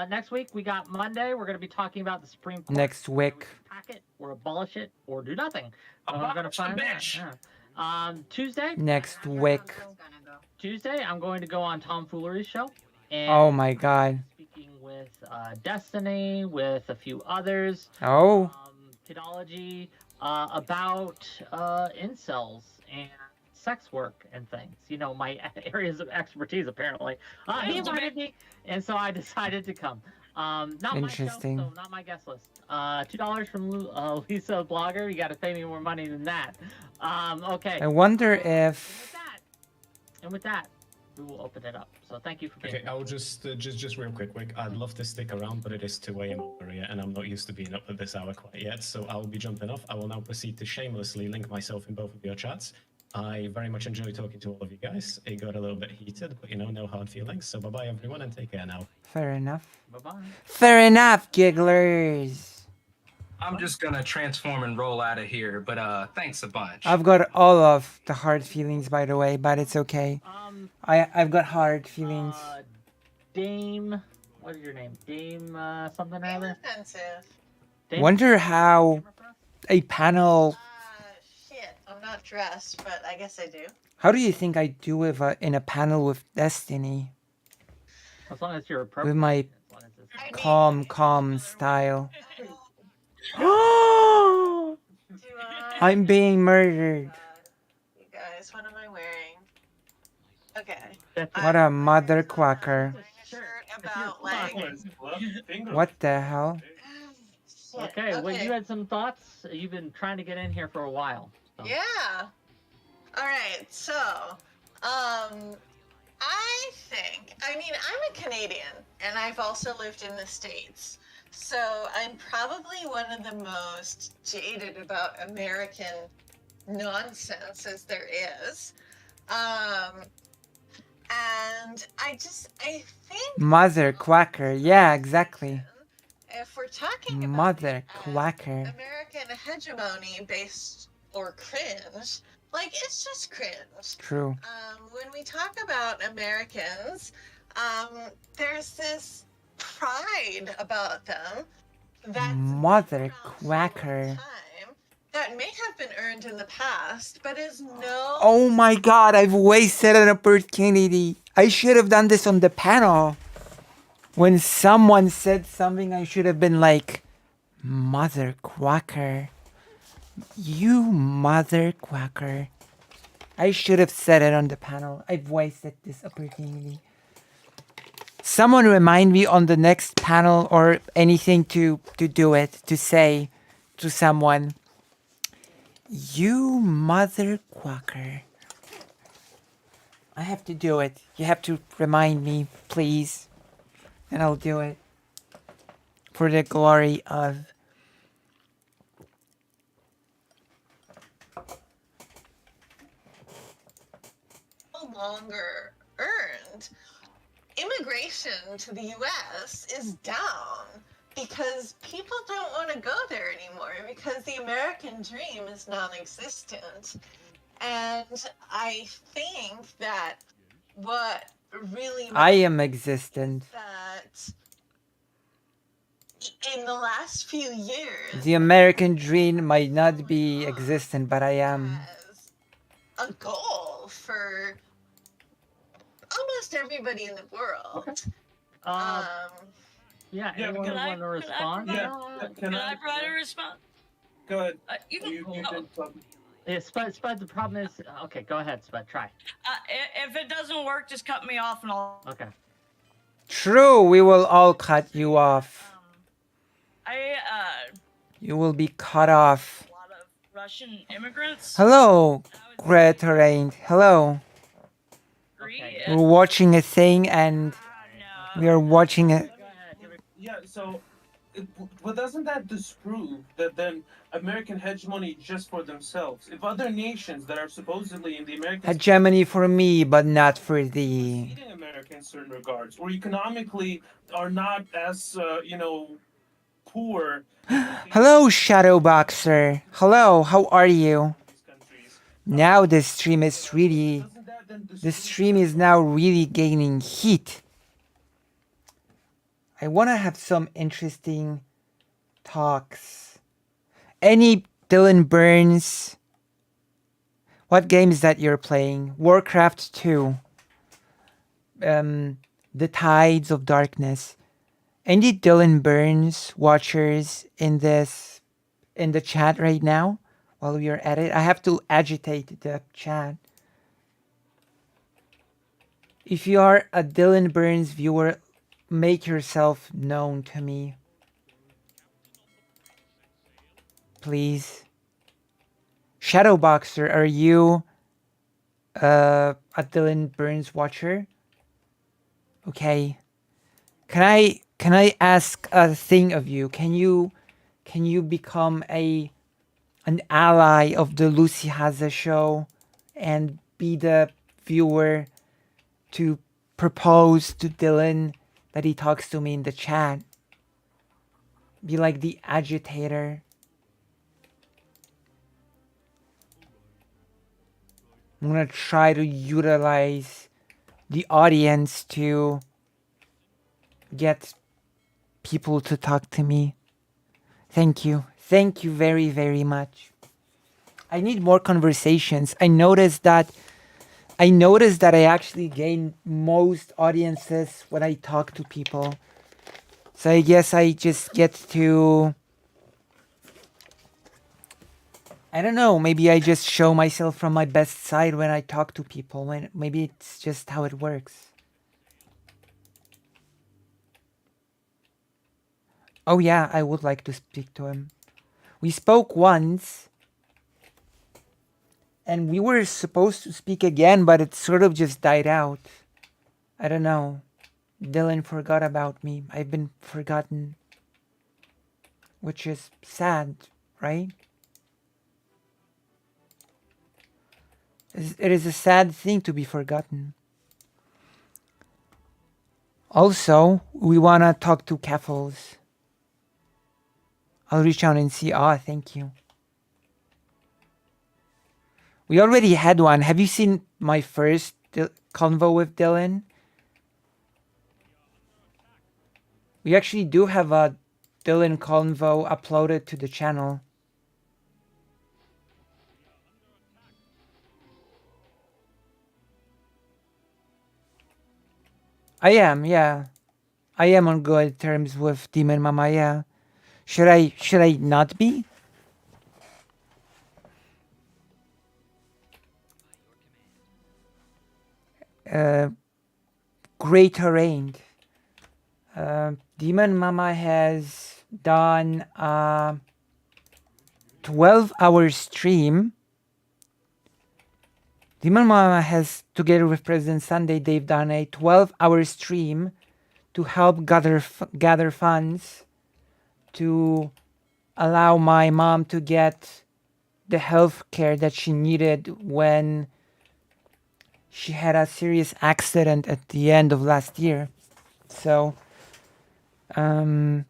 Next week we got Monday. We're going to be talking about the Supreme Court. Next week. Pack it or abolish it or do nothing. We're going to Abolish the find out. bitch. Yeah. Tuesday. Next week. Tuesday, I'm going to go on Tom Foolery's show. And Oh my god. speaking with Destiny, with a few others. Oh. Kidology, about incels and sex work and things. You know, my areas of expertise apparently. He invited me, and so I decided to come. Not Interesting. my show, so not my guest list. $2 from Lisa Blogger. You got to pay me more money than that. Okay. I wonder if And with that, we will open it up. So thank you for being Okay, here. I'll just real quick. I'd love to stick around, but it is 2 a.m. Maria, and I'm not used to being up at this hour quite yet. So I'll be jumping off. I will now proceed to shamelessly link myself in both of your chats. I very much enjoy talking to all of you guys. It got a little bit heated, but no hard feelings. So bye bye everyone, and take care now. fair enough. Bye-bye. Fair enough, gigglers. I'm just gonna transform and roll out of here, but thanks a bunch. I've got all of the hard feelings, by the way, but it's okay. I've got hard feelings. Dame, what is your name? Dame something or other? Offensive. Wonder how a panel. Shit, I'm not dressed, but I guess I do. How do you think I do with in a panel with Destiny? As long as you're appropriate. With my calm style. I'm being murdered. You guys, what am I wearing? Okay. What a mother quacker. Shirt about like. What the hell? Okay, well, you had some thoughts. You've been trying to get in here for a while. So. Yeah. All right. So, I think. I mean, I'm a Canadian, and I've also lived in the States. So I'm probably one of the most jaded about American nonsense as there is. And I think Mother quacker. Yeah, exactly. if we're talking Mother quacker. American hegemony based or cringe, like it's just cringe. True. When we talk about Americans, there's this pride about them that Mother quacker. that may have been earned in the past, but is no. Oh my god, I've wasted an opportunity. I should have done this on the panel. When someone said something, I should have been like, Mother quacker. You mother quacker. I should have said it on the panel. I've wasted this opportunity. Someone remind me on the next panel or anything to do it, to say to someone, you mother quacker. I have to do it. You have to remind me, please. And I'll do it. For the glory of... no longer earned. Immigration to the US is down because people don't want to go there anymore because the American dream is non-existent. And I think that what really I am existent. that in the last few years The American dream might not be existent, but I am. a goal for almost everybody in the world. Yeah, Yeah, anyone can want to respond? Can I provide a response? Go ahead. You can. did something. Yeah, Spud, the problem is... Okay, go ahead, Spud, try. If it doesn't work, just cut me off and I'll. Okay. True, we will all cut you off. You will be cut off. Russian immigrants. Hello, Greta Rain. Hello. We're watching a thing and we are watching it. Yeah, so, but doesn't that disprove that then American hegemony just for themselves? If other nations that are supposedly in the American Hegemony for me, but not for the... eating America in certain regards, or economically are not as, poor. Hello, Shadowboxer. Hello, how are you? Now the stream is really... The stream is now really gaining heat. I want to have some interesting talks. Any Dylan Burns? What game is that you're playing? Warcraft 2. The Tides of Darkness. Any Dylan Burns watchers in the chat right now? while we are at it. I have to agitate the chat. If you are a Dylan Burns viewer, make yourself known to me. Please. Shadowboxer, are you a Dylan Burns watcher? Okay. Can I ask a thing of you? Can you become an ally of the Lucy Haza show and be the viewer to propose to Dylan that he talks to me in the chat? Be like the agitator. I'm gonna try to utilize the audience to get people to talk to me. Thank you. Thank you very, very much. I need more conversations. I noticed that I actually gain most audiences when I talk to people. So I guess I just get to, I don't know, maybe I just show myself from my best side when I talk to people. Maybe it's just how it works. Oh yeah, I would like to speak to him. We spoke once, and we were supposed to speak again, but it sort of just died out. I don't know. Dylan forgot about me. I've been forgotten. Which is sad, right? It is a sad thing to be forgotten. Also, we want to talk to Keffels. I'll reach out and see. Ah, thank you. We already had one. Have you seen my first convo with Dylan? We actually do have a Dylan convo uploaded to the channel. I am, yeah. I am on good terms with Demon Mama, yeah. Should I not be? Great arranged. Demon Mama has done a 12-hour stream. Demon Mama has, together with President Sunday, they've done a 12-hour stream to help gather funds to allow my mom to get the health care that she needed when she had a serious accident at the end of last year. So, no,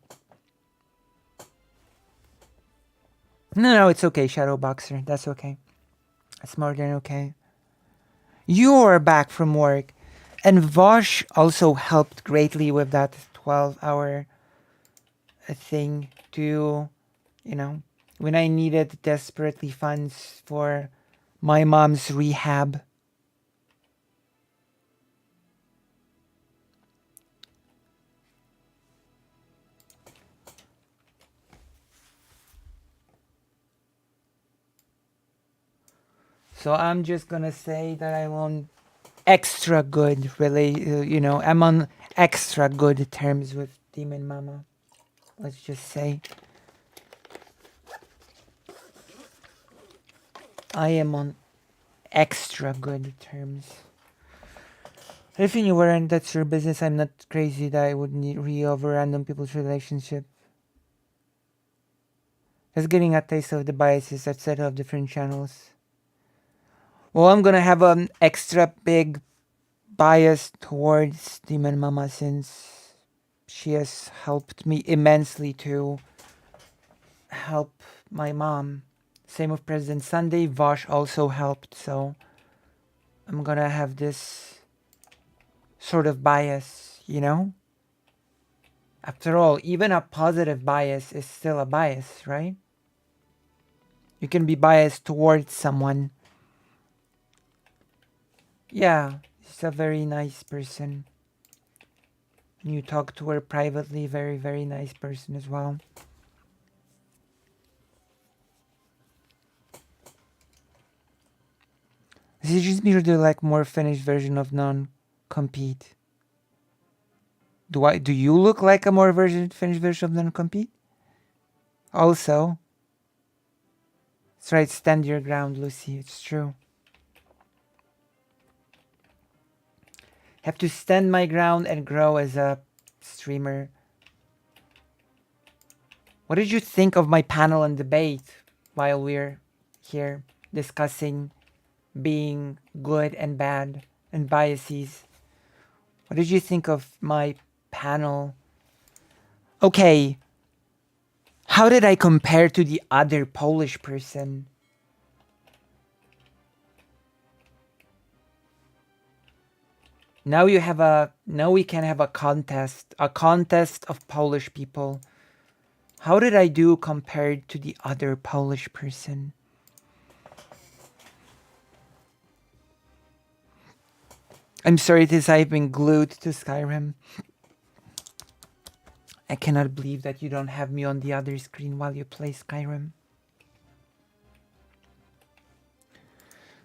it's okay, Shadowboxer. That's okay. That's more than okay. You're back from work. And Vosh also helped greatly with that 12-hour thing to, you know, when I needed desperately funds for my mom's rehab. So I'm just gonna say that I'm on extra good, I'm on extra good terms with Demon Mama. Let's just say. I am on extra good terms. If you weren't, that's your business. I'm not crazy that I would need over random people's relationship. Just getting a taste of the biases at set of different channels. Well, I'm gonna have an extra big bias towards Demon Mama since she has helped me immensely to help my mom. Same with President Sunday. Vosh also helped, so I'm gonna have this sort of bias, you know? After all, even a positive bias is still a bias, right? You can be biased towards someone. Yeah, she's a very nice person. You talk to her privately, very, very nice person as well. Is it just me or do you like more finished version of non-compete? Do you look like a more finished version of non-compete? Also, that's right, stand your ground, Lucy. It's true. Have to stand my ground and grow as a streamer. What did you think of my panel and debate while we're here discussing being good and bad and biases? What did you think of my panel? Okay, how did I compare to the other Polish person? Now we can have a contest of Polish people. How did I do compared to the other Polish person? I'm sorry, it is I've been glued to Skyrim. I cannot believe that you don't have me on the other screen while you play Skyrim.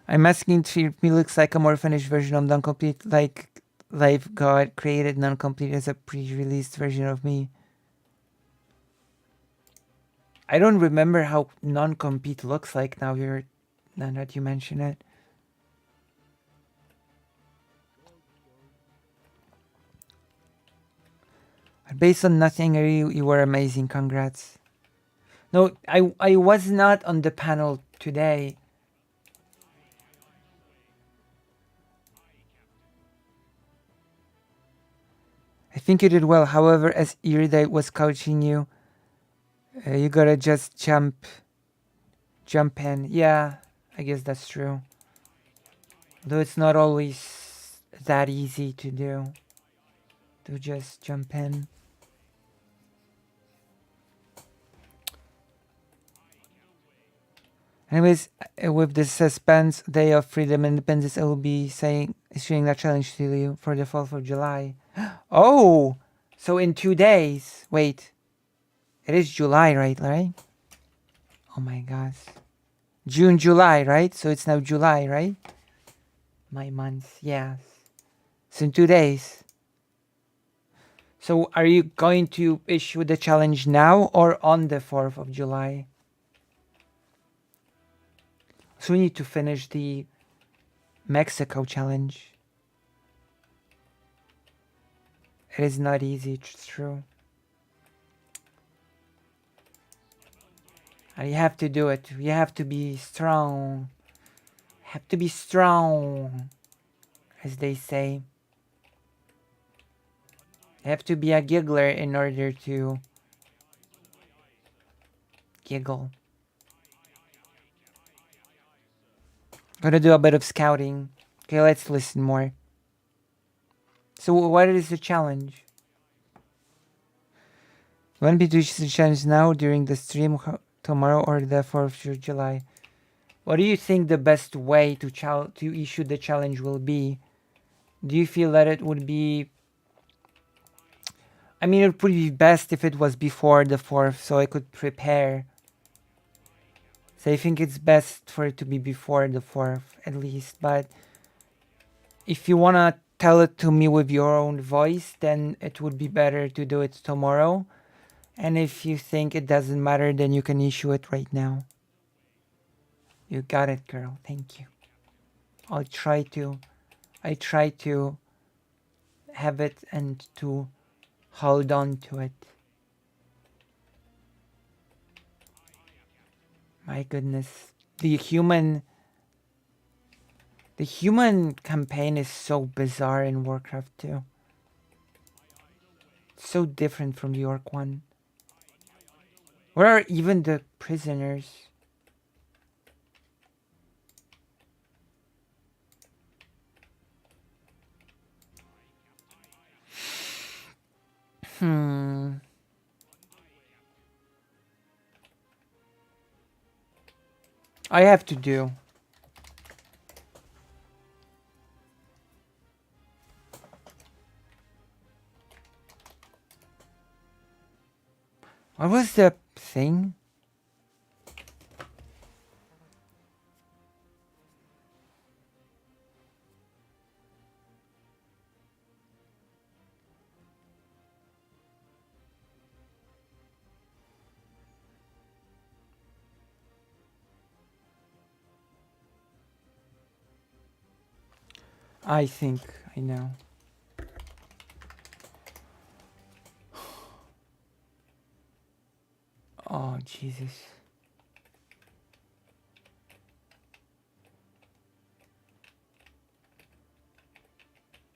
I'm asking if me looks like a more finished version of non-complete, like Life God created non-complete as a pre-released version of me. I don't remember how non-compete looks like now that you mention it. Based on nothing, you were amazing. Congrats. No, I was not on the panel today. I think you did well. However, as Irida was coaching you, you gotta just jump in. Yeah, I guess that's true. Though it's not always that easy to do. To just jump in. Anyways, with the suspense Day of Freedom and Independence, I will be issuing that challenge to you for the 4th of July. Oh! So in 2 days. Wait. It is July, right? Oh my gosh. June, July, right? So it's now July, right? My months, yes. So in 2 days. So are you going to issue the challenge now or on the 4th of July? So we need to finish the Mexico challenge. It is not easy, it's true. You have to do it. You have to be strong. Have to be strong, as they say. You have to be a giggler in order to giggle. Gonna do a bit of scouting. Okay, let's listen more. So what is the challenge? You want me to issue the challenge now during the stream tomorrow or the 4th of July? What do you think the best way to issue the challenge will be? Do you feel that it would be... I mean, it would be best if it was before the 4th so I could prepare. So I think it's best for it to be before the 4th at least. But if you want to tell it to me with your own voice, then it would be better to do it tomorrow. And if you think it doesn't matter, then you can issue it right now. You got it, girl. Thank you. I try to have it and to hold on to it. My goodness. The human campaign is so bizarre in Warcraft 2. So different from the Orc one. Where are even the prisoners? I have to do. What was the thing? I think I know. Oh, Jesus.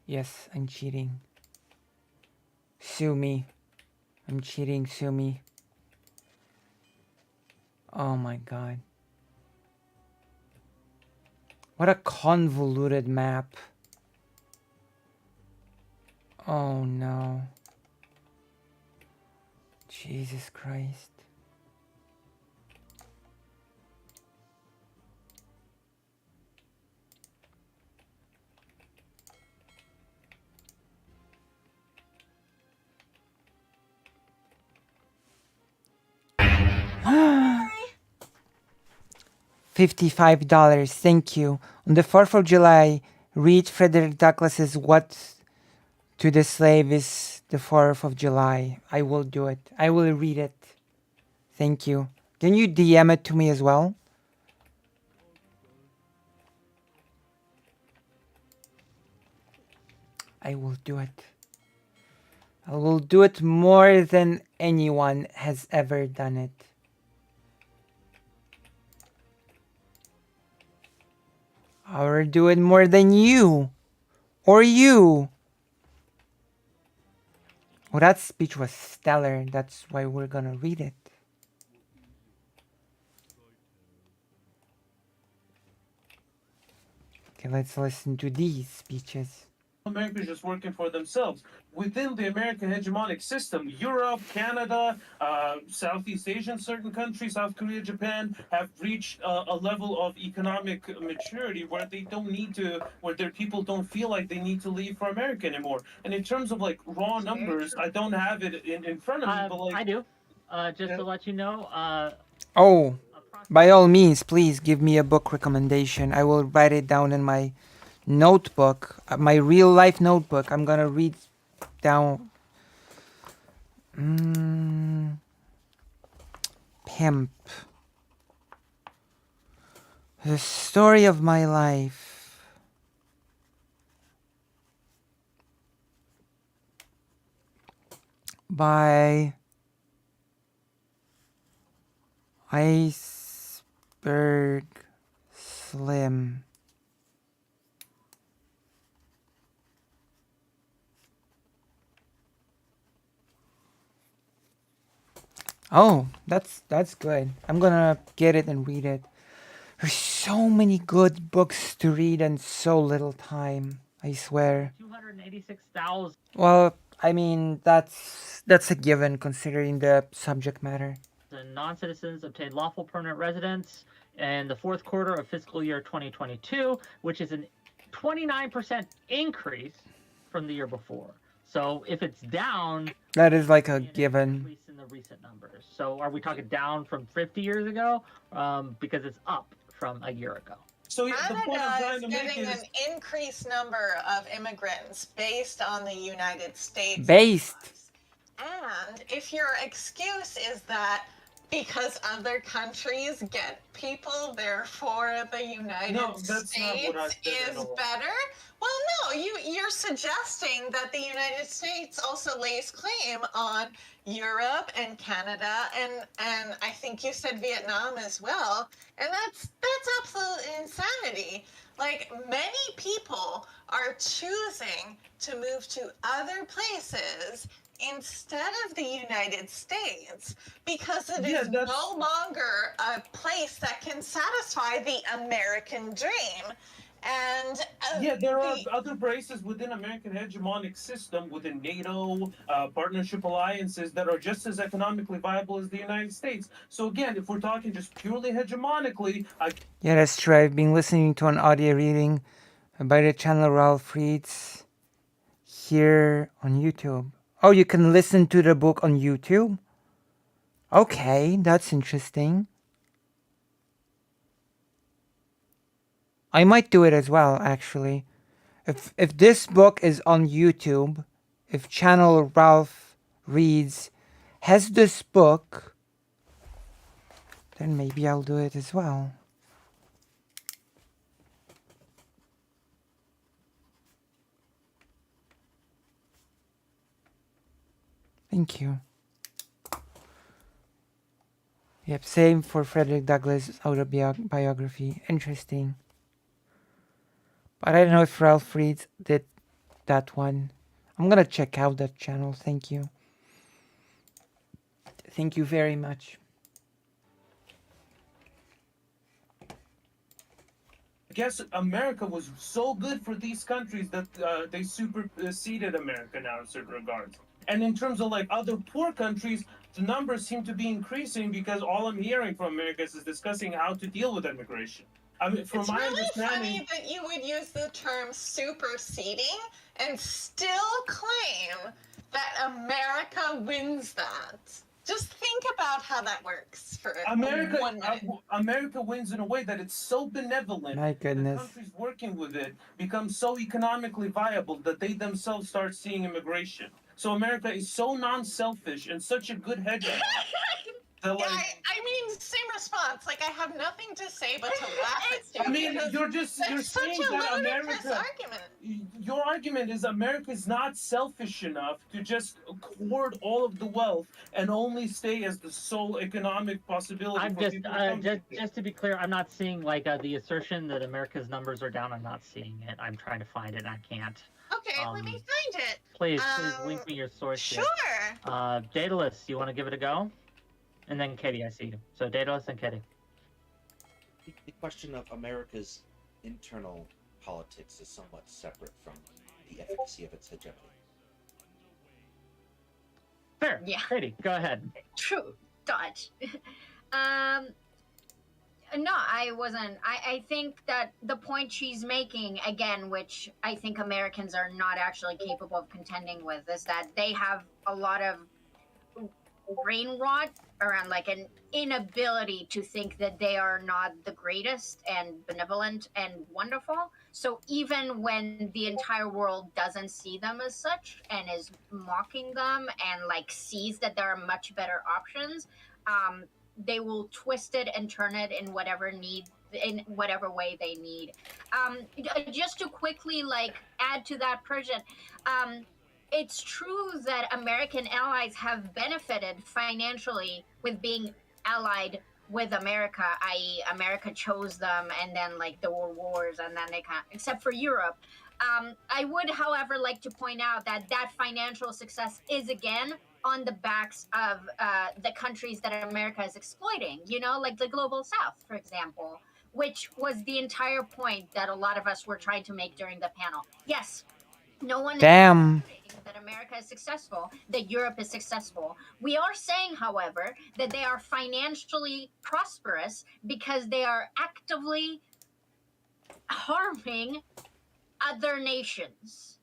Yes, I'm cheating. Sue me. I'm cheating, sue me. Oh my god. What a convoluted map. Oh no. Jesus Christ. $55. Thank you. On the 4th of July, read Frederick Douglass's What to the Slave is the 4th of July. I will do it. I will read it. Thank you. Can you DM it to me as well? I will do it. I will do it more than anyone has ever done it. I will do it more than you. Or you. Well, that speech was stellar. That's why we're gonna read it. Okay, let's listen to these speeches. America is just working for themselves. Within the American hegemonic system, Europe, Canada, Southeast Asian, certain countries, South Korea, Japan, have reached a level of economic maturity where they don't need to, where their people don't feel like they need to leave for America anymore. And in terms of like raw numbers, I don't have it in front of me, but like I do. Just to let you know. Oh, by all means, please give me a book recommendation. I will write it down in my notebook, my real life notebook. I'm gonna read down. Pimp. The story of my life. By Iceberg Slim. Oh, that's good. I'm gonna get it and read it. There's so many good books to read and so little time, I swear. 286,000. Well, I mean, that's a given considering the subject matter. Non-citizens obtained lawful permanent residence in the fourth quarter of fiscal year 2022, which is a 29% increase from the year before. So if it's down, That is like a given. increase in the recent numbers. So are we talking down from 50 years ago? Because it's up from a year ago. So the point I'm Canada trying is to make getting is an increased number of immigrants based on the United States. Based. And if your excuse is that because other countries get people, therefore the United that's not what I States said at is all. better? Well, no, you're suggesting that the United States also lays claim on Europe and Canada and I think you said Vietnam as well. And that's absolute insanity. Like many people are choosing to move to other places instead of the United States because it is no longer a place that can satisfy the American dream. And there are other places within American hegemonic system, within NATO, partnership alliances that are just as economically viable as the United States. So again, if we're talking just purely hegemonically, Yeah, that's true. I've been listening to an audio reading by the channel Ralph Reads here on YouTube. Oh, you can listen to the book on YouTube? Okay, that's interesting. I might do it as well, actually. If this book is on YouTube, if channel Ralph Reads has this book, then maybe I'll do it as well. Thank you. Yep, same for Frederick Douglass' autobiography. Interesting. But I don't know if Ralph Reed did that one. I'm gonna check out that channel. Thank you. Thank you very much. I guess America was so good for these countries that they superseded America now in certain regards. And in terms of like other poor countries, the numbers seem to be increasing because all I'm hearing from America is discussing how to deal with immigration. I mean, from It's my really understanding, funny that you would use the term superseding and still claim that America wins that. Just think about how that works for America, 1 minute. America wins in a way that it's so benevolent. My The goodness. countries working with it become so economically viable that they themselves start seeing immigration. So America is so non-selfish and such a good hedge. Yeah, I mean, same response. Like, I have nothing to say but to laugh at you. I mean, because you're that's such saying a that ludicrous America. argument. Your argument is America is not selfish enough to just hoard all of the wealth and only stay as the sole economic possibility. I'm for just, people to come to. just to be clear, I'm not seeing like the assertion that America's numbers are down. I'm not seeing it. I'm trying to find it and I can't. Okay, let me find it. Please link me your source. Sure. Daedalus, you want to give it a go? And then Katie, I see you. So Daedalus and Katie. The question of America's internal politics is somewhat separate from the efficacy of its hegemony. Fair. Yeah. Katie, go ahead. True. Dodge. No, I wasn't. I think that the point she's making, again, which I think Americans are not actually capable of contending with, is that they have a lot of brain rot around like an inability to think that they are not the greatest and benevolent and wonderful. So even when the entire world doesn't see them as such and is mocking them and like sees that there are much better options, they will twist it and turn it in whatever way they need. Just to quickly like add to that, Persian, it's true that American allies have benefited financially with being allied with America, i.e. America chose them and then like there were wars and then they except for Europe. I would, however, like to point out that that financial success is again on the backs of the countries that America is exploiting, you know, like the Global South, for example, which was the entire point that a lot of us were trying to make during the panel. Yes, no one is saying that America is successful, that Europe is successful. We are saying, however, that they are financially prosperous because they are actively harming other nations.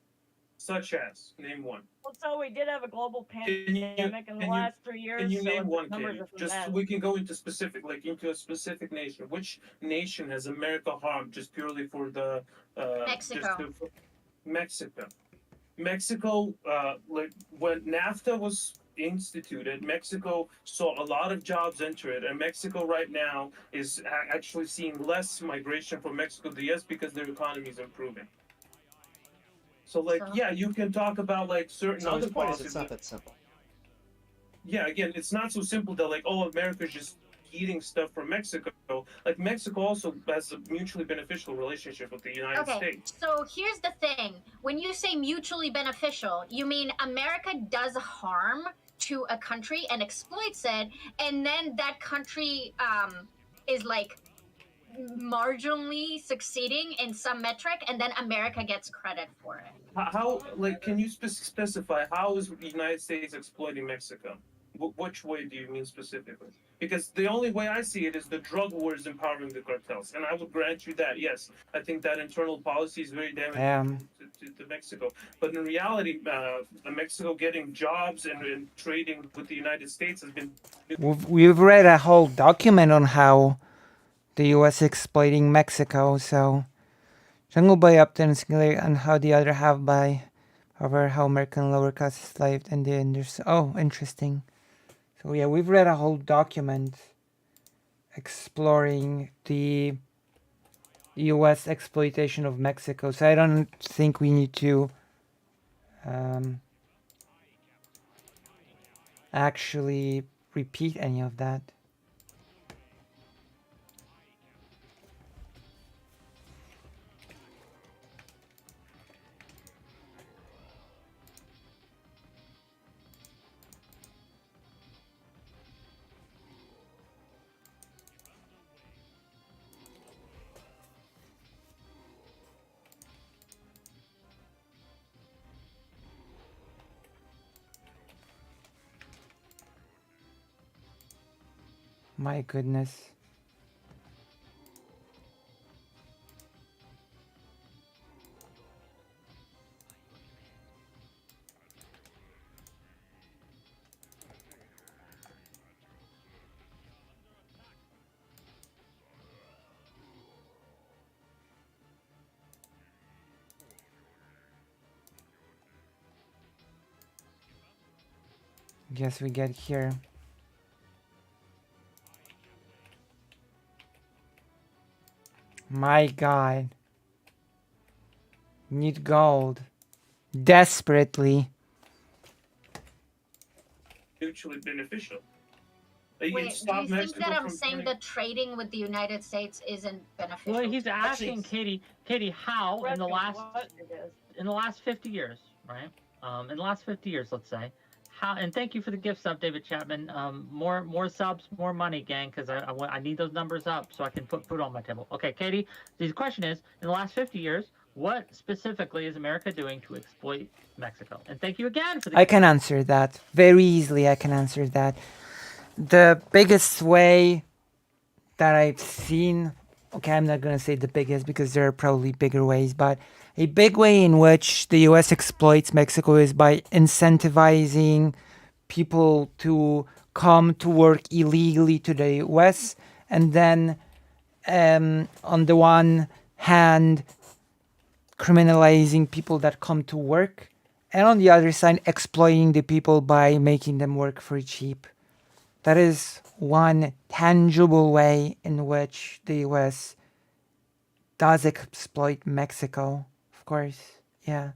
Such as, name one. Well, so we did have a global pandemic in the can you- last 3 years. Can you so name the one, numbers Katie? are from Just that. so we can go into into a specific nation. Which nation has America harmed just purely for the Mexico. Mexico, like when NAFTA was instituted, Mexico saw a lot of jobs enter it, and Mexico right now is actually seeing less migration from Mexico to the US because their economy is improving. So, like, yeah, you can talk about like certain So other his point is policies. it's not that simple. Yeah, again, it's not so simple that like, oh, America's just eating stuff from Mexico. Like Mexico also has a mutually beneficial relationship with the United States. So here's the thing. When you say mutually beneficial, you mean America does harm to a country and exploits it, and then that country is like marginally succeeding in some metric, and then America gets credit for it. How like, can you specify how is the United States exploiting Mexico? Which way do you mean specifically? Because the only way I see it is the drug war is empowering the cartels, and I would grant you that. Yes, I think that internal policy is very damaging to Mexico. But in reality, Mexico getting jobs and trading with the United States has been. We've read a whole document on how the U.S. exploiting Mexico. So, Jungle Boy Upton is clear on how the other half by over how American lower class enslaved and the Indians. Oh, interesting. So yeah, we've read a whole document exploring the U.S. exploitation of Mexico. So I don't think we need to actually repeat any of that. My goodness. Guess we get here. My God. Need gold. Desperately. Mutually beneficial. Like, Wait, it do stopped you think Mexico that I'm from saying turning- that trading with the United States isn't beneficial? Well, he's to us? asking Katie, how in the last 50 years, right? In the last 50 years, let's say, how? And thank you for the gift sub, David Chapman. More subs, more money, gang, because I need those numbers up so I can put food on my table. Okay, Katie, the question is, in the last 50 years, what specifically is America doing to exploit Mexico? And thank you again for the. I can answer that very easily. I can answer that. The biggest way that I've seen, okay, I'm not gonna say the biggest because there are probably bigger ways, but a big way in which the US exploits Mexico is by incentivizing people to come to work illegally to the US, and then on the one hand criminalizing people that come to work, and on the other side exploiting the people by making them work for cheap. That is one tangible way in which the US does exploit Mexico. Of course, yeah.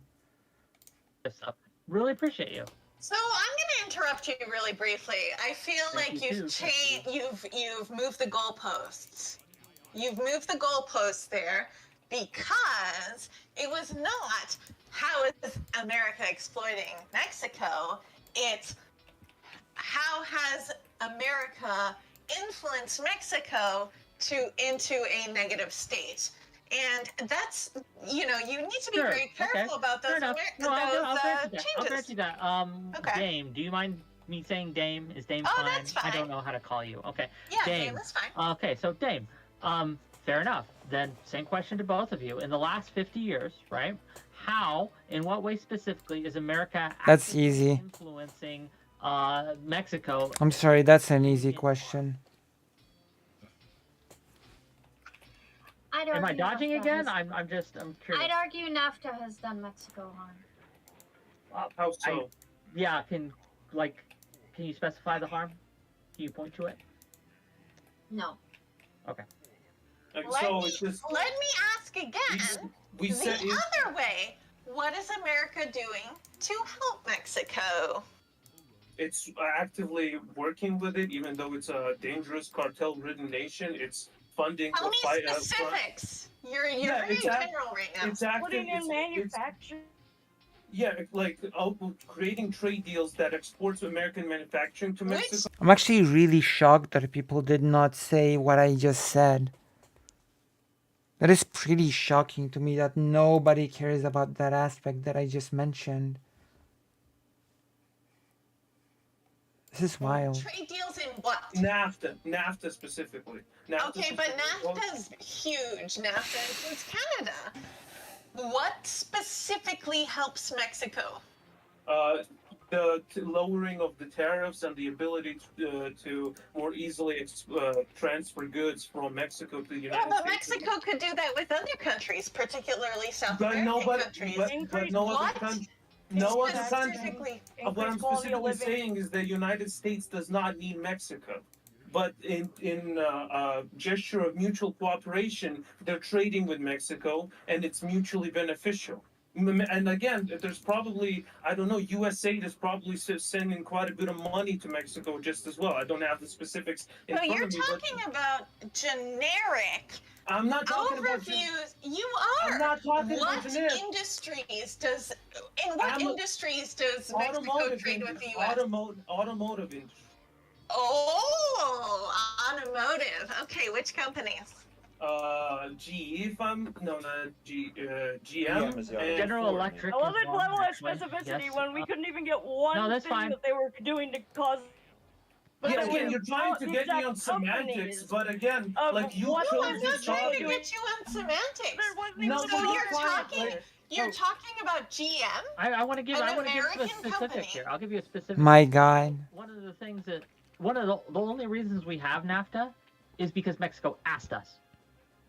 Really appreciate you. So I'm going to interrupt you really briefly. I feel Thank like you you've too. Thank changed. You've moved the goalposts. You've moved the goalposts there because it was not how is America exploiting Mexico. It's how has America influenced Mexico into a negative state. And that's, you need to be Sure, very careful about those, Fair enough. No, I'll grant you that. I'll grant changes. you that. Okay. Dame, do you mind me saying Dame? Is Dame Oh, fine? that's I fine. don't know how to call you. Okay. Yeah, Dame, that's fine. Okay, so Dame, fair enough. Then same question to both of you. In the last 50 years, right? How, in what way specifically, is America That's actively easy. influencing Mexico? I'm sorry, that's an easy question. Am I dodging NAFTA again? has- I'm curious. I'd argue NAFTA has done Mexico harm. How so? Yeah, can you specify the harm? Can you point to it? No. Okay. Like, Let so me, it's just let me ask again. we the said it- other way. What is America doing to help Mexico? it's actively working with it, even though it's a dangerous cartel-ridden nation. It's funding Tell the me fight. specifics. You're Yeah, very it's act- general right now. it's active. Yeah, like creating trade deals that exports American manufacturing to Mexico. I'm actually really shocked that people did not say what I just said. That is pretty shocking to me that nobody cares about that aspect that I just mentioned. This is wild. Trade deals in what? NAFTA specifically. NAFTA Okay, but specifically. NAFTA's huge. NAFTA includes Canada. What specifically helps Mexico? The lowering of the tariffs and the ability to more easily transfer goods from Mexico to the Yeah, United but States. Mexico could do that with other countries, particularly South But American no, countries. but no other country. No other country. Specifically. What I'm specifically saying is the United States does not need Mexico, but in gesture of mutual cooperation, they're trading with Mexico, and it's mutually beneficial. And again, there's probably, I don't know, USAID is probably sending quite a bit of money to Mexico just as well. I don't have the specifics in So front you're of me. talking about generic I'm not talking about overviews. You are. I'm not talking what about generic. industries does? In what industries does Mexico trade with the U.S.? Automotive industry. Oh, automotive. Okay, which companies? GE, if I'm no, not G, GM. GM is the and General Ford. Electric. I love is it one, level of actually. specificity Yes. when we couldn't even get one No, that's thing fine. that they were doing to cause. Yeah, then again, we you're trying brought to the get me exact on semantics, companies but again, of like you what No, chose I'm this not trying to topic. get you on semantics. No, So but you're you're trying, talking. like, You're talking about GM. I want to give. An I want to give you a American specific company. here. I'll give you a specific. My God. One of the things that one of the only reasons we have NAFTA is because Mexico asked us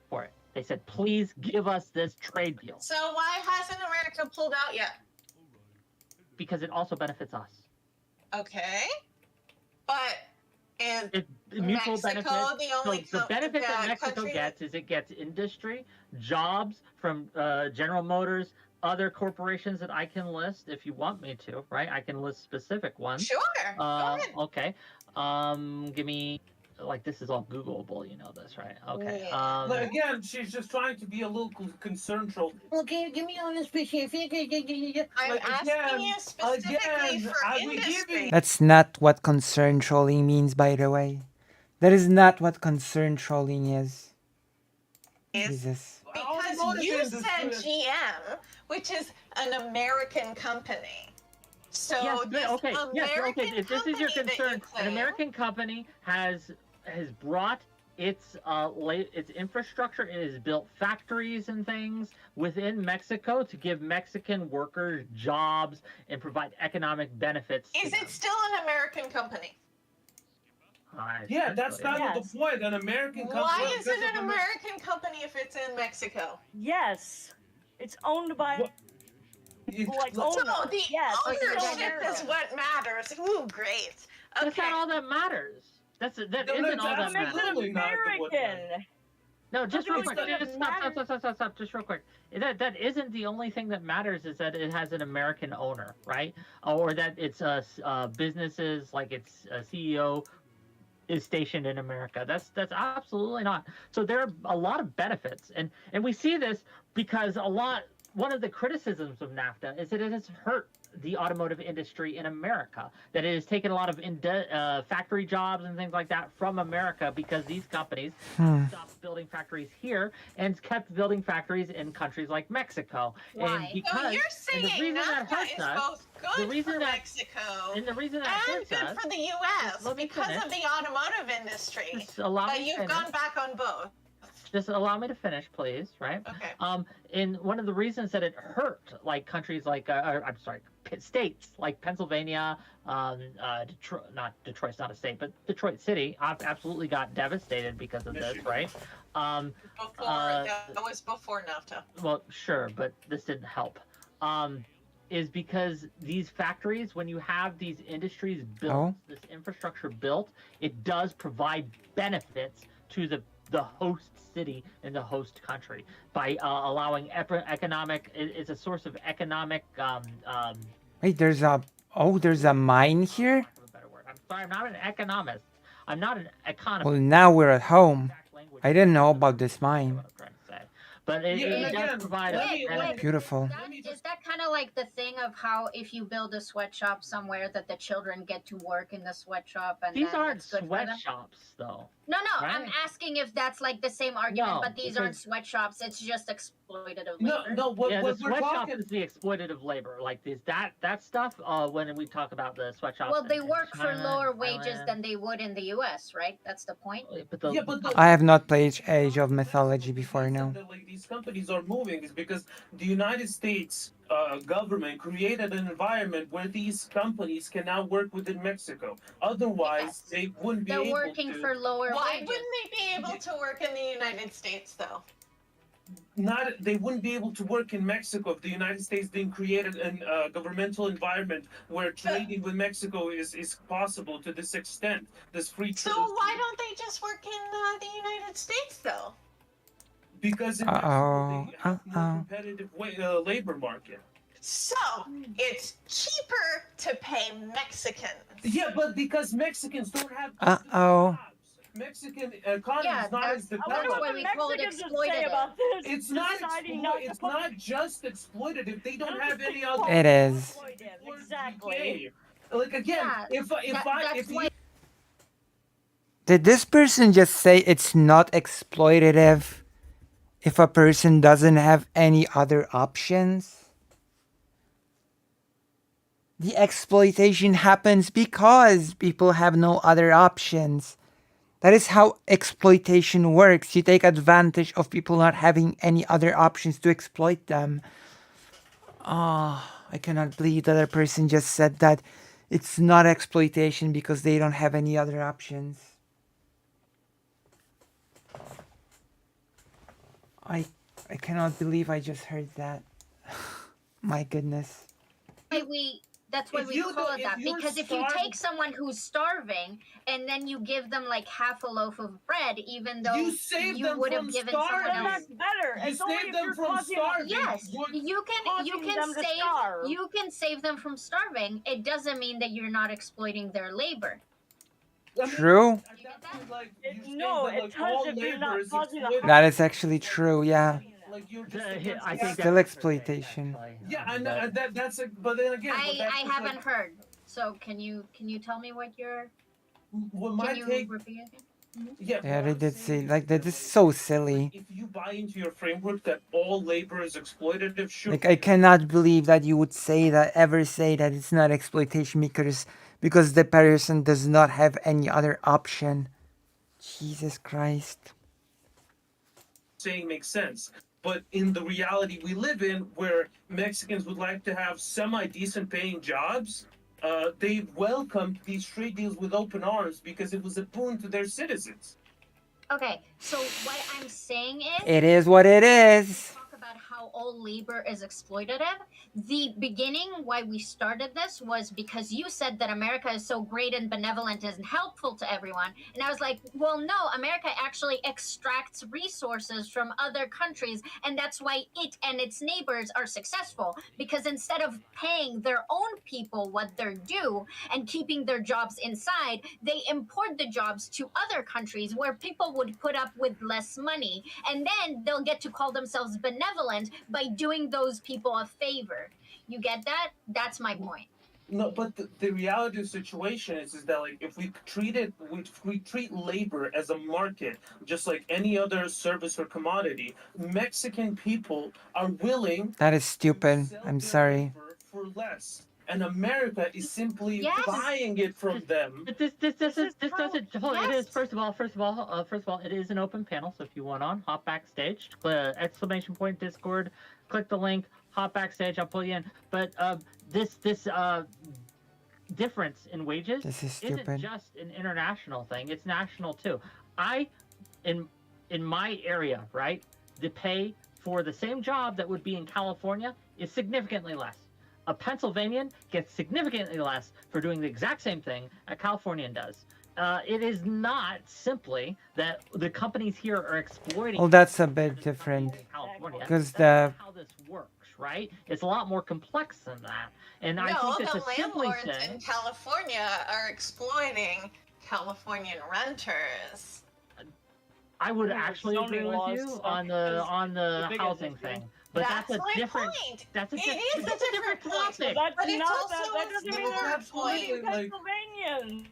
for it. They said, "Please give us this trade deal," So why hasn't America pulled out yet? because it also benefits us. Okay, but is Mutual Mexico benefit. the only So the benefit that Mexico country? gets is it gets industry, jobs from General Motors, other corporations that I can list if you want me to. Right? I can list specific ones. Sure. Go ahead. Okay. Give me. Like this is all Googleable, you know this, right? Okay. But again, she's just trying to be a little concerned troll. Okay, give me on a specific. I'm Like, asking again, you specifically for I will give industry. That's not what concern trolling means, by the way. That is not what concern trolling is. Jesus. Because Automotive you industry. said GM, which is an American company. So yes, this okay. Yes, American okay. If this is your company that you concern, an claim- American company has brought its infrastructure. It has built factories and things within Mexico to give Mexican workers jobs and provide economic benefits. to Is them. it still an American company? Yeah, think that's so, kind yeah. of the point. An American company. Why is it because an of American company if it's in Mexico? Yes, it's owned by like So owner. the Yes, it's still ownership is American. what matters. Ooh, great. That's Okay. not all that matters. That No, isn't that's all that That makes matters. it absolutely not what American. No, just real Doesn't quick. mean Just it stop, matters. stop, just real quick. That isn't the only thing that matters. Is that it has an American owner, right? Or that it's businesses like its CEO is stationed in America. That's absolutely not. So there are a lot of benefits, and we see this because one of the criticisms of NAFTA is that it has hurt the automotive industry in America, that it has taken a lot of factory jobs and things like that from America because these companies stopped building factories here and kept building factories in countries like Mexico. Why? And because So you're and the saying reason that NAFTA hurts is us, both good the reason for that Mexico and the reason that and hurts good us, for the U.S. let me because finish. of the automotive industry. Just allow But me to you've finish. gone back on both. Just allow me to finish, please. Right? Okay. And one of the reasons that it hurt, like countries like, states like Pennsylvania, Detroit, not Detroit's not a state, but Detroit City, absolutely got devastated because of this, right? That was before NAFTA. Well, sure, but this didn't help. Is because these factories, when you have these industries built, this infrastructure built, it does provide benefits to the host city and the host country by allowing economic. It's a source of economic. Wait, there's a mine here? I'm sorry, I'm not an economist. I'm not an economist. Well, now we're at home. I didn't know about this mine. But it, Yeah, it and does again, provide let a me- benefit. Beautiful. Is that kind of like the thing of how if you build a sweatshop somewhere that the children get to work in the sweatshop and These then aren't it's good for them? sweatshops, though. No, I'm Right? asking if that's like the same argument, No, but these aren't because- sweatshops. It's just exploitative No, labor. no. What, Yeah, the what we're sweatshop talking. is the exploitative labor. Like this, that stuff. When we talk about the sweatshops. Well, they in work for China, lower wages Thailand. than they would in the U.S., right? That's the point. But the, Yeah, but the- I have not played Age of Mythology before, no. that, like, these companies are moving is because the United States government created an environment where these companies can now work within Mexico. Otherwise, they wouldn't be They're able working to. for lower Why wages. wouldn't they be able to work in the United States, though? They wouldn't be able to work in Mexico if the United States didn't create a governmental environment where trading with Mexico is possible to this extent. This free So trade. why don't they just work in the United States, though? because in Mexico they have more competitive labor market. So it's cheaper to pay Mexicans. Yeah, but because Mexicans don't have Mexican economy is not as developed. That's why we call it exploitative. It's not it's not just exploitative. They don't have any other. It is. Exactly. Like again, if you Did this person just say it's not exploitative if a person doesn't have any other options? The exploitation happens because people have no other options. That is how exploitation works. You take advantage of people not having any other options to exploit them. Oh, I cannot believe that a person just said that it's not exploitation because they don't have any other options. I cannot believe I just heard that. My goodness. That's why we call it that, because if you take someone who's starving and then you give them like half a loaf of bread, even though you would have given someone else, that's better. You It's only save if them you're from causing starving. yes, you can save them from starving. It doesn't mean that you're not exploiting their labor. True. No, it does if you're not causing the That is actually true, yeah. Like you're just I think Still exploitation. Yeah, and that's a, but then again, I haven't heard. So can you tell me what your my take? Repeat again? Yeah, they did say, like, that is so silly. If you buy into your framework that all labor is exploitative, sure. Like, I cannot believe that you would ever say that it's not exploitation because the person does not have any other option. Jesus Christ. Saying makes sense. But in the reality we live in, where Mexicans would like to have semi-decent paying jobs, they welcomed these trade deals with open arms because it was a boon to their citizens. Okay, so what I'm saying is... It is what it is. Talk about how all labor is exploitative. The beginning, why we started this, was because you said that America is so great and benevolent and helpful to everyone. And I was like, well, no, America actually extracts resources from other countries, and that's why it and its neighbors are successful. Because instead of paying their own people what they're due and keeping their jobs inside, they import the jobs to other countries where people would put up with less money. And then they'll get to call themselves benevolent by doing those people a favor. You get that? That's my point. No, but the reality of the situation is that like if we treat labor as a market, just like any other service or commodity, Mexican people are willing. That is stupid. I'm sorry. For less. And America is simply buying it from them. This doesn't. It is first of all, it is an open panel. So if you want on, hop backstage, exclamation point Discord, click the link, hop backstage. I'll pull you in. But this difference in wages isn't just an international thing. It's national too. In my area, right, the pay for the same job that would be in California is significantly less. A Pennsylvanian gets significantly less for doing the exact same thing a Californian does. It is not simply that the companies here are exploiting. Well, that's a bit different. Because how this works, right? It's a lot more complex than that. And I think that the landlords in California are exploiting Californian renters. I would actually agree with you on the housing thing. But that's a different. Point. That's a it is a different topic. But it's not also that doesn't mean they're exploiting like, Pennsylvanians.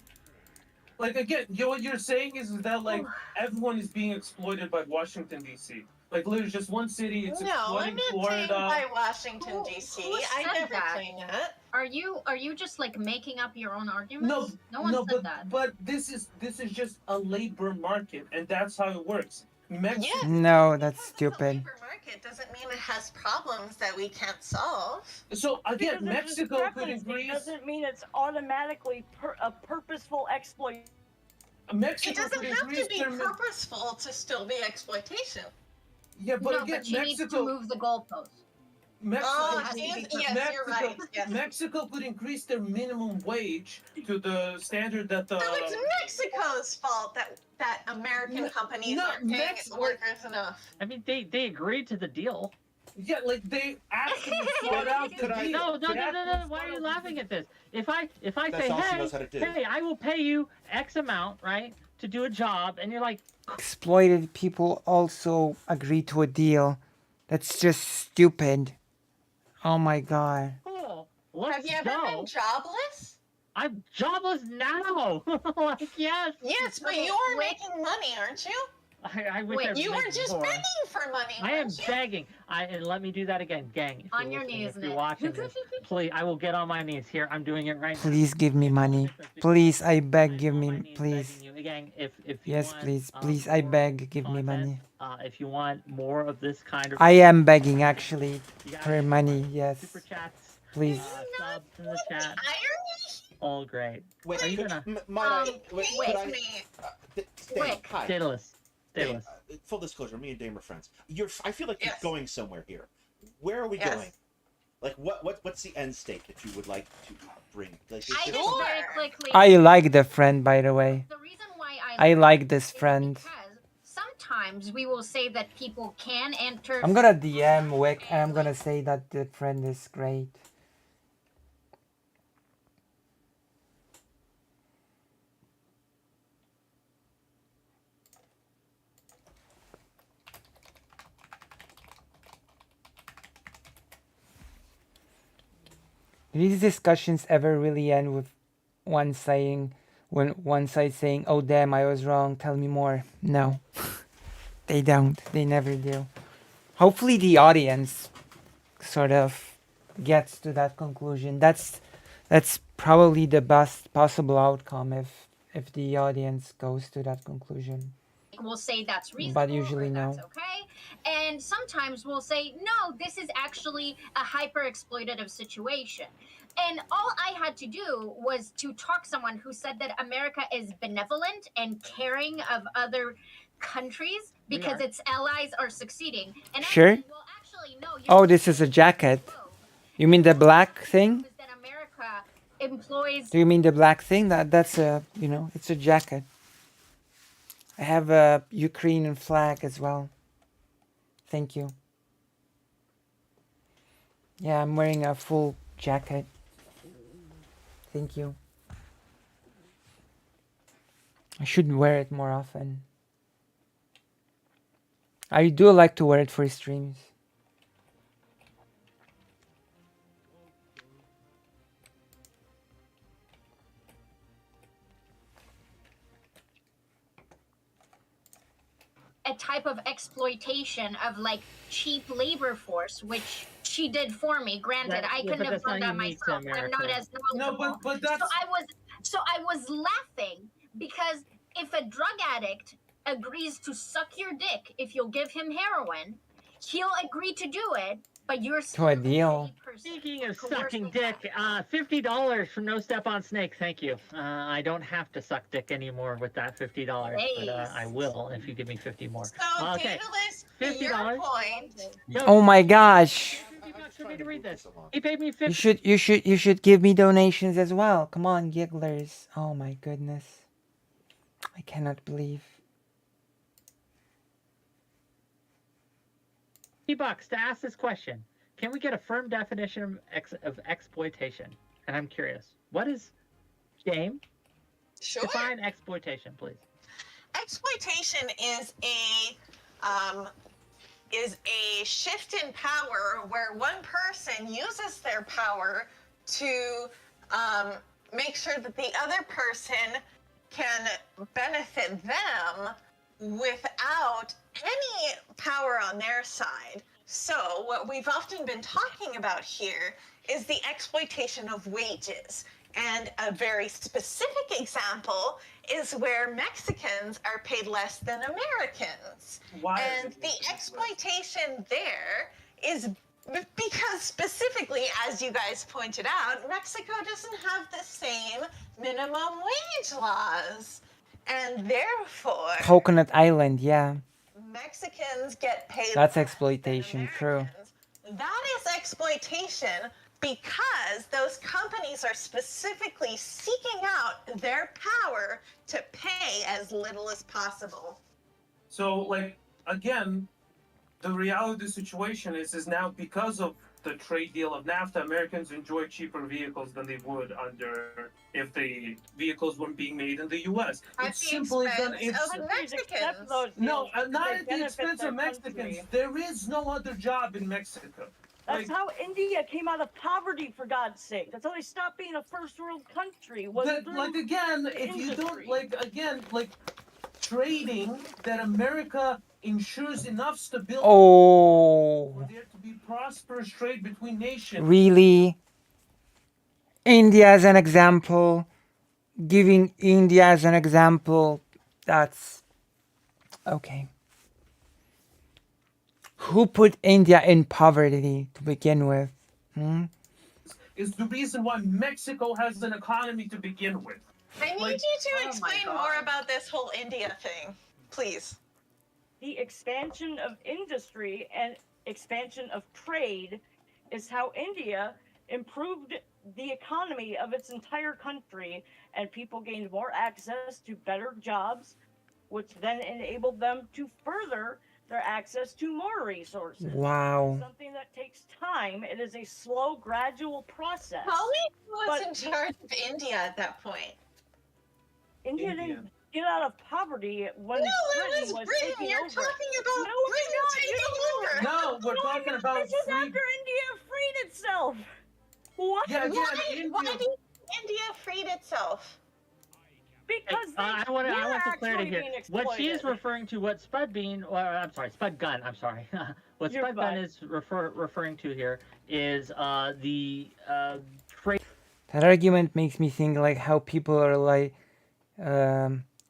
Like again, what you're saying is that like everyone is being exploited by Washington D.C. Like literally just one city. It's exploiting Florida. By Washington D.C. I never say that. Are you just like making up your own arguments? No one said that. But this is just a labor market, and that's how it works. Yes. No, that's stupid. Labor market doesn't mean it has problems that we can't solve. So again, Because Mexico could agree. Doesn't mean it's automatically a purposeful exploit. Mexico it doesn't could have agree to be purposeful to still be exploitation. Yeah, but no, again, but she needs to move the goalposts. Mexico, Oh, yes, you're right. Yes. Mexico could increase their minimum wage to the standard that the. So it's Mexico's fault that American companies aren't paying workers enough. I mean, they agreed to the deal. Yeah, like they actually sought out the deal. No. Why are you laughing at this? If I That's say, all she knows how to do. hey, I will pay you X amount, right, to do a job, and you're like, Exploited people also agree to a deal. That's just stupid. Oh my god. cool, let's Have you ever go. been jobless? I'm jobless now. Like, yes. Yes, but you are making money, aren't you? I wish I was You were making just more. begging for money. I am weren't you? begging. And let me do that again, gang. If On you're your listening, knees, if you're Nick. watching this, please, I will get on my knees. Here, I'm doing it right now. Please give me money. Please, I beg, give me, please. Begging you. Gang, if you Yes, want, please, I beg, give me money. if you want more of this kind of, I am begging actually You gotta for get money. Yes, super chats, please. subs in the chat, Irony? all great. Wait, Are you gonna? might I? Wait, Wait, could I? me. Dave, hi. Daedalus. Dave, Daedalus. full disclosure, me and Dame are friends. I feel like Yes. you're going somewhere here. Where are we Yes. going? Like, what's the end state that you would like to bring? Like, is I it- just very quickly. I like the friend, by the way. The reason why I like this is friend. because sometimes we will say that people can enter. I'm gonna DM Wick and I'm gonna say that the friend is great. Do these discussions ever really end with one saying, when one side saying, "Oh damn, I was wrong, tell me more"? No, they don't. They never do. Hopefully, the audience sort of gets to that conclusion. That's probably the best possible outcome if the audience goes to that conclusion. We'll say that's reasonable, But usually or no. that's okay. And sometimes we'll say, no, this is actually a hyper exploitative situation. And all I had to do was to talk someone who said that America is benevolent and caring of other countries because are. its allies are succeeding. And I Sure. said, well, actually, no. Oh, this is a jacket. You mean the black thing? That America employs. Do you mean the black thing? That's a, it's a jacket. I have a Ukrainian flag as well. Thank you. Yeah, I'm wearing a full jacket. Thank you. I should wear it more often. I do like to wear it for streams. A type of exploitation of like cheap labor force, which she did for me. Granted, I couldn't have done that myself. I'm not as knowledgeable. No, but that's. So I was laughing because if a drug addict agrees to suck your dick if you'll give him heroin, he'll agree to do it. But you're To a deal. Speaking of sucking dick, $50 from No Step on Snake. Thank you. I don't have to suck dick anymore with that $50, but I will if you give me 50 more. So, Okay, Daedalus, to $50. your point, Oh my gosh. $50 for me to read this. He paid me 50. You should give me donations as well. Come on, gigglers. Oh my goodness. I cannot believe. $50 to ask this question. Can we get a firm definition of exploitation? And I'm curious. What is James? Sure. Define exploitation, please. Exploitation is a shift in power where one person uses their power to make sure that the other person can benefit them without any power on their side. So what we've often been talking about here is the exploitation of wages. And a very specific example is where Mexicans are paid less than Americans. Why? And the exploitation there is because specifically, as you guys pointed out, Mexico doesn't have the same minimum wage laws. And therefore, Coconut Island, yeah. Mexicans get paid That's less exploitation, true. That is exploitation because those companies are specifically seeking out their power to pay as little as possible. So, like, again, the reality of the situation is now because of the trade deal of NAFTA, Americans enjoy cheaper vehicles than they would under if the vehicles weren't being made in the U.S. At It's the simply done. expense of Mexicans. No, not at the expense of Mexicans. There is no other job in Mexico. That's how India came out of poverty, for God's sake. That's how they stopped being a first world country. Was through Like again, the if you don't industry. like trading that America ensures enough stability Oh, for there to be prosperous trade between nations. really? India as an example, giving India as an example, that's okay. Who put India in poverty to begin with? Hmm? Is the reason why Mexico has an economy to begin with. I need you to explain more about this whole India thing, please. The expansion of industry and expansion of trade is how India improved the economy of its entire country, and people gained more access to better jobs, which then enabled them to further their access to more resources. Wow. It's something that takes time. It is a slow, gradual process. Tell me who was But in charge of India at that point. India didn't get out of poverty when No, it Britain was Britain. taking You're over. talking about No, Britain we're not. taking over. No, we're talking about This is after India freed itself. What? Yeah, again, Why do you think India freed itself? Because I want to clear it here. being What she is exploited. referring to, what Spud Bean, or I'm sorry, Spud Gun, I'm sorry. What You're Spud Gun fine. is referring to here is the trade. That argument makes me think like how people are like,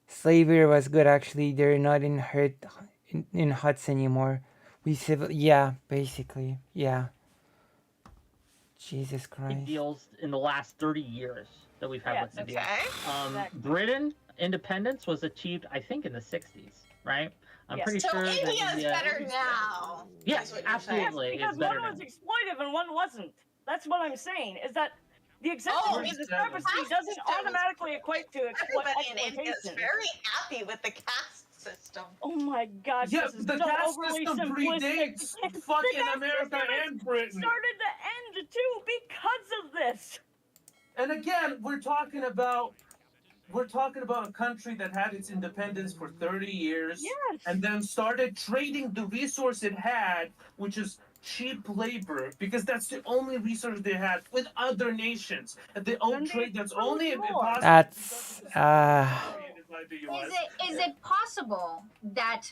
slavery was good. Actually, they're not in huts anymore. Yeah, basically, yeah. Jesus Christ. deals in the last 30 years that we've had with India. Okay. Britain independence was achieved, I think, in the 60s, right? I'm Yes. pretty So sure that India's India. better now. Yes, is what you're absolutely. saying. Because It's better one now. was exploitive and one wasn't. That's what I'm saying. Is that the existence Oh, of it's the discrepancy doesn't automatically equate to Everybody in India is exploitation. very happy with the caste system. Oh my gosh, Yeah, this is the so caste overly system simplistic. predates The fucking caste America system and Britain. started to end too because of this. And again, we're talking about a country that had its independence for 30 years Yes. and then started trading the resource it had, which is cheap labor, because that's the only resource they had with other nations. And they own trade that's only possible That's by the US. Is it possible that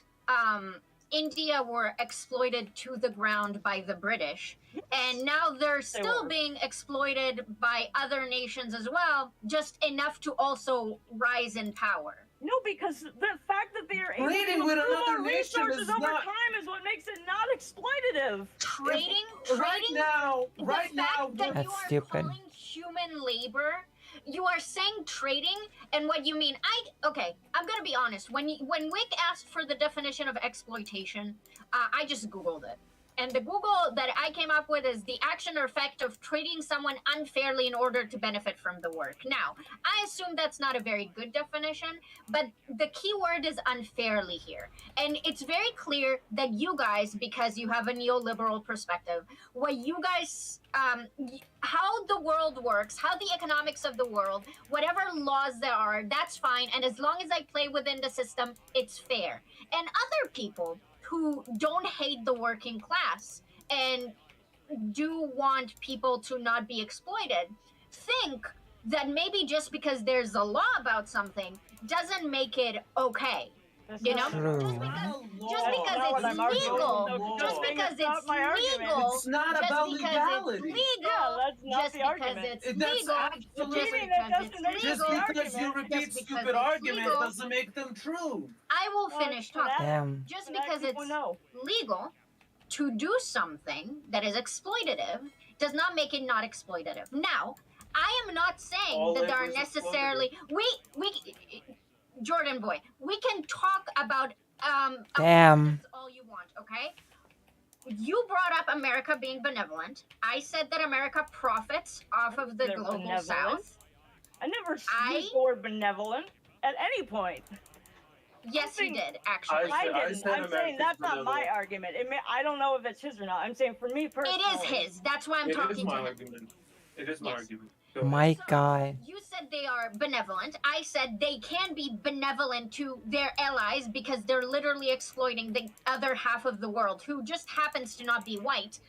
India were exploited to the ground by the British, and now they're still being exploited by other nations as well, just enough to also rise in power? No, because the fact that they are able Trading to with improve another our nation resources is over not- time is what makes it not exploitative. Trading Right now, the right now, fact that That's you are stupid. calling human labor, you are saying trading, and what you mean, okay, I'm gonna be honest. When Wick asked for the definition of exploitation, I just Googled it. And the Google that I came up with is the action or effect of treating someone unfairly in order to benefit from the work. Now, I assume that's not a very good definition, but the key word is unfairly here. And it's very clear that you guys, because you have a neoliberal perspective, what you guys, how the world works, how the economics of the world, whatever laws there are, that's fine. And as long as I play within the system, it's fair. And other people who don't hate the working class and do want people to not be exploited think that maybe just because there's a law about something doesn't make it okay. You know, True. just because Not what it's I'm arguing. legal, No, just no, because that's not it's my argument. legal, It's not just about because legality. it's legal, Yeah, that's not just the because argument. it's That's legal, absolutely- just Meaning that because doesn't it's make Just legal, because you just repeat because stupid it's arguments legal. doesn't make them true. I will Well, finish for that- talking. Damn. Just for that because people it's know. legal to do something that is exploitative does not make it not exploitative. Now, I am not saying All that there are labor is necessarily we Jordan boy, we can talk about Damn. that's all you want, okay? you brought up America being benevolent. I said that America profits off of the They're global benevolent. south. I never used the word benevolent at any point. Yes, you did, actually. I I didn't. said I'm saying America's that's not my benevolent. argument. I don't know if it's his or not. I'm saying for me personally. It is his. That's why I'm It talking is to my him. argument. It is my Yes. argument. Go ahead. My God. You said they are benevolent. I said they can be benevolent to their allies because they're literally exploiting the other half of the world who just happens to not be white.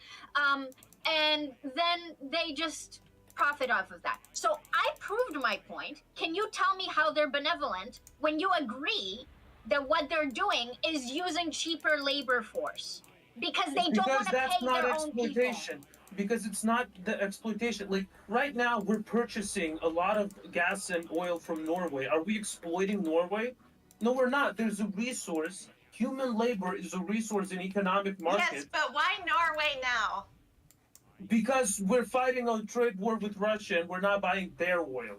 And then they just profit off of that. So I proved my point. Can you tell me how they're benevolent when you agree that what they're doing is using cheaper labor force? Because they don't want to pay that's not their own people. exploitation. Because it's not the exploitation. Like right now, we're purchasing a lot of gas and oil from Norway. Are we exploiting Norway? No, we're not. There's a resource. Human labor is a resource in economic market. Yes, but why Norway now? Because we're fighting a trade war with Russia and we're not buying their oil.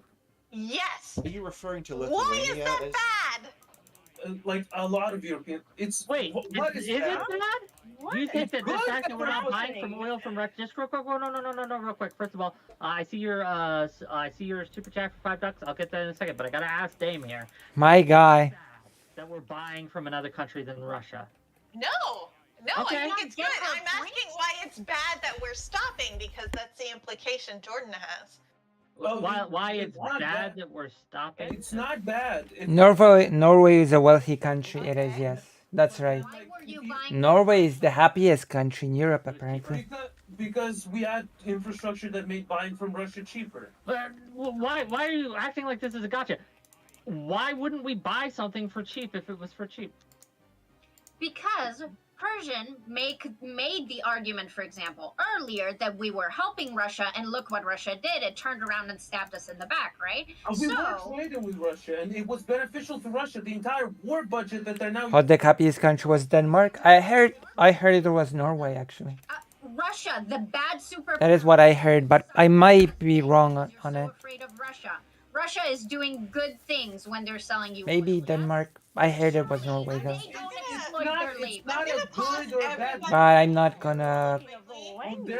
Yes. Are you referring to Why is Lithuania that as bad? Like a lot of European. It's Wait, what is is it that? bad? Do you think that the good fact that we're not for buying from oil from Russia? Just real quick, no, real quick. First of all, I see your super chat for $5. I'll get that in a second, but I gotta ask Dame here My guy. that we're buying from another country than Russia. No, Okay. I think it's good. Get her I'm asking why it's bad that we're stopping because that's the implication Jordan has. Why it's not bad that we're stopping? It's not bad. Norway is a wealthy country. It is, yes. That's right. Why were you buying Norway is the happiest country in Europe, apparently. Because we had infrastructure that made buying from Russia cheaper. But why are you acting like this is a gotcha? Why wouldn't we buy something for cheap if it was for cheap? Because Persian made the argument, for example, earlier that we were helping Russia, and look what Russia did. It turned around and stabbed us in the back, right? We were trading with Russia, and it was beneficial to Russia. The entire war budget that they're now How the happiest country was Denmark? I heard it was Norway, actually. Russia, the bad super. That is what I heard, but I might be wrong on it. Afraid of Russia. Russia is doing good things when they're selling you. Maybe Denmark. I heard it was Norway, though. They don't exploit their labor. not a good or bad. But I'm not gonna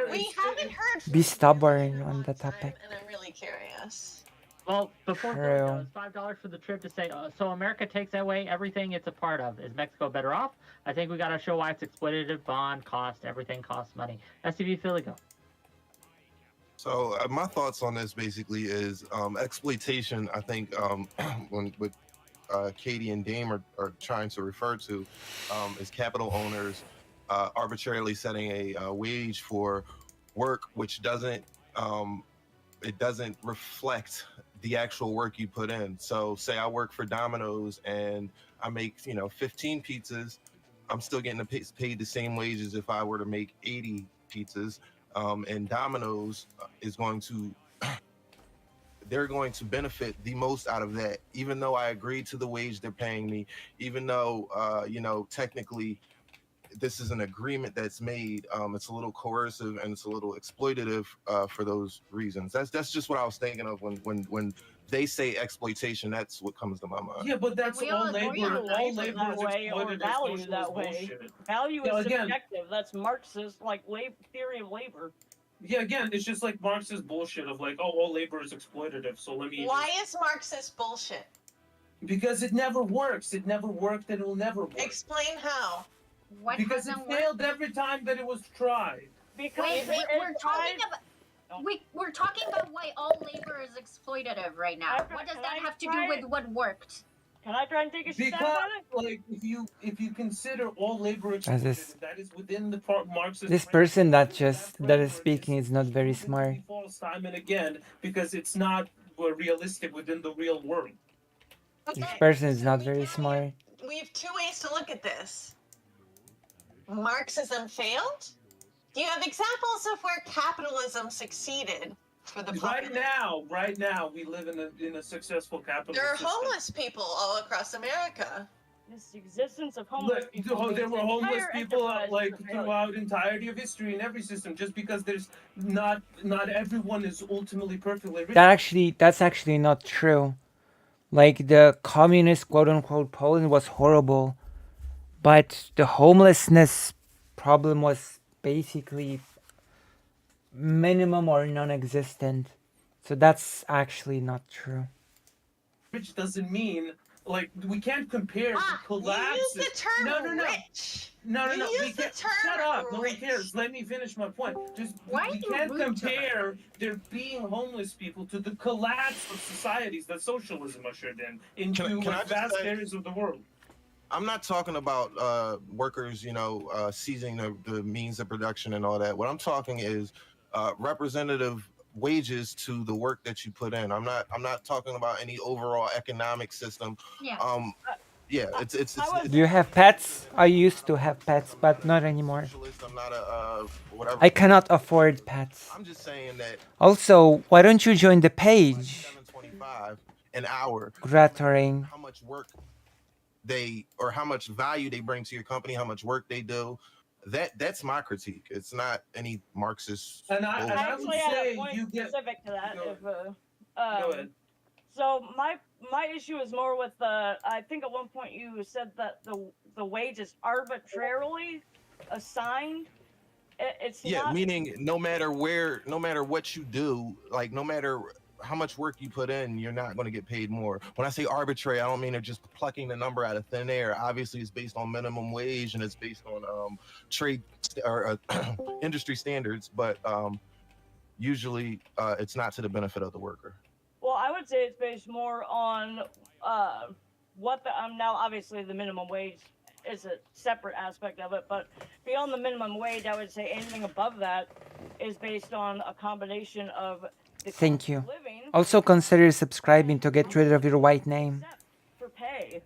We haven't heard from be stubborn on the topic. and I'm really curious. Well, before True. going, it's $5 for the trip to say, so America takes away everything it's a part of. Is Mexico better off? I think we gotta show why it's exploitative, bond, cost, everything costs money. STV Philly, go. So my thoughts on this basically is exploitation. I think when what Katie and Dame are trying to refer to is capital owners arbitrarily setting a wage for work which doesn't reflect the actual work you put in. So say I work for Domino's and I make 15 pizzas, I'm still getting paid the same wages if I were to make 80 pizzas. And Domino's is they're going to benefit the most out of that, even though I agreed to the wage they're paying me, even though, technically this is an agreement that's made. It's a little coercive and it's a little exploitative for those reasons. That's just what I was thinking of when they say exploitation. That's what comes to my mind. Yeah, but that's We all all agree labor. on All that labor is way or exploited as value socialist that way. bullshit. Value Yeah, is again- subjective. That's Marxist, like theory of labor. Yeah, again, it's just like Marxist bullshit of like, all labor is exploitative. So let me. Why is Marxist bullshit? Because it never works. It never worked, and it will never work. Explain how. What Because it hasn't worked? failed every time that it was tried. Because Wait, we're talking tried- about. We're talking about why all labor is exploitative right now. What does that have to do with what worked? Can I try and take a stab Because, at it? like, if you consider all labor As exploitative, this- that is within the Marxist. This person that is speaking is not very smart. False time and again because it's not realistic within the real world. This person is not very smart. We have two ways to look at this. Marxism failed? Do you have examples of where capitalism succeeded for the Right now, we live in a successful capitalist There are system. homeless people all across America. This existence of homeless Look, people. there were means homeless entire people enterprise like is a failure. throughout entirety of history in every system. Just because there's not everyone is ultimately perfectly rich. That's actually not true. Like the communist quote unquote Poland was horrible, but the homelessness problem was basically minimum or non-existent. So that's actually not true. Rich doesn't mean like we can't compare the collapse. You use the term no. rich. No. You We use the can't. term Shut up. No one rich. cares. Let me finish my point. Just Why we are you can't rude to her? compare there being homeless people to the collapse of societies that socialism ushered in into Can I like, just vast say- areas of the world. I'm not talking about workers, seizing the means of production and all that. What I'm talking is representative wages to the work that you put in. I'm not talking about any overall economic system. Yeah. Yeah, it's Do you have pets? I used to have pets, but not anymore. I'm not a whatever. I cannot afford pets. I'm just saying that Also, why don't you join the page? $7.25 an hour. Gratoring. How much work how much value they bring to your company, how much work they do. That's my critique. It's not any Marxist. And I bullshit. would actually had say a point you get. specific to that. Go If, Go ahead. So my issue is more with the. I think at one point you said that the wage is arbitrarily assigned. It's Yeah, not. meaning no matter what you do, like no matter how much work you put in, you're not going to get paid more. When I say arbitrary, I don't mean they're just plucking the number out of thin air. Obviously, it's based on minimum wage and it's based on trade or industry standards, but usually it's not to the benefit of the worker. Well, I would say it's based more on what the now obviously the minimum wage is a separate aspect of it, but beyond the minimum wage, I would say anything above that is based on a combination of the Thank cost you. of living Also consider subscribing to get rid of your white name. for pay.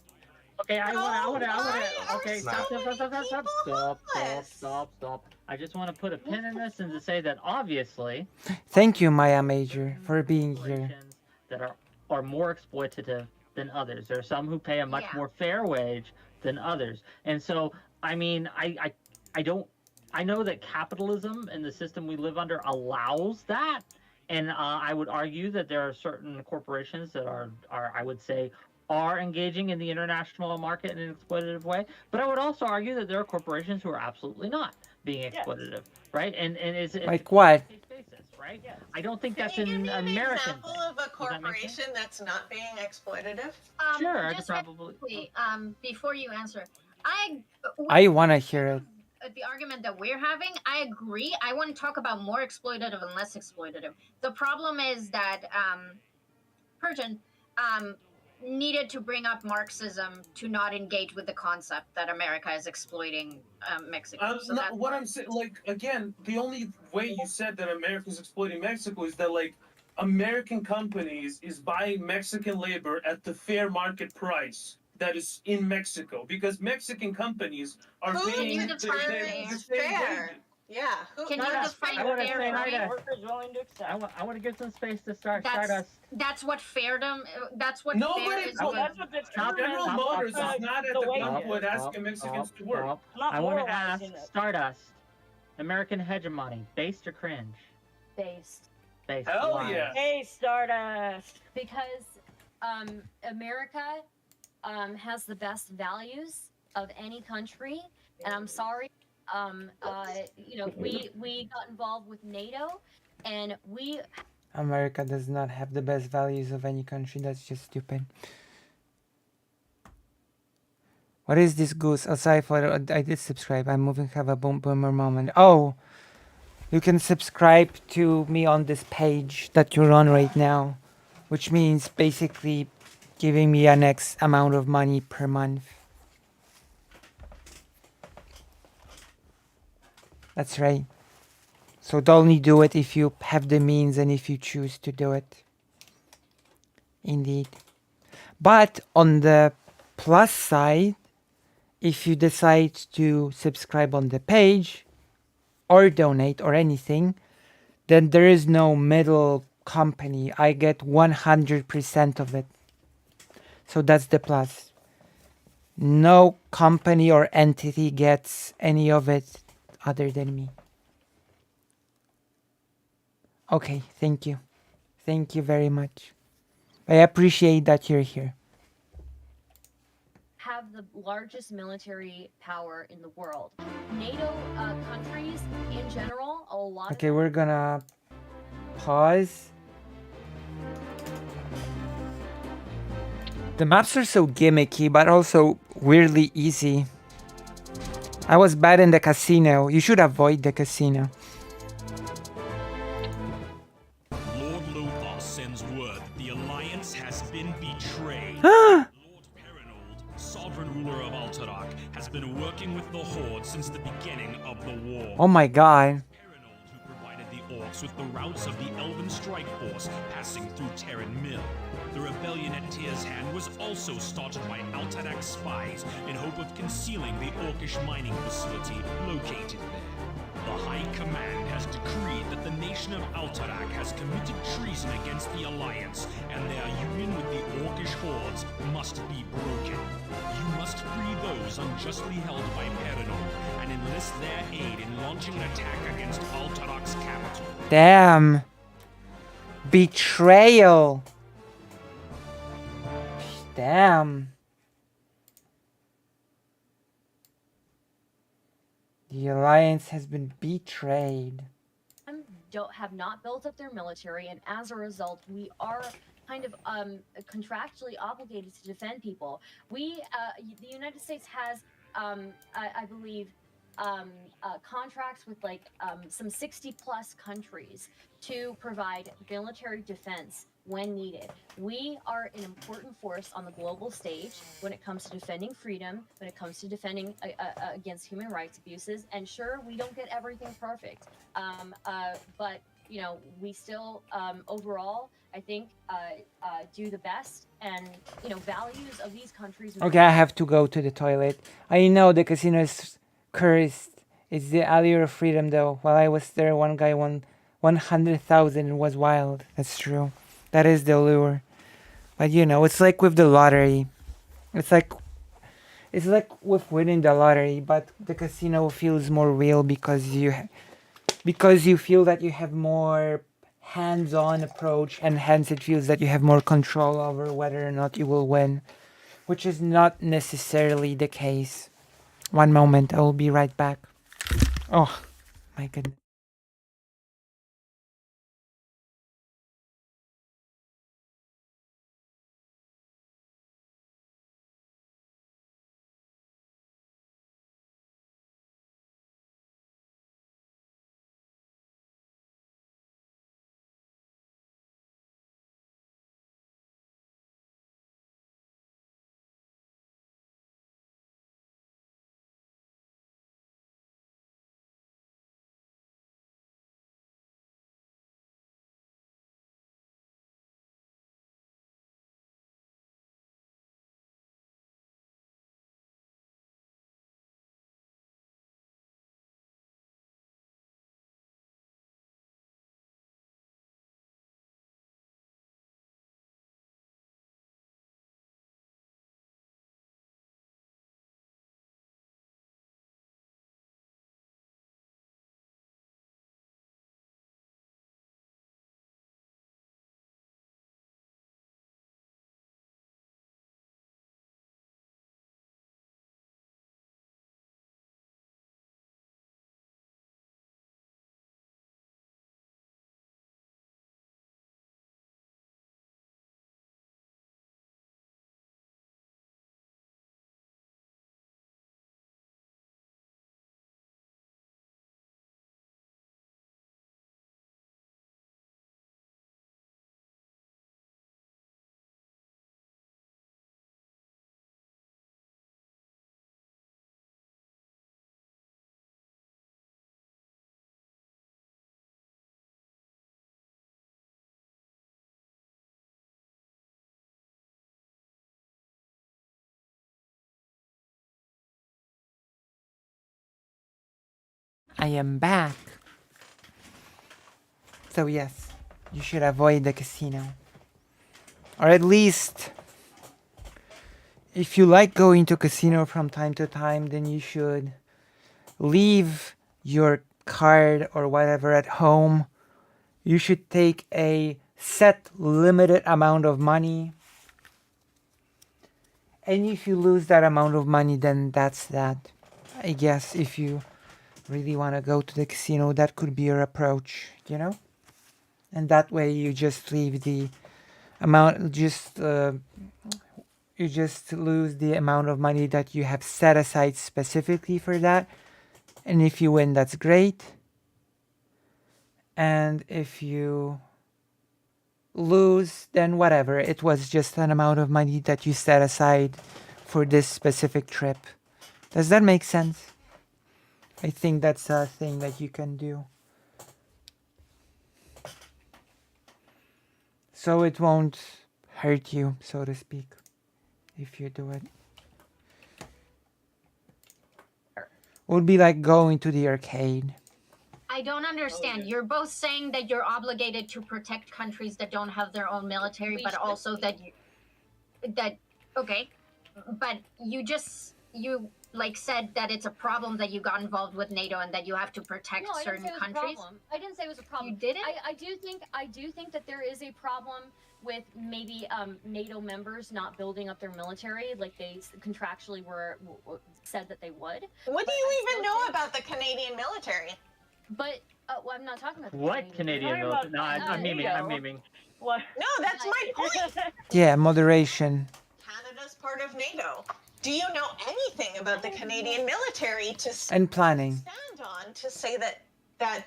Okay, I wanna. why are Okay, so stop. many people homeless? I just want to put a pin in this and to say that obviously Thank you, Maya Major, for being here. corporations that are more exploitative than others. There are some who pay a much more fair wage than others, and so I mean, I don't. I know that capitalism and the system we live under allows that, and I would argue that there are certain corporations that are I would say are engaging in the international market in an exploitative way. But I would also argue that there are corporations who are absolutely not being exploitative, right? And it's Like what? basis, right? I don't think Can that's you give an me an American example thing. of a corporation that's not being exploitative? Sure, I could just probably. quickly, before you answer, I want to hear it. the argument that we're having, I agree. I want to talk about more exploitative and less exploitative. The problem is that Persian needed to bring up Marxism to not engage with the concept that America is exploiting Mexico. So that's What I'm saying, like again, the only way you said that America's exploiting Mexico is that like American companies is buying Mexican labor at the fair market price that is in Mexico because Mexican companies are Who paying determines the same fair? wages. Yeah. Who Can you knows define I want to fair say for hi me? to. Workers willing to accept. I want to give some space to start That's us. that's what fairdom. That's what Nobody fair is. told- That's what determines General Motors is the not at the the wages. gunpoint asking Mexicans to work. I'm not I want to ask moralizing it. Stardust, American hegemony, based or cringe? Based. Based. Hell Why? yeah. Hey, Stardust. Because America has the best values of any country, and I'm sorry, we got involved with NATO, and we America does not have the best values of any country. That's just stupid. What is this goose? Aside for I did subscribe. I'm moving. Have a boomer moment. Oh, you can subscribe to me on this page that you're on right now, which means basically giving me an X amount of money per month. That's right. So only do it if you have the means and if you choose to do it. Indeed. But on the plus side, if you decide to subscribe on the page or donate or anything, then there is no middle company. I get 100% of it. So that's the plus. No company or entity gets any of it other than me. Okay, thank you. Thank you very much. I appreciate that you're here. have the largest military power in the world. NATO countries in general, a lot Okay, we're gonna pause. The maps are so gimmicky, but also weirdly easy. I was bad in the casino. You should avoid the casino. Lord Lothar sends word that the Alliance has been betrayed. Ah! Lord Perinold, sovereign ruler of Alterac, has been working with the Horde since the beginning of the war. Oh my god. Perinold, who provided the Orcs with the routes of the Elven Strike Force passing through Terran Mill. The rebellion at Tyr's Hand was also started by Alterac spies in hope of concealing the Orcish mining facility located there. The High Command has decreed that the nation of Alterac has committed treason against the Alliance, and their union with the Orcish hordes must be broken. You must free those unjustly held by Perinold, and enlist their aid in launching an attack against Alterac's capital. Damn. Betrayal. Damn. The Alliance has been betrayed. have not built up their military, and as a result, we are kind of contractually obligated to defend people. The United States has, I believe, contracts with like some 60 plus countries to provide military defense when needed. We are an important force on the global stage when it comes to defending freedom, when it comes to defending against human rights abuses. And sure, we don't get everything perfect, but you know, we still overall, I think, do the best. And you know, values of these countries. Okay, I have to go to the toilet. I know the casino is cursed. It's the allure of freedom, though. While I was there, one guy won 100,000. It was wild. That's true. That is the allure. But you know, it's like with the lottery. It's like with winning the lottery, but the casino feels more real because you feel that you have more hands-on approach, and hence it feels that you have more control over whether or not you will win, which is not necessarily the case. One moment, I will be right back. Oh, my goodness. I am back. So yes, you should avoid the casino. Or at least, if you like going to casino from time to time, then you should leave your card or whatever at home. You should take a set limited amount of money And if you lose that amount of money, then that's that. I guess if you really want to go to the casino, that could be your approach, you know? And that way you just leave the amount, you just lose the amount of money that you have set aside specifically for that. And if you win, that's great. And if you lose, then whatever. It was just an amount of money that you set aside for this specific trip. Does that make sense? I think that's a thing that you can do. So it won't hurt you, so to speak, if you do it. Would be like going to the arcade. I don't understand. You're both saying that you're obligated to protect countries that don't have their own military, but also that okay, but you like said that it's a problem that you got involved with NATO and that you have to protect No, I didn't certain say it was a countries. problem. I didn't say it was a problem. You didn't? I do think that there is a problem with maybe NATO members not building up their military like they contractually said that they would. What do you even know about the Canadian military? But well, I'm not talking about the What Canadian military? No, I'm memeing. I'm NATO. memeing. What? No, that's my point. Yeah, moderation. Canada's part of NATO. Do you know anything about the Canadian military to And planning. stand on to say that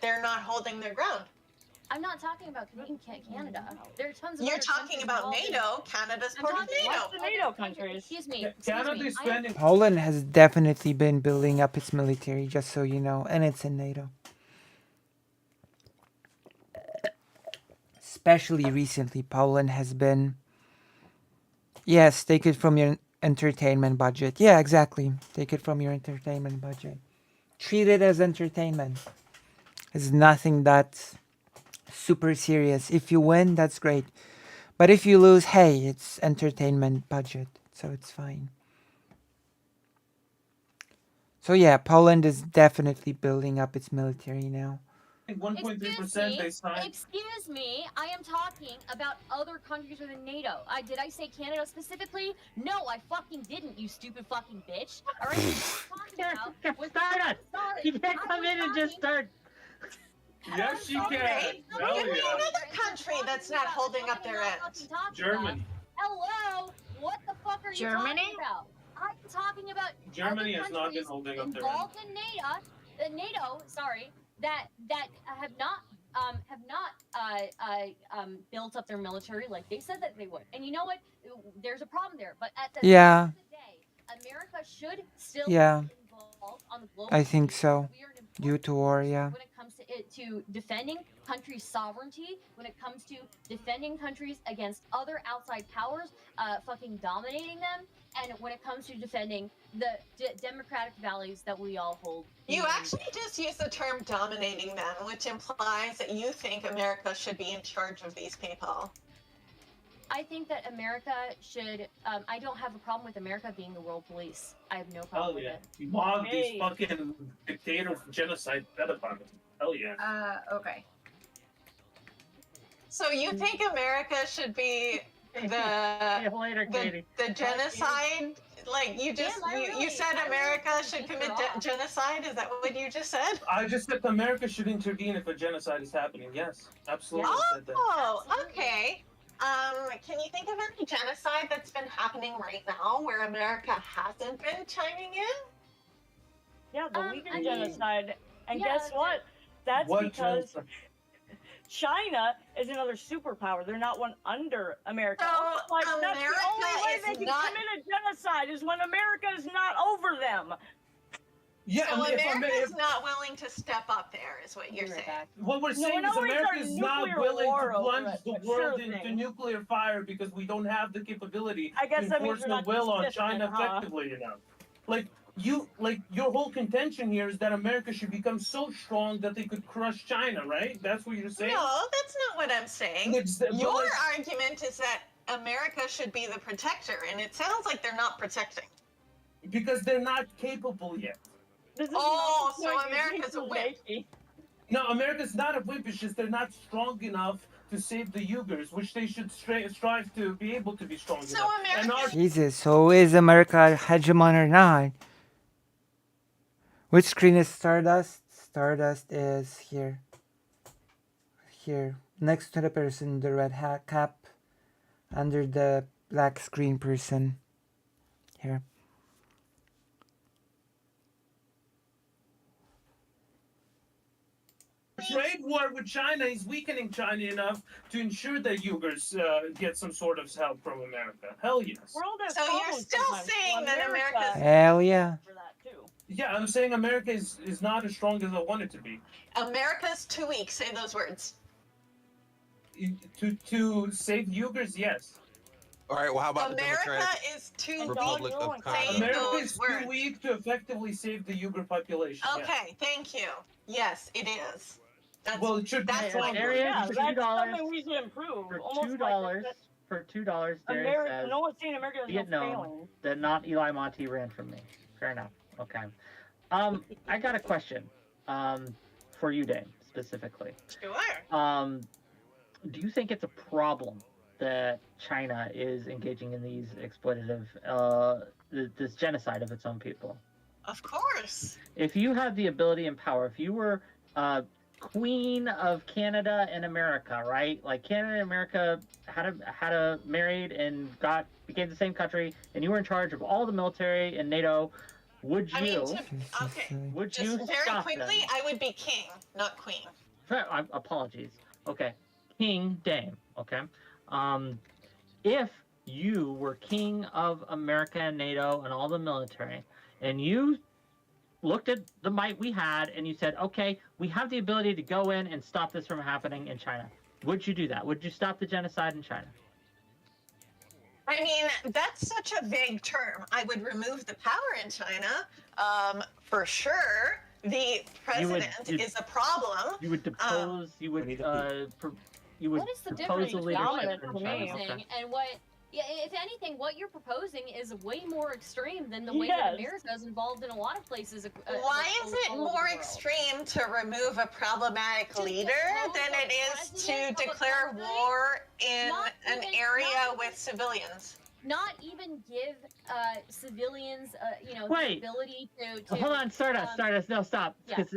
they're not holding their ground? I'm not talking about Canada. There are tons of You're other talking countries about involved in- NATO. Canada's I'm part of talking NATO. about the NATO countries. Excuse me. Canada is spending. Poland has definitely been building up its military, just so you know, and it's in NATO. Especially recently, Poland has been. Yes, take it from your entertainment budget. Yeah, exactly. Take it from your entertainment budget. Treat it as entertainment. It's nothing that's super serious. If you win, that's great. But if you lose, hey, it's entertainment budget, so it's fine. So yeah, Poland is definitely building up its military now. 1.3% they signed. Excuse me, I am talking about other countries within NATO. Did I say Canada specifically? No, I fucking didn't, you stupid fucking bitch. All right, what I'm talking about was Stardust! sorry. You can't come in and just start. Yes, you can. Give Hell me yeah. another country that's not holding up their end. Germany. Hello, what the fuck are you Germany? talking about? I'm talking about Germany other has not been countries holding up their involved in NATO. Sorry, that have not built up their military like they said that they would. And you know what? There's a problem there. But at the Yeah. end of the day, America should still Yeah. be involved on the global I think stage. so. We are an Due important to war, yeah. when it comes to defending countries' sovereignty, when it comes to defending countries against other outside powers, fucking dominating them, and when it comes to defending the democratic values that we all hold. You actually just used the term dominating them, which implies that you think America should be in charge of these people. I think that America should. I don't have a problem with America being the world police. I have no problem Hell with yeah. it. You mob Hey. these fucking dictators, genocide pedophiles. Hell yeah. Okay. So you think America should be See you later, Katie. the genocide? Like you just Damn, I you really- said I America really should think commit you're off. genocide? Is that what you just said? I just said America should intervene if a genocide is happening. Yes, absolutely said that. Oh, okay. Can you think of any genocide that's been happening right now where America hasn't been chiming in? Yeah, the Uyghur I mean, genocide. And yeah, guess what? That's What because genocide? China is another superpower. They're not one under America. So, Like, that's the America only way is they can not- commit a genocide is when America is not over them. Yeah, So I mean, if America's not willing to step up there, is what you're saying. what we're No, saying no, is we America start is not nuclear willing war to over plunge it, the but world sure into thing. nuclear fire because we don't have the capability I guess to that means enforce we're the not will on consistent, China huh? effectively enough. Like your whole contention here is that America should become so strong that they could crush China, right? That's what you're saying. No, that's not what I'm saying. It's the- but Your like- argument is that America should be the protector, and it sounds like they're not protecting. Because they're not capable yet. This is Oh, not the so point you're America's a whip. making. No, America's not a whip. It's just they're not strong enough to save the Uyghurs, which they should strive to be able to be strong So enough. And our Jesus, so is America a hegemon or not? Which screen is Stardust? Stardust is here. Here, next to the person in the red hat cap, under the black screen person. Here. trade war with China is weakening China enough to ensure that Uyghurs get some sort of help from America. Hell yes. So you're still saying that America's Hell yeah. Yeah, I'm saying America is not as strong as I want it to be. America's too weak. Say those words. To save Uyghurs, yes. All right. Well, how about America the Democratic is too Republic weak. of Congo? Say America those is words. too weak to effectively save the Uyghur population. yes. Okay, thank you. Yes, it is. That's, Well, it should be that's stronger. Darius, Yeah, for that's $2, something we should improve. for Almost $2, like for $2, Darius America, says, no one's saying America is be it no known failing. that not Eli Monty ran from me. Fair enough. Okay. I got a question, for you, Dave, specifically. Sure. Do you think it's a problem that China is engaging in these exploitative, this genocide of its own people? Of course. If you had the ability and power, if you were Queen of Canada and America, right? Like Canada and America had a married and became the same country, and you were in charge of all the military and NATO. Would you? I mean, okay. Would Just you very stop quickly, them? I would be king, not queen. Apologies. Okay, King Dame. Okay, if you were king of America and NATO and all the military, and you looked at the might we had, and you said, okay, we have the ability to go in and stop this from happening in China, would you do that? Would you stop the genocide in China? I mean, that's such a vague term. I would remove the power in China, for sure. The president is a problem. You would depose. You would. You would What is the propose difference a between leadership what you're in China. proposing Okay. and what? Yeah, if anything, what you're proposing is way more extreme than the way Yes. that America is involved in a lot of places. Why is it more extreme to remove a problematic leader than it is to declare war in an area with civilians? Not even give civilians, the Wait. ability to. Hold on, Stardust. No, stop. Yeah. 'Cause,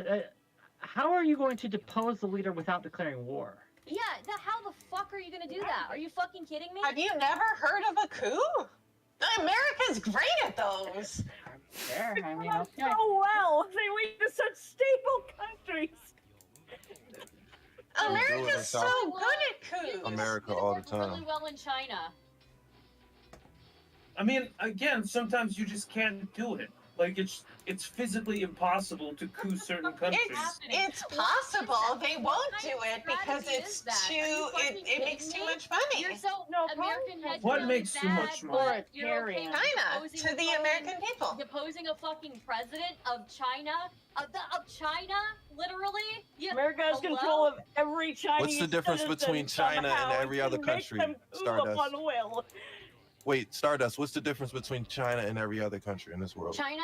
how are you going to depose the leader without declaring war? Yeah, how the fuck are you gonna do that? Are you fucking kidding me? Have you never heard of a coup? America's great at those. Fair. I mean, Done okay. so well. They lead to such stable countries. America's so South good at coups. America all the Really time. well in China. I mean, again, sometimes you just can't do it. Like it's physically impossible to coup certain countries. It's possible. They won't do it because it's too. It makes too much money. You're so American head. What makes too much money? You're okay with China deposing to the a American fucking- people. Deposing a fucking president of China, of China, literally. Yeah, America has hello? control of every Chinese. What's the difference citizen between China and somehow every other to make country, them coup Stardust? upon will. Wait, Stardust, what's the difference between China and every other country in this world? China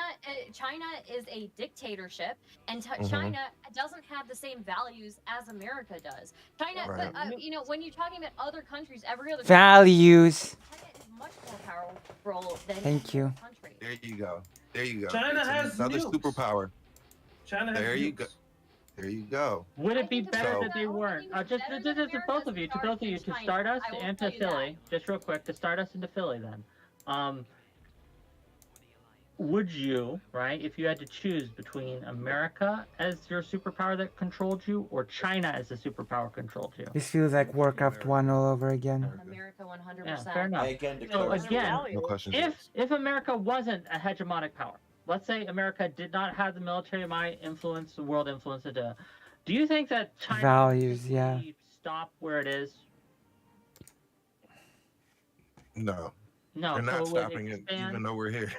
is a dictatorship, and Mhm. China doesn't have the same values as America does. China, Right. but when you're talking about other countries, every other Values. country is much more powerful than Thank you. country. There you go. There you go. China It's has another nukes. superpower. China has There you nukes. go. There you go. Would it be better So- that they weren't? Just to both of you, to Stardust I will and tell to you that. Philly, just real quick, to Stardust and to Philly then. Would you, right, if you had to choose between America as your superpower that controlled you or China as the superpower controlled you? This feels like Warcraft 1 all over again. America 100%. Yeah, fair enough. I again So declare again, No questions if America wasn't a hegemonic power, let's say America did not have the military might, influence, the world influence, do you think that China Values, would yeah. stop where it is? No. No, They're not so it would stopping it, expand? even though we're here.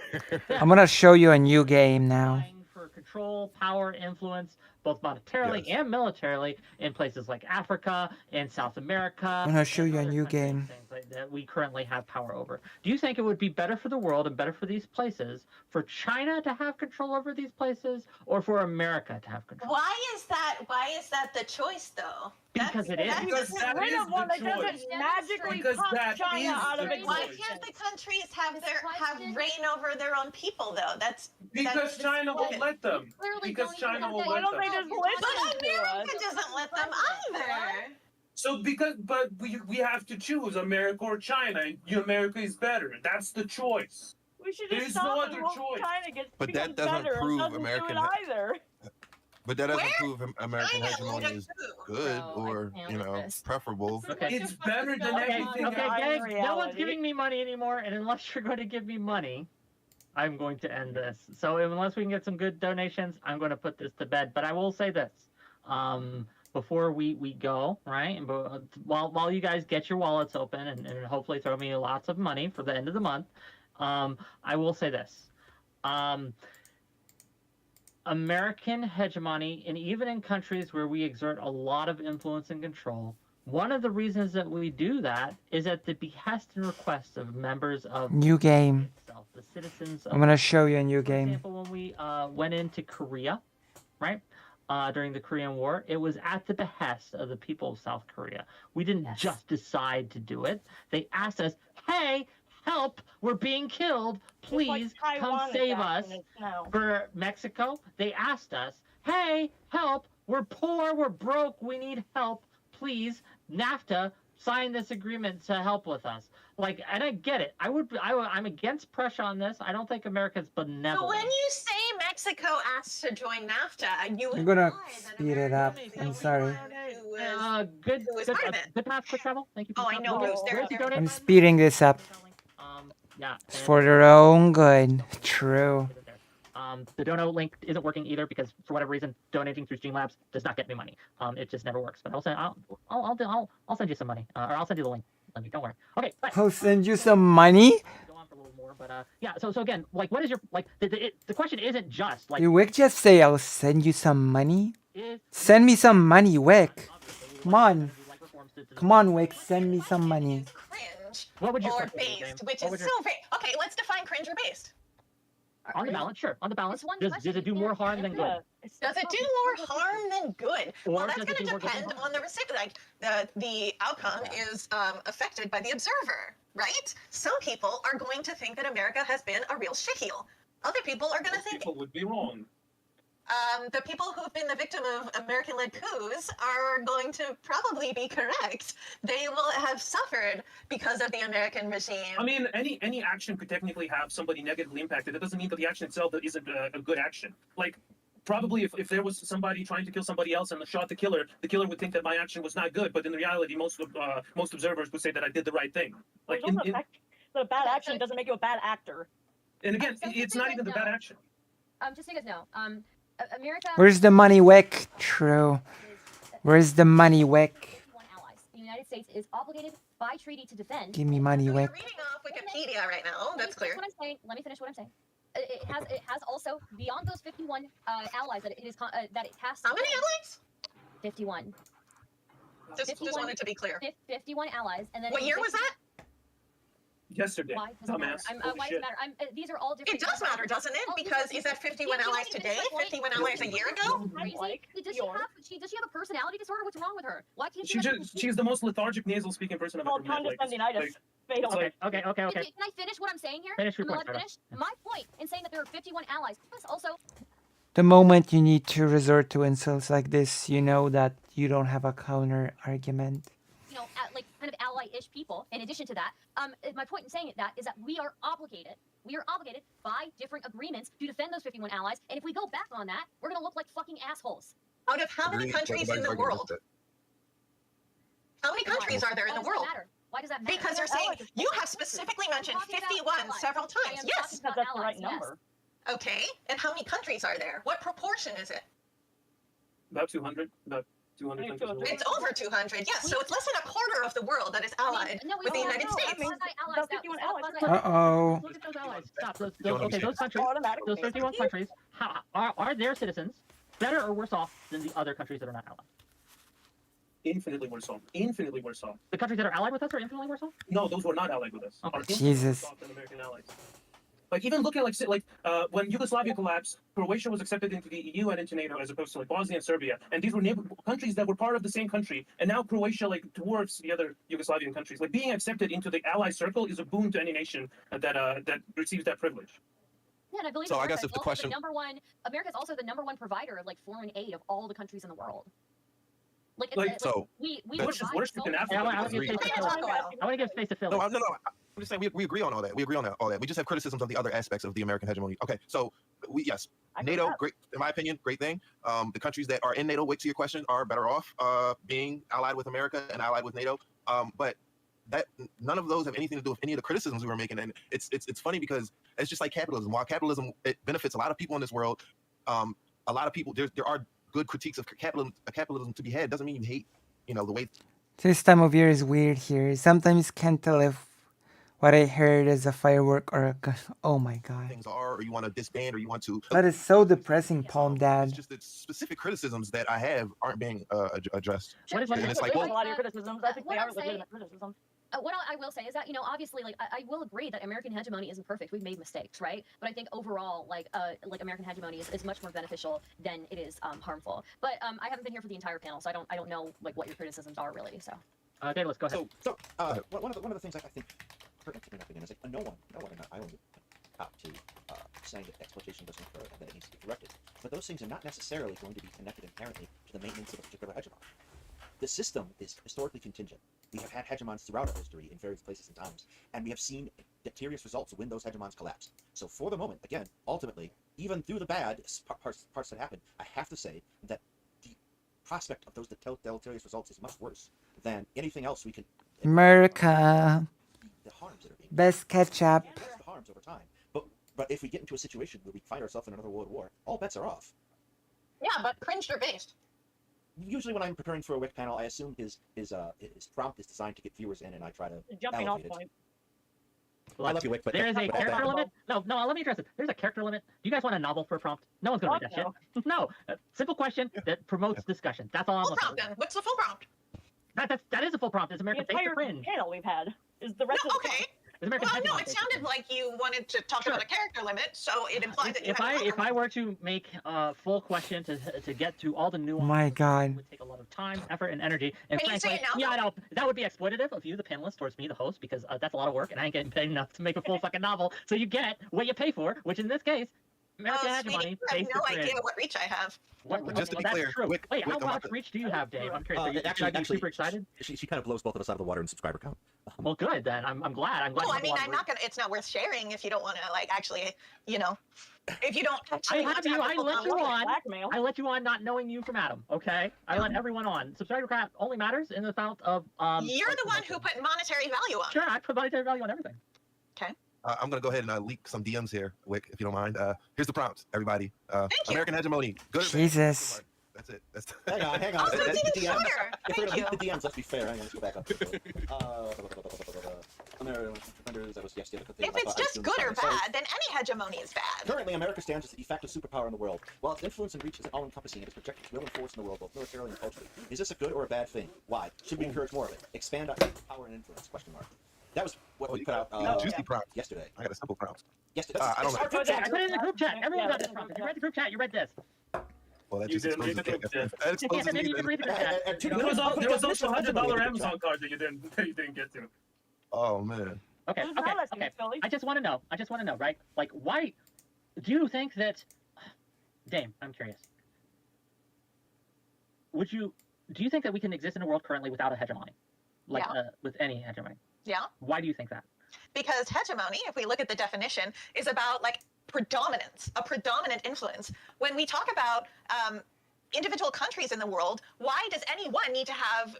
I'm gonna show you a new game now. For control, power, influence, both monetarily Yes. and militarily, in places like Africa and South America. I'm gonna show you a and new other countries, game. things like that we currently have power over. Do you think it would be better for the world and better for these places for China to have control over these places, or for America to have control? Why is that the choice though? Because it is. Because that rid is of one the that doesn't choice. magically Because pop that China is out of the existence. Why can't the countries have reign over their own people though? Because China won't let them. Clearly Because don't China have won't that Why let don't them. they just You're listen But to us? America doesn't let them either. So but we have to choose America or China, and America is better. That's the choice. We should There just is no stop and other hope choice. China gets But that becomes doesn't better and prove doesn't American- do it either. But that doesn't Where? prove American China hegemony led a is coup. good Bro, I or can't you with know this. preferable. Okay. It's better than Okay, everything Okay, else. guys, no one's reality. giving me money anymore, and unless you're going to give me money, I'm going to end this. So unless we can get some good donations, I'm going to put this to bed. But I will say this, before we go, right? And while you guys get your wallets open and hopefully throw me lots of money for the end of the month, I will say this. American hegemony, and even in countries where we exert a lot of influence and control, one of the reasons that we do that is at the behest and request of members of New game. itself, the citizens of I'm gonna show you a new for game. example, when we went into Korea, right, during the Korean War, it was at the behest of the people of South Korea. We didn't just decide to do it. They asked us, hey, help, we're being killed. Please come Taiwan is save acting us. it now. For Mexico, they asked us, hey, help, we're poor, we're broke, we need help. Please, NAFTA, sign this agreement to help with us. Like, and I get it. I'm against pressure on this. I don't think America's So benevolent. when you say Mexico asked to join NAFTA, you I'm gonna imply that speed it up. America is the I'm only sorry. one who was- Good, who was good, part of it. good math, quick travel. Thank you. Oh, I know, Bruce. Where's the They're- donate? I'm speeding this up. Yeah. It's and- for their own good. True. The dono link isn't working either because for whatever reason, donating through Streamlabs does not get me money. It just never works. But I'll send you some money, or I'll send you the link. Don't worry. Okay. But, I'll send you some money. go on for a little more, but yeah. So again, like, what is your like? The question isn't just like. Did Wick just say I'll send you some money? Is, Send me some money, Wick. obviously, Come on. like reforms to- Come on, Wick. Send me some money. Cringe What would you or question be, based, James? which What is would so your- vague. Okay, let's define cringe or based. On the balance, sure. On the balance, It's one does question, it do you more can't- harm than good? Does it do more harm than good? Or Well, that's does it going do to more good than depend harm? on the recipient. Like the outcome is affected by the observer, right? Some people are going to think that America has been a real shitheel. Other people are going to think People would be wrong. the people who've been the victim of American-led coups are going to probably be correct. They will have suffered because of the American regime. I mean, any action could technically have somebody negatively impacted. It doesn't mean that the action itself isn't a good action. Like, probably if there was somebody trying to kill somebody else and shot the killer would think that my action was not good. But in reality, most observers would say that I did the right thing. Like, The bad action doesn't make you a bad actor. and again, So it's just so not you even the guys bad know, action. just so you guys know, America. Where's the money, Wick? True. Where's the money, Wick? Allies. The United States is obligated by treaty to defend. Give me money, Wick. Reading off Wikipedia right now. That's clear. Let me finish what I'm saying. It has also beyond those 51 allies that it is that it has. How many allies? 51. Just wanted to be clear. 51 allies, and then. What year was that? Yesterday. Why does it matter? Dumbass. Why does it matter? These are all different. It does matter, doesn't it? Oh, Because is that 51 allies today? 51 allies a year ago? Does she have a personality disorder? What's wrong with her? Why can't She's the most lethargic nasal speaking person I've ever met. Like, Okay. Can I finish what I'm saying here? Finish your Am I point, allowed to finish? My point in saying that there are 51 allies plus also The moment you need to resort to insults like this, you know that you don't have a counter argument. like kind of ally-ish people. In addition to that, my point in saying that is that we are obligated by different agreements to defend those 51 allies. And if we go back on that, we're gonna look like fucking assholes. Out of how many countries in the world? How many countries are there in the world? Why does that matter? Because you're saying you have specifically mentioned 51 several times. Yes. Because that's the right number. Okay. And how many countries are there? What proportion is it? About 200. About 200 countries. in the world. It's over 200. Yes. So it's less than a quarter of the world that is allied with the United States. Uh-oh. Look at those allies. Stop. Those countries. Those 51 countries. Are their citizens better or worse off than the other countries that are not allied? Infinitely worse off. Infinitely worse off. The countries that are allied with us are infinitely worse off? No, those who are not allied with us. Are infinitely Jesus. worse off than American allies. Like even looking like when Yugoslavia collapsed, Croatia was accepted into the EU and into NATO as opposed to like Bosnia and Serbia, and these were countries that were part of the same country, and now Croatia like dwarfs the other Yugoslavian countries. Like being accepted into the ally circle is a boon to any nation that receives that privilege. Yeah, and I believe So I America guess if is the also question- America is also the number one provider of like foreign aid of all the countries in the world. Like, Like, it's, so, we Which is provide worse so in much- Africa. I want to because give space to Philip. I want to give space to Philip. No, I'm just saying we agree on all that. We agree on all that. We just have criticisms of the other aspects of the American hegemony. Okay, so NATO, great in my opinion, great thing. The countries that are in NATO, wait to your question, are better off being allied with America and allied with NATO. But that none of those have anything to do with any of the criticisms we were making. And it's funny because it's just like capitalism. While capitalism it benefits a lot of people in this world, a lot of people there are good critiques of capitalism to be had. Doesn't mean you hate, the way. This time of year is weird here. Sometimes can't tell if what I heard is a firework or a gun. Oh my god. Things are, or you want to disband, or you want to. That is so depressing, Palm Dad. It's just that specific criticisms that I have aren't being addressed. What is And it's like, well, a lot of your criticisms. I think what they are I'm saying- legitimate criticisms. What I will say is that, obviously, like, I will agree that American hegemony isn't perfect. We've made mistakes, right? But I think overall, like American hegemony is much more beneficial than it is harmful. But I haven't been here for the entire panel, so I don't know like what your criticisms are really. So. Okay, let's go ahead. One of the things I think pertinent to my opinion is like no one in the island would out to saying that exploitation doesn't occur and that it needs to be corrected. But those things are not necessarily going to be connected inherently to the maintenance of a particular hegemon. The system is historically contingent. We have had hegemons throughout our history in various places and times, and we have seen deleterious results when those hegemons collapse. So for the moment, again, ultimately, even through the bad parts that happen, I have to say that the prospect of those deleterious results is much worse than anything else we can. America. The harms that are being Best ketchup. the harms over time. But if we get into a situation where we find ourselves in another world war, all bets are off. Yeah, but cringed or based. Usually when I'm preparing for a WIC panel, I assume his prompt is designed to get viewers in, and I try to Jumping off elevate it. point. I love you, WIC, but there is a but- character limit. No, let me address it. There's a character limit. Do you guys want a novel for a prompt? No one's gonna read that shit. No, simple question that promotes discussion. That's all I'm Full looking prompt then. What's the full prompt? That is a full prompt. It's The American Face entire to Fringe. panel we've had is the rest No, of the okay. It's American Well, no, Hegemony it Face to sounded Fringe. like you wanted to talk about a character limit, so it implied that you If had a full I were to make a full question to get to all the nuances, My it god. would take a lot of time, effort, and energy. And Can you say frankly, it now, yeah, I know that would be exploitative of you, the panelist, towards me, the host, because that's a lot of work, and I ain't getting paid enough to make a full fucking novel. So you get what you pay for, which in this case, American Oh, Hegemony. sweetie, you have Face no to Fringe. idea what reach I have. But just to be that's clear, true. Wick- Wait, Wick, how I'm much about reach do you have, Dave? I'm curious. Are you actually, super excited? She kind of blows both of us out of the water in subscriber count. Well, good then. I'm glad. I'm glad. Well, you I mean, have a lot I'm of not gonna. It's not worth sharing if you don't want to, like, actually, if you don't I actually. want have to you. have a I full let you conversation. on. blackmail. I let you on, not knowing you from Adam. Okay, I let everyone on. Subscriber count only matters in the amount of You're the one who put monetary value on. Sure, I put monetary value on everything. Okay. I'm gonna go ahead and leak some DMs here, Wick, if you don't mind. Here's the prompt, everybody. Thank you. American hegemony. Good. or bad? Jesus. That's it. That's Hang on. Oh, so That's it's the even DMs. shorter. If we're Thank gonna you. leak the DMs, let's be fair. Hang on, let's go back up. If it's just good or bad, then any hegemony is bad. Currently, America stands as the de facto superpower in the world. While its influence and reach is all-encompassing, it is projected its will and force in the world, both militarily and culturally. Is this a good or a bad thing? Why? Should we encourage more of it? Expand on power and influence? Question mark. That was what we put out you got a juicy prompt. yesterday. I got a simple prompt. Yesterday. I don't know. Our group chat. I put it in the group chat. Everyone Yeah, got this prompt. If you read the group chat, you read this. Well, that You just didn't read exposes the group chat. that exposes Yeah, maybe me you can then. read the group chat. There was also $100 Amazon card that you didn't get to. Oh man. Okay, Who's not listening, okay. Philly? I just want to know, right? Like, why do you think that? Dame, I'm curious. Do you think that we can exist in a world currently without a hegemony, like Yeah. with any hegemony? Yeah. Why do you think that? Because hegemony, if we look at the definition, is about like predominance, a predominant influence. When we talk about individual countries in the world, why does any one need to have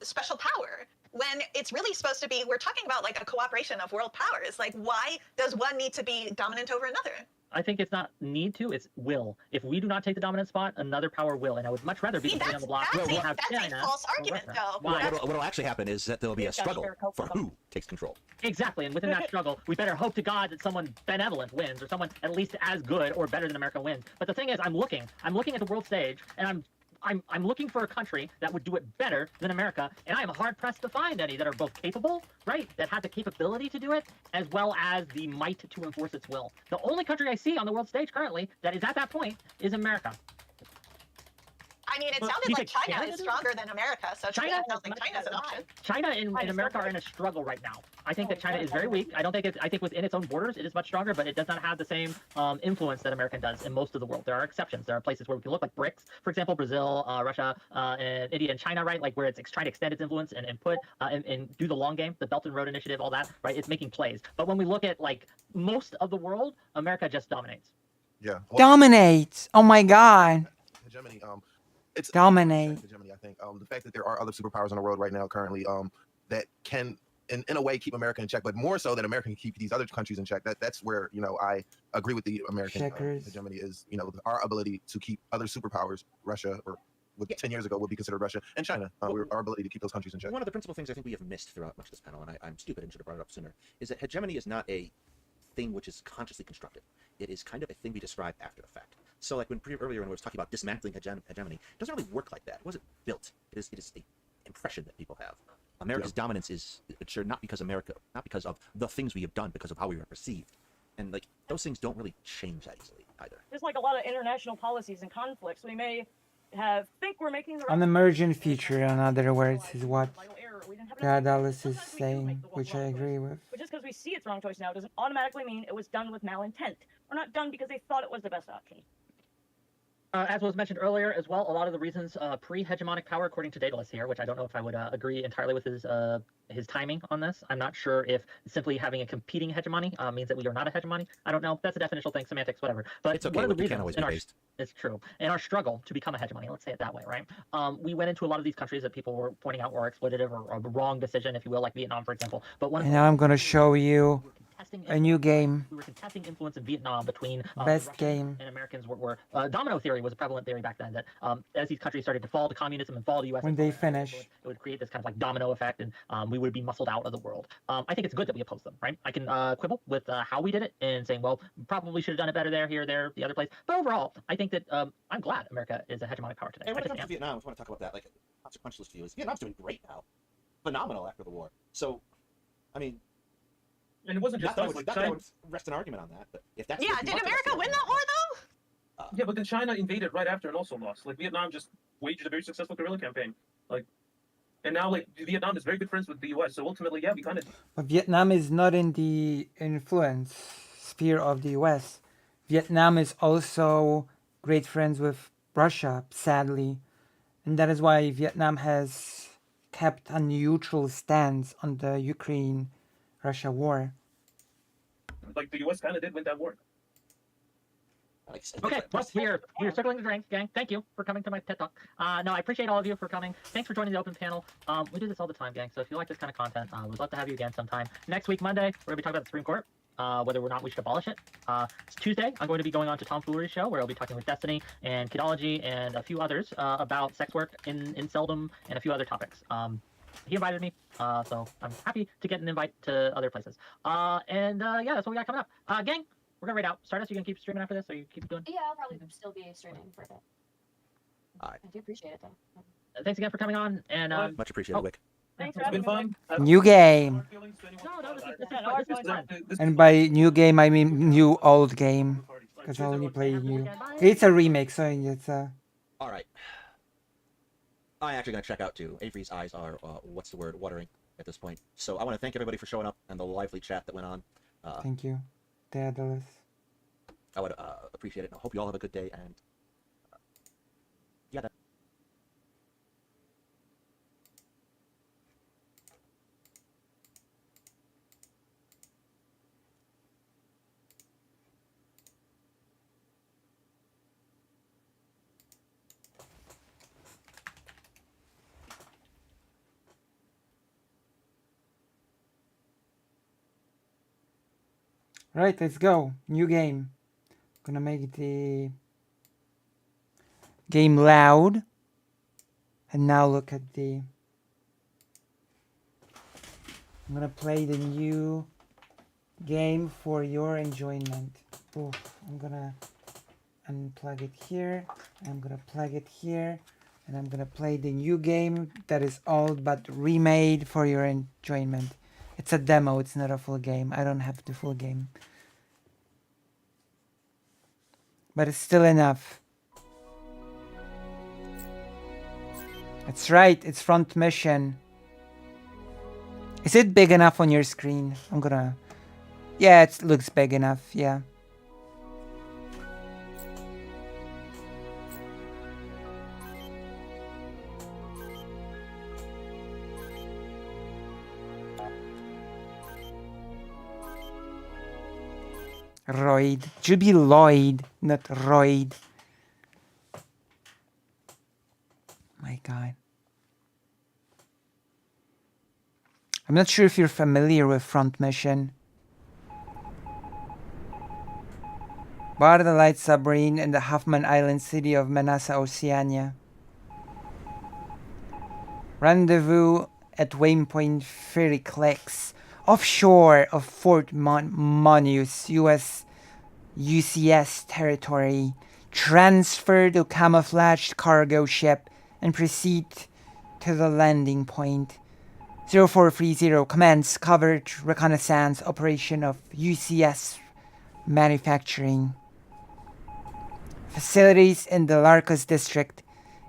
special power? When it's really supposed to be, we're talking about like a cooperation of world powers. Like, why does one need to be dominant over another? I think it's not need to, it's will. If we do not take the dominant spot, another power will, and I would much rather be See, the on the block. that's than a- have that's a China false or argument, Russia. though. Why? What'll actually happen is that there will be a We've got struggle shared hope for for them. who takes control. Exactly, and within that struggle, we better hope to God that someone benevolent wins, or someone at least as good or better than America wins. But the thing is, I'm looking at the world stage, and I'm looking for a country that would do it better than America, and I am hard pressed to find any that are both capable, right, that has the capability to do it, as well as the might to enforce its will. The only country I see on the world stage currently that is at that point is America. I mean, it But sounded you like think China Canada is do it? stronger than America, so to me, China I don't think China's an option. China and America are in a struggle right now. I think that China is very weak. I think within its own borders it is much stronger, but it does not have the same influence that America does in most of the world. There are exceptions. There are places where we can look like BRICS, for example, Brazil, Russia, and India and China, right? Like where it's trying to extend its influence and put and do the long game, the Belt and Road Initiative, all that, right? It's making plays. But when we look at like most of the world, America just dominates. Yeah. Dominates. Oh my God. Hegemony. It's Dominate. hegemony. I think the fact that there are other superpowers in the world right now currently that can in a way keep America in check, but more so that America can keep these other countries in check. That's where I agree with the American Checkers. hegemony is our ability to keep other superpowers, Russia or 10 years ago would be considered Russia and China. Our ability to keep those countries in check. One of the principal things I think we have missed throughout much of this panel, and I'm stupid and should have brought it up sooner, is that hegemony is not a thing which is consciously constructed. It is kind of a thing we describe after the fact. So like earlier when we were talking about dismantling hegemony, it doesn't really work like that. It wasn't built. It is a impression that people have. America's dominance is sure not because of the things we have done, because of how we are perceived. And like those things don't really change that easily either. There's like a lot of international policies and conflicts. We may think we're making the An emergent feature, in other words, is what Dallas is saying, which I agree with. But just because we see it's wrong choice now doesn't automatically mean it was done with malintent. Or not done because they thought it was the best option. As was mentioned earlier as well, a lot of the reasons pre-hegemonic power, according to Daedalus here, which I don't know if I would agree entirely with his timing on this. I'm not sure if simply having a competing hegemony means that we are not a hegemony. I don't know. That's a definitional thing, semantics, whatever. But it's okay. One of the It can reasons always in be our, based. it's true. In our struggle to become a hegemony, let's say it that way, right? We went into a lot of these countries that people were pointing out were exploitative or a wrong decision, if you will, like Vietnam, for example. But one of And now I'm gonna show you a new game. we were contesting influence in Vietnam between Best Russians game. and Americans were domino theory was a prevalent theory back then, that as these countries started to fall to communism and fall to U.S. When they finish. it would create this kind of like domino effect, and we would be muscled out of the world. I think it's good that we oppose them, right? I can quibble with how we did it and saying, well, probably should have done it better there, here, there, the other place. But overall, I think that I'm glad America is a hegemonic power today. And when I it just comes to am. Vietnam, I want to talk about that. Like a consequentialist view is Vietnam's doing great now, phenomenal after the war. So, I mean, And it wasn't just not that I us. would, Like not that I China, would rest an argument on that, but if that's Yeah, what you did want to America rest win an that war though? yeah, but then China invaded right after and also lost. Like Vietnam just waged a very successful guerrilla campaign. Like, and now like Vietnam is very good friends with the U.S. So ultimately, yeah, we kind of But Vietnam is not in the influence sphere of the US. Vietnam is also great friends with Russia, sadly. And that is why Vietnam has kept a neutral stance on the Ukraine-Russia war. like the U.S. kind of did win that war. Okay, well, we're circling the drain, gang. Thank you for coming to my TED Talk. No, I appreciate all of you for coming. Thanks for joining the open panel. We do this all the time, gang. So if you like this kind of content, we'd love to have you again sometime. Next week, Monday, we're going to be talking about the Supreme Court, whether or not we should abolish it. It's Tuesday, I'm going to be going on to Tom Foolery's show, where I'll be talking with Destiny and Kidology and a few others about sex work in Seldom and a few other topics. He invited me, so I'm happy to get an invite to other places. Yeah, that's what we got coming up. Gang, we're gonna raid out. Stardust, you gonna keep streaming after this, or you keep doing? Yeah, I'll probably still be streaming for a bit. Alright. I do appreciate it though. Thanks again for coming on, and Much appreciated, Wick. Thanks for It's having been me. fun. New game. No, this is fun. And by new game, I mean new old game. Because I only play new. It's a remake, so it's a... All right. I'm actually going to check out too. Avery's eyes are, watering at this point. So I want to thank everybody for showing up and the lively chat that went on. Thank you, Daedalus. I would appreciate it. And I hope you all have a good day. And yeah. Right, let's go. New game. Gonna make the game loud. And now look at the... I'm gonna play the new game for your enjoyment. Oof, I'm gonna unplug it here. I'm gonna plug it here. And I'm gonna play the new game that is old but remade for your enjoyment. It's a demo, it's not a full game. I don't have the full game. But it's still enough. That's right, it's Front Mission. Is it big enough on your screen? I'm gonna... Yeah, it looks big enough, yeah. Royd. It should be Lloyd, not Royd. My God. I'm not sure if you're familiar with Front Mission. Bar the Light submarine in the Huffman Island city of Manassa, Oceania. Rendezvous at Waypoint Ferry Clicks, offshore of Fort Monius, U.S. UCS territory. Transfer to camouflaged cargo ship and proceed to the landing point. 0430 commence coverage reconnaissance operation of UCS manufacturing facilities in the Larcos district.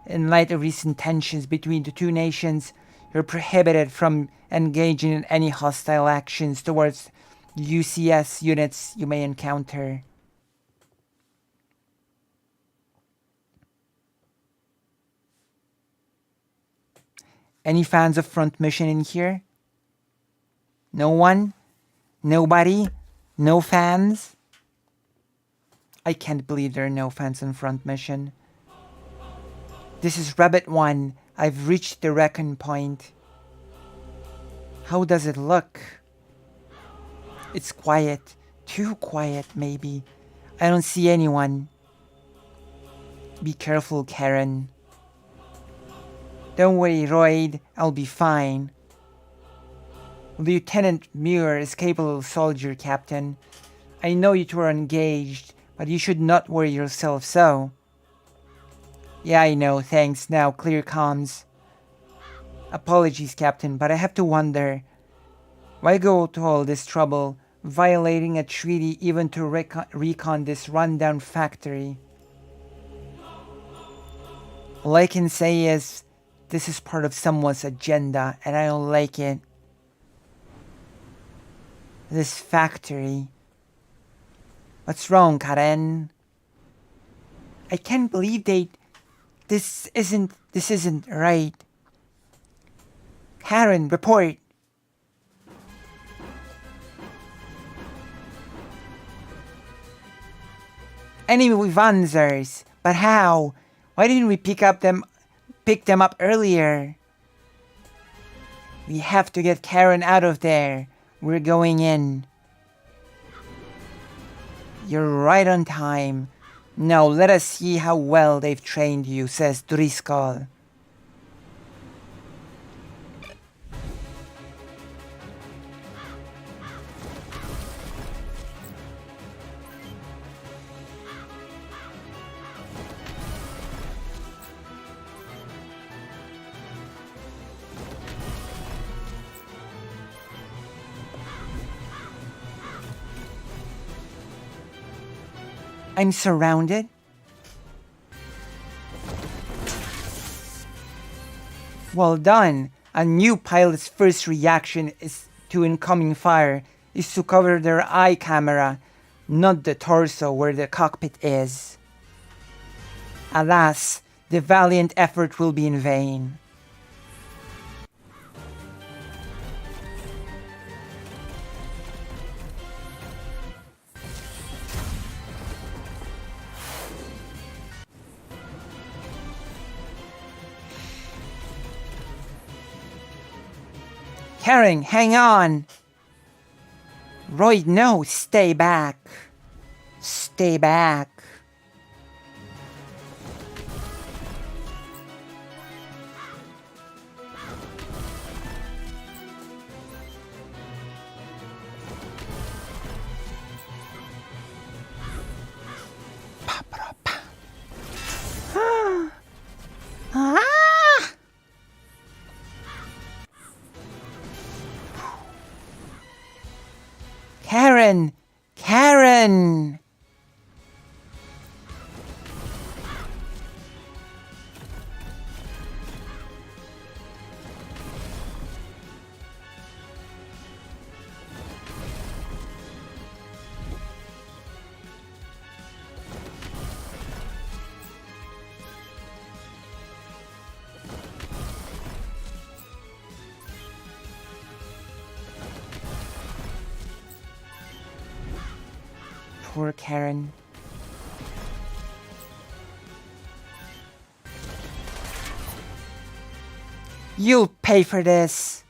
In light of recent tensions between the two nations, you're prohibited from engaging in any hostile actions towards UCS units you may encounter. Any fans of Front Mission in here? No one? Nobody? No fans? I can't believe there are no fans on Front Mission. This is Rabbit 1. I've reached the recon point. How does it look? It's quiet. Too quiet, maybe. I don't see anyone. Be careful, Karen. Don't worry, Royd. I'll be fine. Lieutenant Muir is capable soldier, Captain. I know you two are engaged, but you should not worry yourself so. Yeah, I know, thanks. Now, clear comms. Apologies, Captain, but I have to wonder. Why go to all this trouble, violating a treaty even to recon this rundown factory? All I can say is, this is part of someone's agenda, and I don't like it. This factory. What's wrong, Karen? I can't believe this isn't right. Karen, report. Enemy Wanzers. But how? Why didn't we pick them up earlier? We have to get Karen out of there. We're going in. You're right on time. Now let us see how well they've trained you, says Driscoll. I'm surrounded. Well done. A new pilot's first reaction to incoming fire is to cover their eye camera, not the torso where the cockpit is. Alas, the valiant effort will be in vain. Karen, hang on! Royd, no, stay back. Stay back. Ah! Karen! Karen! Poor Karen. You'll pay for this.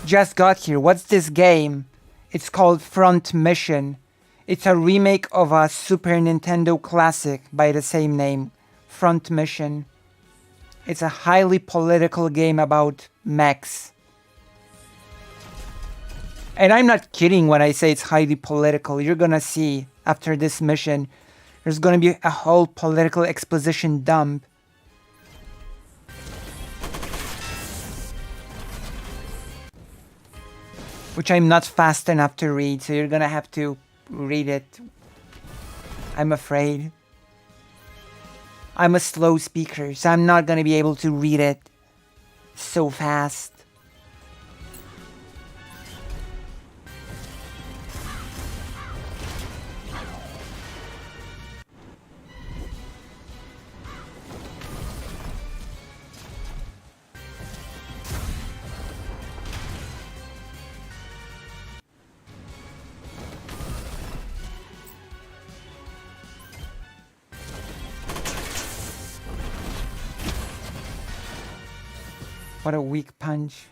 Just got here. What's this game? It's called Front Mission. It's a remake of a Super Nintendo classic by the same name. Front Mission. It's a highly political game about mechs. And I'm not kidding when I say it's highly political. You're gonna see after this mission, there's gonna be a whole political exposition dump. Which I'm not fast enough to read, so you're gonna have to read it. I'm afraid. I'm a slow speaker, so I'm not gonna be able to read it so fast. What a weak punch.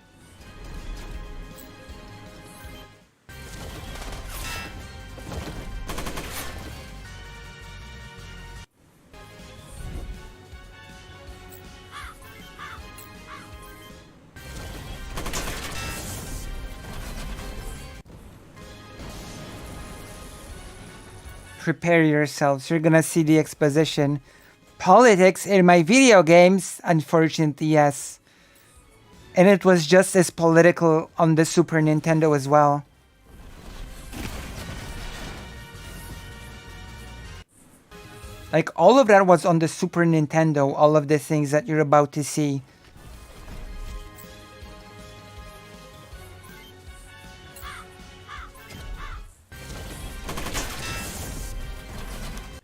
Prepare yourselves, you're gonna see the exposition. Politics in my video games? Unfortunately, yes. And it was just as political on the Super Nintendo as well. Like, all of that was on the Super Nintendo, all of the things that you're about to see.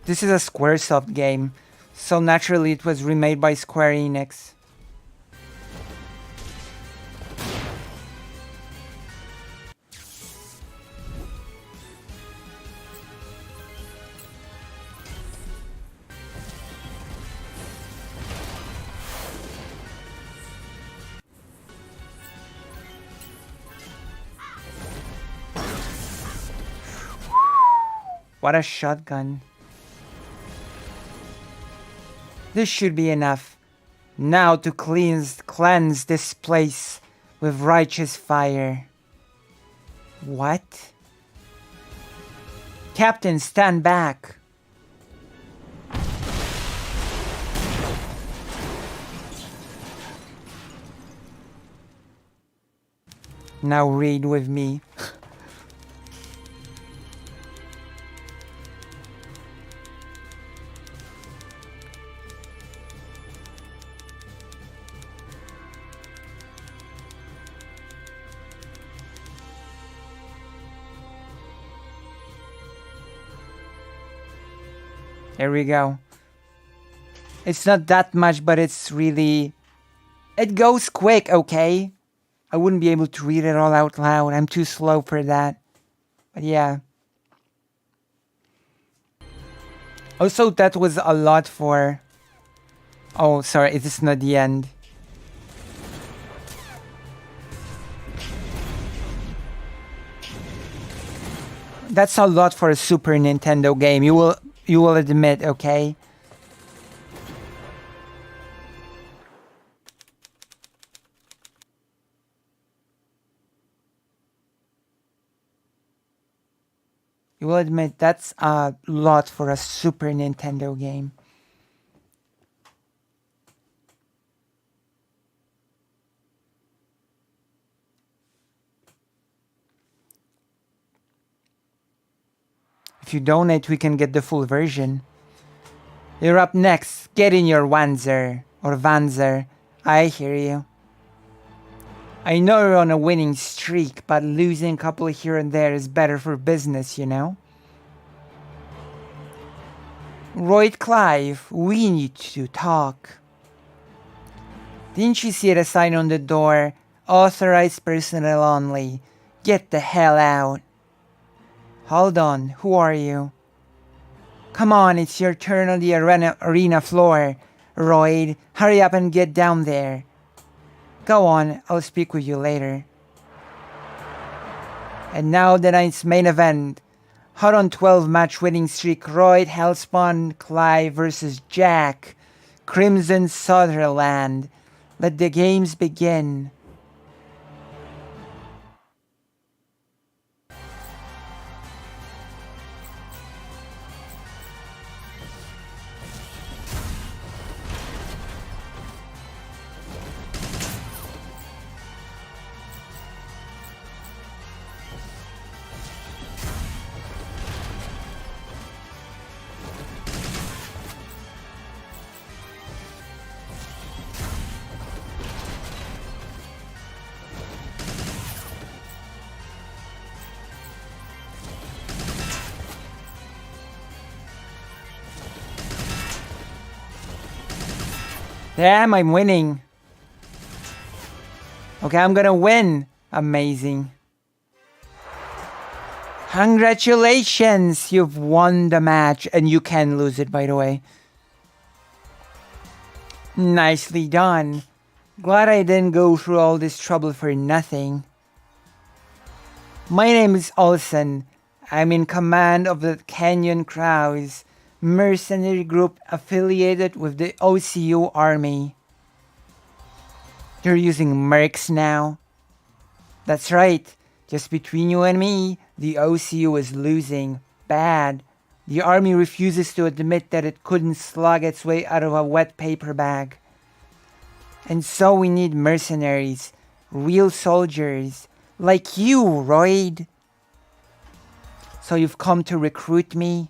This is a Squaresoft game, so naturally it was remade by Square Enix. What a shotgun. This should be enough. Now to cleanse this place with righteous fire. What? Captain, stand back. Now read with me. There we go. It's not that much, but it's really... It goes quick, okay? I wouldn't be able to read it all out loud. I'm too slow for that. But yeah. Also, that was a lot for... Oh, sorry, it is not the end. That's a lot for a Super Nintendo game. You will admit, okay? You will admit that's a lot for a Super Nintendo game. If you donate, we can get the full version. You're up next. Get in your Wanzer. Or Vanzer. I hear you. I know you're on a winning streak, but losing a couple here and there is better for business, you know? Royd Clive, we need to talk. Didn't you see the sign on the door? Authorized personnel only. Get the hell out. Hold on, who are you? Come on, it's your turn on the arena floor. Royd, hurry up and get down there. Go on, I'll speak with you later. And now the night's main event. Hot on 12 match winning streak. Royd Hellspawn Clive versus Jack. Crimson Sutherland. Let the games begin. Damn, I'm winning. Okay, I'm gonna win. Amazing. Congratulations, you've won the match, and you can lose it, by the way. Nicely done. Glad I didn't go through all this trouble for nothing. My name is Olsen. I'm in command of the Canyon Crows, mercenary group affiliated with the OCU army. You're using mercs now? That's right. Just between you and me, the OCU is losing. Bad. The army refuses to admit that it couldn't slug its way out of a wet paper bag. And so we need mercenaries. Real soldiers. Like you, Royd. So you've come to recruit me?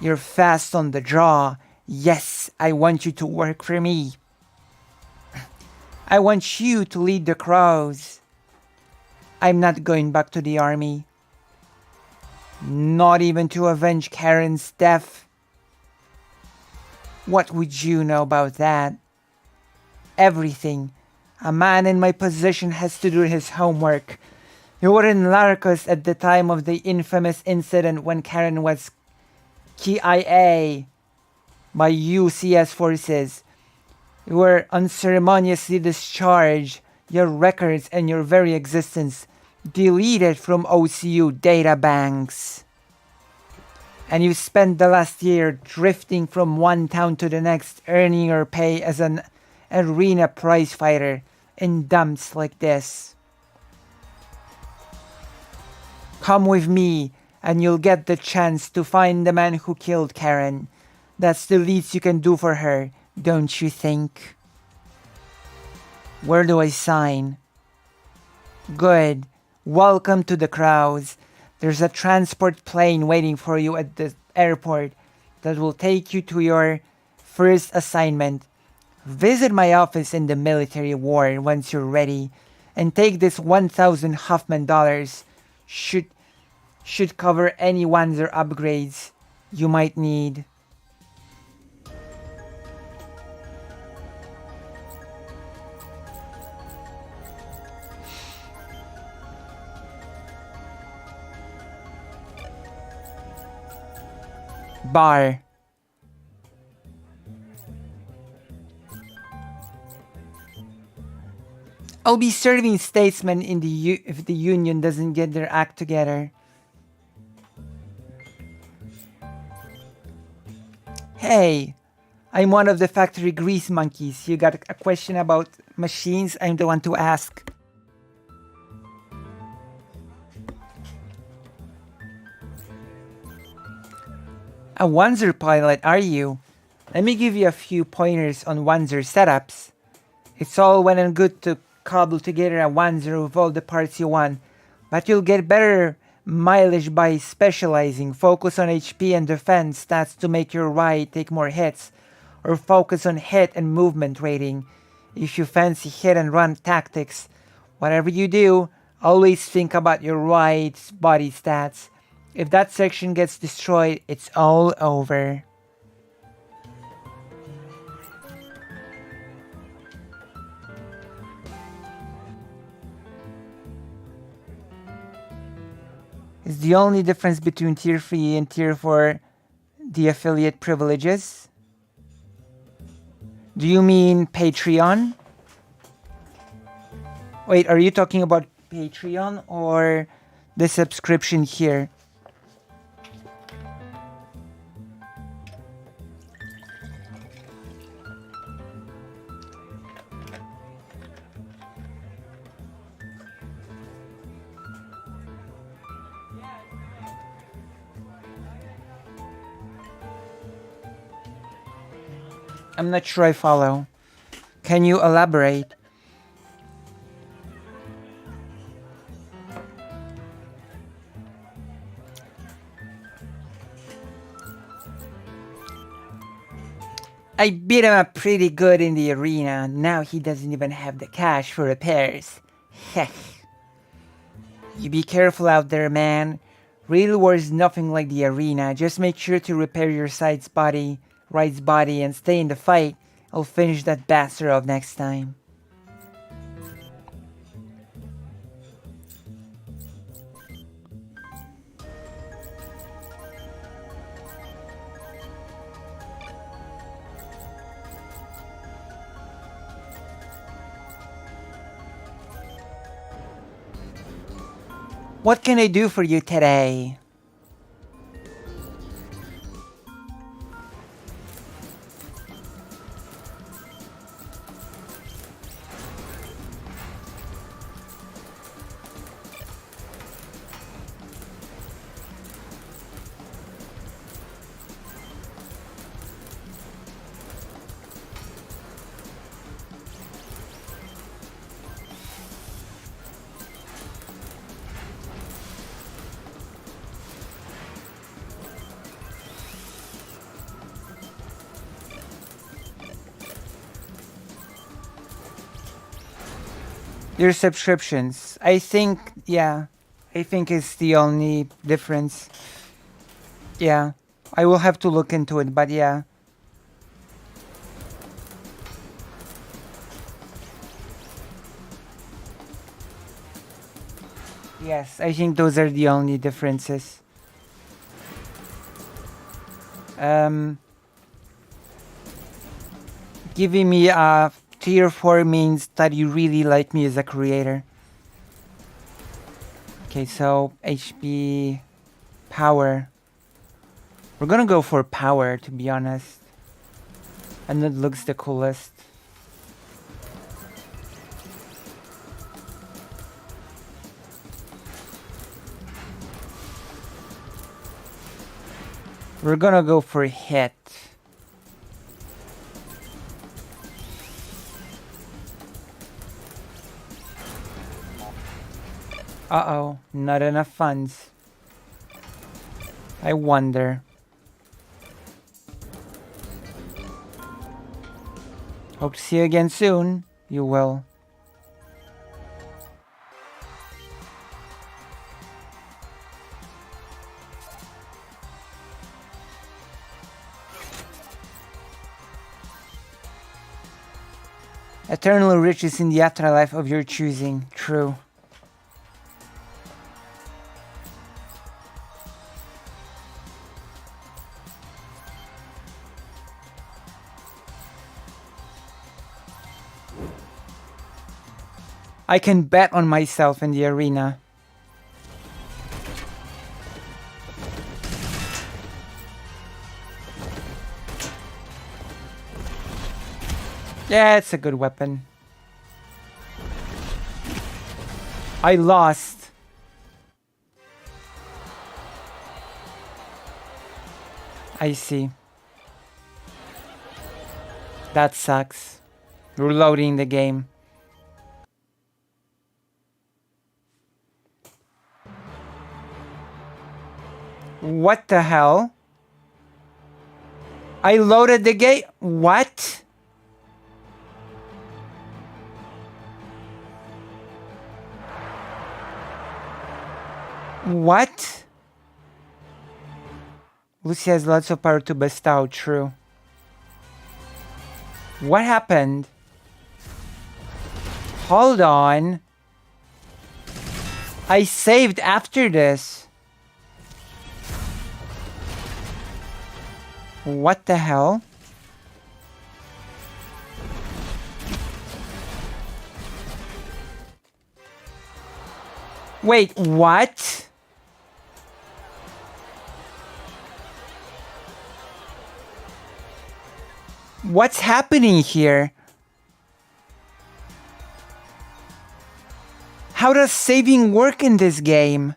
You're fast on the draw. Yes, I want you to work for me. I want you to lead the Crows. I'm not going back to the army. Not even to avenge Karen's death. What would you know about that? Everything. A man in my position has to do his homework. You were in Larcos at the time of the infamous incident when Karen was KIA by UCS forces. You were unceremoniously discharged, your records and your very existence deleted from OCU databanks. And you spent the last year drifting from one town to the next, earning your pay as an arena prize fighter in dumps like this. Come with me, and you'll get the chance to find the man who killed Karen. That's the least you can do for her, don't you think? Where do I sign? Good. Welcome to the Crows. There's a transport plane waiting for you at the airport that will take you to your first assignment. Visit my office in the military ward once you're ready, and take this 1,000 Huffman dollars. Should cover any Wanzer upgrades you might need. Bar. I'll be serving statesmen in the if the Union doesn't get their act together. Hey, I'm one of the factory grease monkeys. You got a question about machines? I'm the one to ask. A Wanzer pilot, are you? Let me give you a few pointers on Wanzer setups. It's all well and good to cobble together a Wanzer with all the parts you want, but you'll get better mileage by specializing. Focus on HP and defense stats to make your ride take more hits, or focus on hit and movement rating if you fancy hit and run tactics. Whatever you do, always think about your ride's body stats. If that section gets destroyed, it's all over. Is the only difference between Tier 3 and Tier 4 the affiliate privileges? Do you mean Patreon? Wait, are you talking about Patreon or the subscription here? I'm not sure I follow. Can you elaborate? I beat him up pretty good in the arena. Now he doesn't even have the cash for repairs. Heh. You be careful out there, man. Real war is nothing like the arena. Just make sure to repair your ride's body, and stay in the fight. I'll finish that bastard off next time. What can I do for you today? Your subscriptions. I think it's the only difference. Yeah, I will have to look into it, but yeah. Yes, I think those are the only differences. Giving me a Tier 4 means that you really like me as a creator. Okay, so HP, power. We're gonna go for power, to be honest. And it looks the coolest. We're gonna go for hit. Uh-oh, not enough funds. I wonder. Hope to see you again soon. You will. Eternal riches in the afterlife of your choosing. True. I can bet on myself in the arena. Yeah, it's a good weapon. I lost. I see. That sucks. Reloading the game. What the hell? I loaded the game. What? What? Lucy has lots of power to bestow, true. What happened? Hold on. I saved after this. What the hell? Wait, what? What's happening here? How does saving work in this game?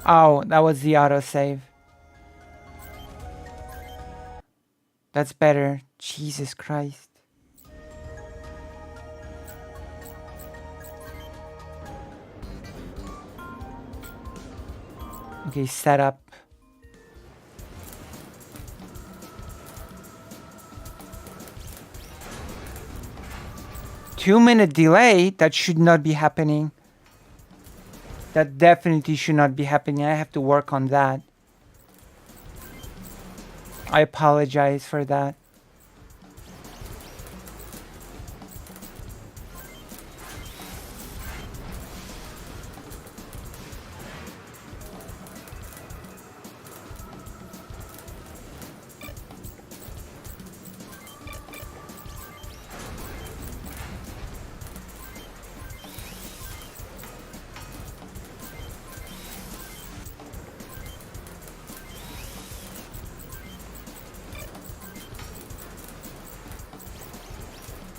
Oh, that was the autosave. That's better. Jesus Christ. Okay, setup. Two-minute delay? That should not be happening. That definitely should not be happening. I have to work on that. I apologize for that.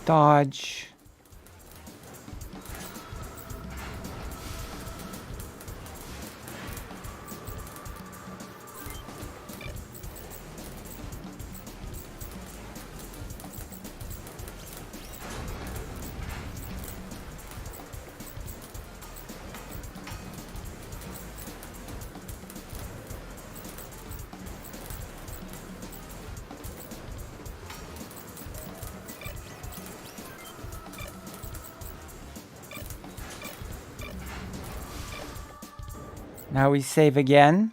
Dodge. Now we save again.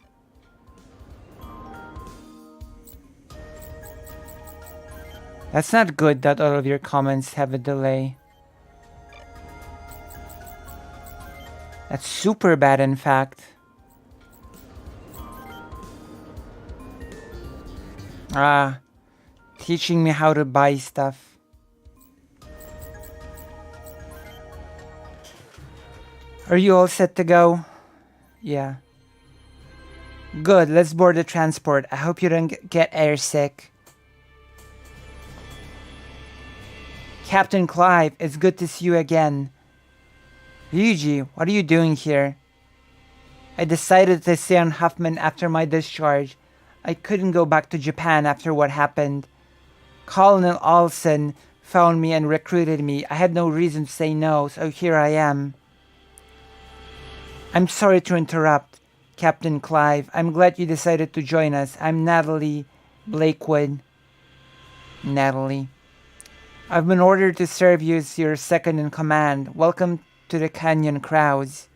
That's not good that all of your comments have a delay. That's super bad, in fact. Ah, teaching me how to buy stuff. Are you all set to go? Yeah. Good, let's board the transport. I hope you don't get airsick. Captain Clive, it's good to see you again. Ryuji, what are you doing here? I decided to stay on Huffman after my discharge. I couldn't go back to Japan after what happened. Colonel Olsen found me and recruited me. I had no reason to say no, so here I am. I'm sorry to interrupt, Captain Clive. I'm glad you decided to join us. I'm Natalie Blakewood. Natalie. I've been ordered to serve you as your second in command. Welcome to the Canyon Crowds.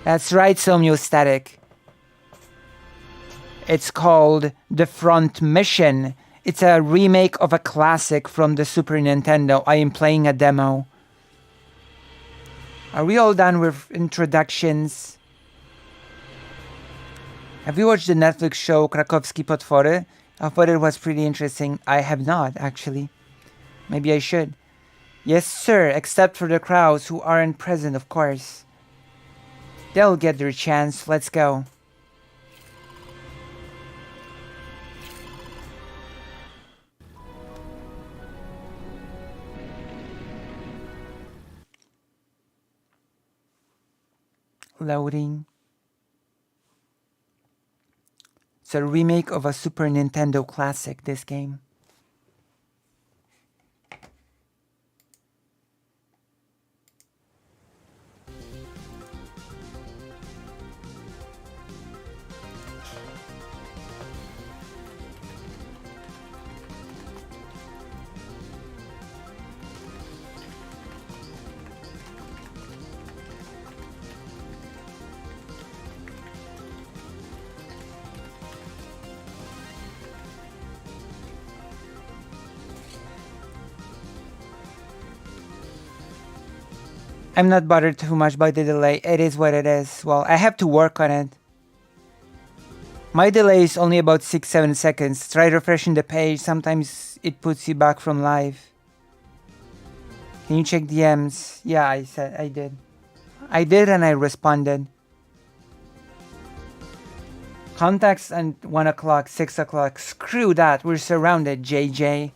That's right, Somiostatic. It's called The Front Mission. It's a remake of a classic from the Super Nintendo. I am playing a demo. Are we all done with introductions? Have you watched the Netflix show Krakowskie Potwory? I thought it was pretty interesting. I have not, actually. Maybe I should. Yes, sir, except for the crowds who aren't present, of course. They'll get their chance. Let's go. Loading. It's a remake of a Super Nintendo classic, this game. I'm not bothered too much by the delay. It is what it is. Well, I have to work on it. My delay is only about 6-7 seconds. Try refreshing the page. Sometimes it puts you back from live. Can you check DMs? Yeah, I said I did. I did and I responded. Contacts at 1 o'clock, 6 o'clock. Screw that. We're surrounded, JJ.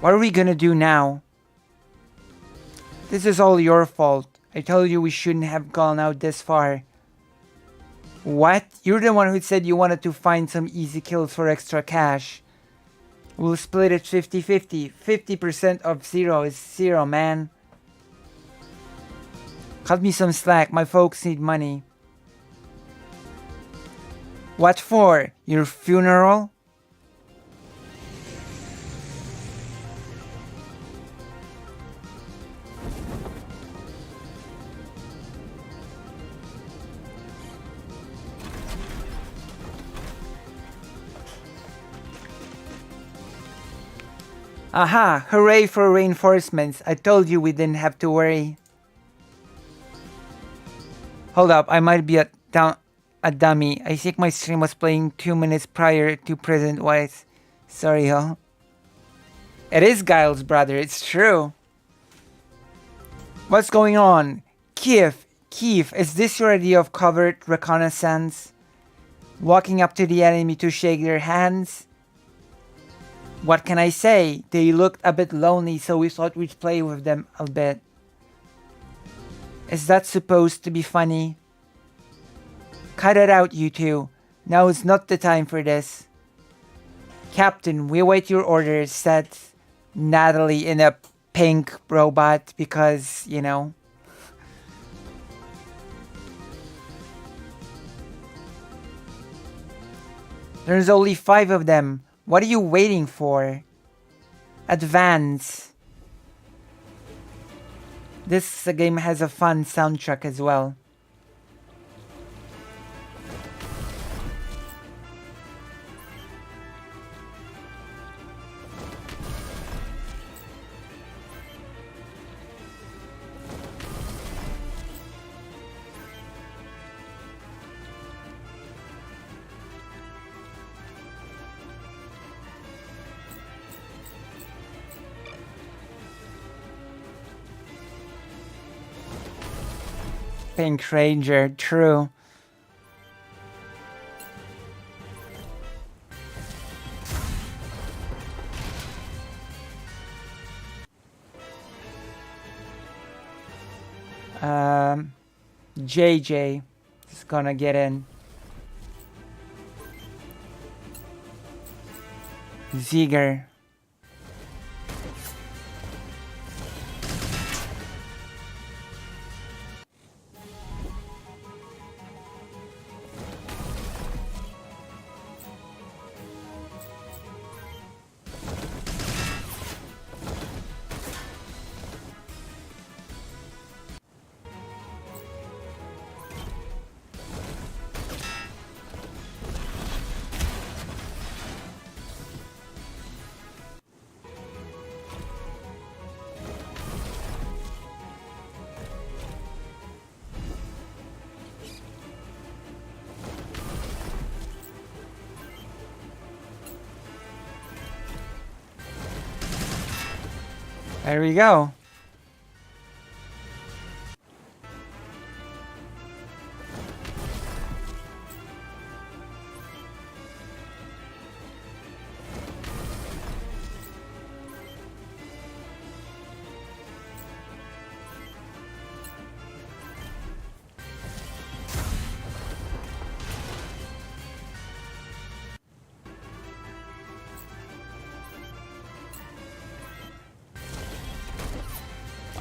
What are we gonna do now? This is all your fault. I told you we shouldn't have gone out this far. What? You're the one who said you wanted to find some easy kills for extra cash. We'll split it 50-50. 50% of 0 is 0, man. Cut me some slack. My folks need money. What for? Your funeral? Aha! Hooray for reinforcements. I told you we didn't have to worry. Hold up, I might be a dummy. I think my stream was playing 2 minutes prior to present wise. Sorry, y'all. It is Giles' brother, it's true. What's going on? Kiev, is this your idea of covert reconnaissance? Walking up to the enemy to shake their hands? What can I say? They looked a bit lonely, so we thought we'd play with them a bit. Is that supposed to be funny? Cut it out, you two. Now is not the time for this. Captain, we await your orders, said Natalie in a pink robot because, you know. There's only 5 of them. What are you waiting for? Advance. This game has a fun soundtrack as well. Pink Ranger, true. JJ is gonna get in. Ziger. There we go.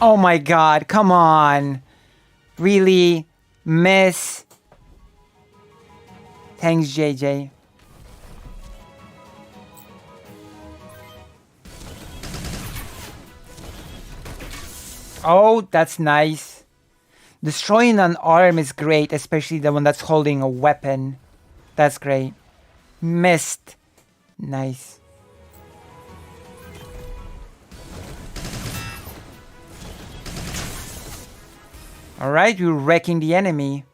Oh my god, come on. Really? Miss? Thanks, JJ. Oh, that's nice. Destroying an arm is great, especially the one that's holding a weapon. That's great. Missed. Nice. Alright, we're wrecking the enemy.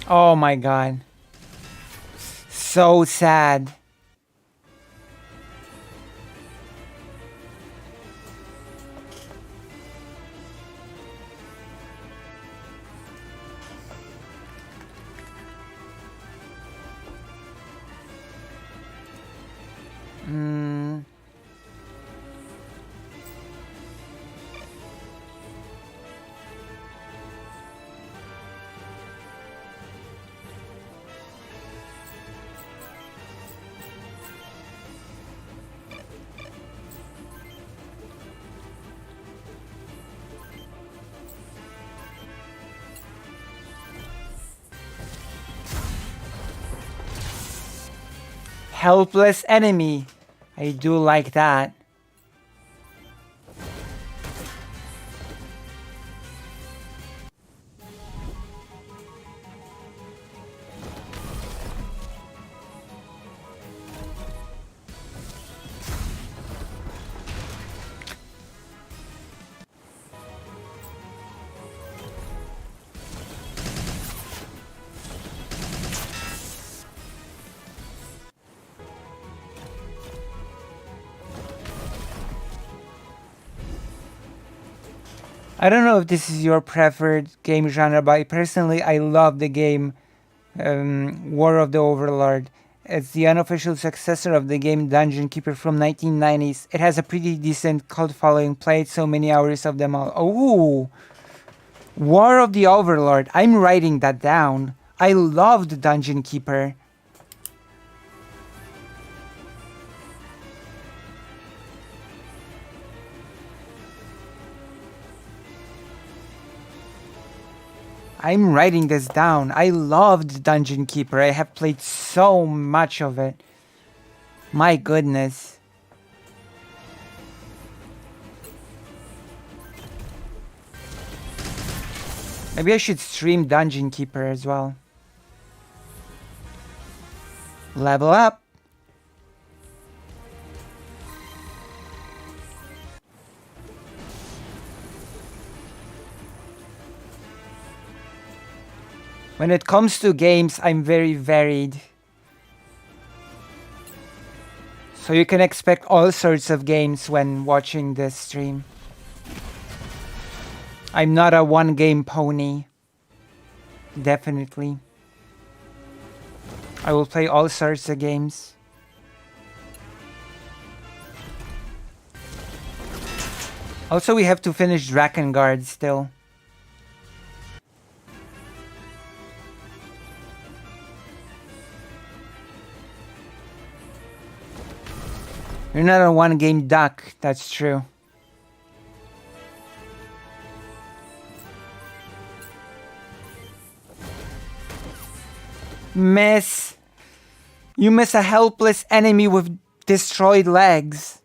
Oh my god. So sad. Mm. Helpless enemy. I do like that. I don't know if this is your preferred game genre, but personally I love the game War of the Overlord. It's the unofficial successor of the game Dungeon Keeper from 1990s. It has a pretty decent cult following, played so many hours of them all. Oh, War of the Overlord. I'm writing that down. I loved Dungeon Keeper. I'm writing this down. I loved Dungeon Keeper. I have played so much of it. My goodness. Maybe I should stream Dungeon Keeper as well. Level up. When it comes to games, I'm very varied. So you can expect all sorts of games when watching this stream. I'm not a one-game pony. Definitely. I will play all sorts of games. Also, we have to finish Drakengard still. You're not a one-game duck, that's true. Miss. You miss a helpless enemy with destroyed legs.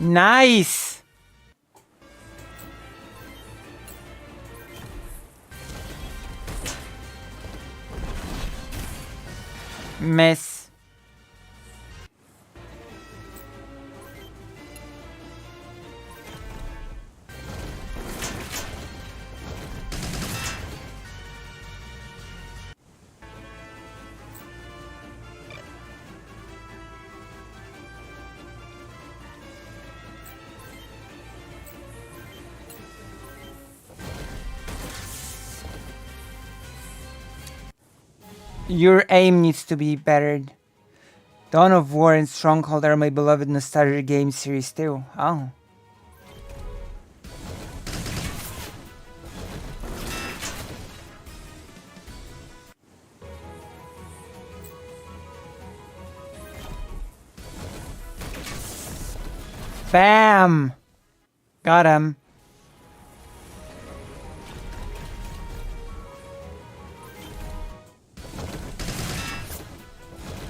Nice. Miss. Your aim needs to be bettered. Dawn of War and Stronghold are my beloved nostalgia game series too. Oh. Bam! Got him.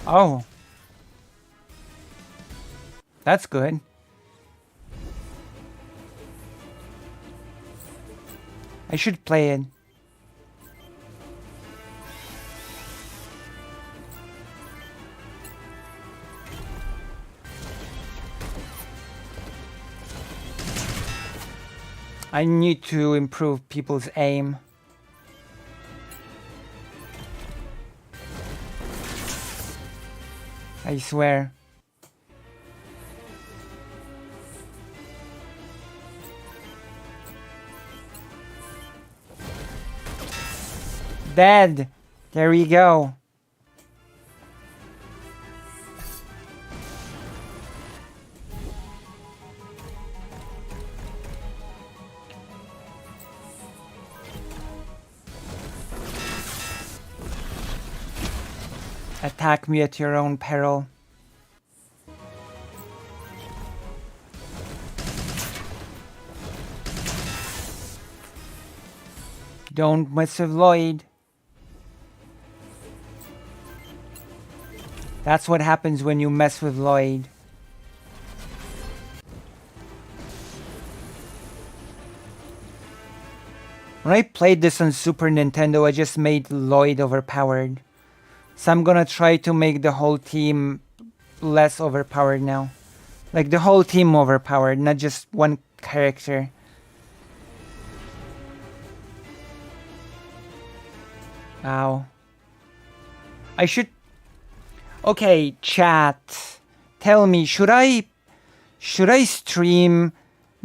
Oh. That's good. I should play it. I need to improve people's aim. I swear. Dead. There we go. Attack me at your own peril. Don't mess with Lloyd. That's what happens when you mess with Lloyd. When I played this on Super Nintendo, I just made Lloyd overpowered. So I'm gonna try to make the whole team less overpowered now. Like the whole team overpowered, not just one character. Wow. I should... Okay, chat. Tell me, should I stream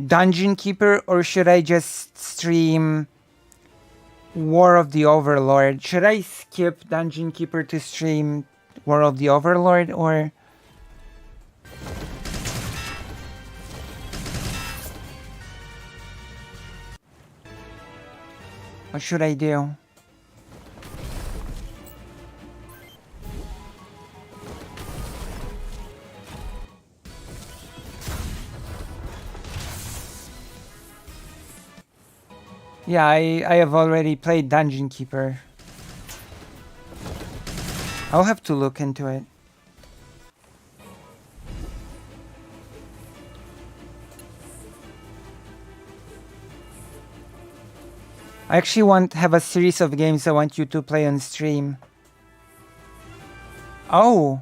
Dungeon Keeper or should I just stream War of the Overlord? Should I skip Dungeon Keeper to stream War of the Overlord or... What should I do? Yeah, I have already played Dungeon Keeper. I'll have to look into it. I actually have a series of games I want you to play on stream. Oh!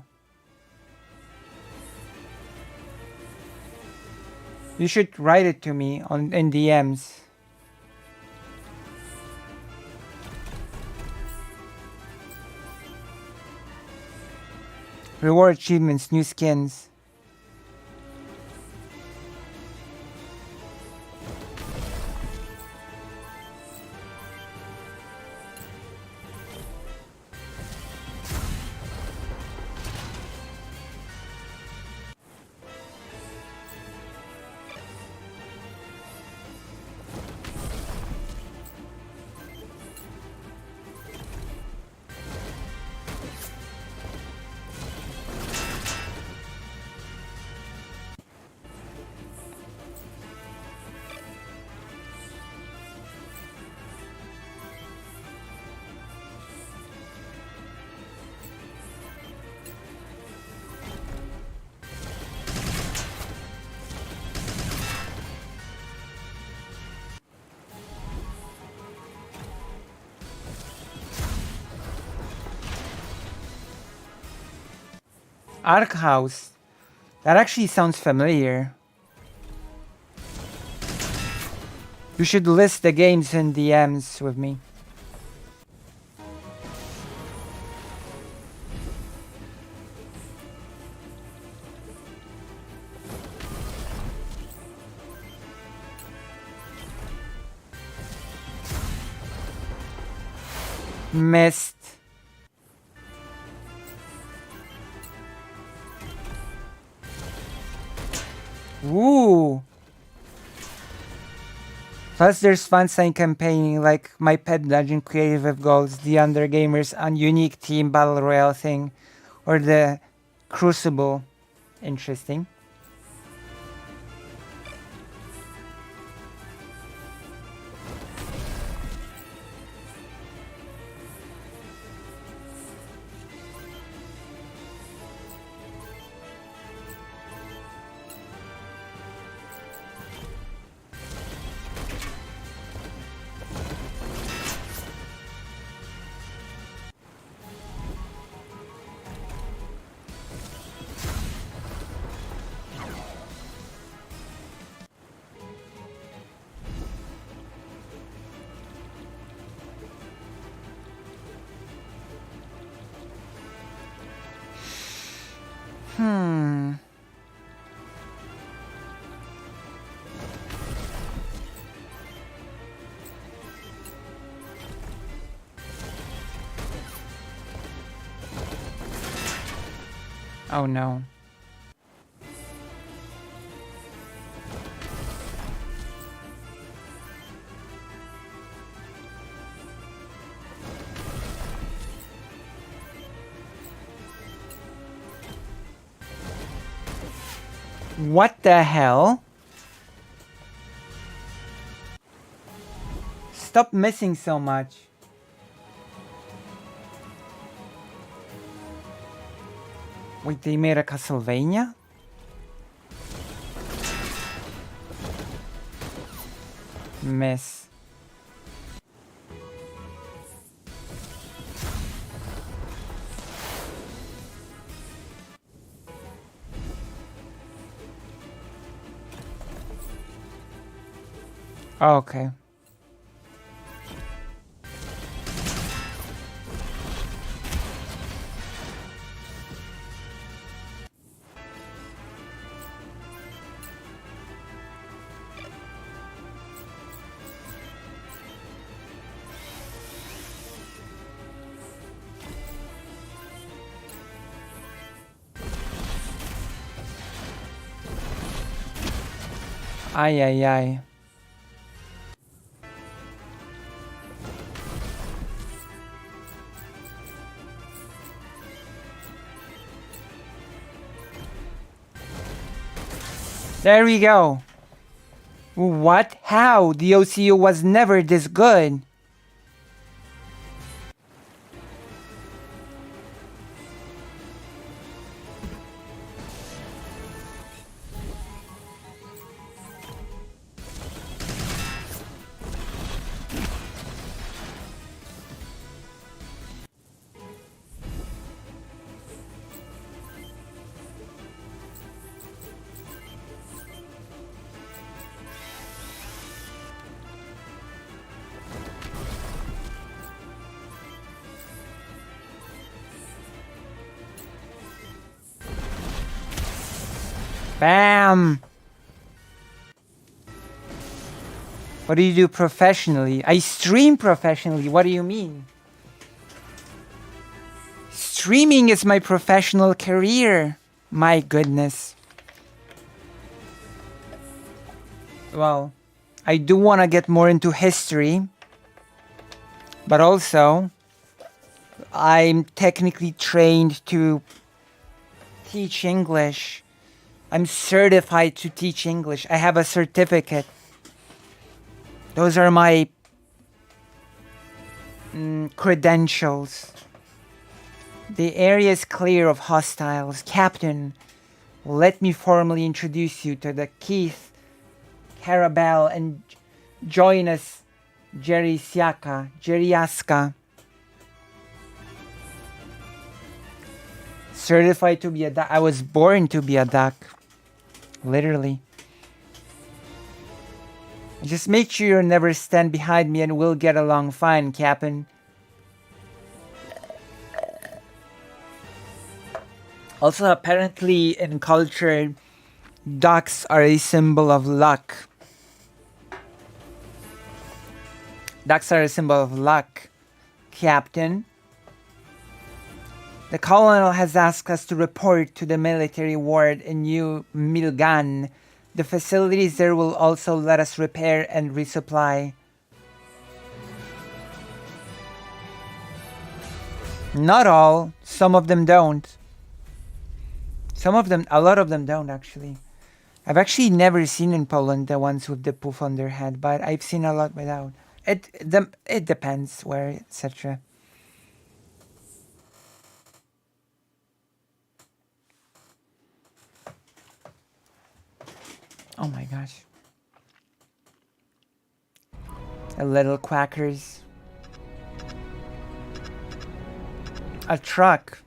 You should write it to me in DMs. Reward achievements, new skins. Ark House. That actually sounds familiar. You should list the games in DMs with me. Missed. Ooh. Plus there's fun sign campaigning like My Pet Dungeon Creative Goals, the Undergamers and Unique Team Battle Royale thing, or the Crucible. Interesting. Oh no. What the hell? Stop missing so much. Wait, they made a Castlevania? Miss. Okay. Ay, ay, ay. There we go. What? How? The OCU was never this good. Bam! What do you do professionally? I stream professionally. What do you mean? Streaming is my professional career. My goodness. Well, I do want to get more into history. But also, I'm technically trained to teach English. I'm certified to teach English. I have a certificate. Those are my credentials. The area is clear of hostiles. Captain, let me formally introduce you to the Keith Carabel and join us, Jeriaska. certified to be a duck. I was born to be a duck. Literally. Just make sure you never stand behind me and we'll get along fine, Captain. Also, apparently in culture, ducks are a symbol of luck. Ducks are a symbol of luck, Captain. The colonel has asked us to report to the military ward in New Milgan. The facilities there will also let us repair and resupply. Not all. Some of them don't. Some of them, a lot of them don't actually. I've actually never seen in Poland the ones with the poof on their head, but I've seen a lot without. It depends where, etc. Oh my gosh. A little quackers. A truck.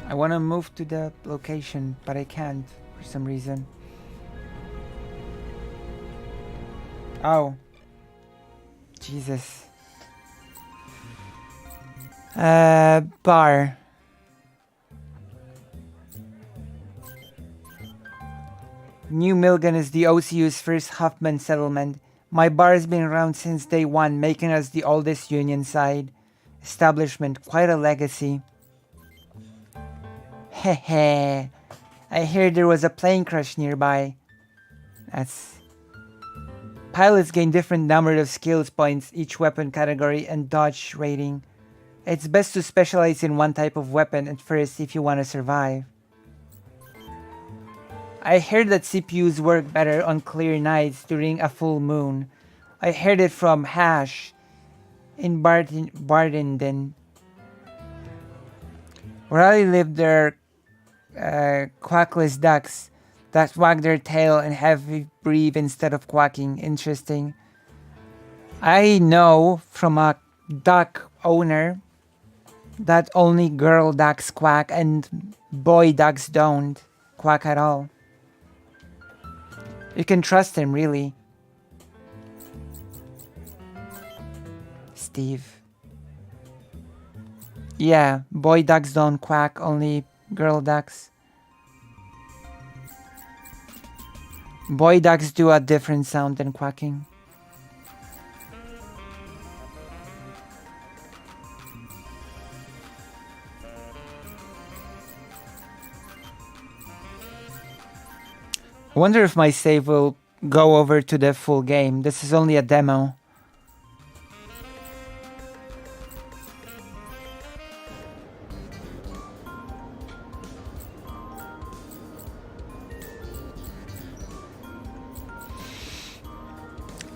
I want to move to the location, but I can't for some reason. Oh. Jesus. Bar. New Milgan is the OCU's first Huffman settlement. My bar has been around since day one, making us the oldest Union side establishment. Quite a legacy. Hehe. I heard there was a plane crash nearby. That's... Pilots gain different number of skills points, each weapon category, and dodge rating. It's best to specialize in one type of weapon at first if you want to survive. I heard that CPUs work better on clear nights during a full moon. I heard it from Hash in Bardenden. Where I live, there are quackless ducks that wag their tail and heavy breathe instead of quacking. Interesting. I know from a duck owner that only girl ducks quack and boy ducks don't quack at all. You can trust him, really. Steve. Yeah, boy ducks don't quack, only girl ducks. Boy ducks do a different sound than quacking. I wonder if my save will go over to the full game. This is only a demo.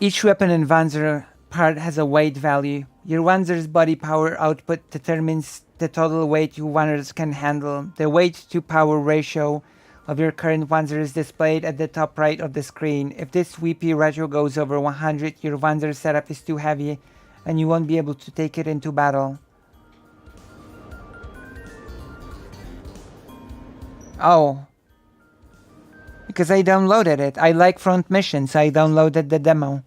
Each weapon and Wanzer part has a weight value. Your Wanzer's body power output determines the total weight your Wanzers can handle. The weight to power ratio of your current Wanzer is displayed at the top right of the screen. If this VP ratio goes over 100, your Wanzer setup is too heavy and you won't be able to take it into battle. Oh. Because I downloaded it. I like front missions, so I downloaded the demo.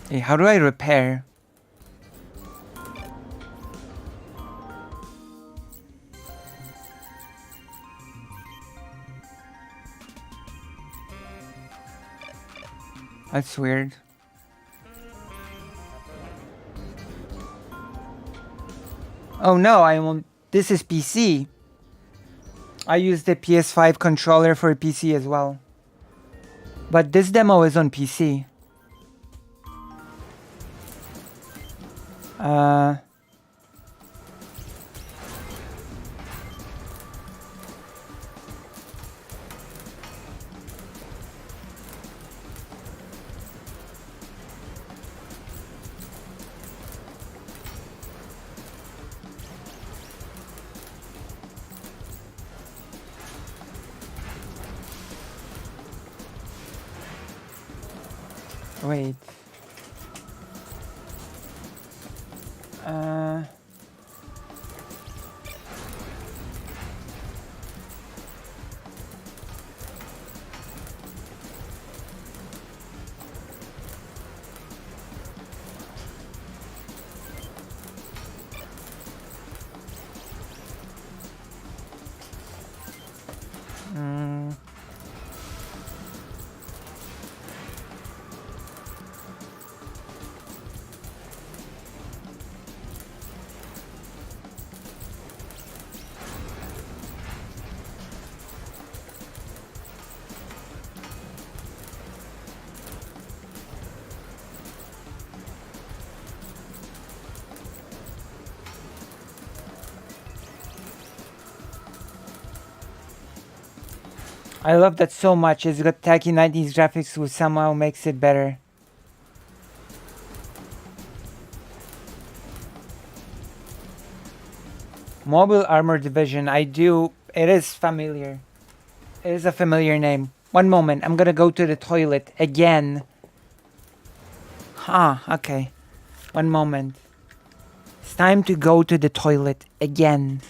Hey, how do I repair? That's weird. Oh no, I'm on... This is PC. I use the PS5 controller for PC as well. But this demo is on PC. Wait. Mm. I love that so much. It's got tacky 90s graphics, which somehow makes it better. Mobile Armor Division. I do. It is familiar. It is a familiar name. One moment. I'm gonna go to the toilet again. Okay. One moment. It's time to go to the toilet again.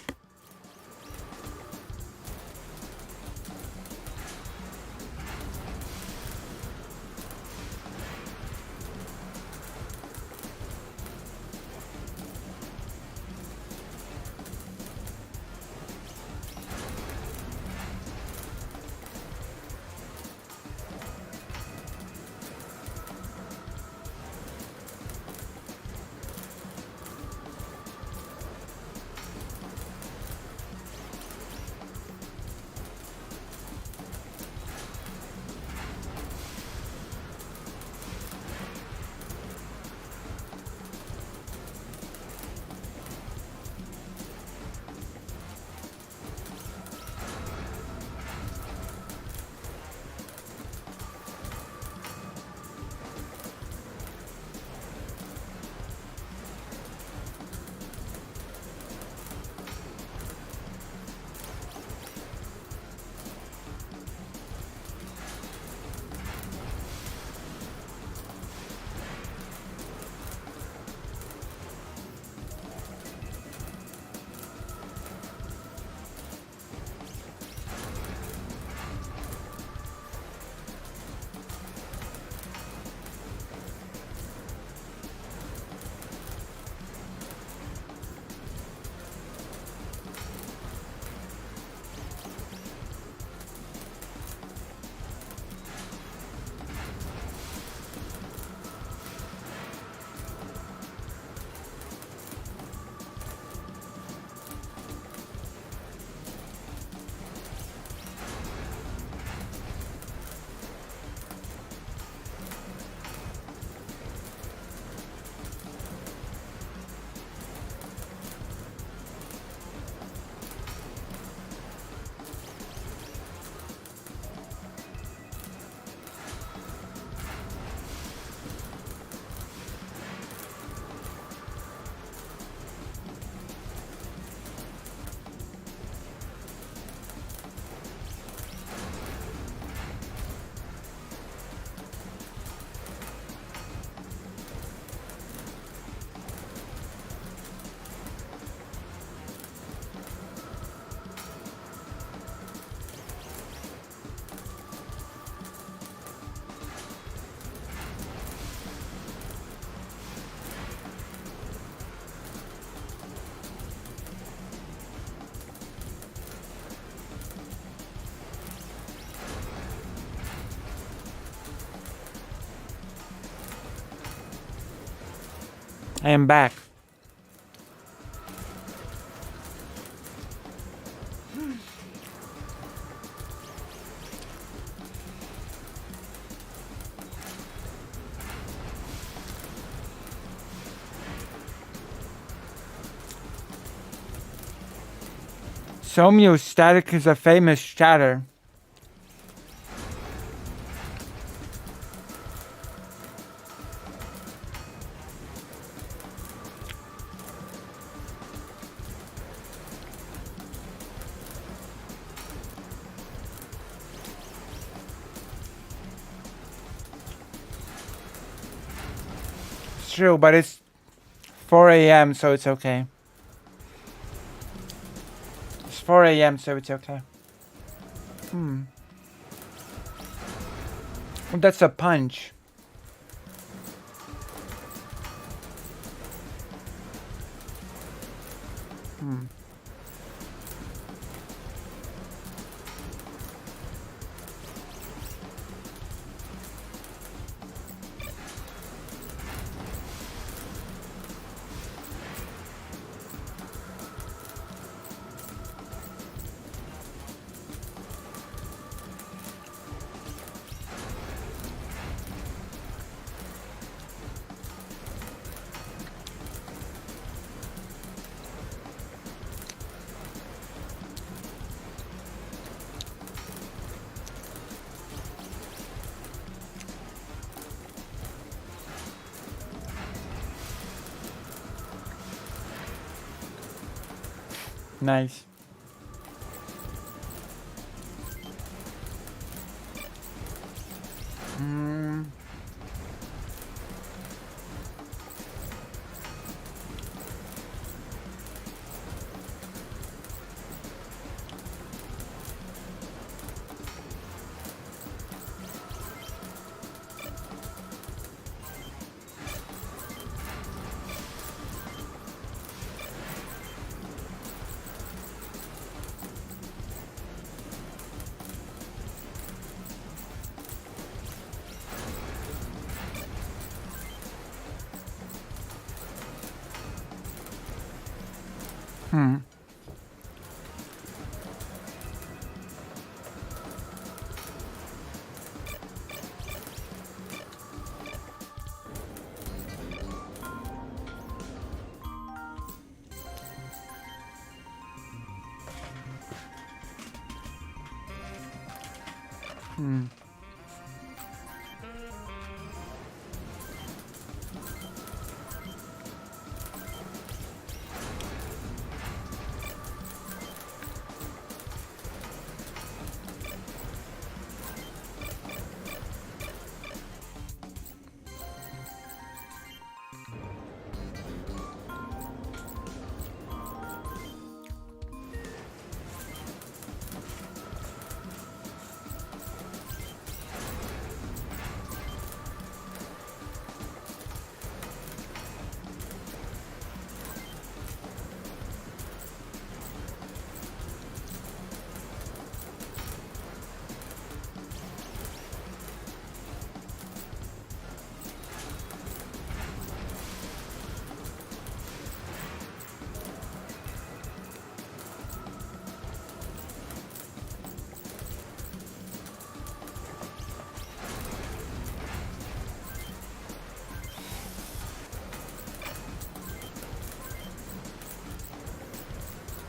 I am back. Somio Static is a famous chatter. true, but it's 4 a.m., so it's okay. It's 4 a.m., so it's okay. That's a punch. Nice.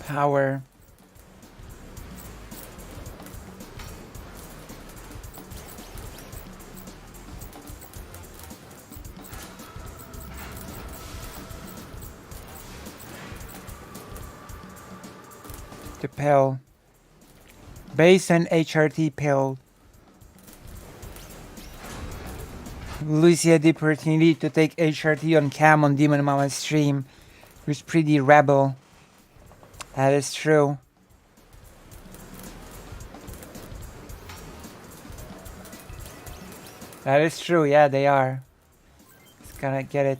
Power. The pill. Base and HRT pill. Lucy had the opportunity to take HRT on cam on Demon Mama's stream. It was pretty rebel. That is true. That is true, yeah, they are. Just gotta get it.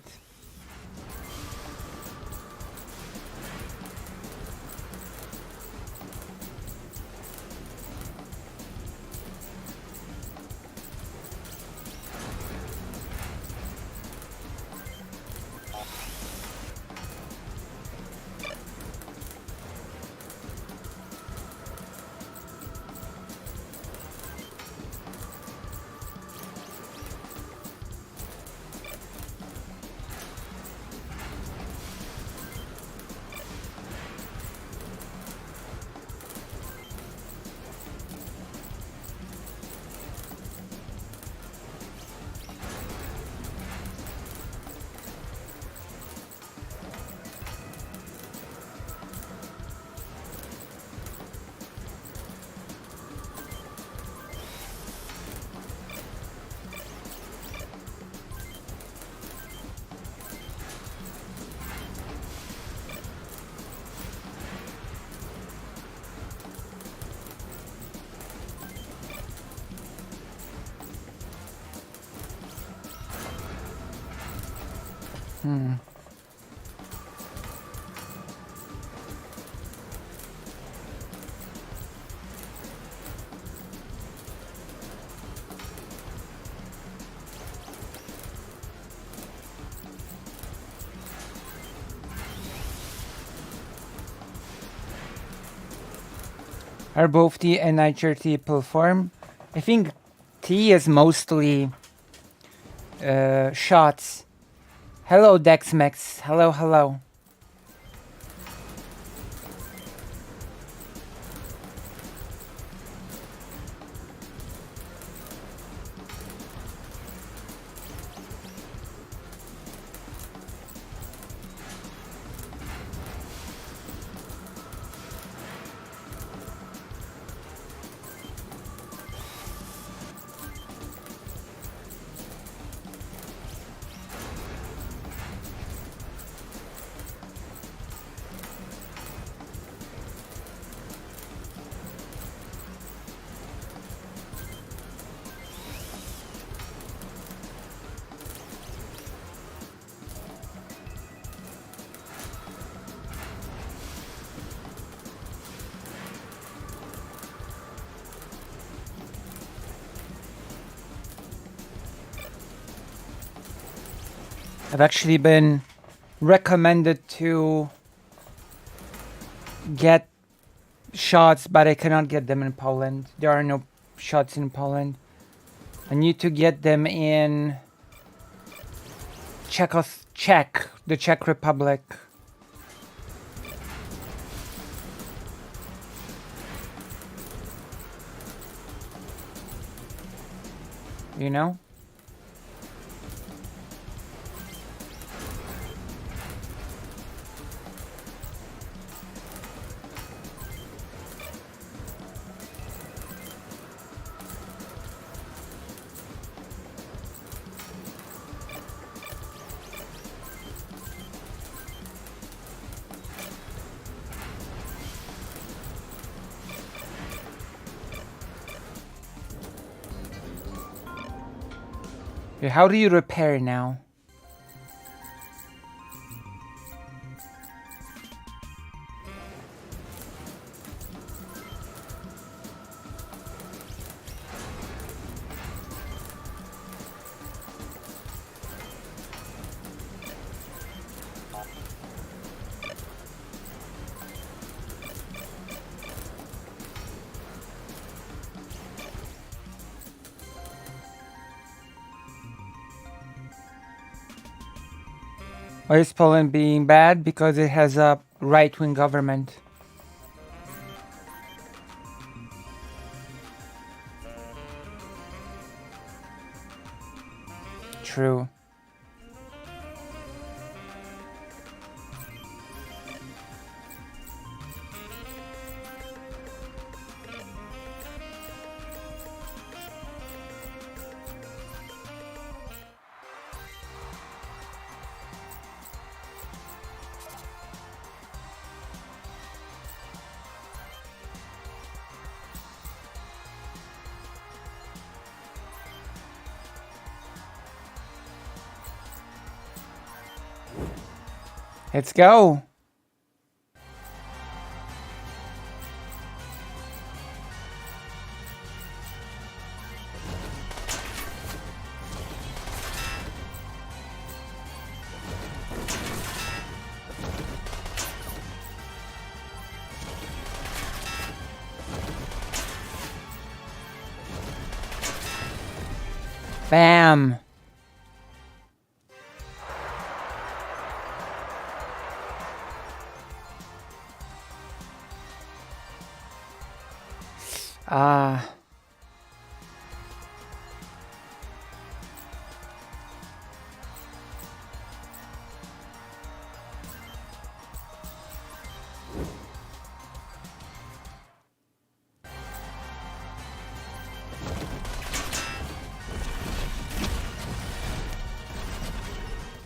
Are both T and HRT perform? I think T is mostly shots. Hello, Dexmex. Hello, hello. I've actually been recommended to get shots, but I cannot get them in Poland. There are no shots in Poland. I need to get them in the Czech Republic. You know? How do you repair now? Why is Poland being bad? Because it has a right-wing government. True. Let's go. Bam.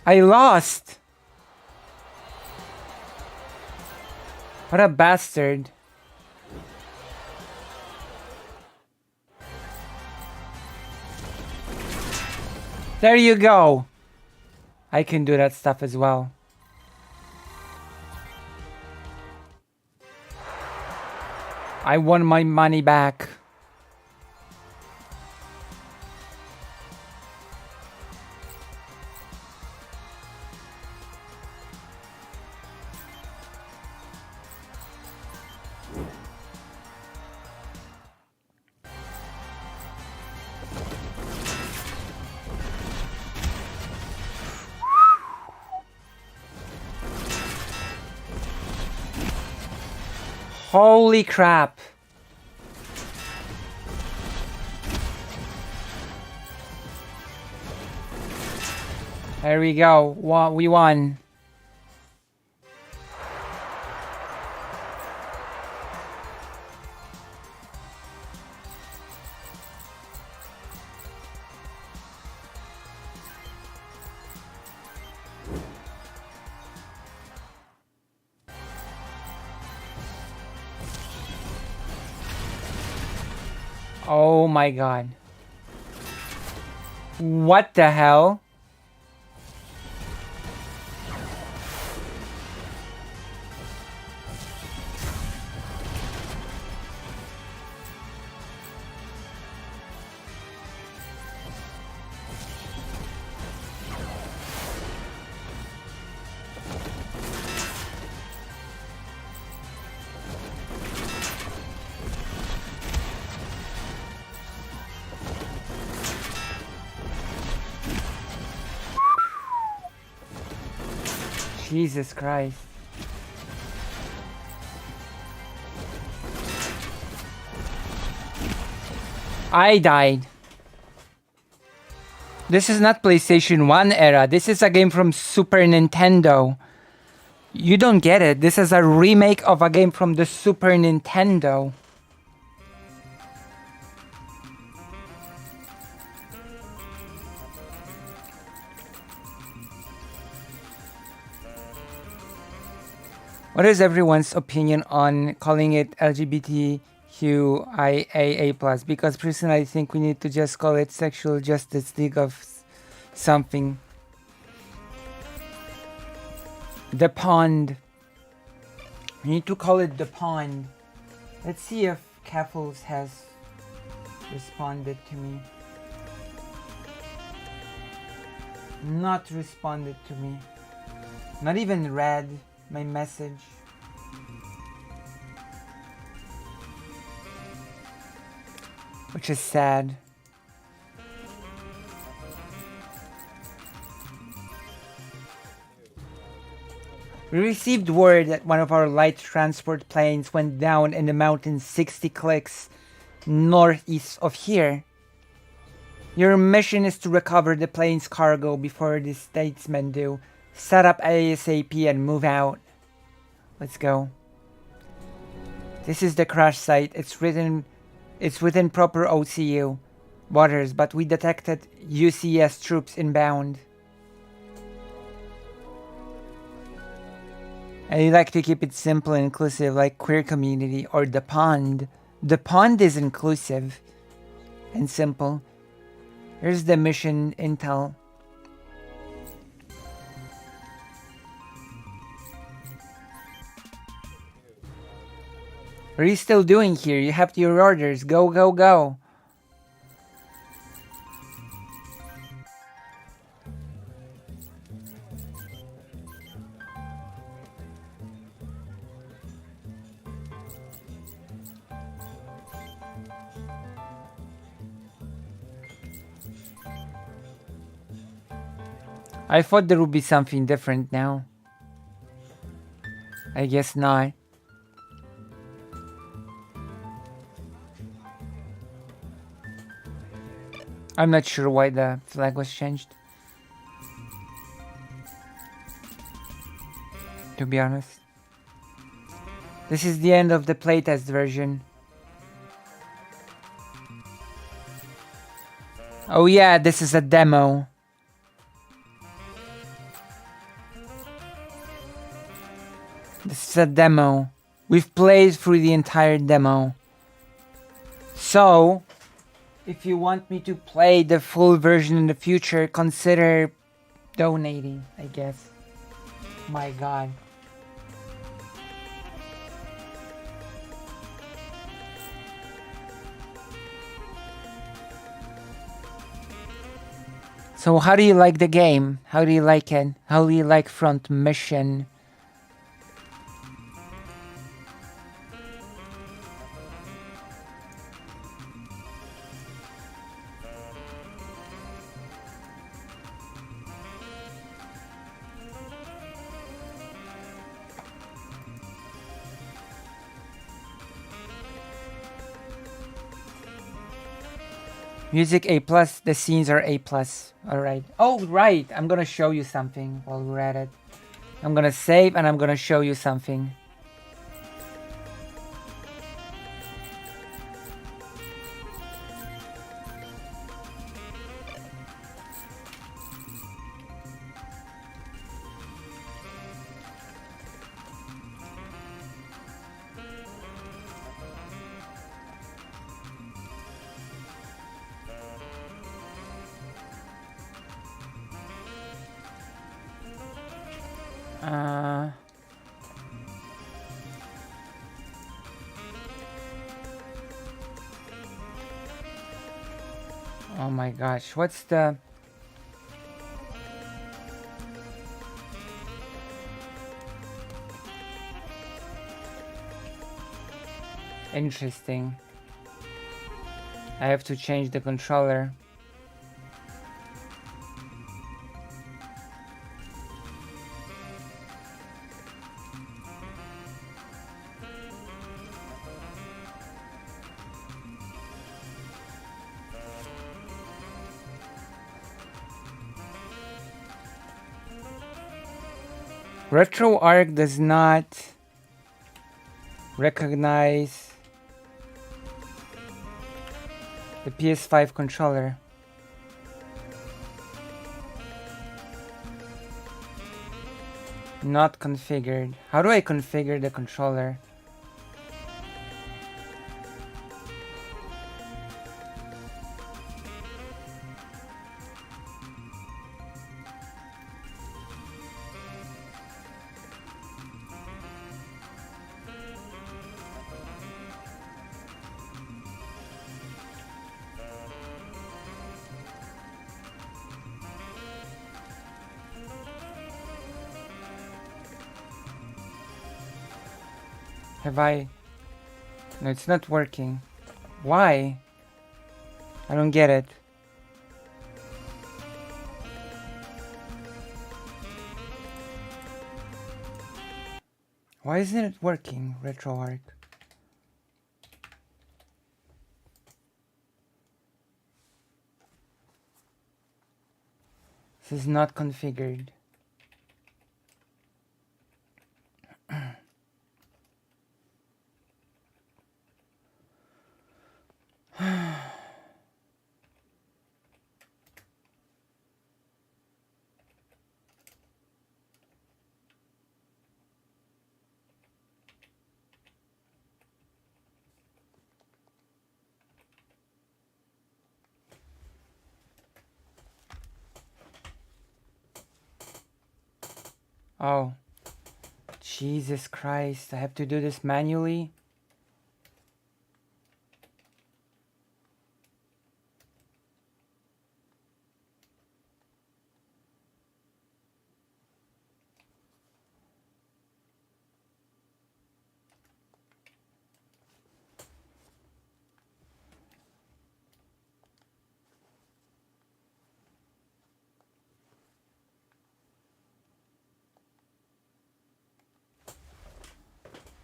I lost. What a bastard. There you go. I can do that stuff as well. I want my money back. Holy crap. There we go. We won. Oh my god. What the hell? Jesus Christ. I died. This is not PlayStation 1 era. This is a game from Super Nintendo. You don't get it. This is a remake of a game from the Super Nintendo. What is everyone's opinion on calling it LGBTQIAA+? Because personally, I think we need to just call it Sexual Justice League of something. The Pond. We need to call it The Pond. Let's see if Caffles has responded to me. Not responded to me. Not even read my message. Which is sad. We received word that one of our light transport planes went down in the mountains 60 clicks northeast of here. Your mission is to recover the plane's cargo before the statesmen do. Set up ASAP and move out. Let's go. This is the crash site. It's within proper OCU waters, but we detected UCS troops inbound. I like to keep it simple and inclusive, like queer community or The Pond. The Pond is inclusive and simple. Here's the mission intel. What are you still doing here? You have your orders. Go, go, go. I thought there would be something different now. I guess not. I'm not sure why the flag was changed. To be honest. This is the end of the playtest version. Oh yeah, this is a demo. This is a demo. We've played through the entire demo. So, if you want me to play the full version in the future, consider donating, I guess. My God. So how do you like the game? How do you like it? How do you like Front Mission? Music A+, the scenes are A+. Alright. Oh, right. I'm gonna show you something while we're at it. I'm gonna save and I'm gonna show you something. Oh my gosh, what's the... Interesting. I have to change the controller. RetroArch does not recognize the PS5 controller. Not configured. How do I configure the controller? Have I... No, it's not working. Why? I don't get it. Why isn't it working, RetroArch? This is not configured. Oh, Jesus Christ, I have to do this manually?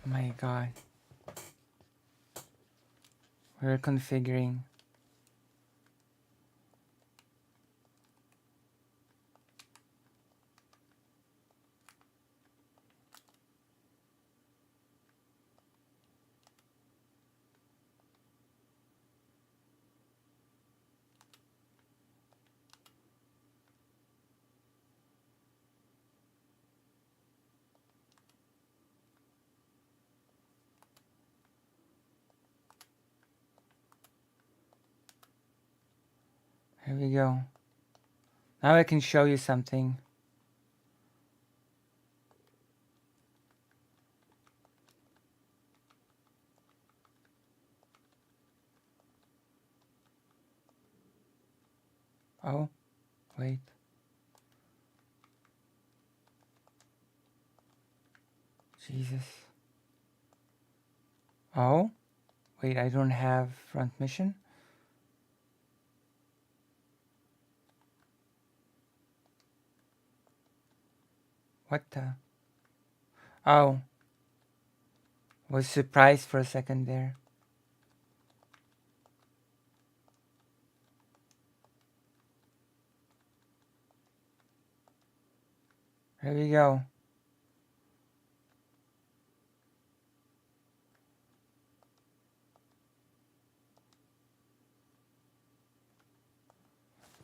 My God. We're configuring. Here we go. Now I can show you something. Oh, wait. Jesus. Oh, wait, I don't have front mission. What the? Oh. Was surprised for a second there. Here we go.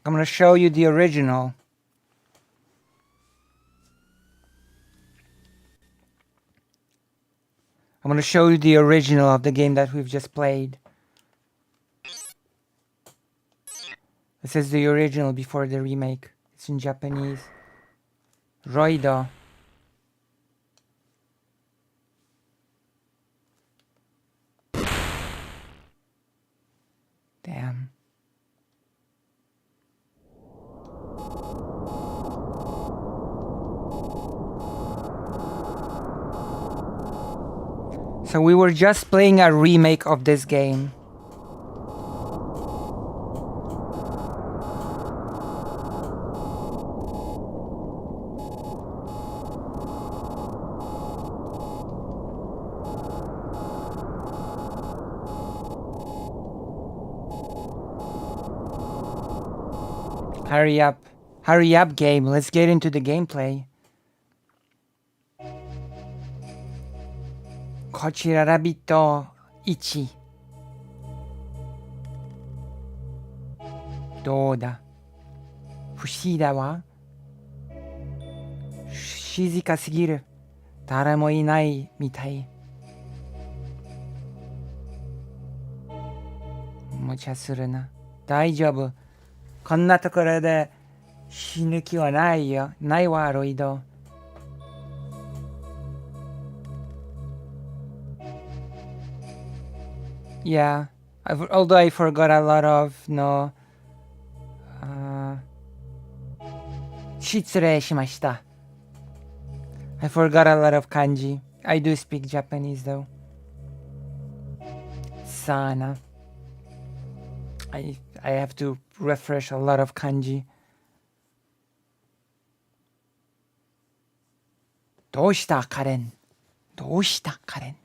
I'm going to show you the original. I'm going to show you the original of the game that we've just played. This is the original before the remake. It's in Japanese. Roida. Damn. So we were just playing a remake of this game. Hurry up. Hurry up, game. Let's get into the gameplay. こちらラビット1。どうだ？不思議だわ。静かすぎる。誰もいないみたい。無茶するな。大丈夫。こんなところで死ぬ気はないよ。ないわ、ロイド。Yeah, although I forgot a lot of no. 失礼しました。I forgot a lot of kanji. I do speak Japanese though. Sana. I have to refresh a lot of kanji. どうしたカレン？どうしたカレン？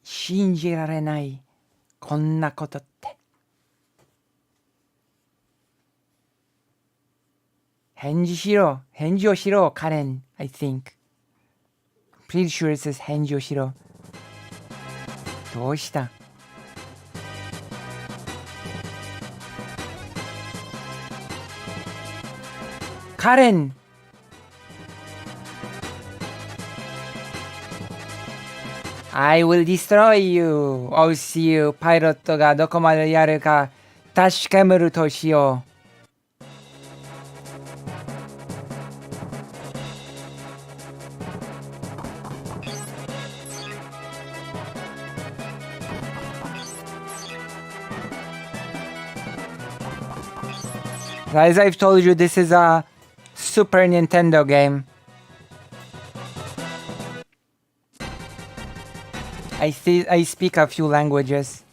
信じられない。こんなことって。返事しろ。返事をしろ、カレン。I think. Pretty sure it says 返事をしろ。どうしたカレンI will destroy you. I'll see you. パイロットがどこまでやるか確かめるとしよう。As I've told you, this is a Super Nintendo game. I speak a few languages.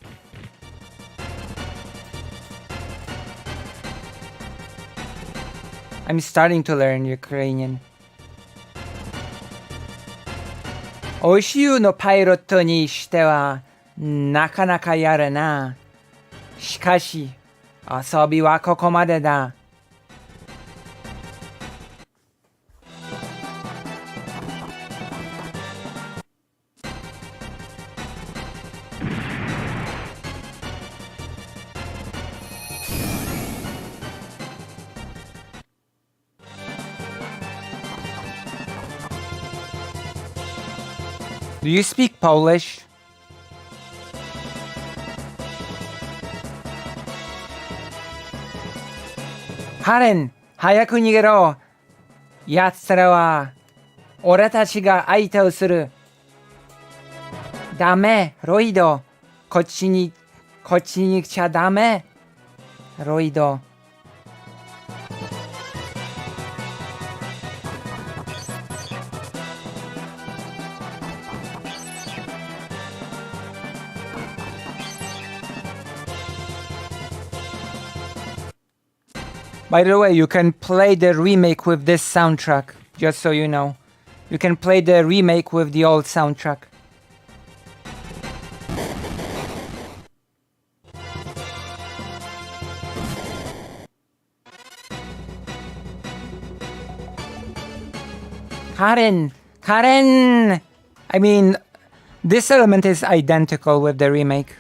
I'm starting to learn Ukrainian. 欧州のパイロットにしてはなかなかやるな。しかし遊びはここまでだ。Do you speak Polish? カレン、早く逃げろ。奴らは、俺たちが相手をする。ダメ、ロイド。こっちに来ちゃダメ。ロイド。By the way, you can play the remake with this soundtrack, just so you know. You can play the remake with the old soundtrack. Karen! I mean, this element is identical with the remake.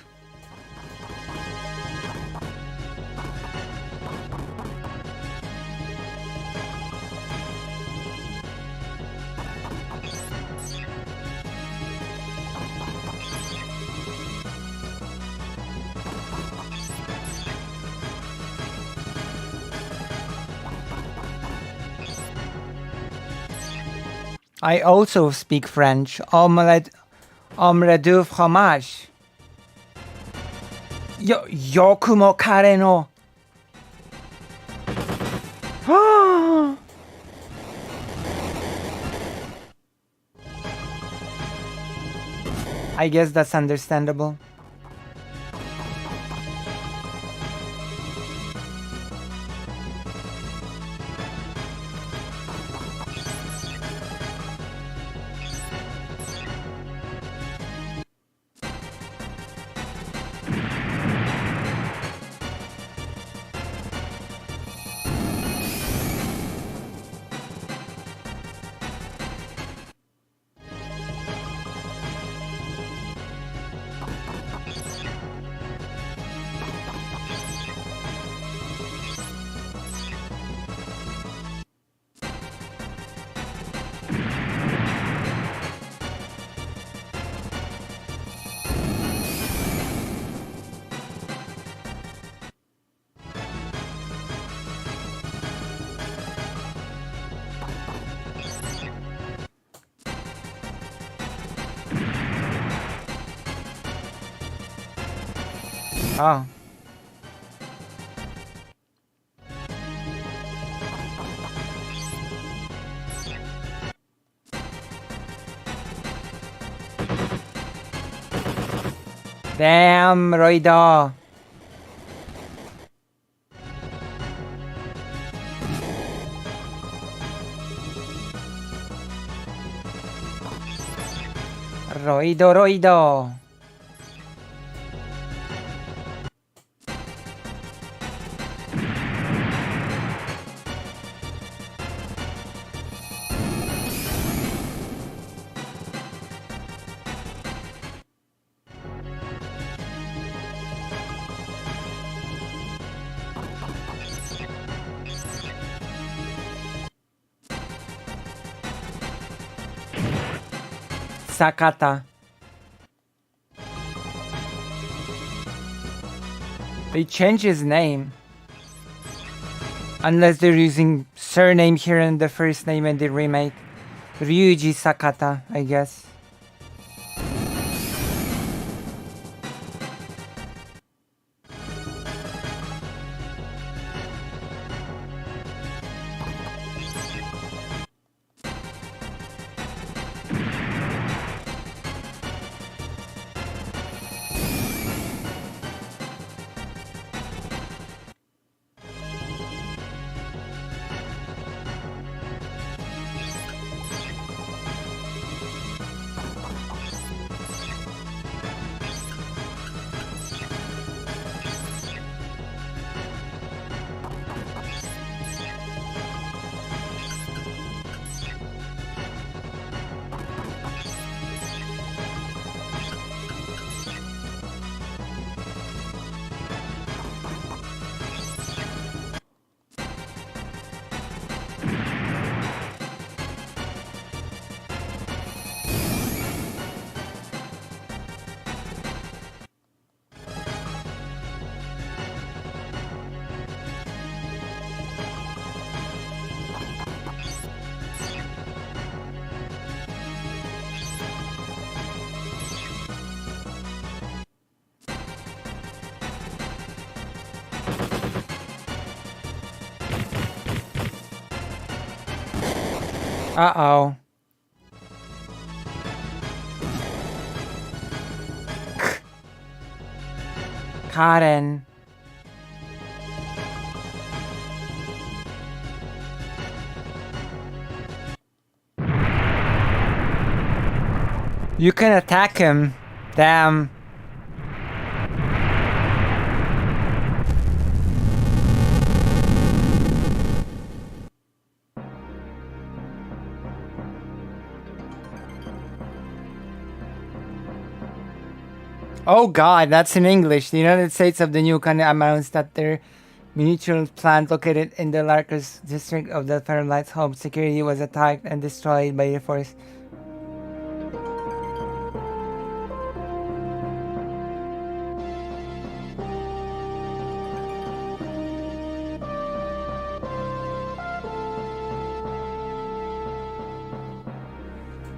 I also speak French. Omelette du fromage. Yokumo kare no. I guess that's understandable. Oh. Damn, Roido. Roido. Sakata. They changed his name. Unless they're using surname here in the first name in the remake. Ryuji Sakata, I guess. Uh-oh. Karen. You can attack him. Damn. Oh god, that's in English. The United States of the Yukon announced that their miniature plant located in the Larkus district of the Fairlight home security was attacked and destroyed by the force.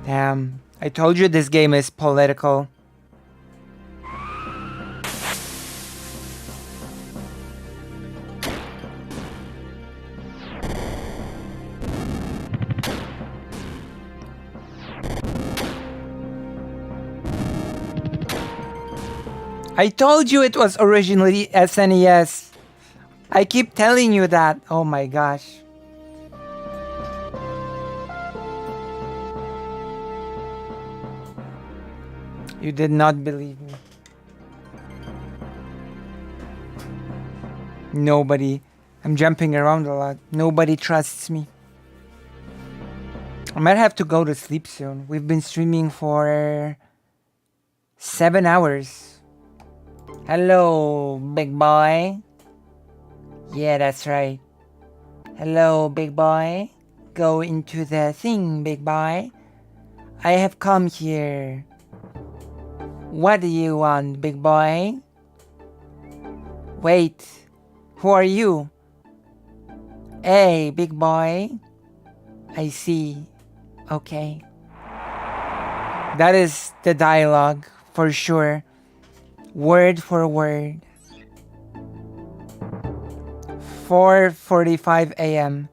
Damn, I told you this game is political. I told you it was originally SNES. I keep telling you that. Oh my gosh. You did not believe me. Nobody. I'm jumping around a lot. Nobody trusts me. I might have to go to sleep soon. We've been streaming for 7 hours. Hello, big boy. Yeah, that's right. Hello, big boy. Go into the thing, big boy. I have come here. What do you want, big boy? Wait, who are you? Hey, big boy. I see. Okay. That is the dialogue for sure. Word for word. 4:45 a.m.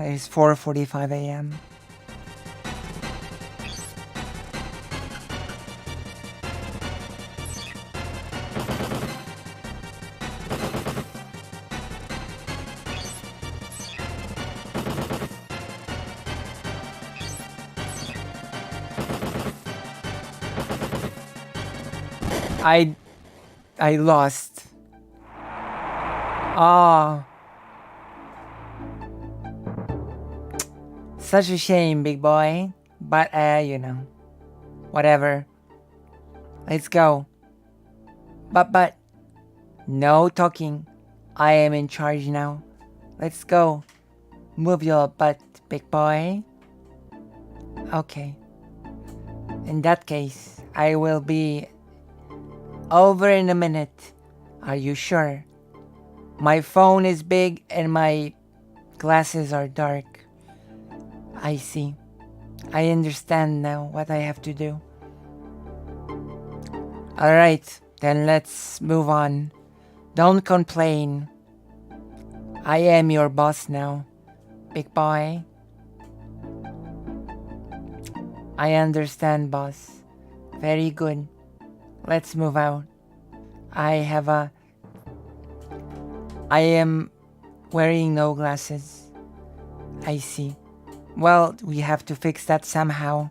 It's 4:45 a.m. I lost. Ah. Such a shame, big boy. But, you know. Whatever. Let's go. But. No talking. I am in charge now. Let's go. Move your butt, big boy. Okay. In that case, I will be over in a minute. Are you sure? My phone is big and my glasses are dark. I see. I understand now what I have to do. Alright, then let's move on. Don't complain. I am your boss now, big boy. I understand, boss. Very good. Let's move out. I am wearing no glasses. I see. Well, we have to fix that somehow.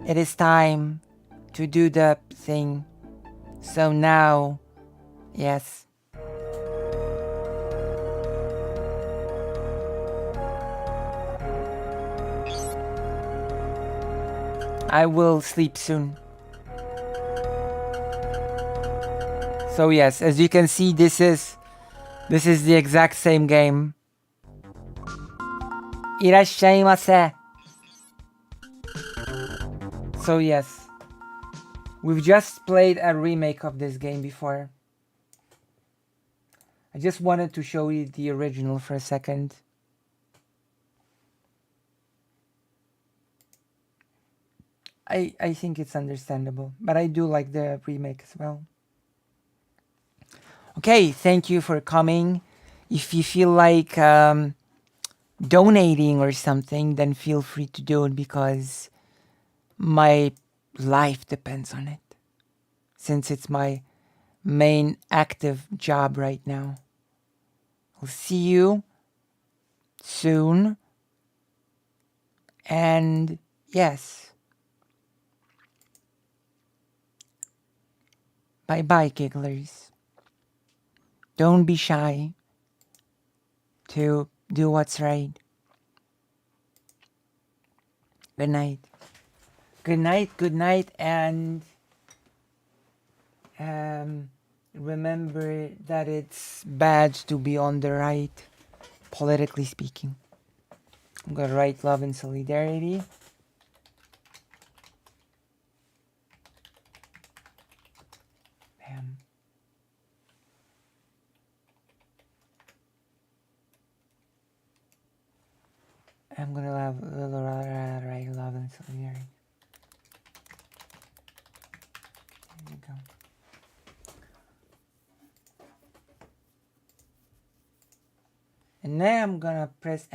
It is time to do the thing. So now, yes. I will sleep soon. So yes, as you can see, this is the exact same game. Irashaimase. So yes, we've just played a remake of this game before. I just wanted to show you the original for a second. I think it's understandable, but I do like the remake as well. Okay, thank you for coming. if you feel like donating or something, then feel free to do it because my life depends on it. Since it's my main active job right now. I'll see you soon. And yes. Bye-bye, gigglers. Don't be shy to do what's right. Good night. Good night, and remember that it's bad to be on the right, politically speaking. I'm gonna write love and solidarity. Bam. I'm gonna write love and solidarity. There you go. And then I'm gonna press